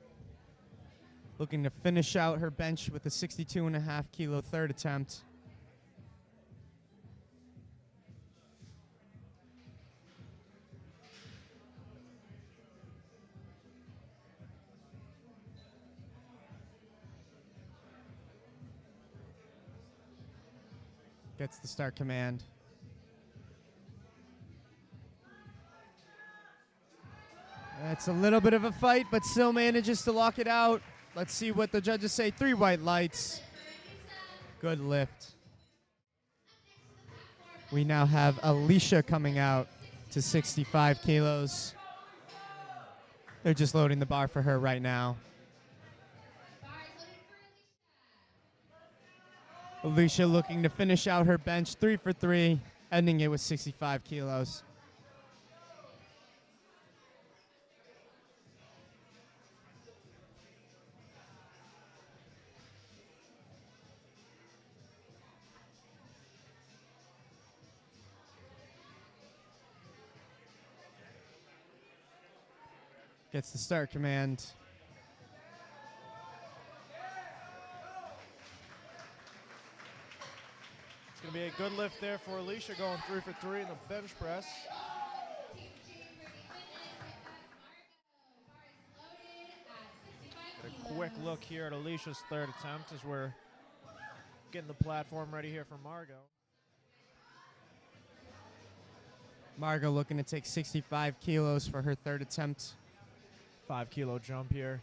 Looking to finish out her bench with a 62.5 kilo third attempt. Gets the start command. It's a little bit of a fight, but still manages to lock it out. Let's see what the judges say. 3 white lights. Good lift. We now have Alicia coming out to 65 kilos. They're just loading the bar for her right now. Alicia looking to finish out her bench 3 for 3, ending it with 65 kilos. Gets the start command. It's going to be a good lift there for Alicia, going 3 for 3 in the bench press. quick look here at Alicia's third attempt as we're getting the platform ready here for Margot. Margot looking to take 65 kilos for her third attempt. 5 kilo jump here.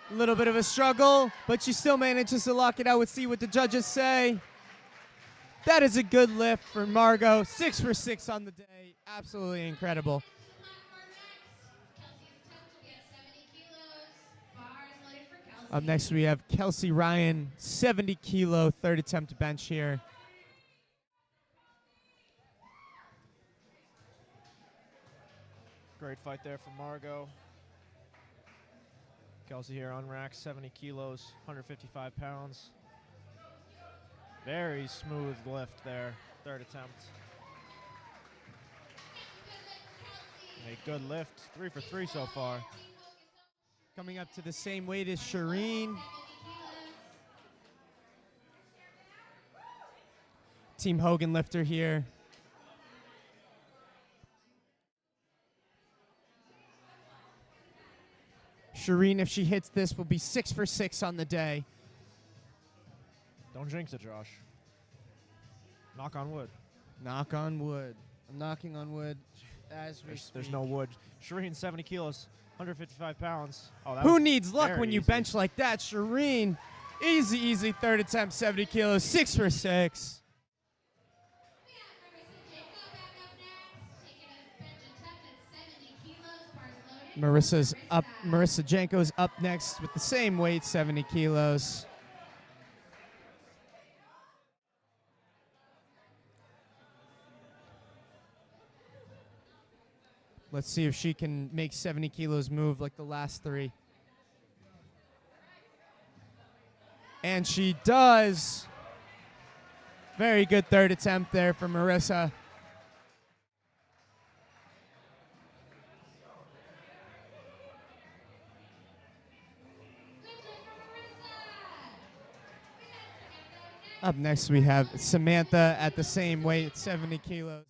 A little bit of a struggle, but she still manages to lock it out. Let's see what the judges say. That is a good lift for Margot. 6 for 6 on the day. Absolutely incredible. Up next, we have Kelsey Ryan, 70 kilo, third attempt bench here. Great fight there for Margot. Kelsey here on rack, 70 kilos, 155 pounds. Very smooth lift there, third attempt. A good lift, 3 for 3 so far. Coming up to the same weight as Shireen. Team Hogan lifter here. Shireen, if she hits this, will be 6 for 6 on the day. Don't jinx it, Josh. Knock on wood. Knock on wood. I'm knocking on wood as we speak. There's no wood. Shireen, 70 kilos, 155 pounds. Oh, that Who was needs luck very when you easy. bench like that? Shireen, easy third attempt, 70 kilos, 6 for 6. Marissa Janko's up next with the same weight, 70 kilos. Let's see if she can make 70 kilos move like the last 3. And she does. Very good third attempt there for Marissa. Up next, we have Samantha at the same weight, 70 kilos.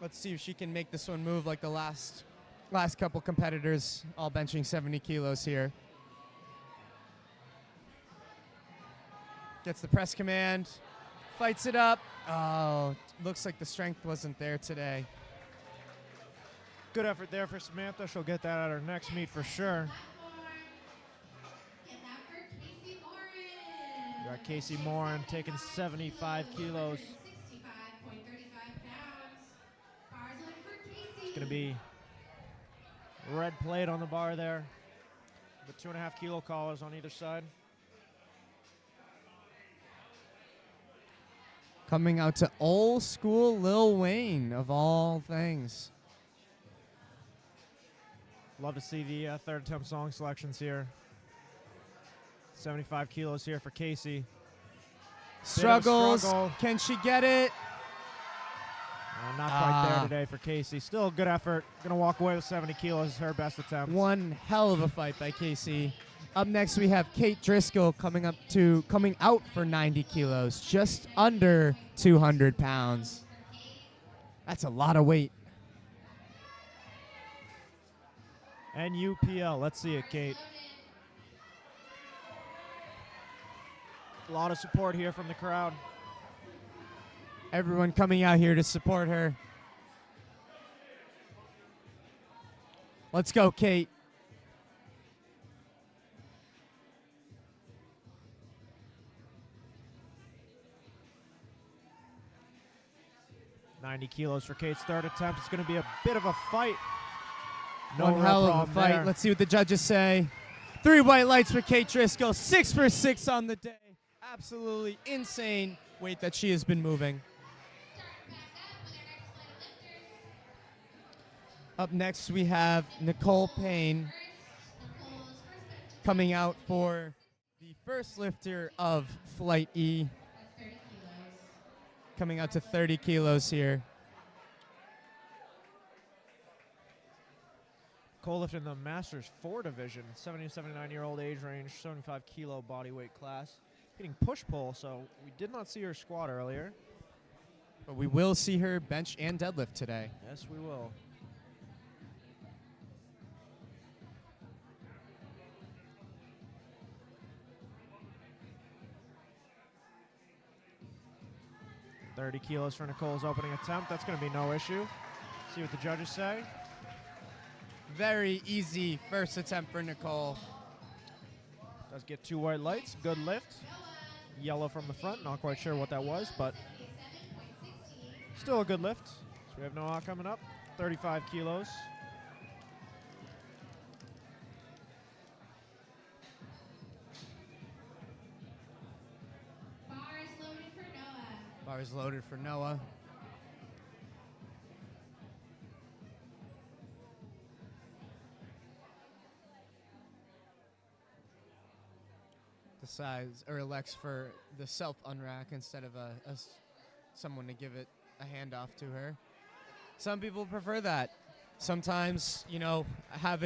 Let's see if she can make this one move like the last couple competitors, all benching 70 kilos here. Gets the press command, fights it up. Oh, looks like the strength wasn't there today. Good effort there for Samantha. She'll get that at her next meet for sure. We got Casey Morin taking 75 kilos. It's going to be red plate on the bar there. The 2.5 kilo collars on either side. Coming out to old school Lil Wayne, of all things. Love to see the third attempt song selections here. 75 kilos here for Casey. Struggles. Struggle. Can she get it? Not quite there today for Casey. Still a good effort. Going to walk away with 70 kilos. Her best attempt. One hell of a fight by Casey. Up next, we have Kate Driscoll coming out for 90 kilos, just under 200 pounds. That's a lot of weight. And UPL. Let's see it, Kate. A lot of support here from the crowd. Everyone coming out here to support her. Let's go, Kate. $90 kilos for Kate's third attempt. It's going to be a bit of a fight. No One real hell of a problem fight. there. Let's see what the judges say. 3 white lights for Kate Driscoll. 6 for 6 on the day. Absolutely insane weight that she has been moving. Up next, we have Nicole Payne coming out for the first lifter of Flight E. Coming out to 30 kilos here. Cole lifted in the Masters 4 division, 70 to 79-year-old age range, 75 kilo body weight class. Hitting push-pull, so we did not see her squat earlier. But we will see her bench and deadlift today. Yes, we will. $30 kilos for Nicole's opening attempt. That's going to be no issue. See what the judges say. Very easy first attempt for Nicole. Does get 2 white lights. Good lift. Yellow from the front. Not quite sure what that was, but still a good lift. So we have Noah coming up. 35 kilos. Bars loaded for Noah. Bars loaded for Noah. Decides or elects for the self unrack instead of someone to give it a handoff to her. Some people prefer that. Sometimes, you know,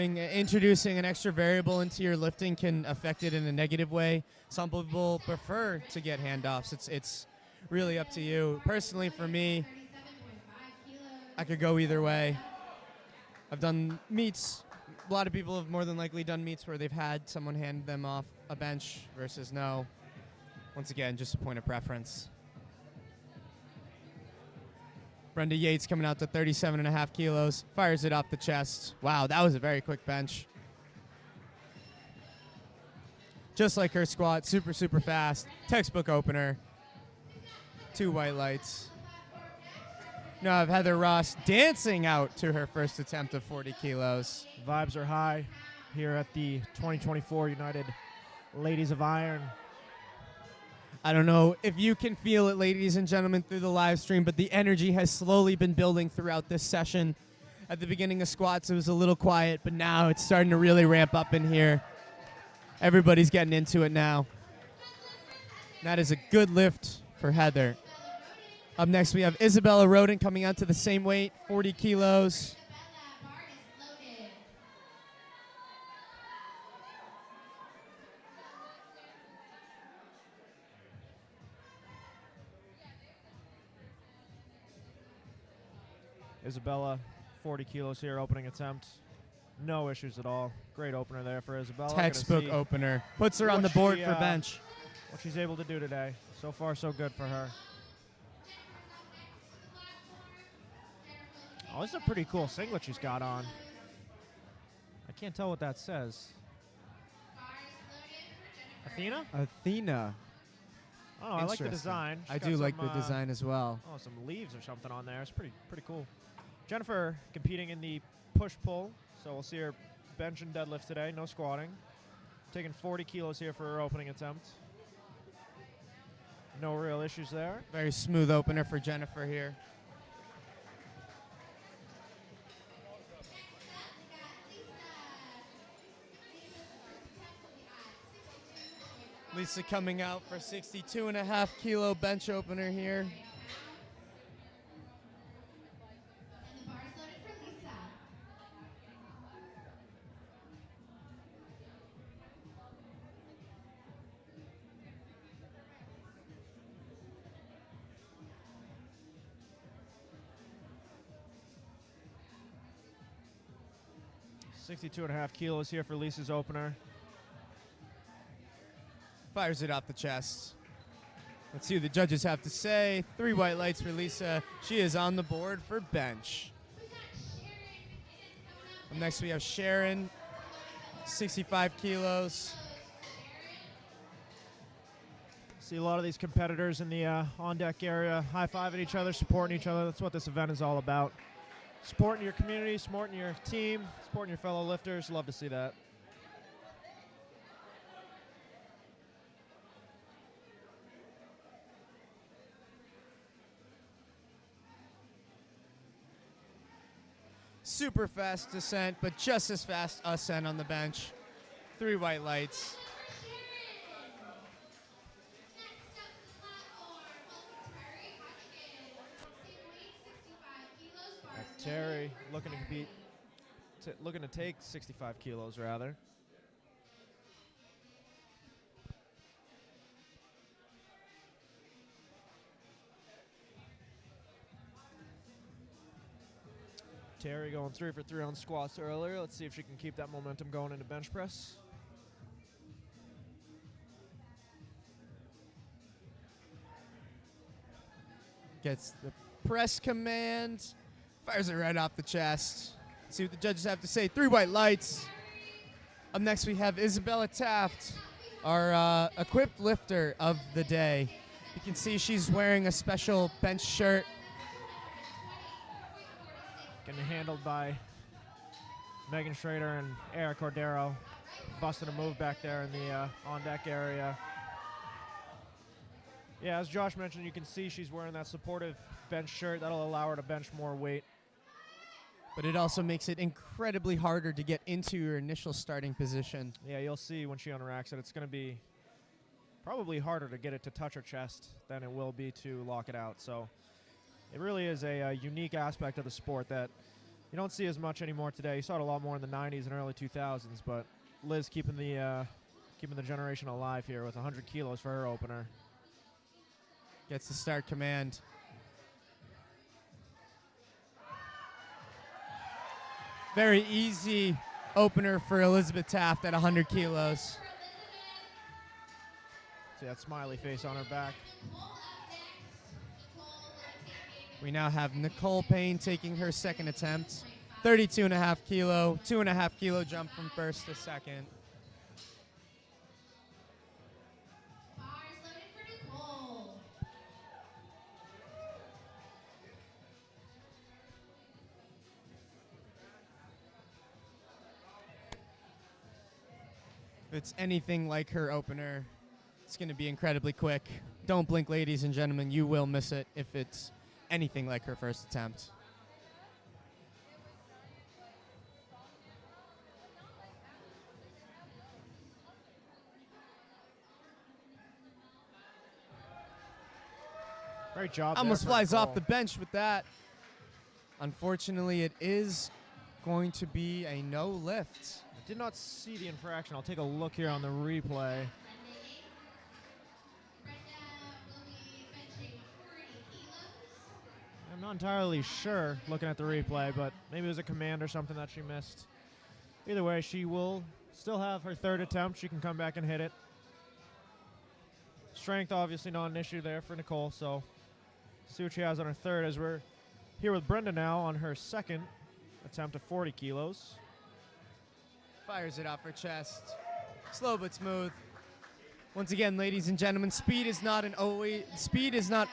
introducing an extra variable into your lifting can affect it in a negative way. Some people prefer to get handoffs. It's really up to you. Personally, for me, 37.5 kilos. I could go either way. I've done meets. A lot of people have more than likely done meets where they've had someone hand them off a bench versus no. Once again, just a point of preference. Brenda Yates coming out to 37.5 kilos. Fires it off the chest. Wow, that was a very quick bench. Just like her squat, super, super fast. Textbook opener. 2 white lights. Now I have Heather Ross dancing out to her first attempt of 40 kilos. Vibes are high here at the 2024 United Ladies of Iron. I don't know if you can feel it, ladies and gentlemen, through the live stream, but the energy has slowly been building throughout this session. At the beginning of squats, it was a little quiet, but now it's starting to really ramp up in here. Everybody's getting into it now. That is a good lift for Heather. Up next, we have Isabella Roden coming out to the same weight, 40 kilos. Isabella, bar is loaded. Isabella, 40 kilos here, opening attempt. No issues at all. Great opener there for Isabella. Gonna Textbook see opener. Puts her on what the board she, for bench. what she's able to do today. So far, so good for her. Oh, this is a pretty cool singlet she's got on. I can't tell what that says. Bars loaded for Jennifer. Athena? Athena. Oh, I like the Interesting. design. She's I got do like some, the design as well. Oh, some leaves or something on there. It's pretty cool. Jennifer competing in the push-pull, so we'll see her bench and deadlift today. No squatting. Taking 40 kilos here for her opening attempt. No real issues there. Very smooth opener for Jennifer here. Next up, we got Lisa. Lisa's first attempt will be at 62.5. Lisa coming out for 62.5 kilo bench opener here. And the bars loaded for Lisa. Sixty-two and a half kilos here for Lisa's opener. Fires it off the chest. Let's see what the judges have to say. 3 white lights for Lisa. She is on the board for bench. We got Sharon McGinnis coming up. Up next we have Sharon, 65 kilos. See a lot of these competitors in the on-deck area high-fiving each other, supporting each other. That's what this event is all about. Supporting your community, supporting your team, supporting your fellow lifters. Love to see that. Super fast descent, but just as fast ascent on the bench. 3 white lights. Next up to the platform, welcome Terry Hodgkin. Same weight, 65 kilos. Bars Terry loaded for looking to compete looking to take 65 kilos rather. Terry going 3 for 3 on squats earlier. Let's see if she can keep that momentum going into bench press. Gets the press command, fires it right off the chest. Let's see what the judges have to say. 3 white lights. Up next we have Isabella Taft, our equipped lifter of the day. You can see she's wearing a special bench shirt. Getting handled by Megan Schrader and Eric Cordero. Busting a move back there in the on-deck area. Yeah, as Josh mentioned, you can see she's wearing that supportive bench shirt. That'll allow her to bench more weight. But it also makes it incredibly harder to get into your initial starting position. Yeah, you'll see when she unracks it, it's going to be probably harder to get it to touch her chest than it will be to lock it out. So it really is a unique aspect of the sport that you don't see as much anymore today. You saw it a lot more in the 90s and early 2000s, but Liz keeping the generation alive here with 100 kilos for her opener. Gets the start command. Very easy opener for Elizabeth Taft at 100 kilos. See that smiley face on her back. We now have Nicole Payne taking her second attempt. 32.5 kilo, 2.5 kilo jump from first to second. If it's anything like her opener, it's going to be incredibly quick. Don't blink, ladies and gentlemen. You will miss it if it's anything like her first attempt. Great job. Almost there for flies off Nicole. the bench with that. Unfortunately, it is going to be a no lift. I did not see the infraction. I'll take a look here on the replay. I'm not entirely sure looking at the replay, but maybe it was a command or something that she missed. Either way, she will still have her third attempt. She can come back and hit it. Strength obviously not an issue there for Nicole, so see what she has on her third as we're here with Brenda now on her second attempt of 40 kilos. Fires it off her chest. Slow but smooth. Once again, ladies and gentlemen, speed is not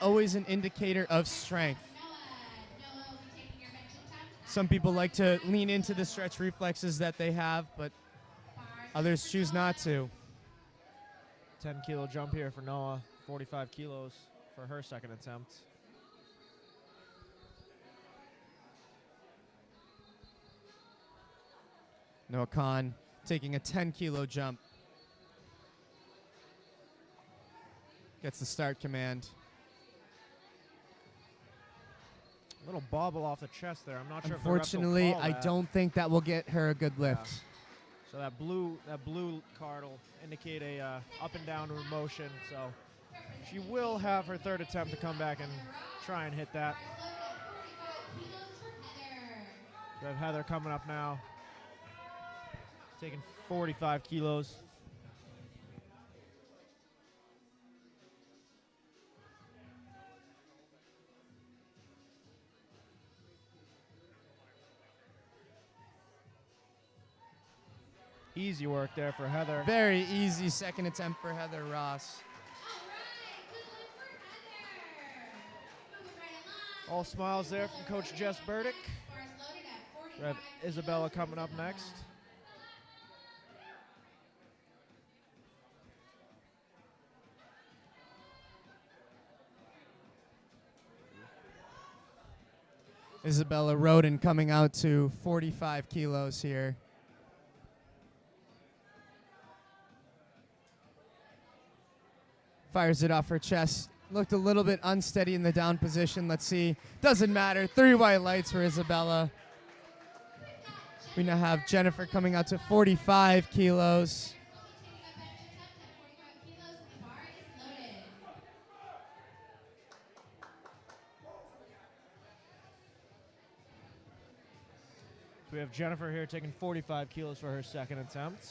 always an indicator of strength. Some people like to lean into the stretch reflexes that they have, but others choose not to. 10 kilo jump here for Noah, 45 kilos for her second attempt. Noah Khan taking a 10 kilo jump. Gets the start command. A little bobble off the chest there. I'm not sure. Unfortunately, if the refs will I call that. don't think that will get her a good lift. Yeah. So that blue card will indicate a up and down motion. So she will have her third attempt to come back and try and hit that. We have Heather coming up now, taking 45 kilos. Easy work there for Heather. Very easy second attempt for Heather Ross. All smiles there from Coach Jess Burdick. We have Isabella coming up next. Isabella Roden coming out to 45 kilos here. Fires it off her chest. Looked a little bit unsteady in the down position. Let's see. Doesn't matter. 3 white lights for Isabella. We now have Jennifer coming out to 45 kilos. We have Jennifer here taking 45 kilos for her second attempt.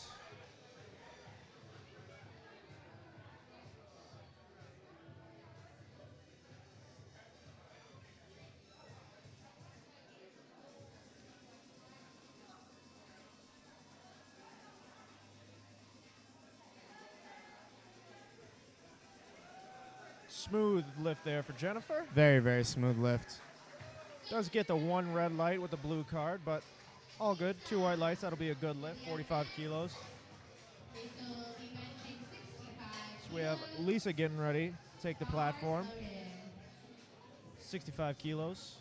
Smooth lift there for Jennifer. Very, very smooth lift. Does get the one red light with the blue card, but all good. 2 white lights, that'll be a good lift, 45 kilos. So we have Lisa getting ready to take the platform. 65 kilos.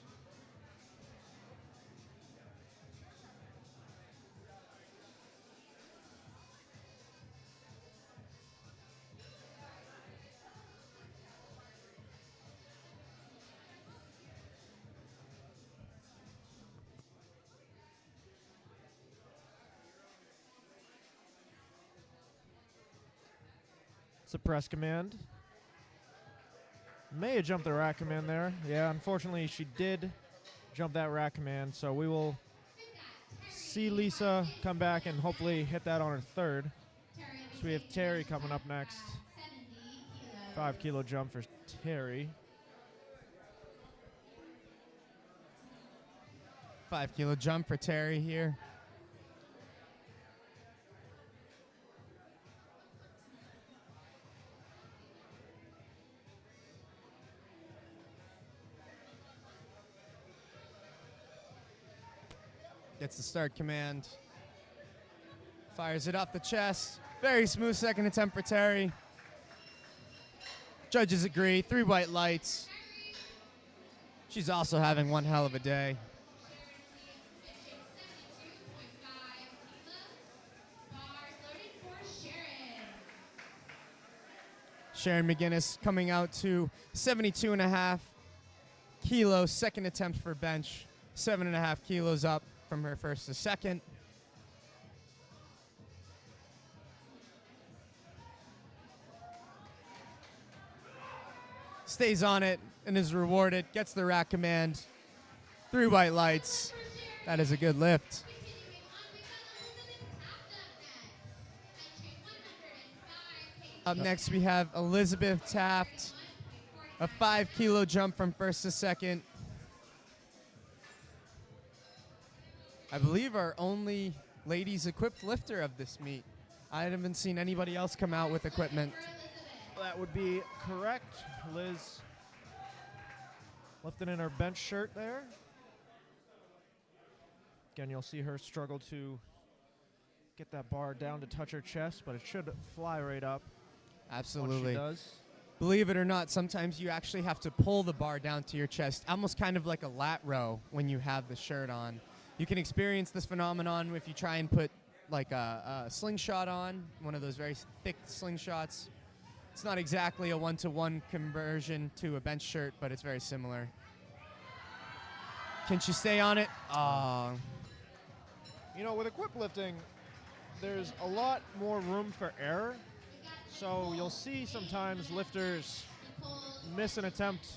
It's a press command. May have jumped the rack command there. Yeah, unfortunately she did jump that rack command, so we will see Lisa come back and hopefully hit that on her third. So we have Terry coming up next. 5 kilo jump for Terry. 5 kilo jump for Terry here. Gets the start command. Fires it off the chest. Very smooth second attempt for Terry. Judges agree. 3 white lights. She's also having one hell of a day. Sharon McGinnis coming out to 72.5 kilos. Second attempt for bench. 7.5 kilos up from her first to second. Stays on it and is rewarded. Gets the rack command. 3 white lights. That is a good lift. Up next we have Elizabeth Taft. A 5 kilo jump from first to second. I believe our only ladies equipped lifter of this meet. I haven't seen anybody else come out with equipment. That would be correct. Liz lifting in her bench shirt there. Again, you'll see her struggle to get that bar down to touch her chest, but it should fly right up. Absolutely. Once she does. Believe it or not, sometimes you actually have to pull the bar down to your chest, almost kind of like a lat row when you have the shirt on. You can experience this phenomenon if you try and put like a slingshot on, one of those very thick slingshots. It's not exactly a one-to-one conversion to a bench shirt, but it's very similar. Can she stay on it? You know, with equip lifting, there's a lot more room for error. So you'll see sometimes lifters miss an attempt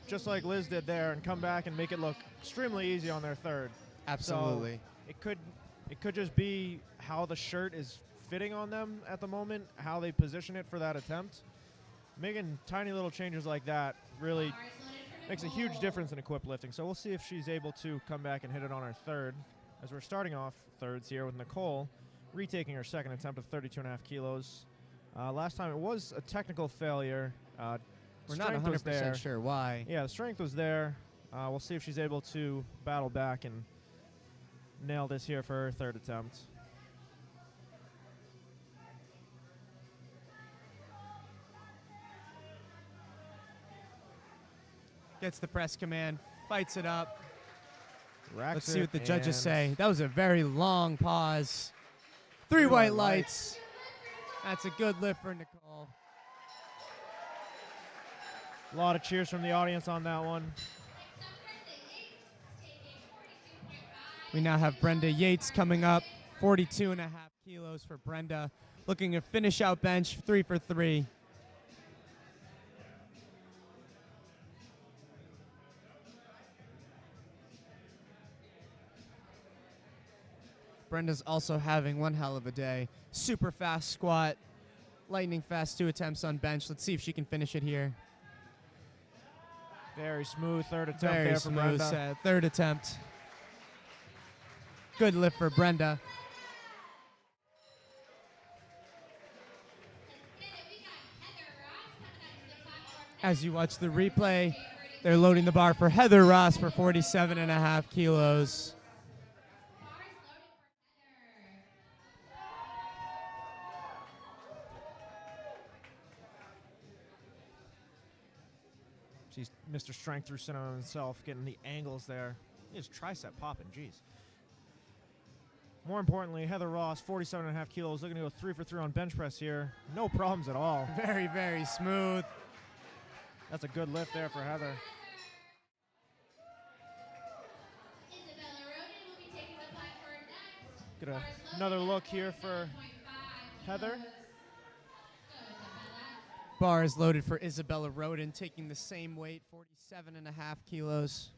just like Liz did there and come back and make it look extremely easy on their third. Absolutely. So it could just be how the shirt is fitting on them at the moment, how they position it for that attempt. Making tiny little changes like that really makes a huge difference in equip lifting. So we'll see if she's able to come back and hit it on her third, as we're starting off thirds here with Nicole retaking her second attempt of 32.5 kilos. Last time it was a technical failure. We're not 100% sure why. Yeah, the strength was there. We'll see if she's able to battle back and nail this here for her third attempt. Gets the press command, fights it up. Racks Let's see it what the judges and say. That was a very long pause. 3 white lights. That's a good lift for Nicole. A lot of cheers from the audience on that one. We now have Brenda Yates coming up, 42.5 kilos for Brenda, looking to finish out bench 3 for 3. Brenda's also having one hell of a day. Super fast squat, lightning fast 2 attempts on bench. Let's see if she can finish it here. Very smooth third attempt Very there for smooth Brenda. set. Third attempt. Good lift for Brenda. As you watch the replay, they're loading the bar for Heather Ross for 47.5 kilos. She's Mr. Strength through center on himself, getting the angles there. His tricep popping, jeez. More importantly, Heather Ross, 47.5 kilos, looking to go 3 for 3 on bench press here. No problems at all. Very, very smooth. That's a good lift there for Heather. Get another look here for Heather. Bar is loaded for Isabella Roden, taking the same weight, 47.5 kilos.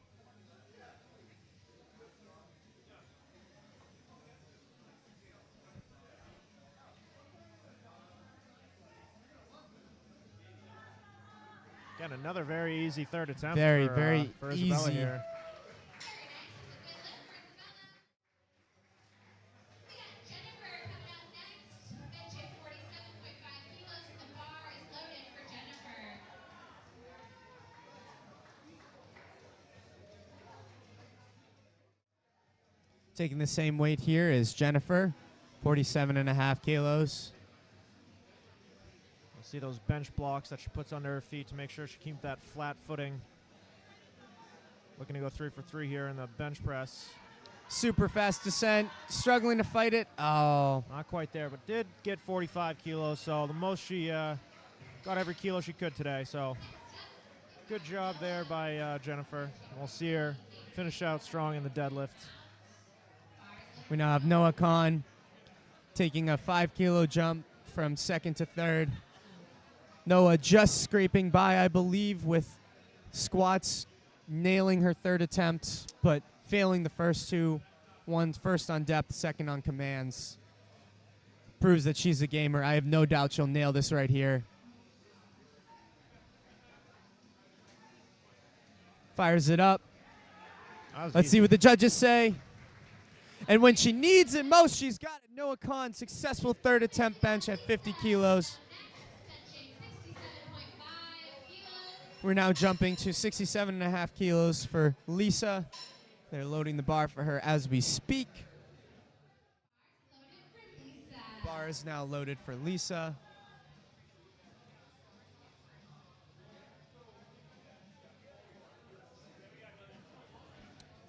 Again, another very easy third attempt Very, for, very for Isabella easy. here. Taking the same weight here is Jennifer, 47.5 kilos. See those bench blocks that she puts under her feet to make sure she keeps that flat footing. Looking to go 3 for 3 here in the bench press. Super fast descent, struggling to fight it. Oh, Not quite there, but did get 45 kilos, so the most she got every kilo she could today. So good job there by Jennifer. We'll see her finish out strong in the deadlift. we now have Noah Khan taking a 5 kilo jump from second to third. Noah just scraping by, I believe, with squats, nailing her third attempt, but failing the first two. One first on depth, second on commands. Proves that she's a gamer. I have no doubt she'll nail this right here. Fires it up. Let's see what the judges say. And when she needs it most, she's got it. Noah Khan, successful third attempt bench at 50 kilos. We're now jumping to 67.5 kilos for Lisa. They're loading the bar for her as we speak. Bar is now loaded for Lisa.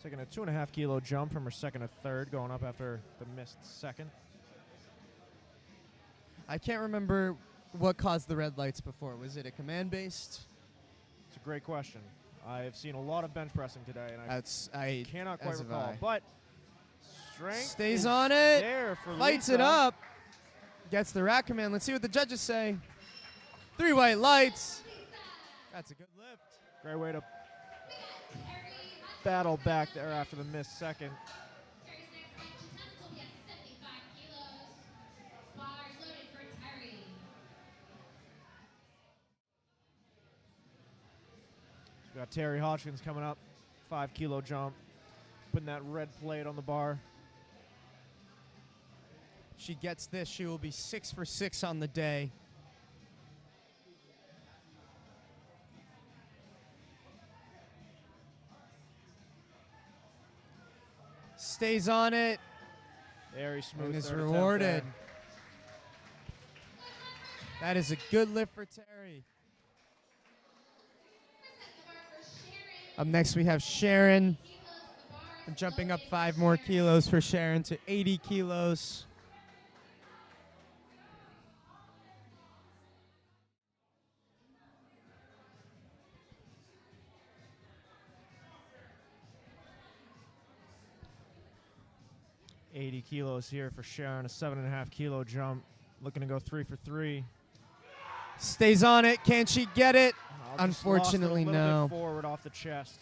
Taking a 2.5 kilo jump from her second to third, going up after the missed second. I can't remember what caused the red lights before. Was it a command-based? It's a great question. I've seen a lot of bench pressing today, and I cannot quite as have recall. I. But strength Stays is on it, there for fights Lisa. it up, gets the rack command. Let's see what the judges say. 3 white lights. That's a good lift. Great way to battle back there after the missed second. We've got Terry Hodgkins coming up, 5 kilo jump, putting that red plate on the bar. She gets this, she will be 6 for 6 on the day. Stays on it Very smooth. and is third attempt rewarded. there. That is a good lift for Terry. Up next we have Sharon. Jumping up 5 more kilos for Sharon to 80 kilos. 80 kilos here for Sharon, a 7.5 kilo jump. Looking to go 3 for 3. Stays on it. Can she get it? Just Unfortunately, lost it a little no. bit forward off the chest.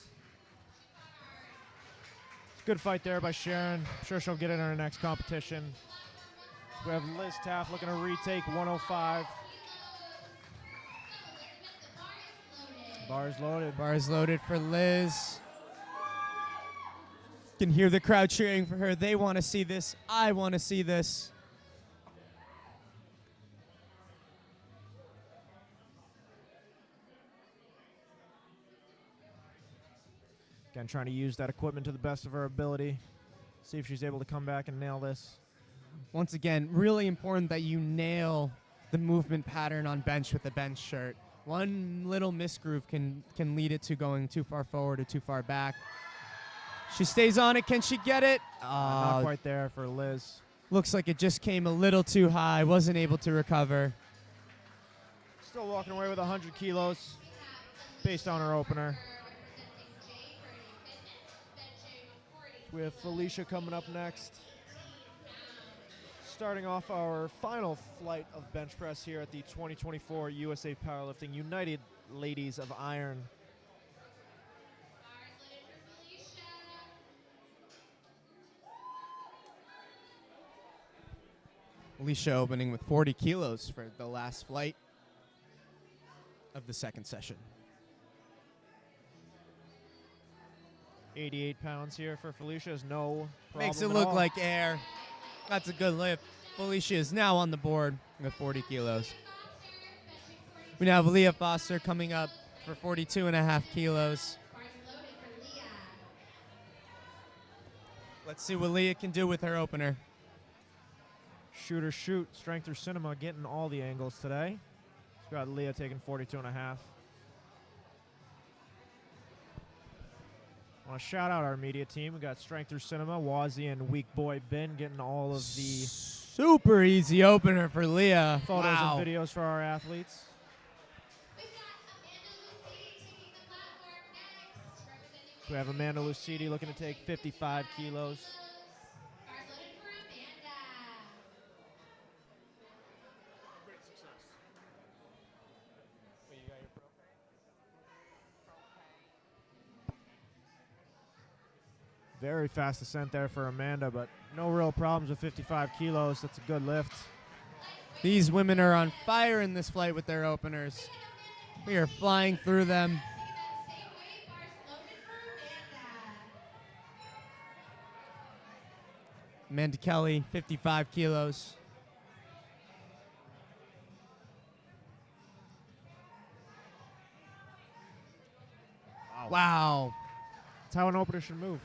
It's a good fight there by Sharon. I'm sure she'll get it in her next competition. We have Liz Taft looking to retake 105. Bar is loaded. Bar is loaded for Liz. You can hear the crowd cheering for her. They want to see this. I want to see this. Again, trying to use that equipment to the best of her ability. See if she's able to come back and nail this. Once again, really important that you nail the movement pattern on bench with a bench shirt. One little misgroove can lead it to going too far forward or too far back. She stays on it. Can she get it? Not quite there for Liz. Looks like it just came a little too high. Wasn't able to recover. Still walking away with 100 kilos based on her opener. We have Felicia coming up next. Starting off our final flight of bench press here at the 2024 USA Powerlifting United Ladies of Iron. Alicia opening with 40 kilos for the last flight of the second session. 88 pounds here for Felicia is no problem Makes it at look all. like air. That's a good lift. Felicia is now on the board with 40 kilos. We now have Leah Foster coming up for 42.5 kilos. Let's see what Leah can do with her opener. Shoot or shoot. Strength or cinema getting all the angles today. We've got Leah taking 42.5. I want to shout out our media team. We got Strength Through Cinema, Wazzy, and Weak Boy Ben getting all of the Super easy opener for Leah. photos Wow. and videos for our athletes. So we have Amanda Lucidi looking to take 55 kilos. Very fast ascent there for Amanda, but no real problems with 55 kilos. That's a good lift. These women are on fire in this flight with their openers. We are flying through them. Amanda Kelly, 55 kilos. Wow. That's how an opener should move.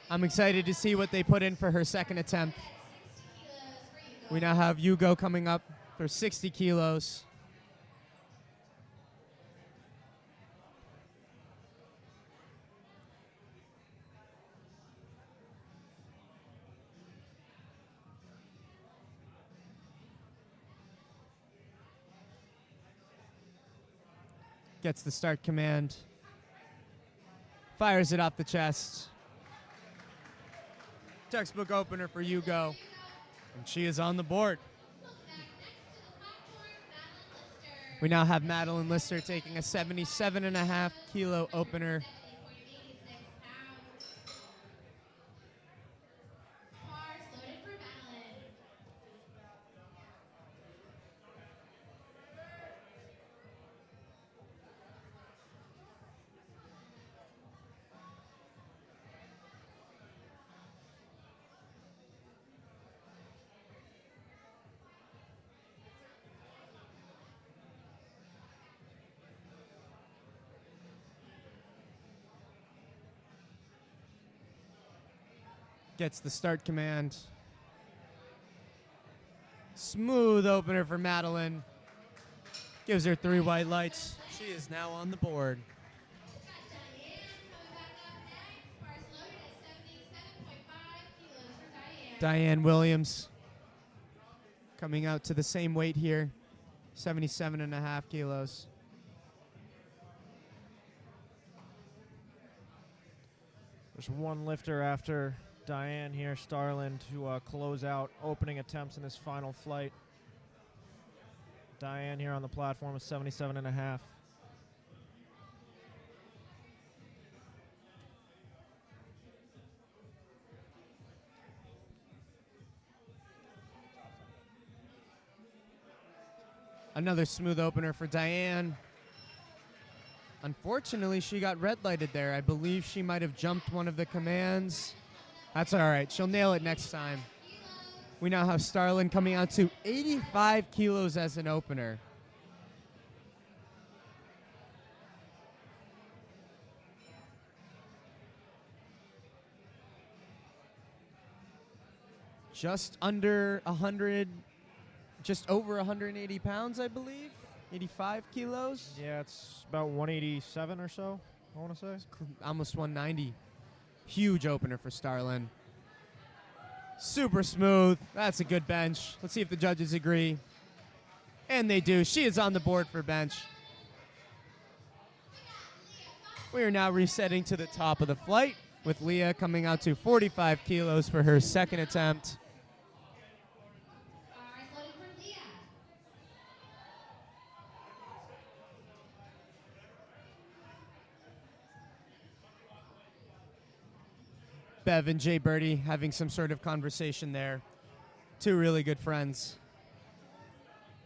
I'm excited to see what they put in for her second attempt. We now have Hugo coming up for 60 kilos. Gets the start command. Fires it off the chest. Textbook opener for Hugo. And she is on the board. We now have Madeline Lister taking a 77.5 kilo opener. Gets the start command. Smooth opener for Madeline. Gives her 3 white lights. She is now on the board. Diane Williams coming out to the same weight here, 77.5 kilos. There's one lifter after Diane here, Starland, to close out opening attempts in this final flight. Diane here on the platform is 77.5. Another smooth opener for Diane. Unfortunately, she got red lighted there. I believe she might have jumped one of the commands. That's all right. She'll nail it next time. We now have Starlin coming out to 85 kilos as an opener. Just under 100, just over 180 pounds, I believe. 85 kilos. Yeah, it's about 187 or so, I want to say. Almost 190. Huge opener for Starlin. Super smooth. That's a good bench. Let's see if the judges agree. And they do. She is on the board for bench. We are now resetting to the top of the flight with Leah coming out to 45 kilos for her second attempt. Bars loaded for Leah. Bev and Jay Birdie having some sort of conversation there. Two really good friends.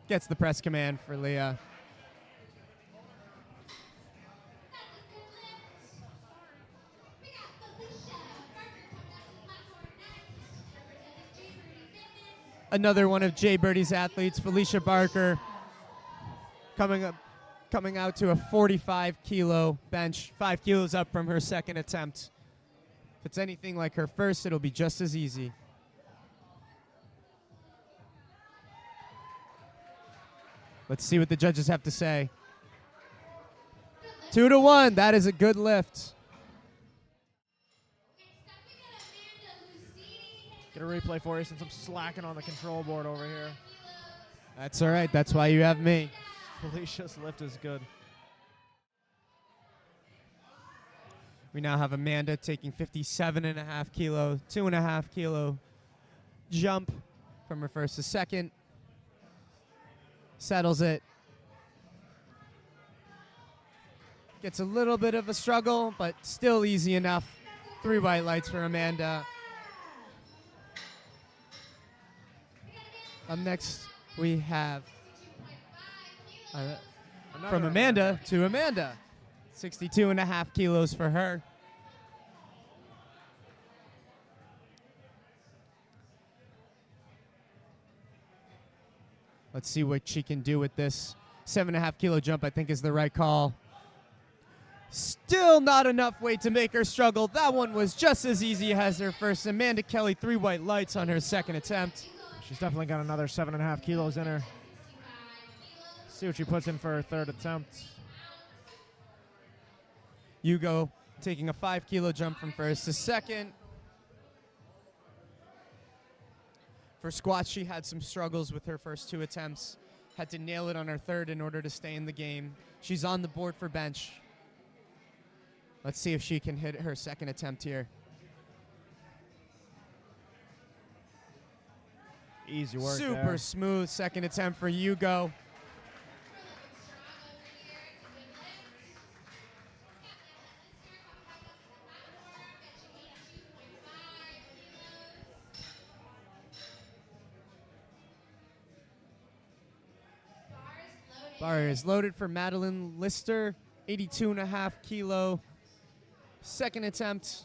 Gets the press command for Leah. That's a good lift. We got Felicia Barker coming up to the platform next, representing J. Birdie Fitness. Another one of Jay Birdie's athletes, Felicia Barker, coming out to a 45 kilo bench, 5 kilos up from her second attempt. If it's anything like her first, it'll be just as easy. Let's see what the judges have to say. 2-1, that is a good lift. Next up, we got Amanda Lucini. Get a replay for you since I'm slacking on the control board over here. That's all right, that's why you have me. Felicia's lift is good. We now have Amanda taking 57.5 kilo, 2.5 kilo jump from her first to second. Settles it. Gets a little bit of a struggle, but still easy enough. 3 white lights for Amanda. Up next, we have from Amanda to Amanda. 62.5 kilos for her. Let's see what she can do with this. 7.5 kilo jump, I think, is the right call. Still not enough weight to make her struggle. That one was just as easy as her first. Amanda Kelly, 3 white lights on her second attempt. She's definitely got another 7.5 kilos in her. See what she puts in for her third attempt. Hugo taking a 5 kilo jump from first to second. For squats, she had some struggles with her first 2 attempts. Had to nail it on her third in order to stay in the game. She's on the board for bench. Let's see if she can hit her second attempt here. Easy work Super there. smooth second attempt for Hugo. Bar is loaded for Madeline Lister, 82.5 kilo. Second attempt.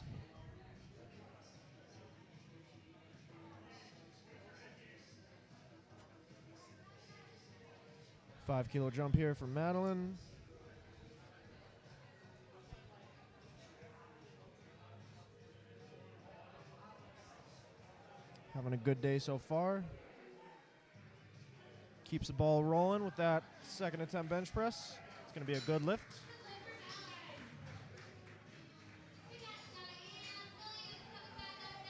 $5 kilo jump here for Madeline. Having a good day so far. Keeps the ball rolling with that second attempt bench press. It's going to be a good lift.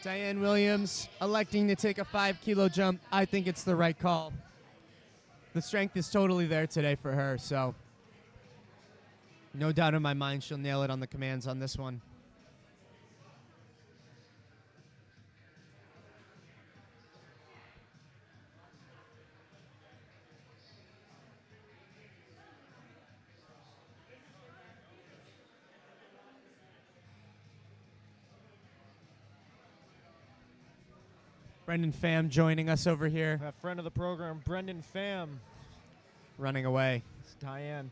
Diane Williams electing to take a 5 kilo jump. I think it's the right call. The strength is totally there today for her, so no doubt in my mind she'll nail it on the commands on this one. Brendan Pham joining us over We here, have friend of the program, Brendan Pham. running away. It's Diane.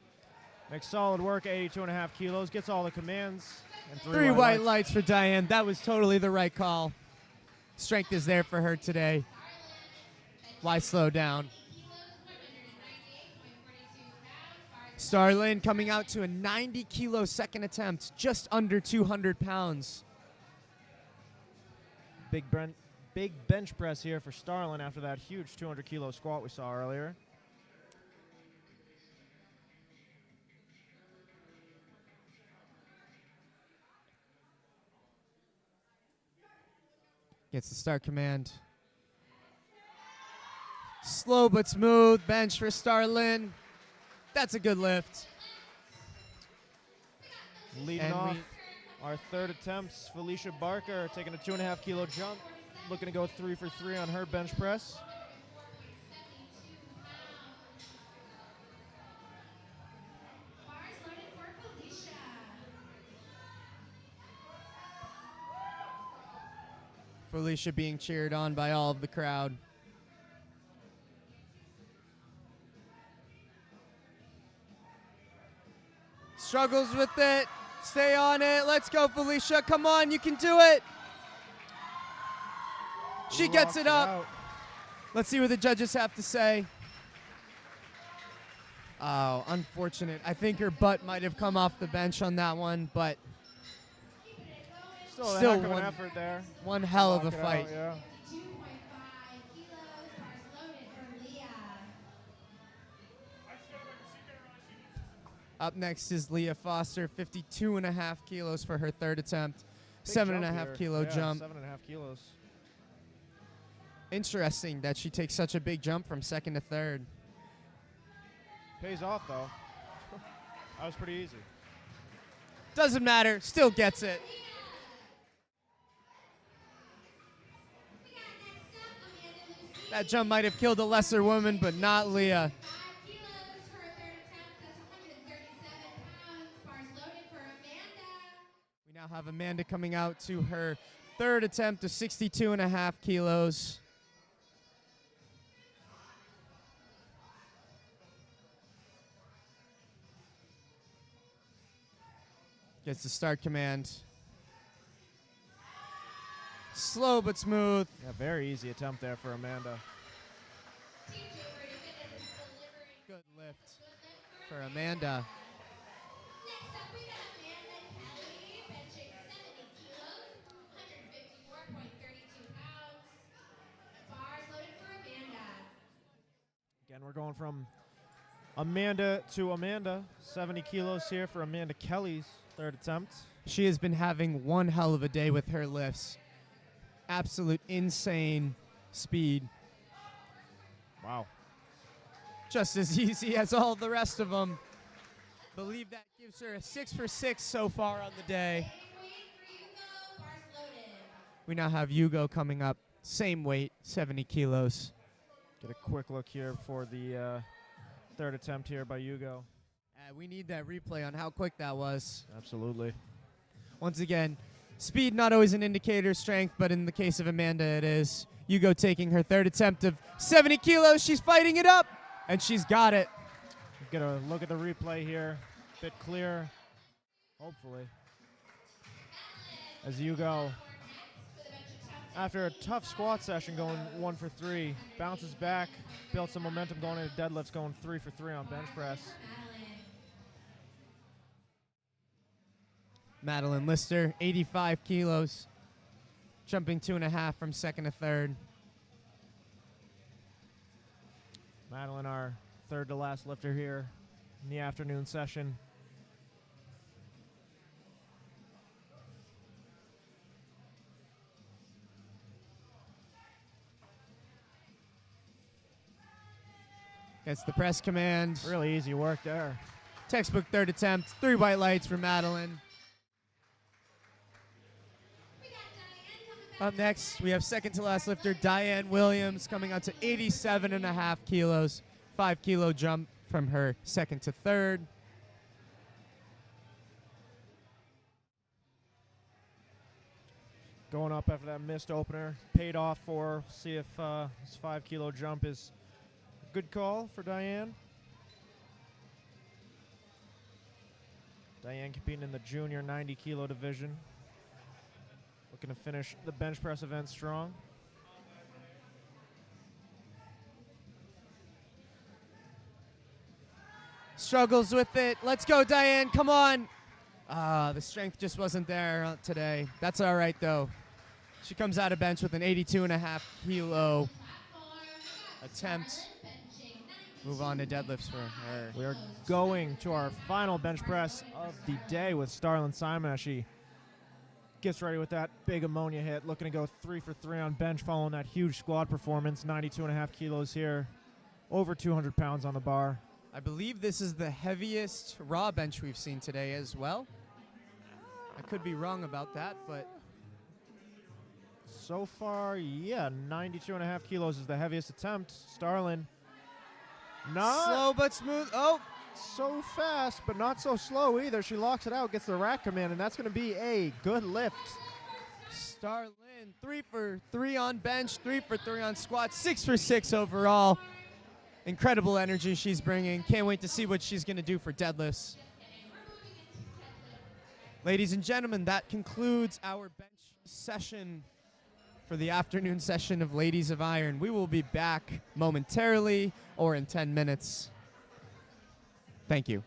Makes solid work, 82.5 kilos. Gets all the commands. And Three white lights for Diane. That was totally the right call. Strength is there for her today. Why slow down? Starlin coming out to a 90 kilo second attempt, just under 200 pounds. Big bench press here for Starlin after that huge 200 kilo squat we saw earlier. Gets the start command. Slow but smooth bench for Starlin. That's a good lift. Leading And off our third attempts, Felicia Barker taking a 2.5 kilo jump, looking to go 3 for 3 on her bench press. Felicia being cheered on by all of the crowd. Struggles with it. Stay on it. Let's go, Felicia. Come on, you can do it. She gets it up. out. Let's see what the judges have to say. Oh, unfortunate. I think her butt might have come off the bench on that one, but Still, Still a heck of one- an effort there. one hell of a Lock it out, fight. yeah. 2.5 kilos, bars loaded for Leah. Up next is Leah Foster, 52.5 kilos for her third attempt. Big 7.5 jump kilo here. Yeah, jump. 7.5 kilos. Interesting that she takes such a big jump from second to third. Pays off though. That was pretty easy. Doesn't matter, still gets it. That jump might have killed a lesser woman, but not Leah. 5 kilos for her third attempt. That's 137 pounds. Bars loaded for Amanda. We now have Amanda coming out to her third attempt of 62.5 kilos. Gets the start command. Slow but smooth. Yeah, very easy attempt there for Amanda. Team Jewelry Fitness is delivering Good lift good lift for Amanda. Next up, we got Amanda Kelly, benching 70 kilos, 154.32 pounds. Bars loaded for Amanda. Again, we're going from Amanda to Amanda. 70 kilos here for Amanda Kelly's third attempt. She has been having one hell of a day with her lifts. Absolute insane speed. Wow. Just as easy as all the rest of them. Believe that gives her a 6 for 6 so far on the day. Same weight for Hugo, bars loaded. We now have Hugo coming up. Same weight, 70 kilos. Get a quick look here for the third attempt here by Hugo. We need that replay on how quick that was. Absolutely. Once again, speed not always an indicator of strength, but in the case of Amanda it is. Hugo taking her third attempt of 70 kilos. She's fighting it up, and she's got it. Get a look at the replay here. Bit clear. Hopefully. As Hugo, after a tough squat session going 1 for 3, bounces back, built some momentum going into deadlifts, going 3 for 3 on bench press. Madeline Lister, 85 kilos. Jumping 2.5 from second to third. Madeline, our third to last lifter here in the afternoon session. Gets the press command. Really easy work there. Textbook third attempt. 3 white lights for Madeline. We got Diane coming back. Up next, we have second to last lifter Diane Williams coming out to 87.5 kilos. 5 kilo jump from her second to third. Going up after that missed opener. Paid off for her. See if this 5 kilo jump is a good call for Diane. Diane competing in the junior 90 kilo division. Looking to finish the bench press event strong. Struggles with it. Let's go, Diane. Come on. The strength just wasn't there today. That's all right, though. She comes out of bench with an 82.5 kilo attempt. Move on to deadlifts for her. We are going to our final bench press of the day with Starlyn Simon as she gets ready with that big ammonia hit. Looking to go 3 for 3 on bench following that huge squat performance. 92.5 kilos here. Over 200 pounds on the bar. I believe this is the heaviest raw bench we've seen today as well. I could be wrong about that, but so far, yeah, 92.5 kilos is the heaviest attempt. Starlyn, not slow but smooth. Oh, so fast, but not so slow either. She locks it out, gets the rack command, and that's going to be a good lift. Starlyn, 3 for 3 on bench, 3 for 3 on squat, 6 for 6 overall. Incredible energy she's bringing. Can't wait to see what she's going to do for deadlifts. Ladies and gentlemen, that concludes our bench session for the afternoon session of Ladies of Iron. We will be back momentarily or in 10 minutes. Thank you.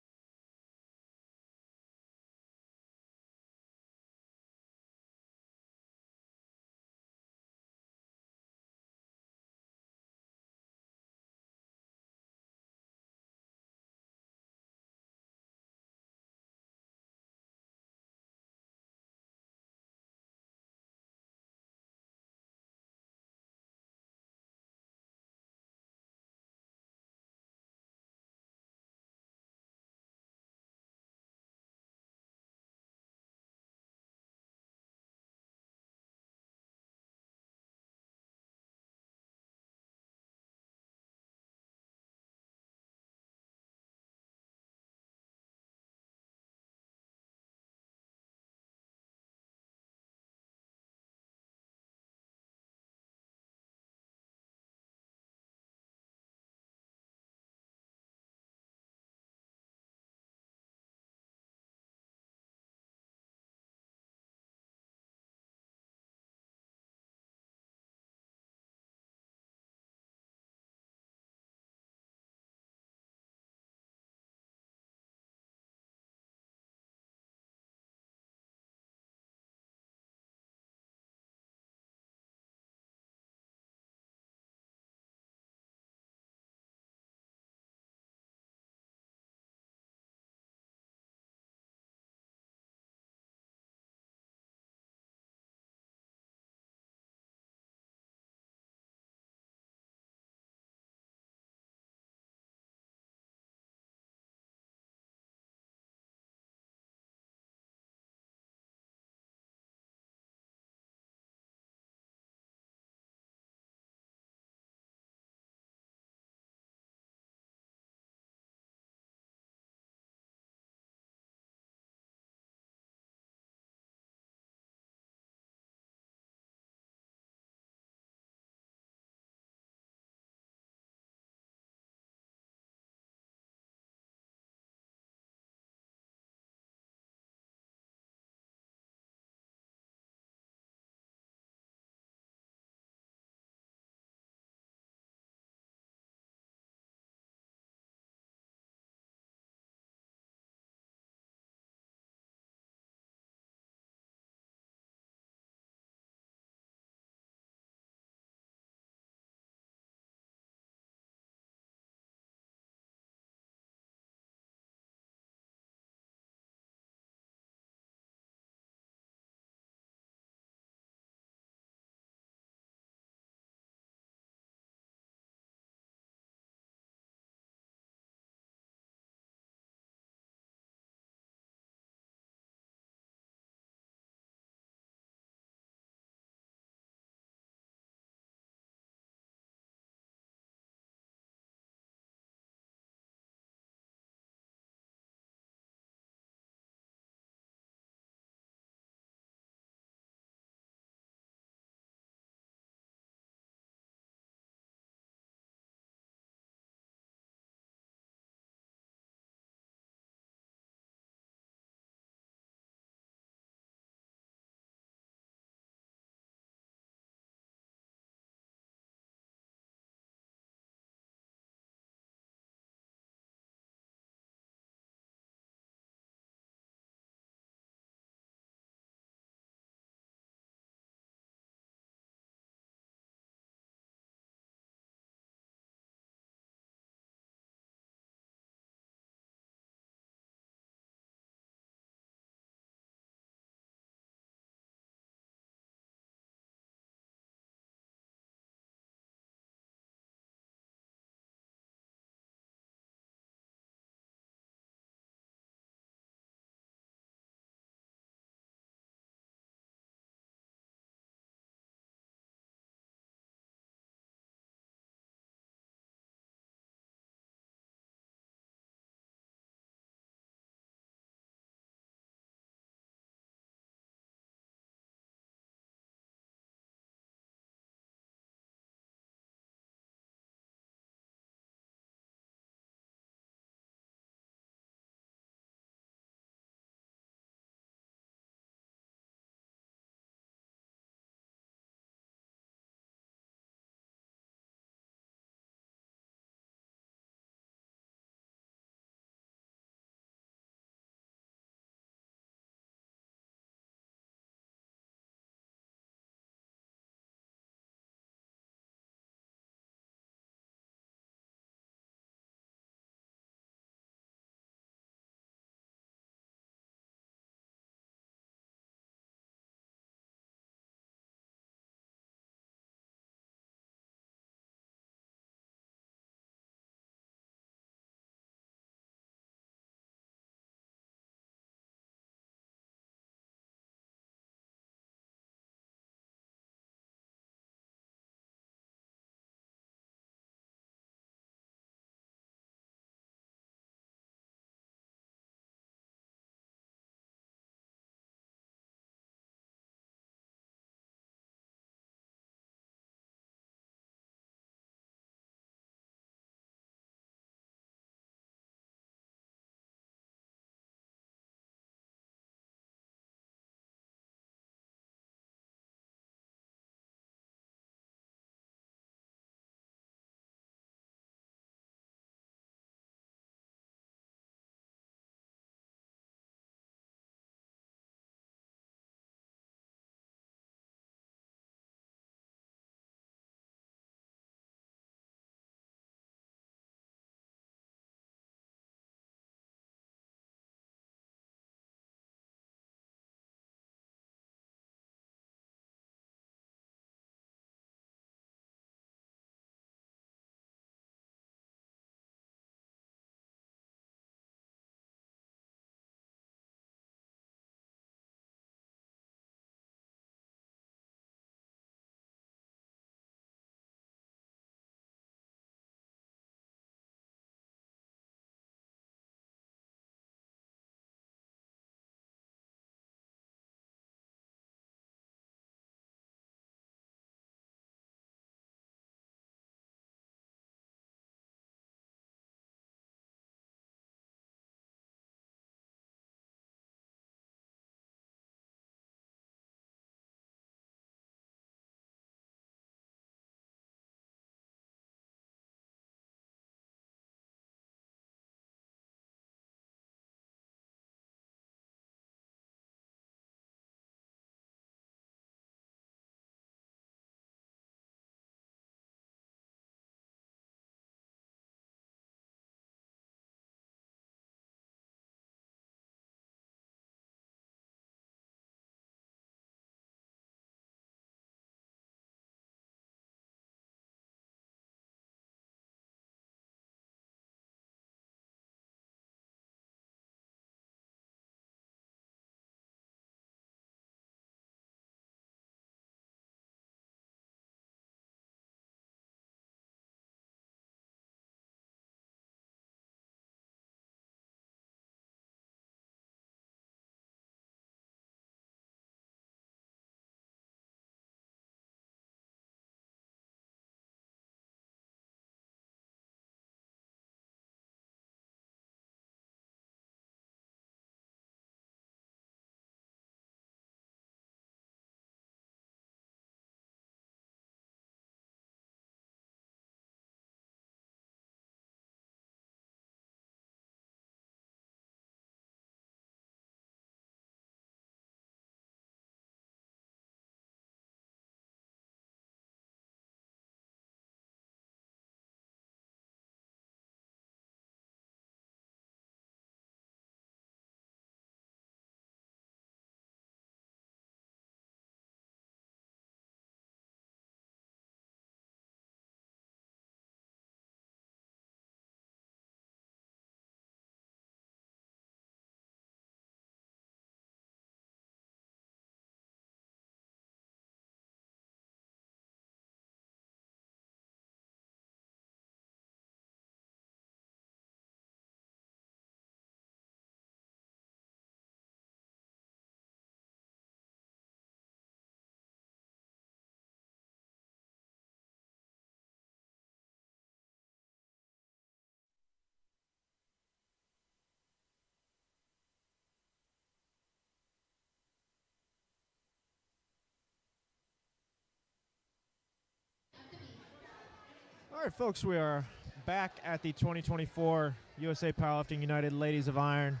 All right, folks, we are back at the 2024 USA Powerlifting United Ladies of Iron.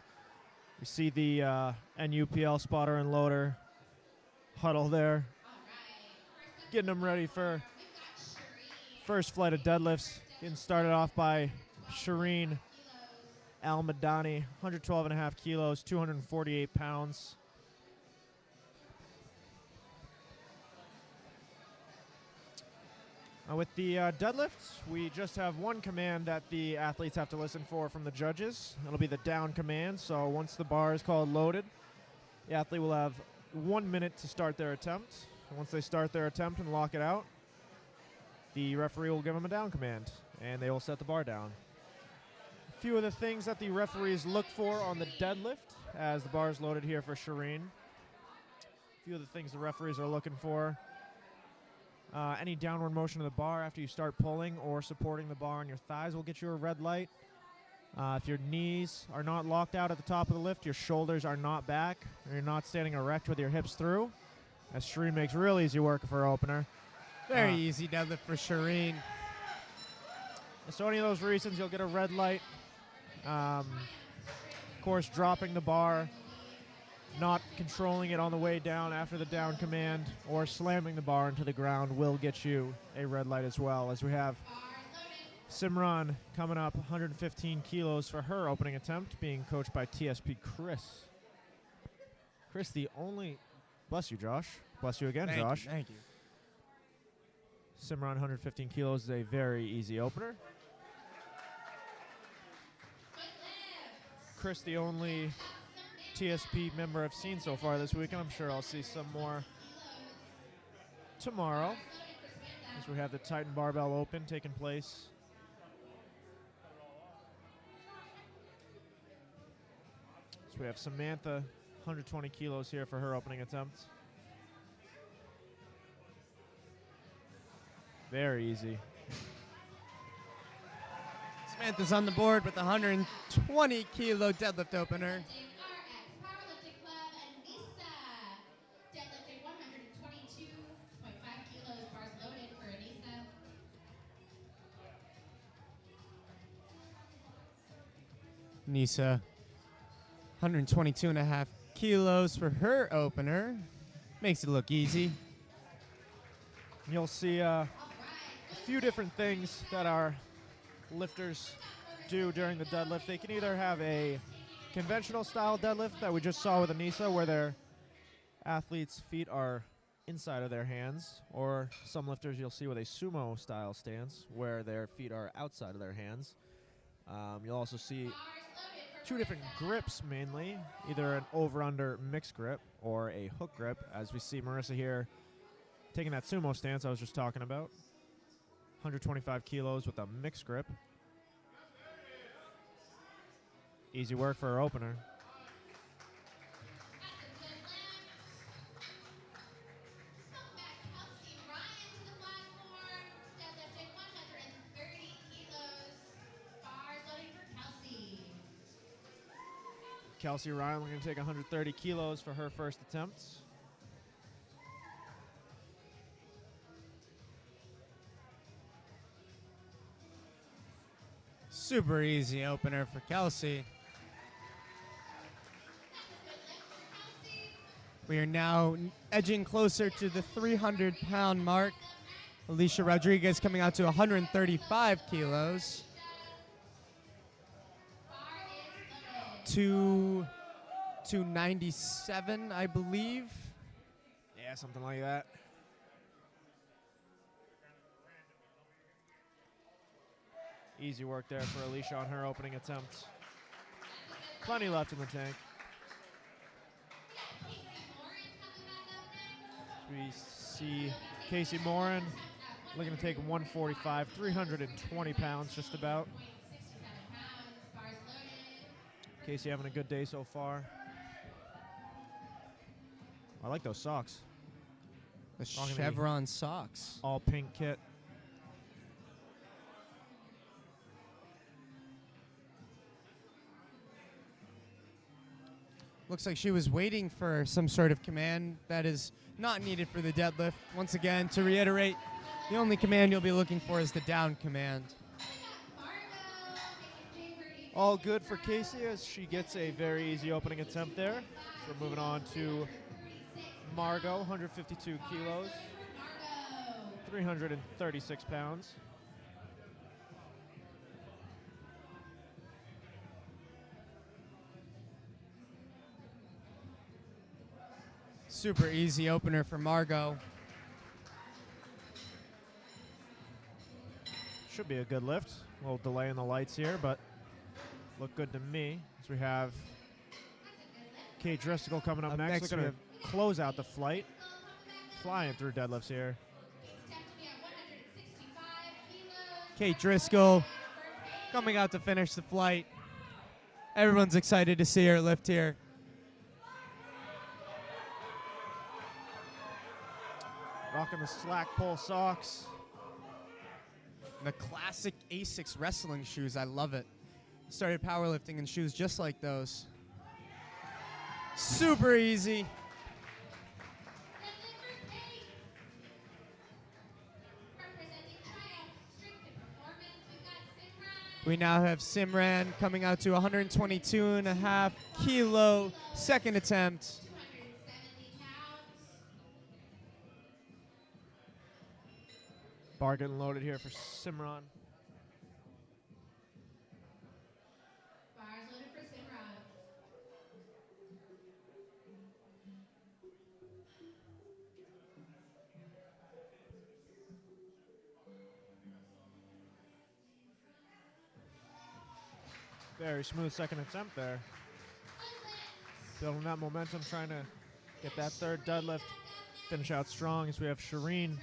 You see the NUPL spotter and loader huddle there, getting them ready for first flight of deadlifts. Getting started off by Shireen Al-Madani, 112.5 kilos, 248 pounds. With the deadlifts, we just have one command that the athletes have to listen for from the judges. It'll be the down command. So once the bar is called loaded, the athlete will have 1 minute to start their attempt. And once they start their attempt and lock it out, the referee will give them a down command, and they will set the bar down. A few of the things that the referees look for on the deadlift, as the bar is loaded here for Shireen. A few of the things the referees are looking for. Any downward motion of the bar after you start pulling or supporting the bar on your thighs will get you a red light. If your knees are not locked out at the top of the lift, your shoulders are not back, or you're not standing erect with your hips through, as Shireen makes real easy work of her opener. Very easy deadlift for Shireen. So any of those reasons, you'll get a red light. Of course, dropping the bar, not controlling it on the way down after the down command, or slamming the bar into the ground will get you a red light as well, as we have Simran coming up 115 kilos for her opening attempt, being coached by TSP Chris. Chris, the only... Bless you, Josh. Bless you again, Josh. Thank you. Simran 115 kilos is a very easy opener. Chris, the only TSP member I've seen so far this week, and I'm sure I'll see some more tomorrow, as we have the Titan Barbell Open taking place. So we have Samantha, 120 kilos here for her opening attempt. Very easy. Samantha's on the board with the 120 kilo deadlift opener. Powerlifting Club and Anissa. Deadlifting 122.5 kilos, bars loaded for Anissa. Nisa, 122.5 kilos for her opener. Makes it look easy. You'll see a few different things that our lifters do during the deadlift. They can either have a conventional style deadlift that we just saw with Anissa, where their athletes' feet are inside of their hands, or some lifters you'll see with a sumo style stance where their feet are outside of their hands. You'll also see two different grips mainly, either an over-under mixed grip or a hook grip, as we see Marissa here taking that sumo stance I was just talking about. 125 kilos with a mixed grip. Easy work for her opener. Kelsey Ryan, we're going to take 130 kilos for her first attempt. Super easy opener for Kelsey. We are now edging closer to the 300-pound mark. Alicia Rodriguez coming out to 135 kilos. 297, I believe. Yeah, something like that. Easy work there for Alicia on her opening attempt. Plenty left in the tank. We see Casey Morin looking to take 145, 320 pounds just about. Casey having a good day so far. I like those socks. The chevron socks. All pink kit. Looks like she was waiting for some sort of command that is not needed for the deadlift. Once again, to reiterate, The only command you'll be looking for is the down command. All good for Casey as she gets a very easy opening attempt there. So we're moving on to Margot, 152 kilos, 336 pounds. Super easy opener for Margot. Should be a good lift. A little delay in the lights here, but look good to me. As we have Kate Driscoll coming up next. next Looking to close out the flight. Flying through deadlifts here. Kate Driscoll coming out to finish the flight. Everyone's excited to see her lift here. Rocking the slack pull socks. The classic Asics wrestling shoes. I love it. Started powerlifting in shoes just like those. Super easy. We now have Simran coming out to 122.5 kilo. Second attempt. Bar getting loaded here for Simran. Bars loaded for Simran. Very smooth second attempt there. Building that momentum, trying to get that third deadlift. Finish out strong as we have Shireen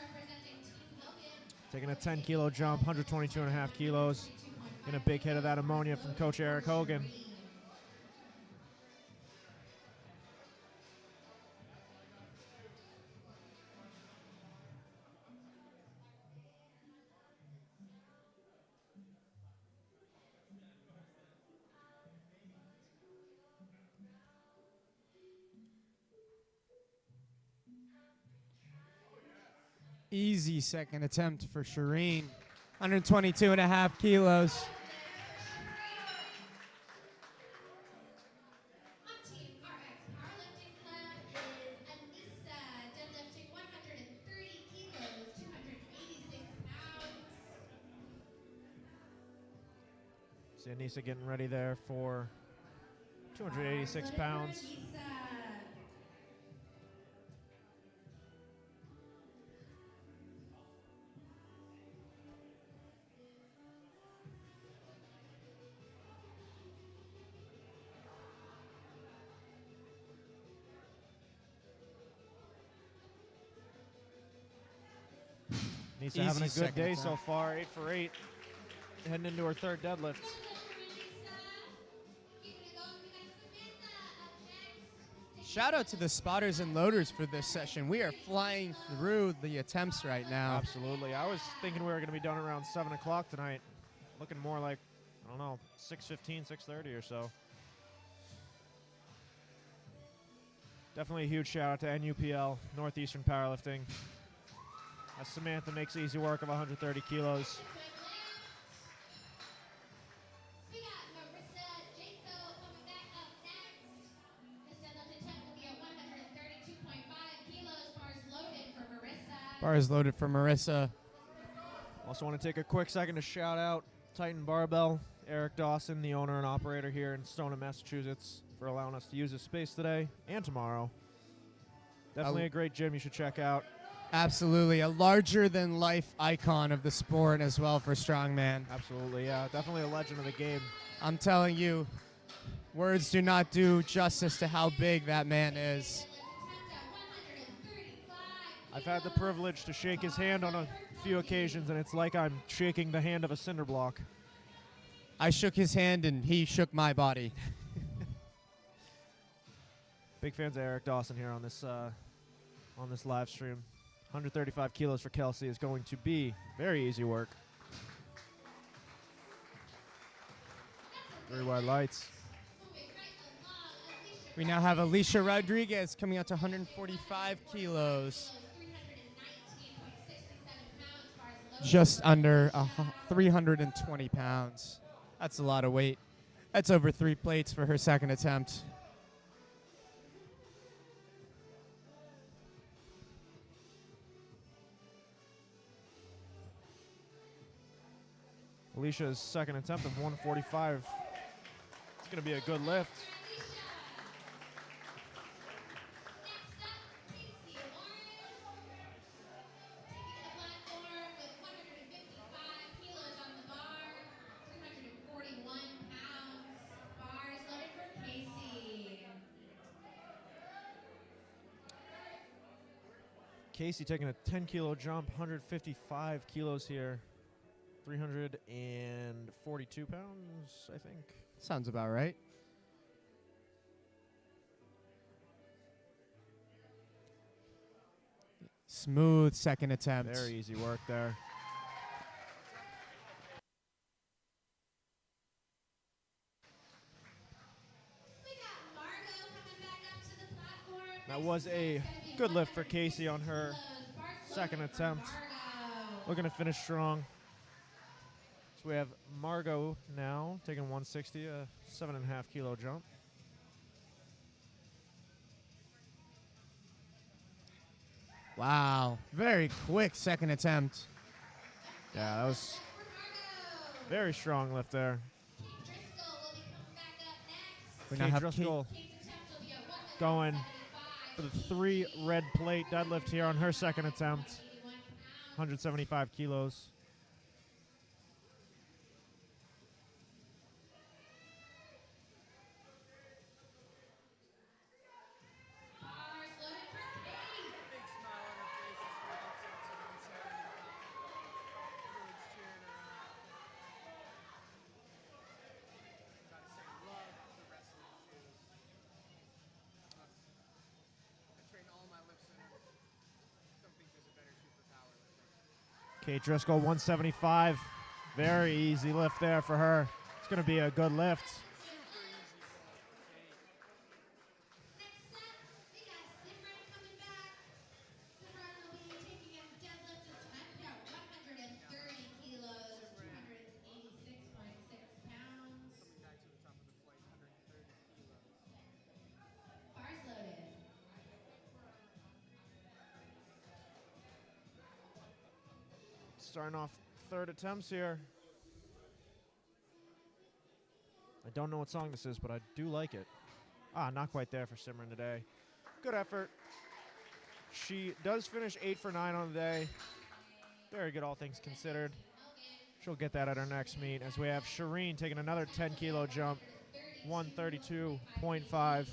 taking a 10 kilo jump, 122.5 kilos. Getting a big hit of that ammonia from Coach Eric Hogan. Easy second attempt for Shireen. 122.5 kilos. On Team RX Powerlifting Club is Anissa, deadlifting 130 kilos, 286 pounds. See Anissa getting ready there for 286 pounds. Nisa having a Easy good second day attempt. so far, 8 for 8. Heading into her third deadlift. Shout out to the spotters and loaders for this session. We are flying through the attempts right now. Absolutely. I was thinking we were going to be done around 7 o'clock tonight. Looking more like, I don't know, 6:15, 6:30 or so. Definitely a huge shout out to NUPL, Northeastern Powerlifting. As Samantha makes easy work of 130 kilos. We got Marissa Jaco coming back up next. This deadlift attempt will be at 132.5 kilos. Bars loaded for Marissa. Bars loaded for Marissa. Also want to take a quick second to shout out Titan Barbell, Eric Dawson, the owner and operator here in Stoneham, Massachusetts, for allowing us to use his space today and tomorrow. Definitely a great gym you should check out. Absolutely. A larger-than-life icon of the sport as well for strongman. Absolutely, yeah. Definitely a legend of the game. I'm telling you, words do not do justice to how big that man is. I've had the privilege to shake his hand on a few occasions, and it's like I'm shaking the hand of a cinder block. I shook his hand and he shook my body. Big fans of Eric Dawson here on this live stream. 135 kilos for Kelsey is going to be very easy work. 3 wide lights. We now have Alicia Rodriguez coming out to 145 kilos. 319.67 pounds. just under 320 pounds. That's a lot of weight. That's over 3 plates for her second attempt. Alicia's second attempt of 145. It's going to be a good lift. Casey taking a 10-kilo jump, 155 kilos here. 342 pounds, I think. Sounds about right. Smooth second attempt. Very easy work there. That was a good lift for Casey on her second attempt. Looking to finish strong. So we have Margot now taking 160, a 7.5 kilo jump. Wow. Very quick second attempt. Yeah, that was very strong lift there. We now Kate have Driscoll going for the 3 red plate deadlift here on her second attempt. 175 kilos. Kate Driscoll, 175. Very easy lift there for her. It's going to be a good lift. Starting off third attempts here. I don't know what song this is, but I do like it. Not quite there for Simran today. Good effort. She does finish 8 for 9 on the day. Very good, all things considered. She'll get that at her next meet, as we have Shireen taking another 10-kilo jump, 132.5.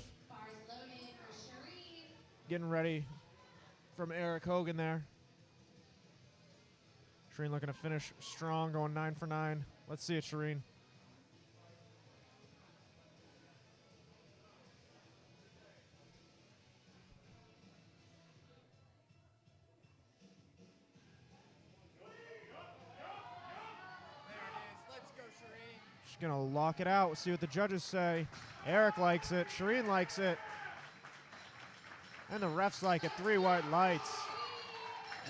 Getting ready from Eric Hogan there. Shireen looking to finish strong, going 9 for 9. Let's see it, Shireen. She's going to lock it out. We'll see what the judges say. Eric likes it. Shireen likes it. And the refs like it. 3 white lights.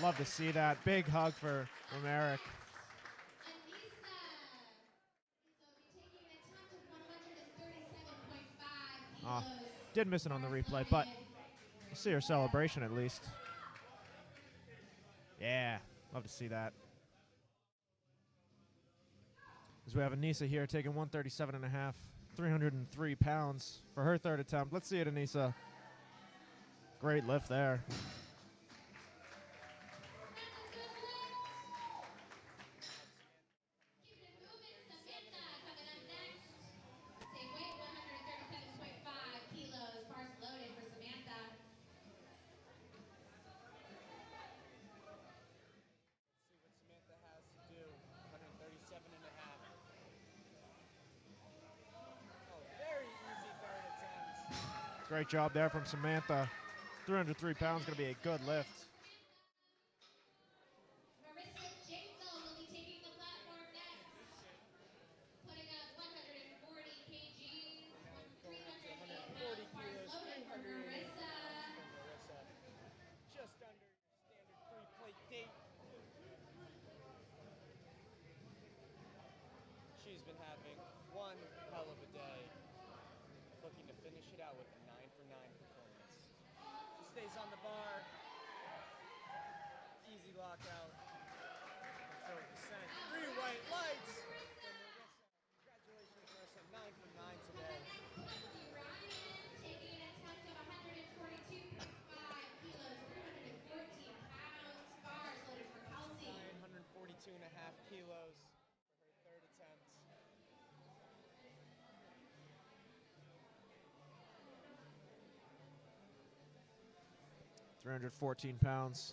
Love to see that. Big hug from Eric. Did miss it on the replay, but we'll see her celebration at least. Yeah, love to see that. As we have Anissa here taking 137.5, 303 pounds for her third attempt. Let's see it, Anissa. Great lift there. Great job there from Samantha. 303 pounds, going to be a good lift. She's been having one hell of a day. Looking to finish it out with a 9 for 9 performance. She stays on the bar. Easy lockout. Control descent. 3 white lights. Congratulations, Marissa. 9 for 9 today. Taking an attempt of 142.5 kilos, 314 pounds. Bars loaded for Kelsey. 142.5 kilos for her third attempt. £314.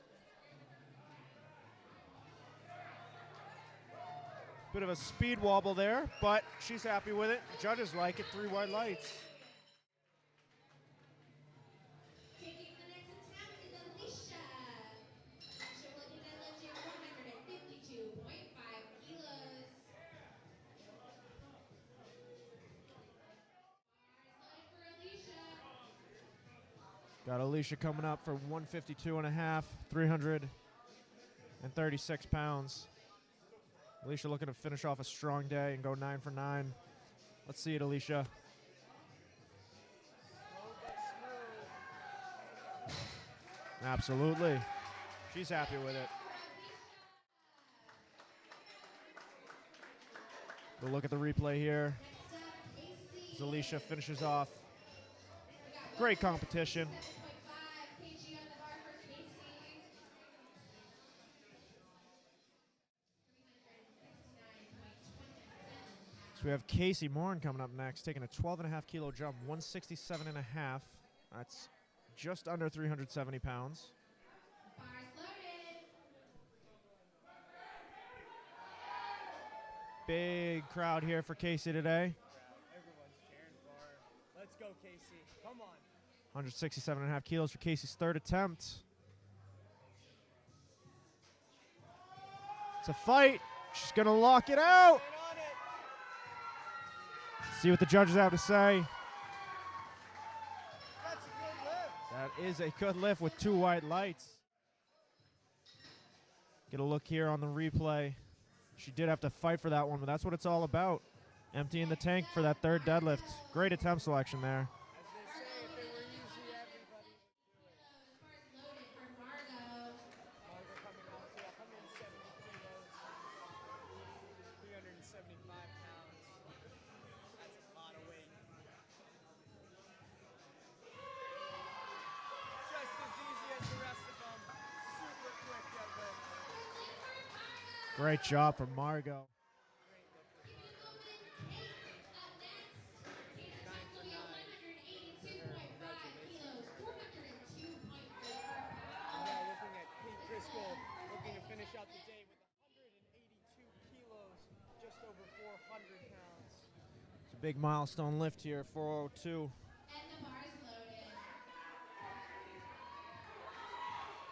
Bit of a speed wobble there, but she's happy with it. Judges like it. 3 white lights. Taking the next attempt is Alicia. Alicia will be deadlifting 152.5 kilos. Bars loaded for Alicia. Got Alicia coming up for 152.5, 336 pounds. Alicia looking to finish off a strong day and go 9 for 9. Let's see it, Alicia. Slow but smooth. Absolutely. She's happy with it. We'll look at the replay here Next up, Casey. as Alicia finishes off. Great competition. 7.5 kg on the bar for Casey. 369.27. So we have Casey Morin coming up next, taking a 12.5 kilo jump, 167.5. That's just under 370 pounds. Bars loaded. Big crowd here for Casey today. Everyone's cheering for her. Let's go, Casey. Come on. 167.5 kilos for Casey's third attempt. It's a fight. She's going to lock it out. Get on it. See what the judges have to say. That's a good lift. That is a good lift with 2 white lights. Get a look here on the replay. She did have to fight for that one, but that's what it's all about. Emptying the tank for that third deadlift. Great attempt selection there. As they say, if it were easy, everybody would do it. Bars loaded for Margot. Margo coming on to 170 kilos, 375 pounds. That's a lot of weight. Just as easy as the rest of them. Super quick deadlift. Great job from Margot. Great lift. Keeping it moving, Kate up next. Kate's attempt will be 182.5 kilos, 402.4 And pounds. now looking at Kate Driscoll, looking to finish out the day with 182 kilos, just over 400 pounds. It's a big milestone lift here, 402. And the bars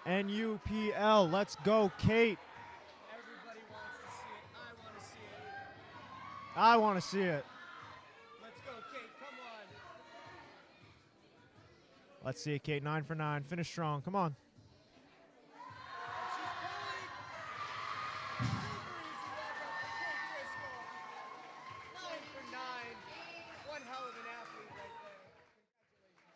loaded. NUPL, let's go, Kate. Everybody wants to see it. I want to see it. I want to see it. Let's go, Kate. Come on. Let's see it, Kate. 9 for 9. Finish strong. Come on. And she's pulling. Super easy lockout for Kate Driscoll. 9 for 9. One hell of an athlete right there.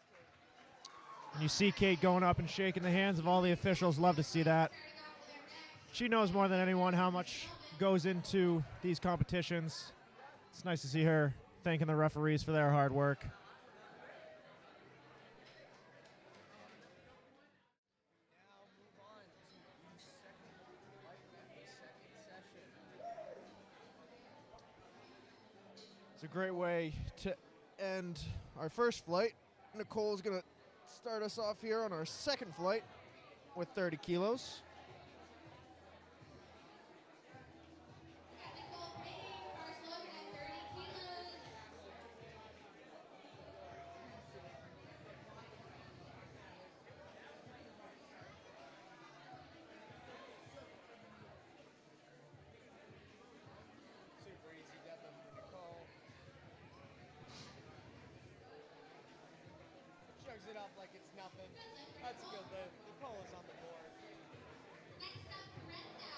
Congratulations, Kate. And you see Kate going up and shaking the hands of all the officials. Love to see that. Starting off with their next. She knows more than anyone how much goes into these competitions. It's nice to see her thanking the referees for their hard work. Now move on to the second fight, the second session. It's a great way to end our first flight. Nicole's going to start us off here on our second flight with 30 kilos. Nicole Payne, bars loaded at 30 kilos. Super easy deadlift for Nicole. Chugs it up like it's nothing. That's a good lift. Nicole is on the board. Next up, Brenda.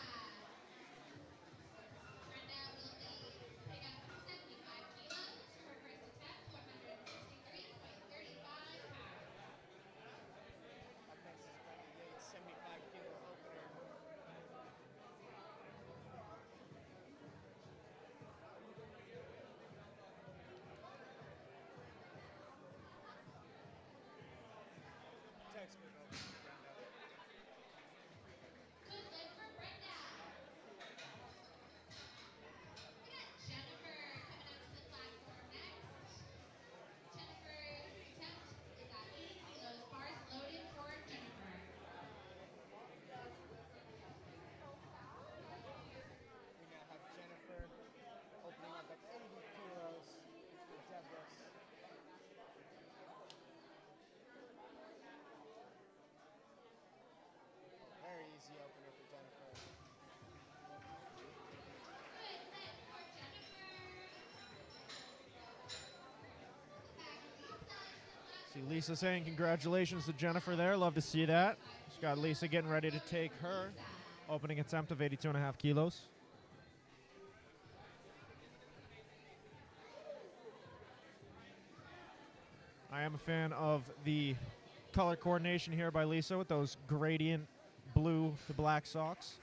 Brenda will be picking up Lisa saying congratulations to Jennifer there. Love to see that. She's got Lisa getting ready to take her opening attempt of 82.5 kilos. I am a fan of the color coordination here by Lisa with those gradient blue to black socks.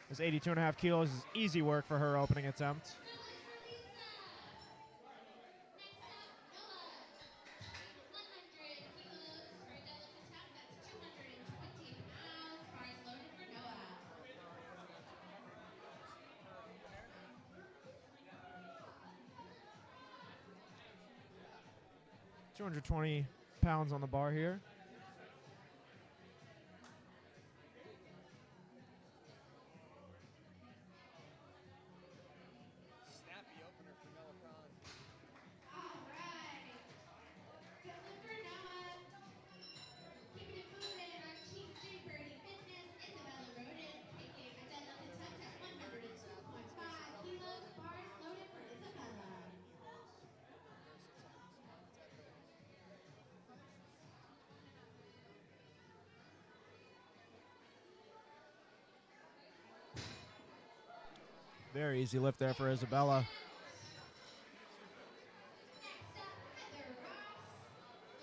This 82.5 kilos is easy work for her opening attempt. Noah. 220 pounds on the bar here. Snappy opener for Noah Cron. All right. Good one for Noah. Keeping it moving, our Chief J Birdie Fitness, Isabella Roden, taking a deadlift attempt at 102.5 kilos, bars loaded for Isabella. Very easy lift there for Isabella. Next up, Heather Ross,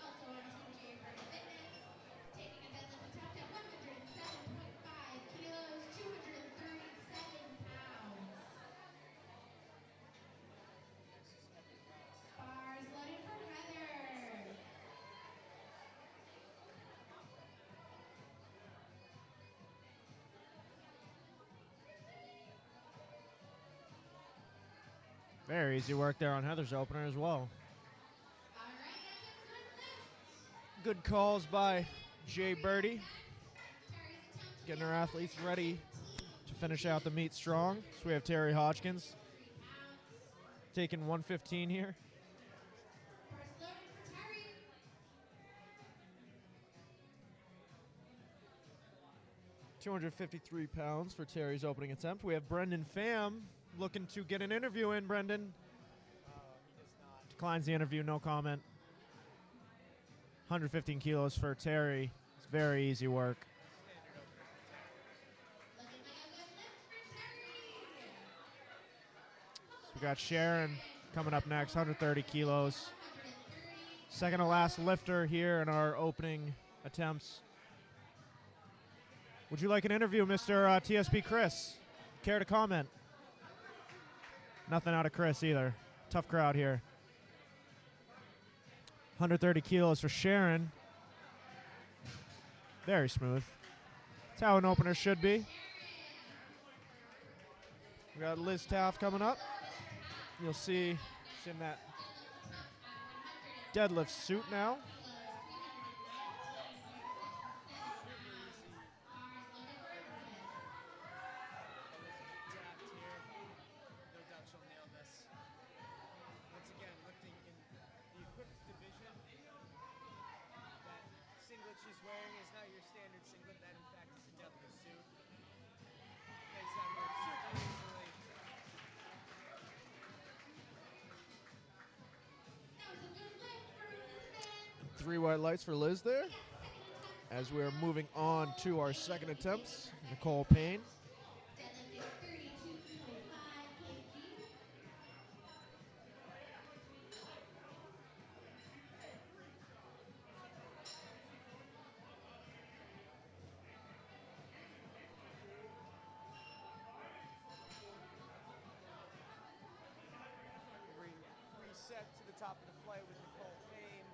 also on Team J Birdie Fitness, taking a deadlift attempt at 107.5 kilos, 237 pounds. Bars loaded for Heather. Very easy work there on Heather's opener as well. All right, that's a good lift. Good calls by Jay Birdie, Terry's attempt to getting her athletes ready to finish out the meet strong. So we have Terry Hodgkins 3 pounds. taking 115 here. Bars loaded for Terry. 253 pounds for Terry's opening attempt. We have Brendan Pham looking to get an interview in. Brendan declines the interview, no comment. 115 kilos for Terry. It's very easy work. Looking like a good lift for Terry. So we got Sharon coming up next, 130 kilos. 130. Second to last lifter here in our opening attempts. Would you like an interview, Mr. TSP Chris? Care to comment? Nothing out of Chris either. Tough crowd here. 130 kilos for Sharon. Very smooth. That's how an opener should be. We got Liz Taft coming up. You'll see she's in that deadlift suit now. Tapped here. No doubt she'll nail this. Once again, lifting in the equipped division. That singlet she's wearing is not your standard singlet. That, in fact, is a deadlift suit. Makes that move super easily. That was a good lift for Elizabeth. 3 white lights for Liz there. As we are moving on to our second attempts, Nicole Payne. Deadlifting 32.5 kg. Reset to the top of the flight with Nicole Payne.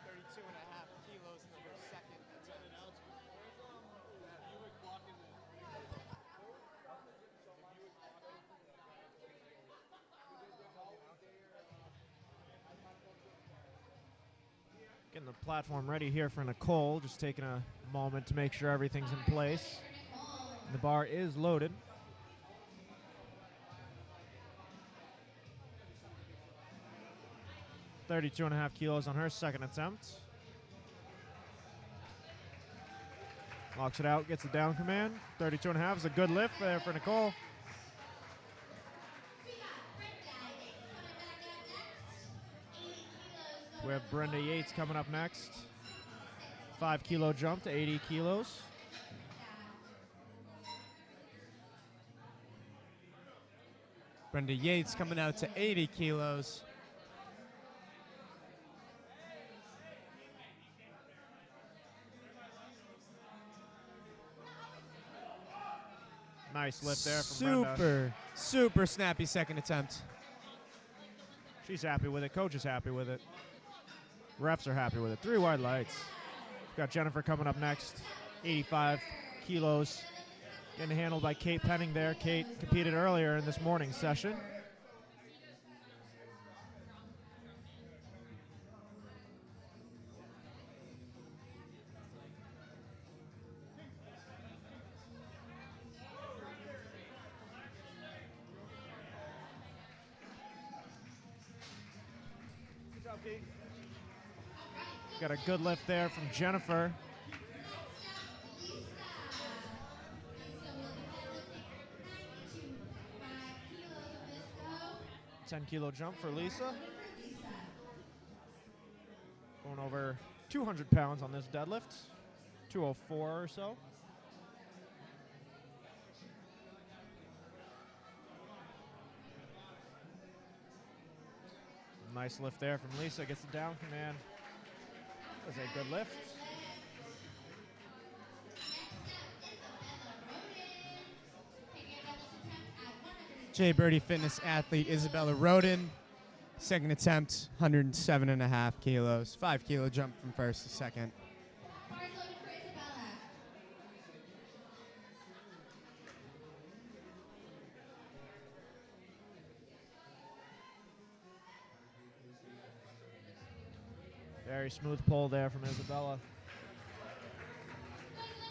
32.5 kilos for her second attempt. Getting the platform ready here for Nicole. Just taking a moment to make sure everything's in place. The bar is loaded. $32.5 kilos on her second attempt. Locks it out, gets the down command. 32.5 is a good lift there for Nicole. We got Brenda coming back up next. 80 kilos We have Brenda Yates coming up next. 5 kilo jump to 80 kilos. Brenda Yates coming out to 80 kilos. Nice lift there from Brenda. Super snappy second attempt. She's happy with it. Coach is happy with it. Refs are happy with it. 3 wide lights. We've got Jennifer coming up next. 85 kilos. Getting handled by Kate Penning there. Kate competed earlier in this morning's session. Got a good lift there from Jennifer. Lisa. So we'll be lifting 92.5 kilos on this go. 10 kilo jump for Lisa. Going over 200 pounds on this deadlift. 204 or so. Nice lift there from Lisa. Gets it down, man. That was a good lift. J Birdie Fitness athlete Isabella Roden. Second attempt, 107.5 kilos. 5 kilo jump from first to second. Bars loaded for Isabella. Very smooth pull there from Isabella. Good lift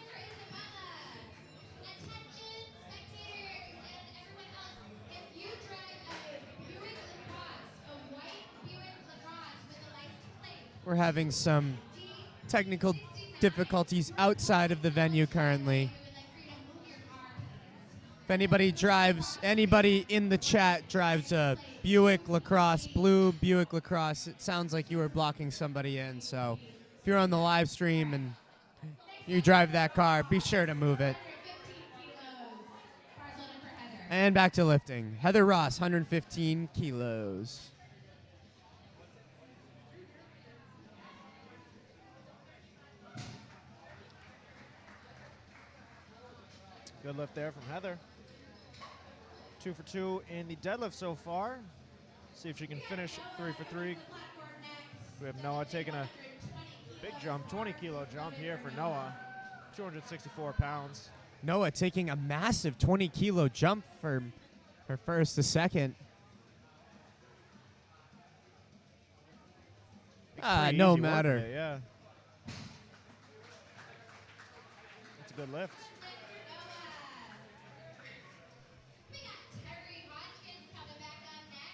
for Isabella. Attention, spectators and everyone else. If you drive a Buick LaCrosse, a white Buick LaCrosse with a license plate, We're having some technical difficulties outside of the venue currently. we would like for you to move your car. If anybody in the chat drives a Buick LaCrosse, blue Buick LaCrosse, it sounds like you were blocking somebody in. So if you're on the live stream and you drive that car, be sure to move it. 115 kilos. Bars loaded for Heather. And back to lifting. Heather Ross, 115 kilos. Good lift there from Heather. 2 for 2 in the deadlift so far. See if she can finish 3 for 3. We have Noah taking a big jump, 20 kilo jump here for Noah. 264 pounds. Noah taking a massive 20 kilo jump from her first to second. Pretty No easy work matter. there, yeah. That's a good lift. We got Terry Hodgkins coming back up next.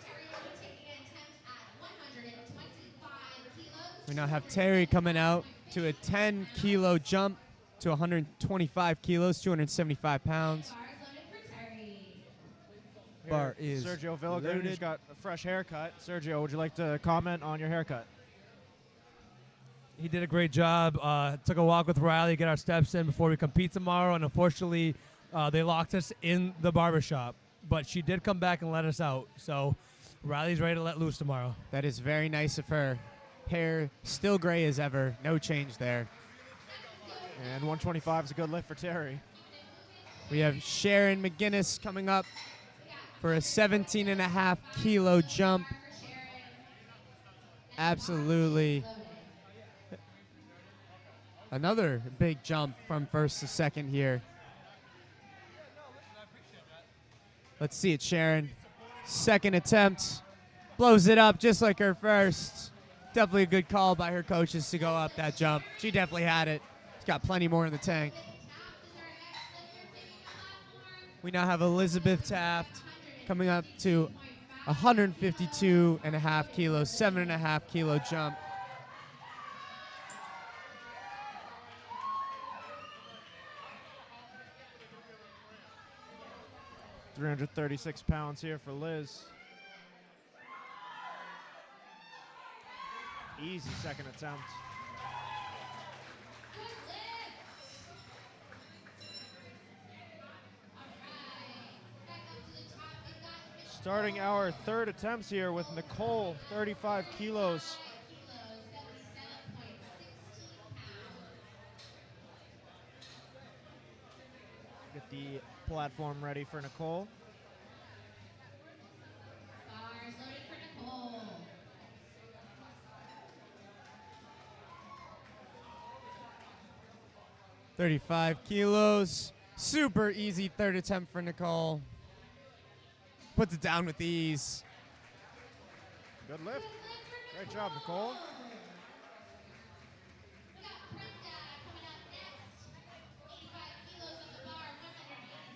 Terry will be taking an attempt at 125 kilos. We now have Terry coming out to a 10 kilo jump to 125 kilos, 275 pounds. Bars loaded for Terry. Bar Here, is Sergio Villagreen, loaded. who's got a fresh haircut. Sergio, would you like to comment on your haircut? He did a great job. Took a walk with Riley, get our steps in before we compete tomorrow, and unfortunately, they locked us in the barbershop. But she did come back and let us out. So Riley's ready to let loose tomorrow. That is very nice of her. Hair still gray as ever. No change there. And 125 is a good lift for Terry. We have Sharon McGinnis coming up for a 17.5 kilo jump. Absolutely. Another big jump from first to second here. Let's see it, Sharon. Second attempt. Blows it up just like her first. Definitely a good call by her coaches to go up that jump. She definitely had it. She's got plenty more in the tank. We now have Elizabeth Taft coming up to 152.5 kilos, 7.5 kilo jump. £336 here for Liz. Easy second attempt. Starting our third attempts here with Nicole, 35 kilos. Get the platform ready for Nicole. Bars loaded for Nicole. 35 kilos. Super easy third attempt for Nicole. Puts it down with ease. Good lift. Great job, Nicole. We got Brenda coming up next. 85 kilos on the bar,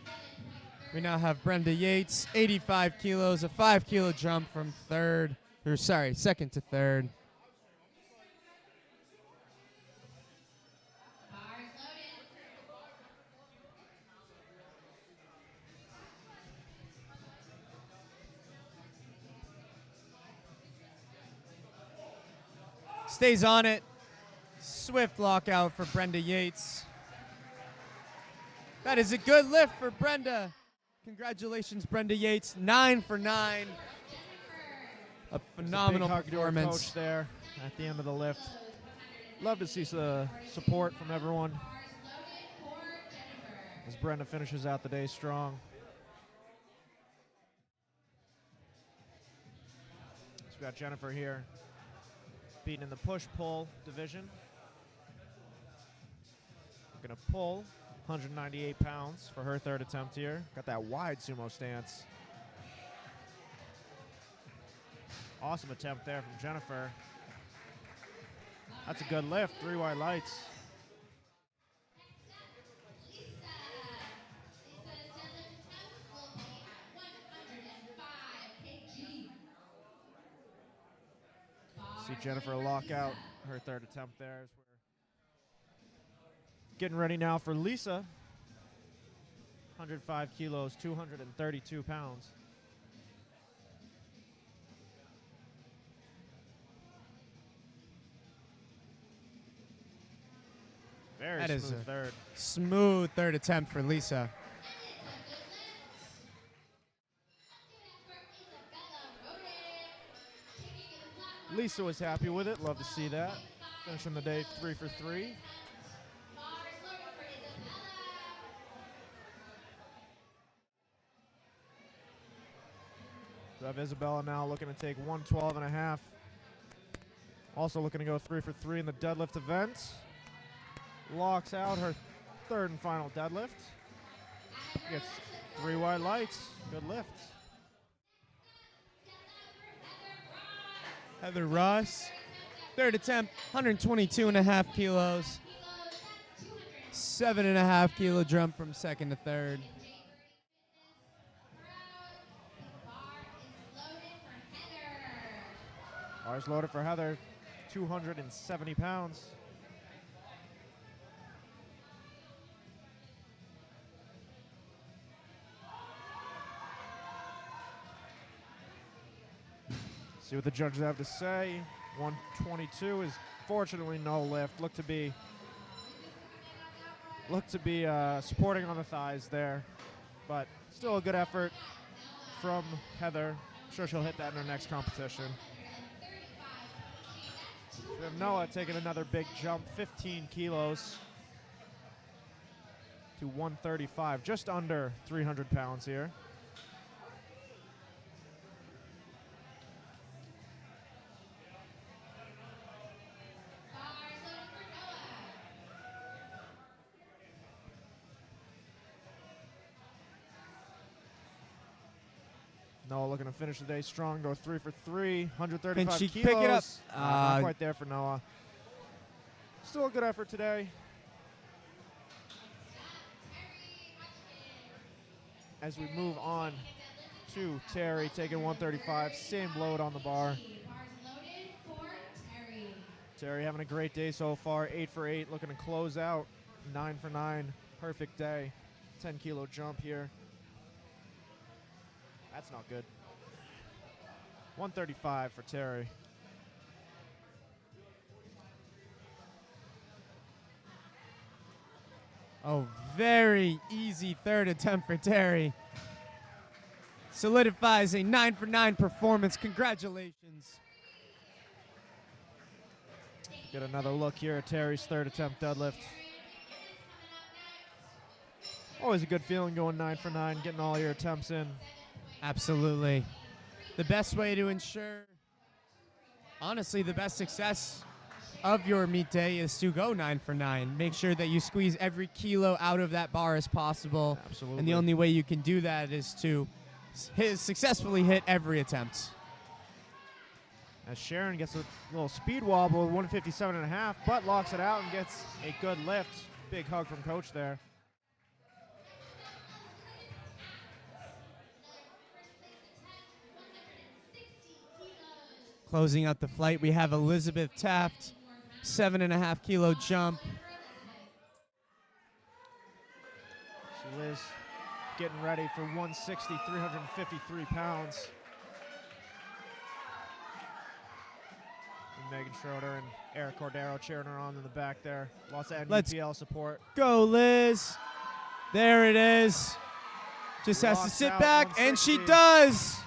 187.3. We now have Brenda Yates, 85 kilos, a 5 kilo jump from second to third. Bars loaded. Stays on it. Swift lockout for Brenda Yates. That is a good lift for Brenda. Congratulations, Brenda Yates. 9 for 9. A phenomenal Big hug to our performance. coach there at the end of the lift. Love to see the support from everyone Bars loaded for Jennifer. as Brenda finishes out the day strong. So we've got Jennifer here beating in the push-pull division. We're going to pull 198 pounds for her third attempt here. Got that wide sumo stance. Awesome attempt there from Jennifer. That's a good lift, 3 wide lights. Lisa. Lisa's deadlift attempt will be at 105 kg. See Jennifer lock out her third attempt there as we're getting ready now for Lisa. 105 kilos, 232 pounds. Very That is smooth a- third. Smooth third attempt for Lisa. Lisa was happy with it. Love to see that. Finishing the day 3 for 3. We have Isabella now looking to take 112 and a half. Also looking to go 3 for 3 in the deadlift event. Locks out her third and final deadlift. Gets 3 wide lights. Good lift. Heather Ross. Third attempt, 122 and a half kilos. 7.5 kilo jump from second to third. Bars loaded for Heather, 270 pounds. See what the judges have to say. 122 is fortunately no lift. Look to be supporting on the thighs there, but still a good effort from Heather. I'm sure she'll hit that in her next competition. We have Noah taking another big jump, 15 kilos to 135, just under 300 pounds here. Noah looking to finish the day strong, go 3 for 3, 135 Can she kilos. pick it up? Not quite there for Noah. Still a good effort today. As we move on to Terry, taking 135, same load on the bar. Terry having a great day so far, 8 for 8, looking to close out, 9 for 9, perfect day. 10 kilo jump here. That's not good. 135 for Terry. Oh, very easy third attempt for Terry. Solidifies a 9 for 9 performance. Congratulations. Get another look here at Terry's third attempt deadlift. Always a good feeling going 9 for 9, getting all your attempts in. Absolutely. The best way to ensure, honestly, the best success of your meet day is to go 9 for 9. Make sure that you squeeze every kilo out of that bar as possible. Absolutely. And the only way you can do that is to successfully hit every attempt. As Sharon gets a little speed wobble with 157.5, but locks it out and gets a good lift. Big hug from coach there. Closing out the flight, we have Elizabeth Taft, 7.5 kilo jump. So Liz getting ready for 160, 353 pounds. And Megan Schroeder and Eric Cordero cheering her on in the back there. Lots of NDPL support. Go, Liz. There it is. Just has to Locks sit out, back, and she 160. does.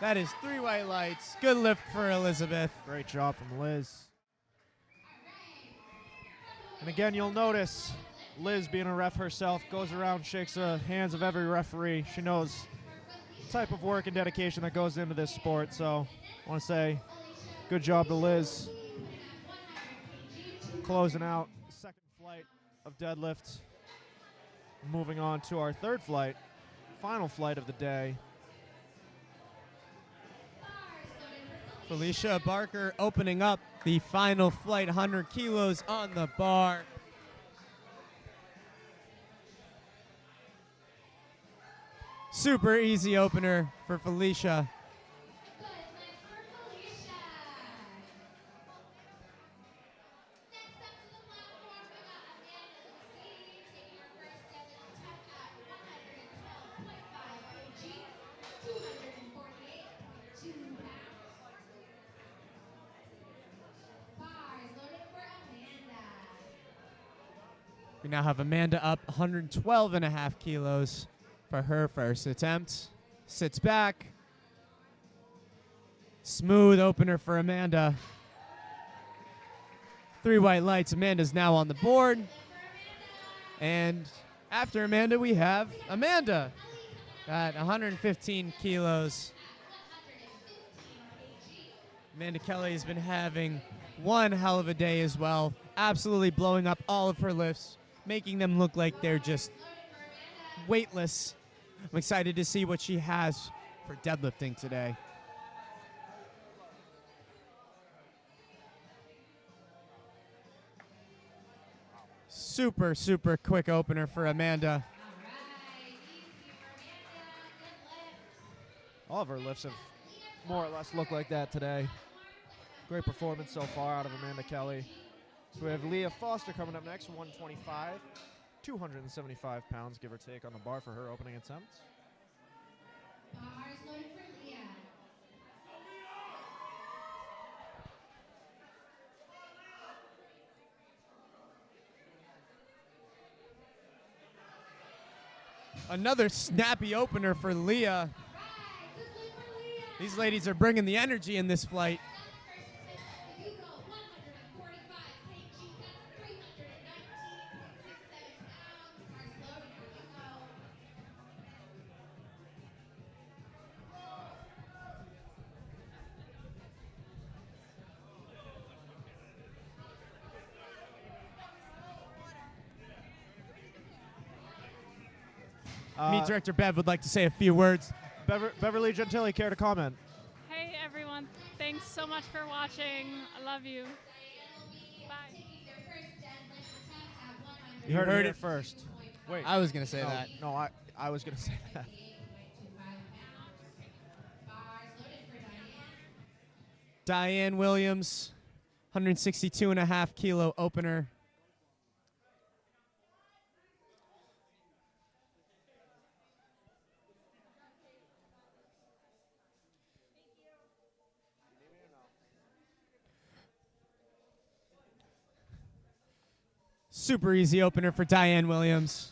That is 3 white lights. Good lift for Elizabeth. Great job from Liz. And again, you'll notice Liz, being a ref herself, goes around, shakes the hands of every referee. She knows the type of work and dedication that goes into this sport. So I want to say good job to Liz. Closing out the second flight of deadlift. Moving on to our third flight, final flight of the day. Felicia Barker opening up the final flight, 100 kilos on the bar. Super easy opener for Felicia. We now have Amanda up 112.5 kilos for her first attempt. Sits back. Smooth opener for Amanda. 3 white lights. Amanda's now on the board. And after Amanda, we have Amanda at 115 kilos. Amanda Kelly has been having one hell of a day as well. Absolutely blowing up all of her lifts, making them look like they're just weightless. I'm excited to see what she has for deadlifting today. Super, super quick opener for Amanda. All of her lifts have more or less looked like that today. Great performance so far out of Amanda Kelly. So we have Leah Foster coming up next, 125, 275 pounds, give or take, on the bar for her opening attempt. Bars loaded for Leah. Another snappy opener for Leah. These ladies are bringing the energy in this flight. You go 145 kg, that's 319.67 pounds. Bars loaded for you go. Meet Director Bev would like to say a few words. Beverly Gentili, care to comment? Hey everyone, thanks so much for watching. I love you. Bye. You heard heard it it. first. Wait. I was going to say no, that. No, I was going to say that. Diane Williams, 162.5 kilo opener. Super easy opener for Diane Williams.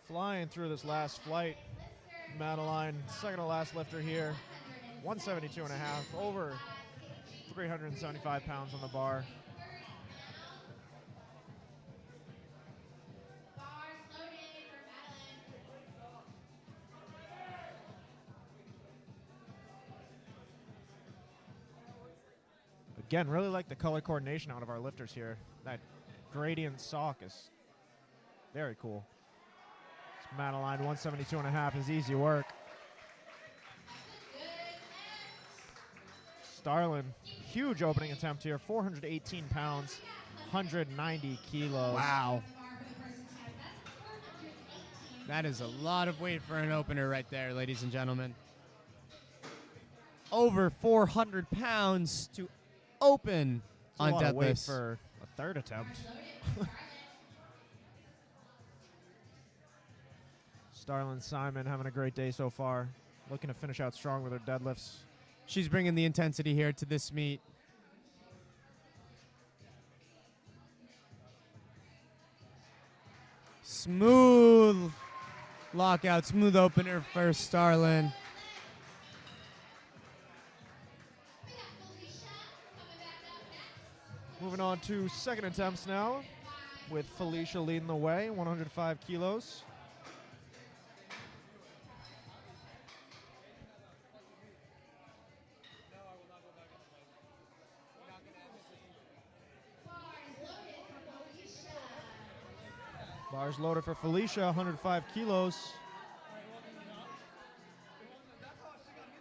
Flying through this last flight. Madeline, second to last lifter here. 172 and a half, over 375 pounds on the bar. Again, really like the color coordination out of our lifters here. That gradient sock is very cool. It's Madeline, 172 and a half is easy work. Starlin, huge opening attempt here, 418 pounds, 190 kilos. Wow. That is a lot of weight for an opener right there, ladies and gentlemen. Over 400 pounds to open That's on a lot of weight deadlifts. for a third attempt. Starlin Simon having a great day so far. Looking to finish out strong with her deadlifts. She's bringing the intensity here to this meet. Smooth lockout, smooth opener for Starlin. Moving on to second attempts now, with Felicia leading the way, 105 kilos. Bars loaded for Felicia, 105 kilos.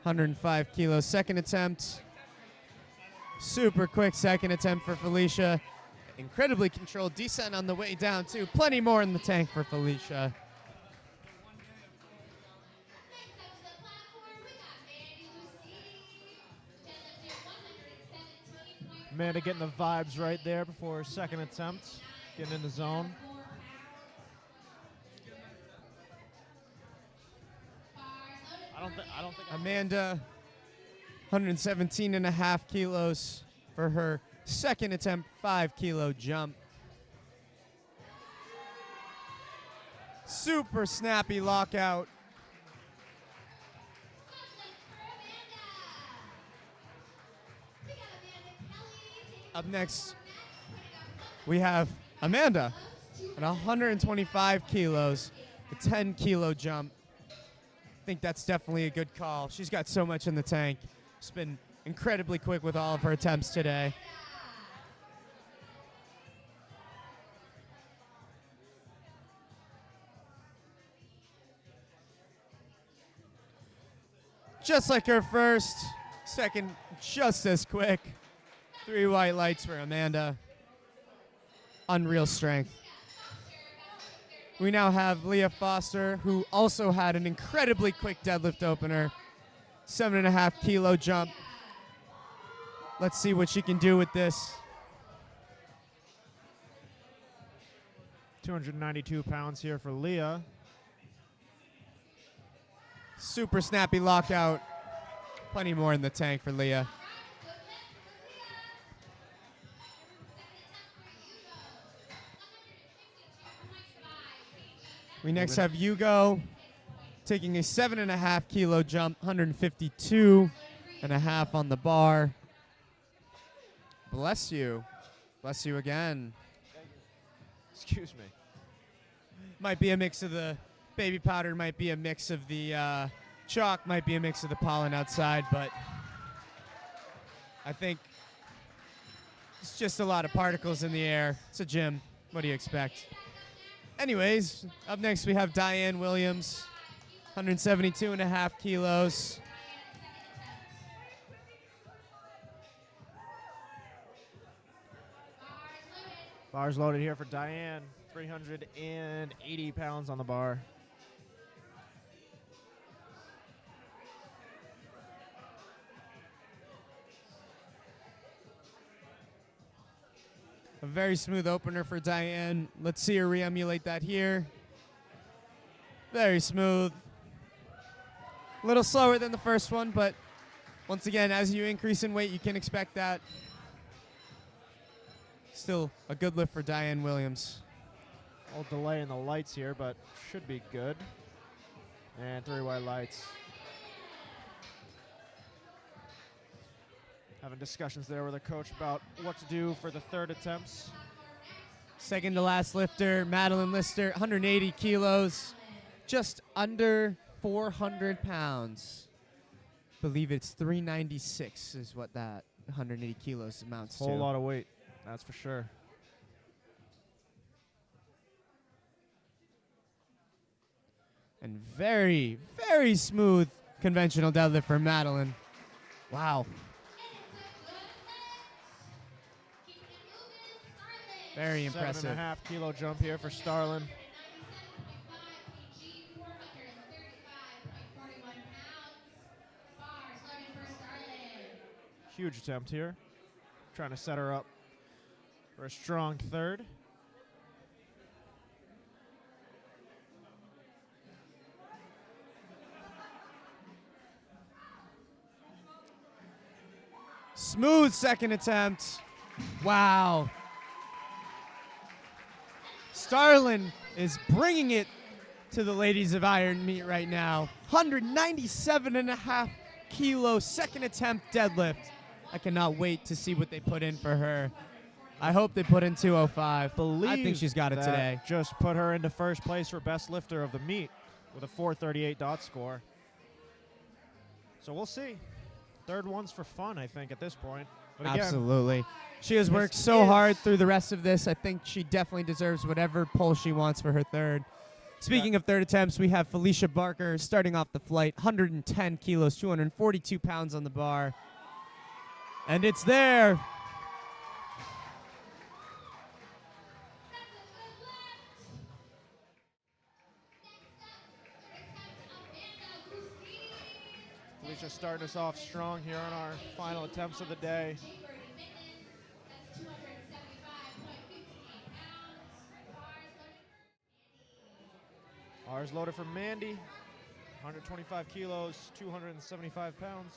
105 kilos. Second attempt. Super quick second attempt for Felicia. Incredibly controlled descent on the way down, too. Plenty more in the tank for Felicia. Amanda getting the vibes right there before her second attempt, getting in the zone. I don't think Amanda, 117 and a half kilos for her second attempt, 5 kilo jump. Super snappy lockout. Up next, we have Amanda at 125 kilos, a 10 kilo jump. I think that's definitely a good call. She's got so much in the tank. She's been incredibly quick with all of her attempts today. Just like her first, second just as quick. 3 white lights for Amanda. Unreal strength. We now have Leah Foster, who also had an incredibly quick deadlift opener. 7.5 kilo jump. Let's see what she can do with this. 292 pounds here for Leah. Super snappy lockout. Plenty more in the tank for Leah. We next have Hugo taking a 7.5 kilo jump, 152.5 on the bar. Bless you. Bless you again. Excuse me. Might be a mix of the baby powder, might be a mix of the chalk, might be a mix of the pollen outside, but I think it's just a lot of particles in the air. It's a gym. What do you expect? Anyways, up next we have Diane Williams, 172.5 kilos. Bars loaded here for Diane, 380 pounds on the bar. A very smooth opener for Diane. Let's see her re-emulate that here. Very smooth. A little slower than the first one, but Once again, as you increase in weight, you can expect that. Still a good lift for Diane Williams. A little delay in the lights here, but should be good. And 3 white lights. Having discussions there with the coach about what to do for the third attempts. Second to last lifter, Madeline Lister, 180 kilos, just under 400 pounds. Believe it's 396 is what that 180 kilos amounts to. Whole lot of weight, that's for sure. And very, very smooth conventional deadlift for Madeline. Wow. Very impressive. 7.5 kilo jump here for Starlin. Huge attempt here. Trying to set her up for a strong third. Smooth second attempt. Wow. Starlin is bringing it to the ladies of Iron Meat right now. 197.5 kilo second attempt deadlift. I cannot wait to see what they put in for her. I hope they put in 205. I think she's got it that today. Just put her into first place for best lifter of the meet with a 438 dot score. So we'll see. Third one's for fun, I think, at this point. But again, Absolutely. She has worked so hard through the rest of this. I think she definitely deserves whatever pull she wants for her third. Speaking of third attempts, we have Felicia Barker starting off the flight, 110 kilos, 242 pounds on the bar. And it's there. Felicia starting us off strong here on our final attempts of the day. Ours loaded for Mandy, 125 kilos, 275 pounds.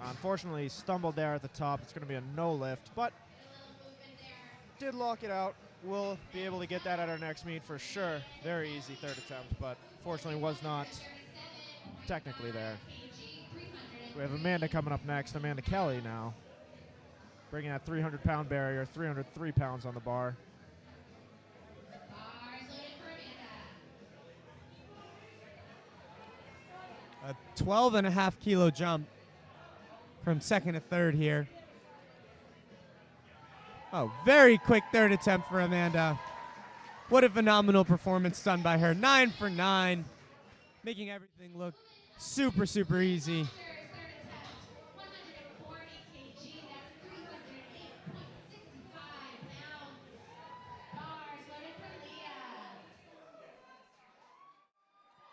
Unfortunately, stumbled there at the top. It's going to be a no lift, but did lock it out. We'll be able to get that at our next meet for sure. Very easy third attempt, but fortunately was not technically there. We have Amanda coming up next, Amanda Kelly now. Bringing that 300-pound barrier, 303 pounds on the bar. A 12.5 kilo jump from second to third here. Oh, very quick third attempt for Amanda. What a phenomenal performance done by her. 9 for 9, making everything look super, super easy.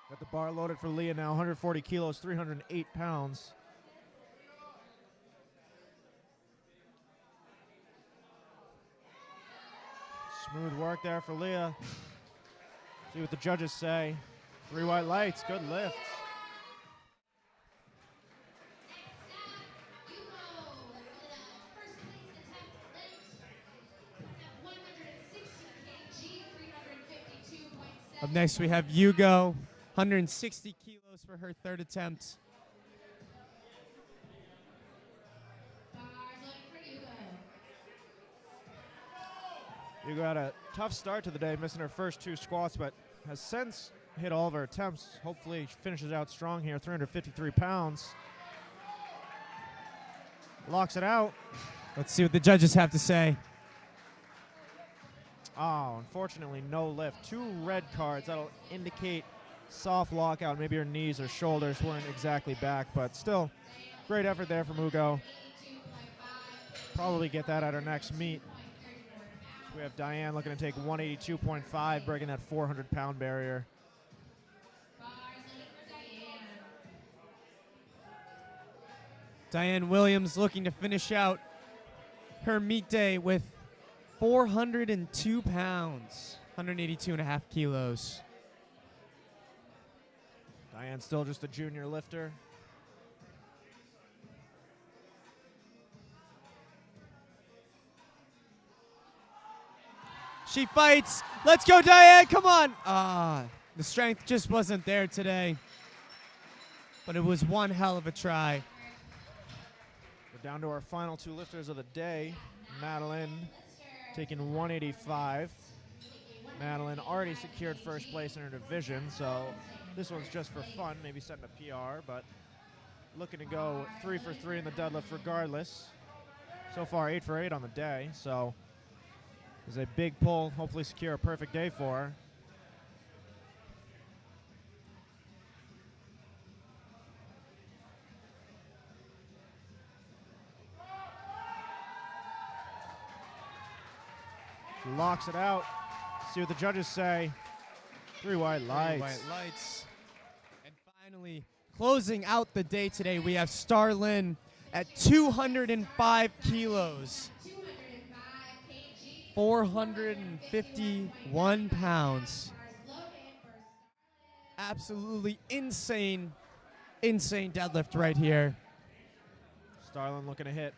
Got the bar loaded for Leah now, 140 kilos, 308 pounds. Smooth work there for Leah. See what the judges say. 3 white lights, good lift. Up next, we have Hugo, 160 kilos for her third attempt. Hugo had a tough start to the day, missing her first 2 squats, but has since hit all of her attempts. Hopefully she finishes out strong here, 353 pounds. Locks it out. Let's see what the judges have to say. Oh, unfortunately, no lift. 2 red cards. That'll indicate soft lockout. Maybe her knees or shoulders weren't exactly back, but still, great effort there from Hugo. Probably get that at our next meet. We have Diane looking to take 182.5, breaking that 400-pound barrier. Diane Williams looking to finish out her meet day with 402 pounds, 182.5 kilos. Diane still just a junior lifter. She fights. Let's go, Diane. Come on. The strength just wasn't there today. But it was one hell of a try. We're down to our final two lifters of the day. Madeline taking 185. Madeline already secured first place in her division, so this one's just for fun, maybe setting a PR, but looking to go 3 for 3 in the deadlift regardless. So far 8 for 8 on the day, so there's a big pull, hopefully secure a perfect day for her. She locks it out. See what the judges say. 3 white lights. 3 white lights. And finally, closing out the day today, we have Starlyn at 205 kilos. 451 pounds. Absolutely insane deadlift right here. Starlyn looking to hit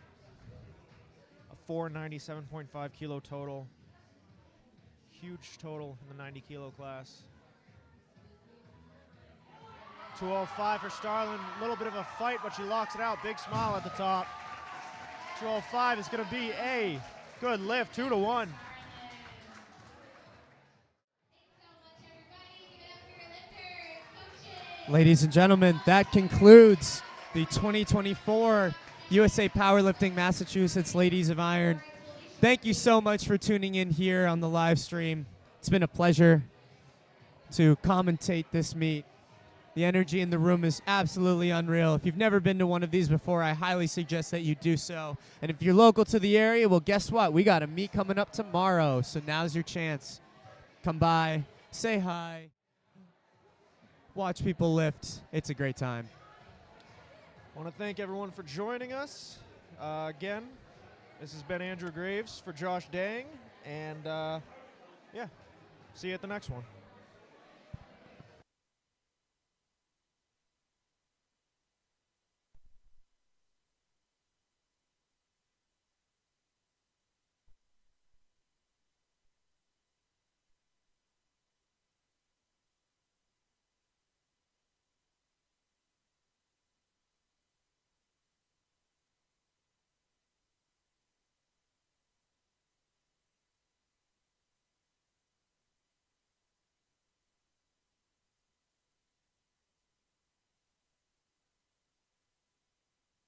a 497.5 kilo total. Huge total in the 90 kilo class. 205 for Starlyn. A little bit of a fight, but she locks it out. Big smile at the top. 205 is going to be a good lift, 2-1. Ladies and gentlemen, that concludes the 2024 USA Powerlifting Massachusetts Ladies of Iron. Thank you so much for tuning in here on the live stream. It's been a pleasure to commentate this meet. The energy in the room is absolutely unreal. If you've never been to one of these before, I highly suggest that you do so. And if you're local to the area, well, guess what? We got a meet coming up tomorrow, so now's your chance. Come by, say hi, watch people lift. It's a great time. I want to thank everyone for joining us. Again, this has been Andrew Graves for Josh Dang, and yeah, see you at the next one.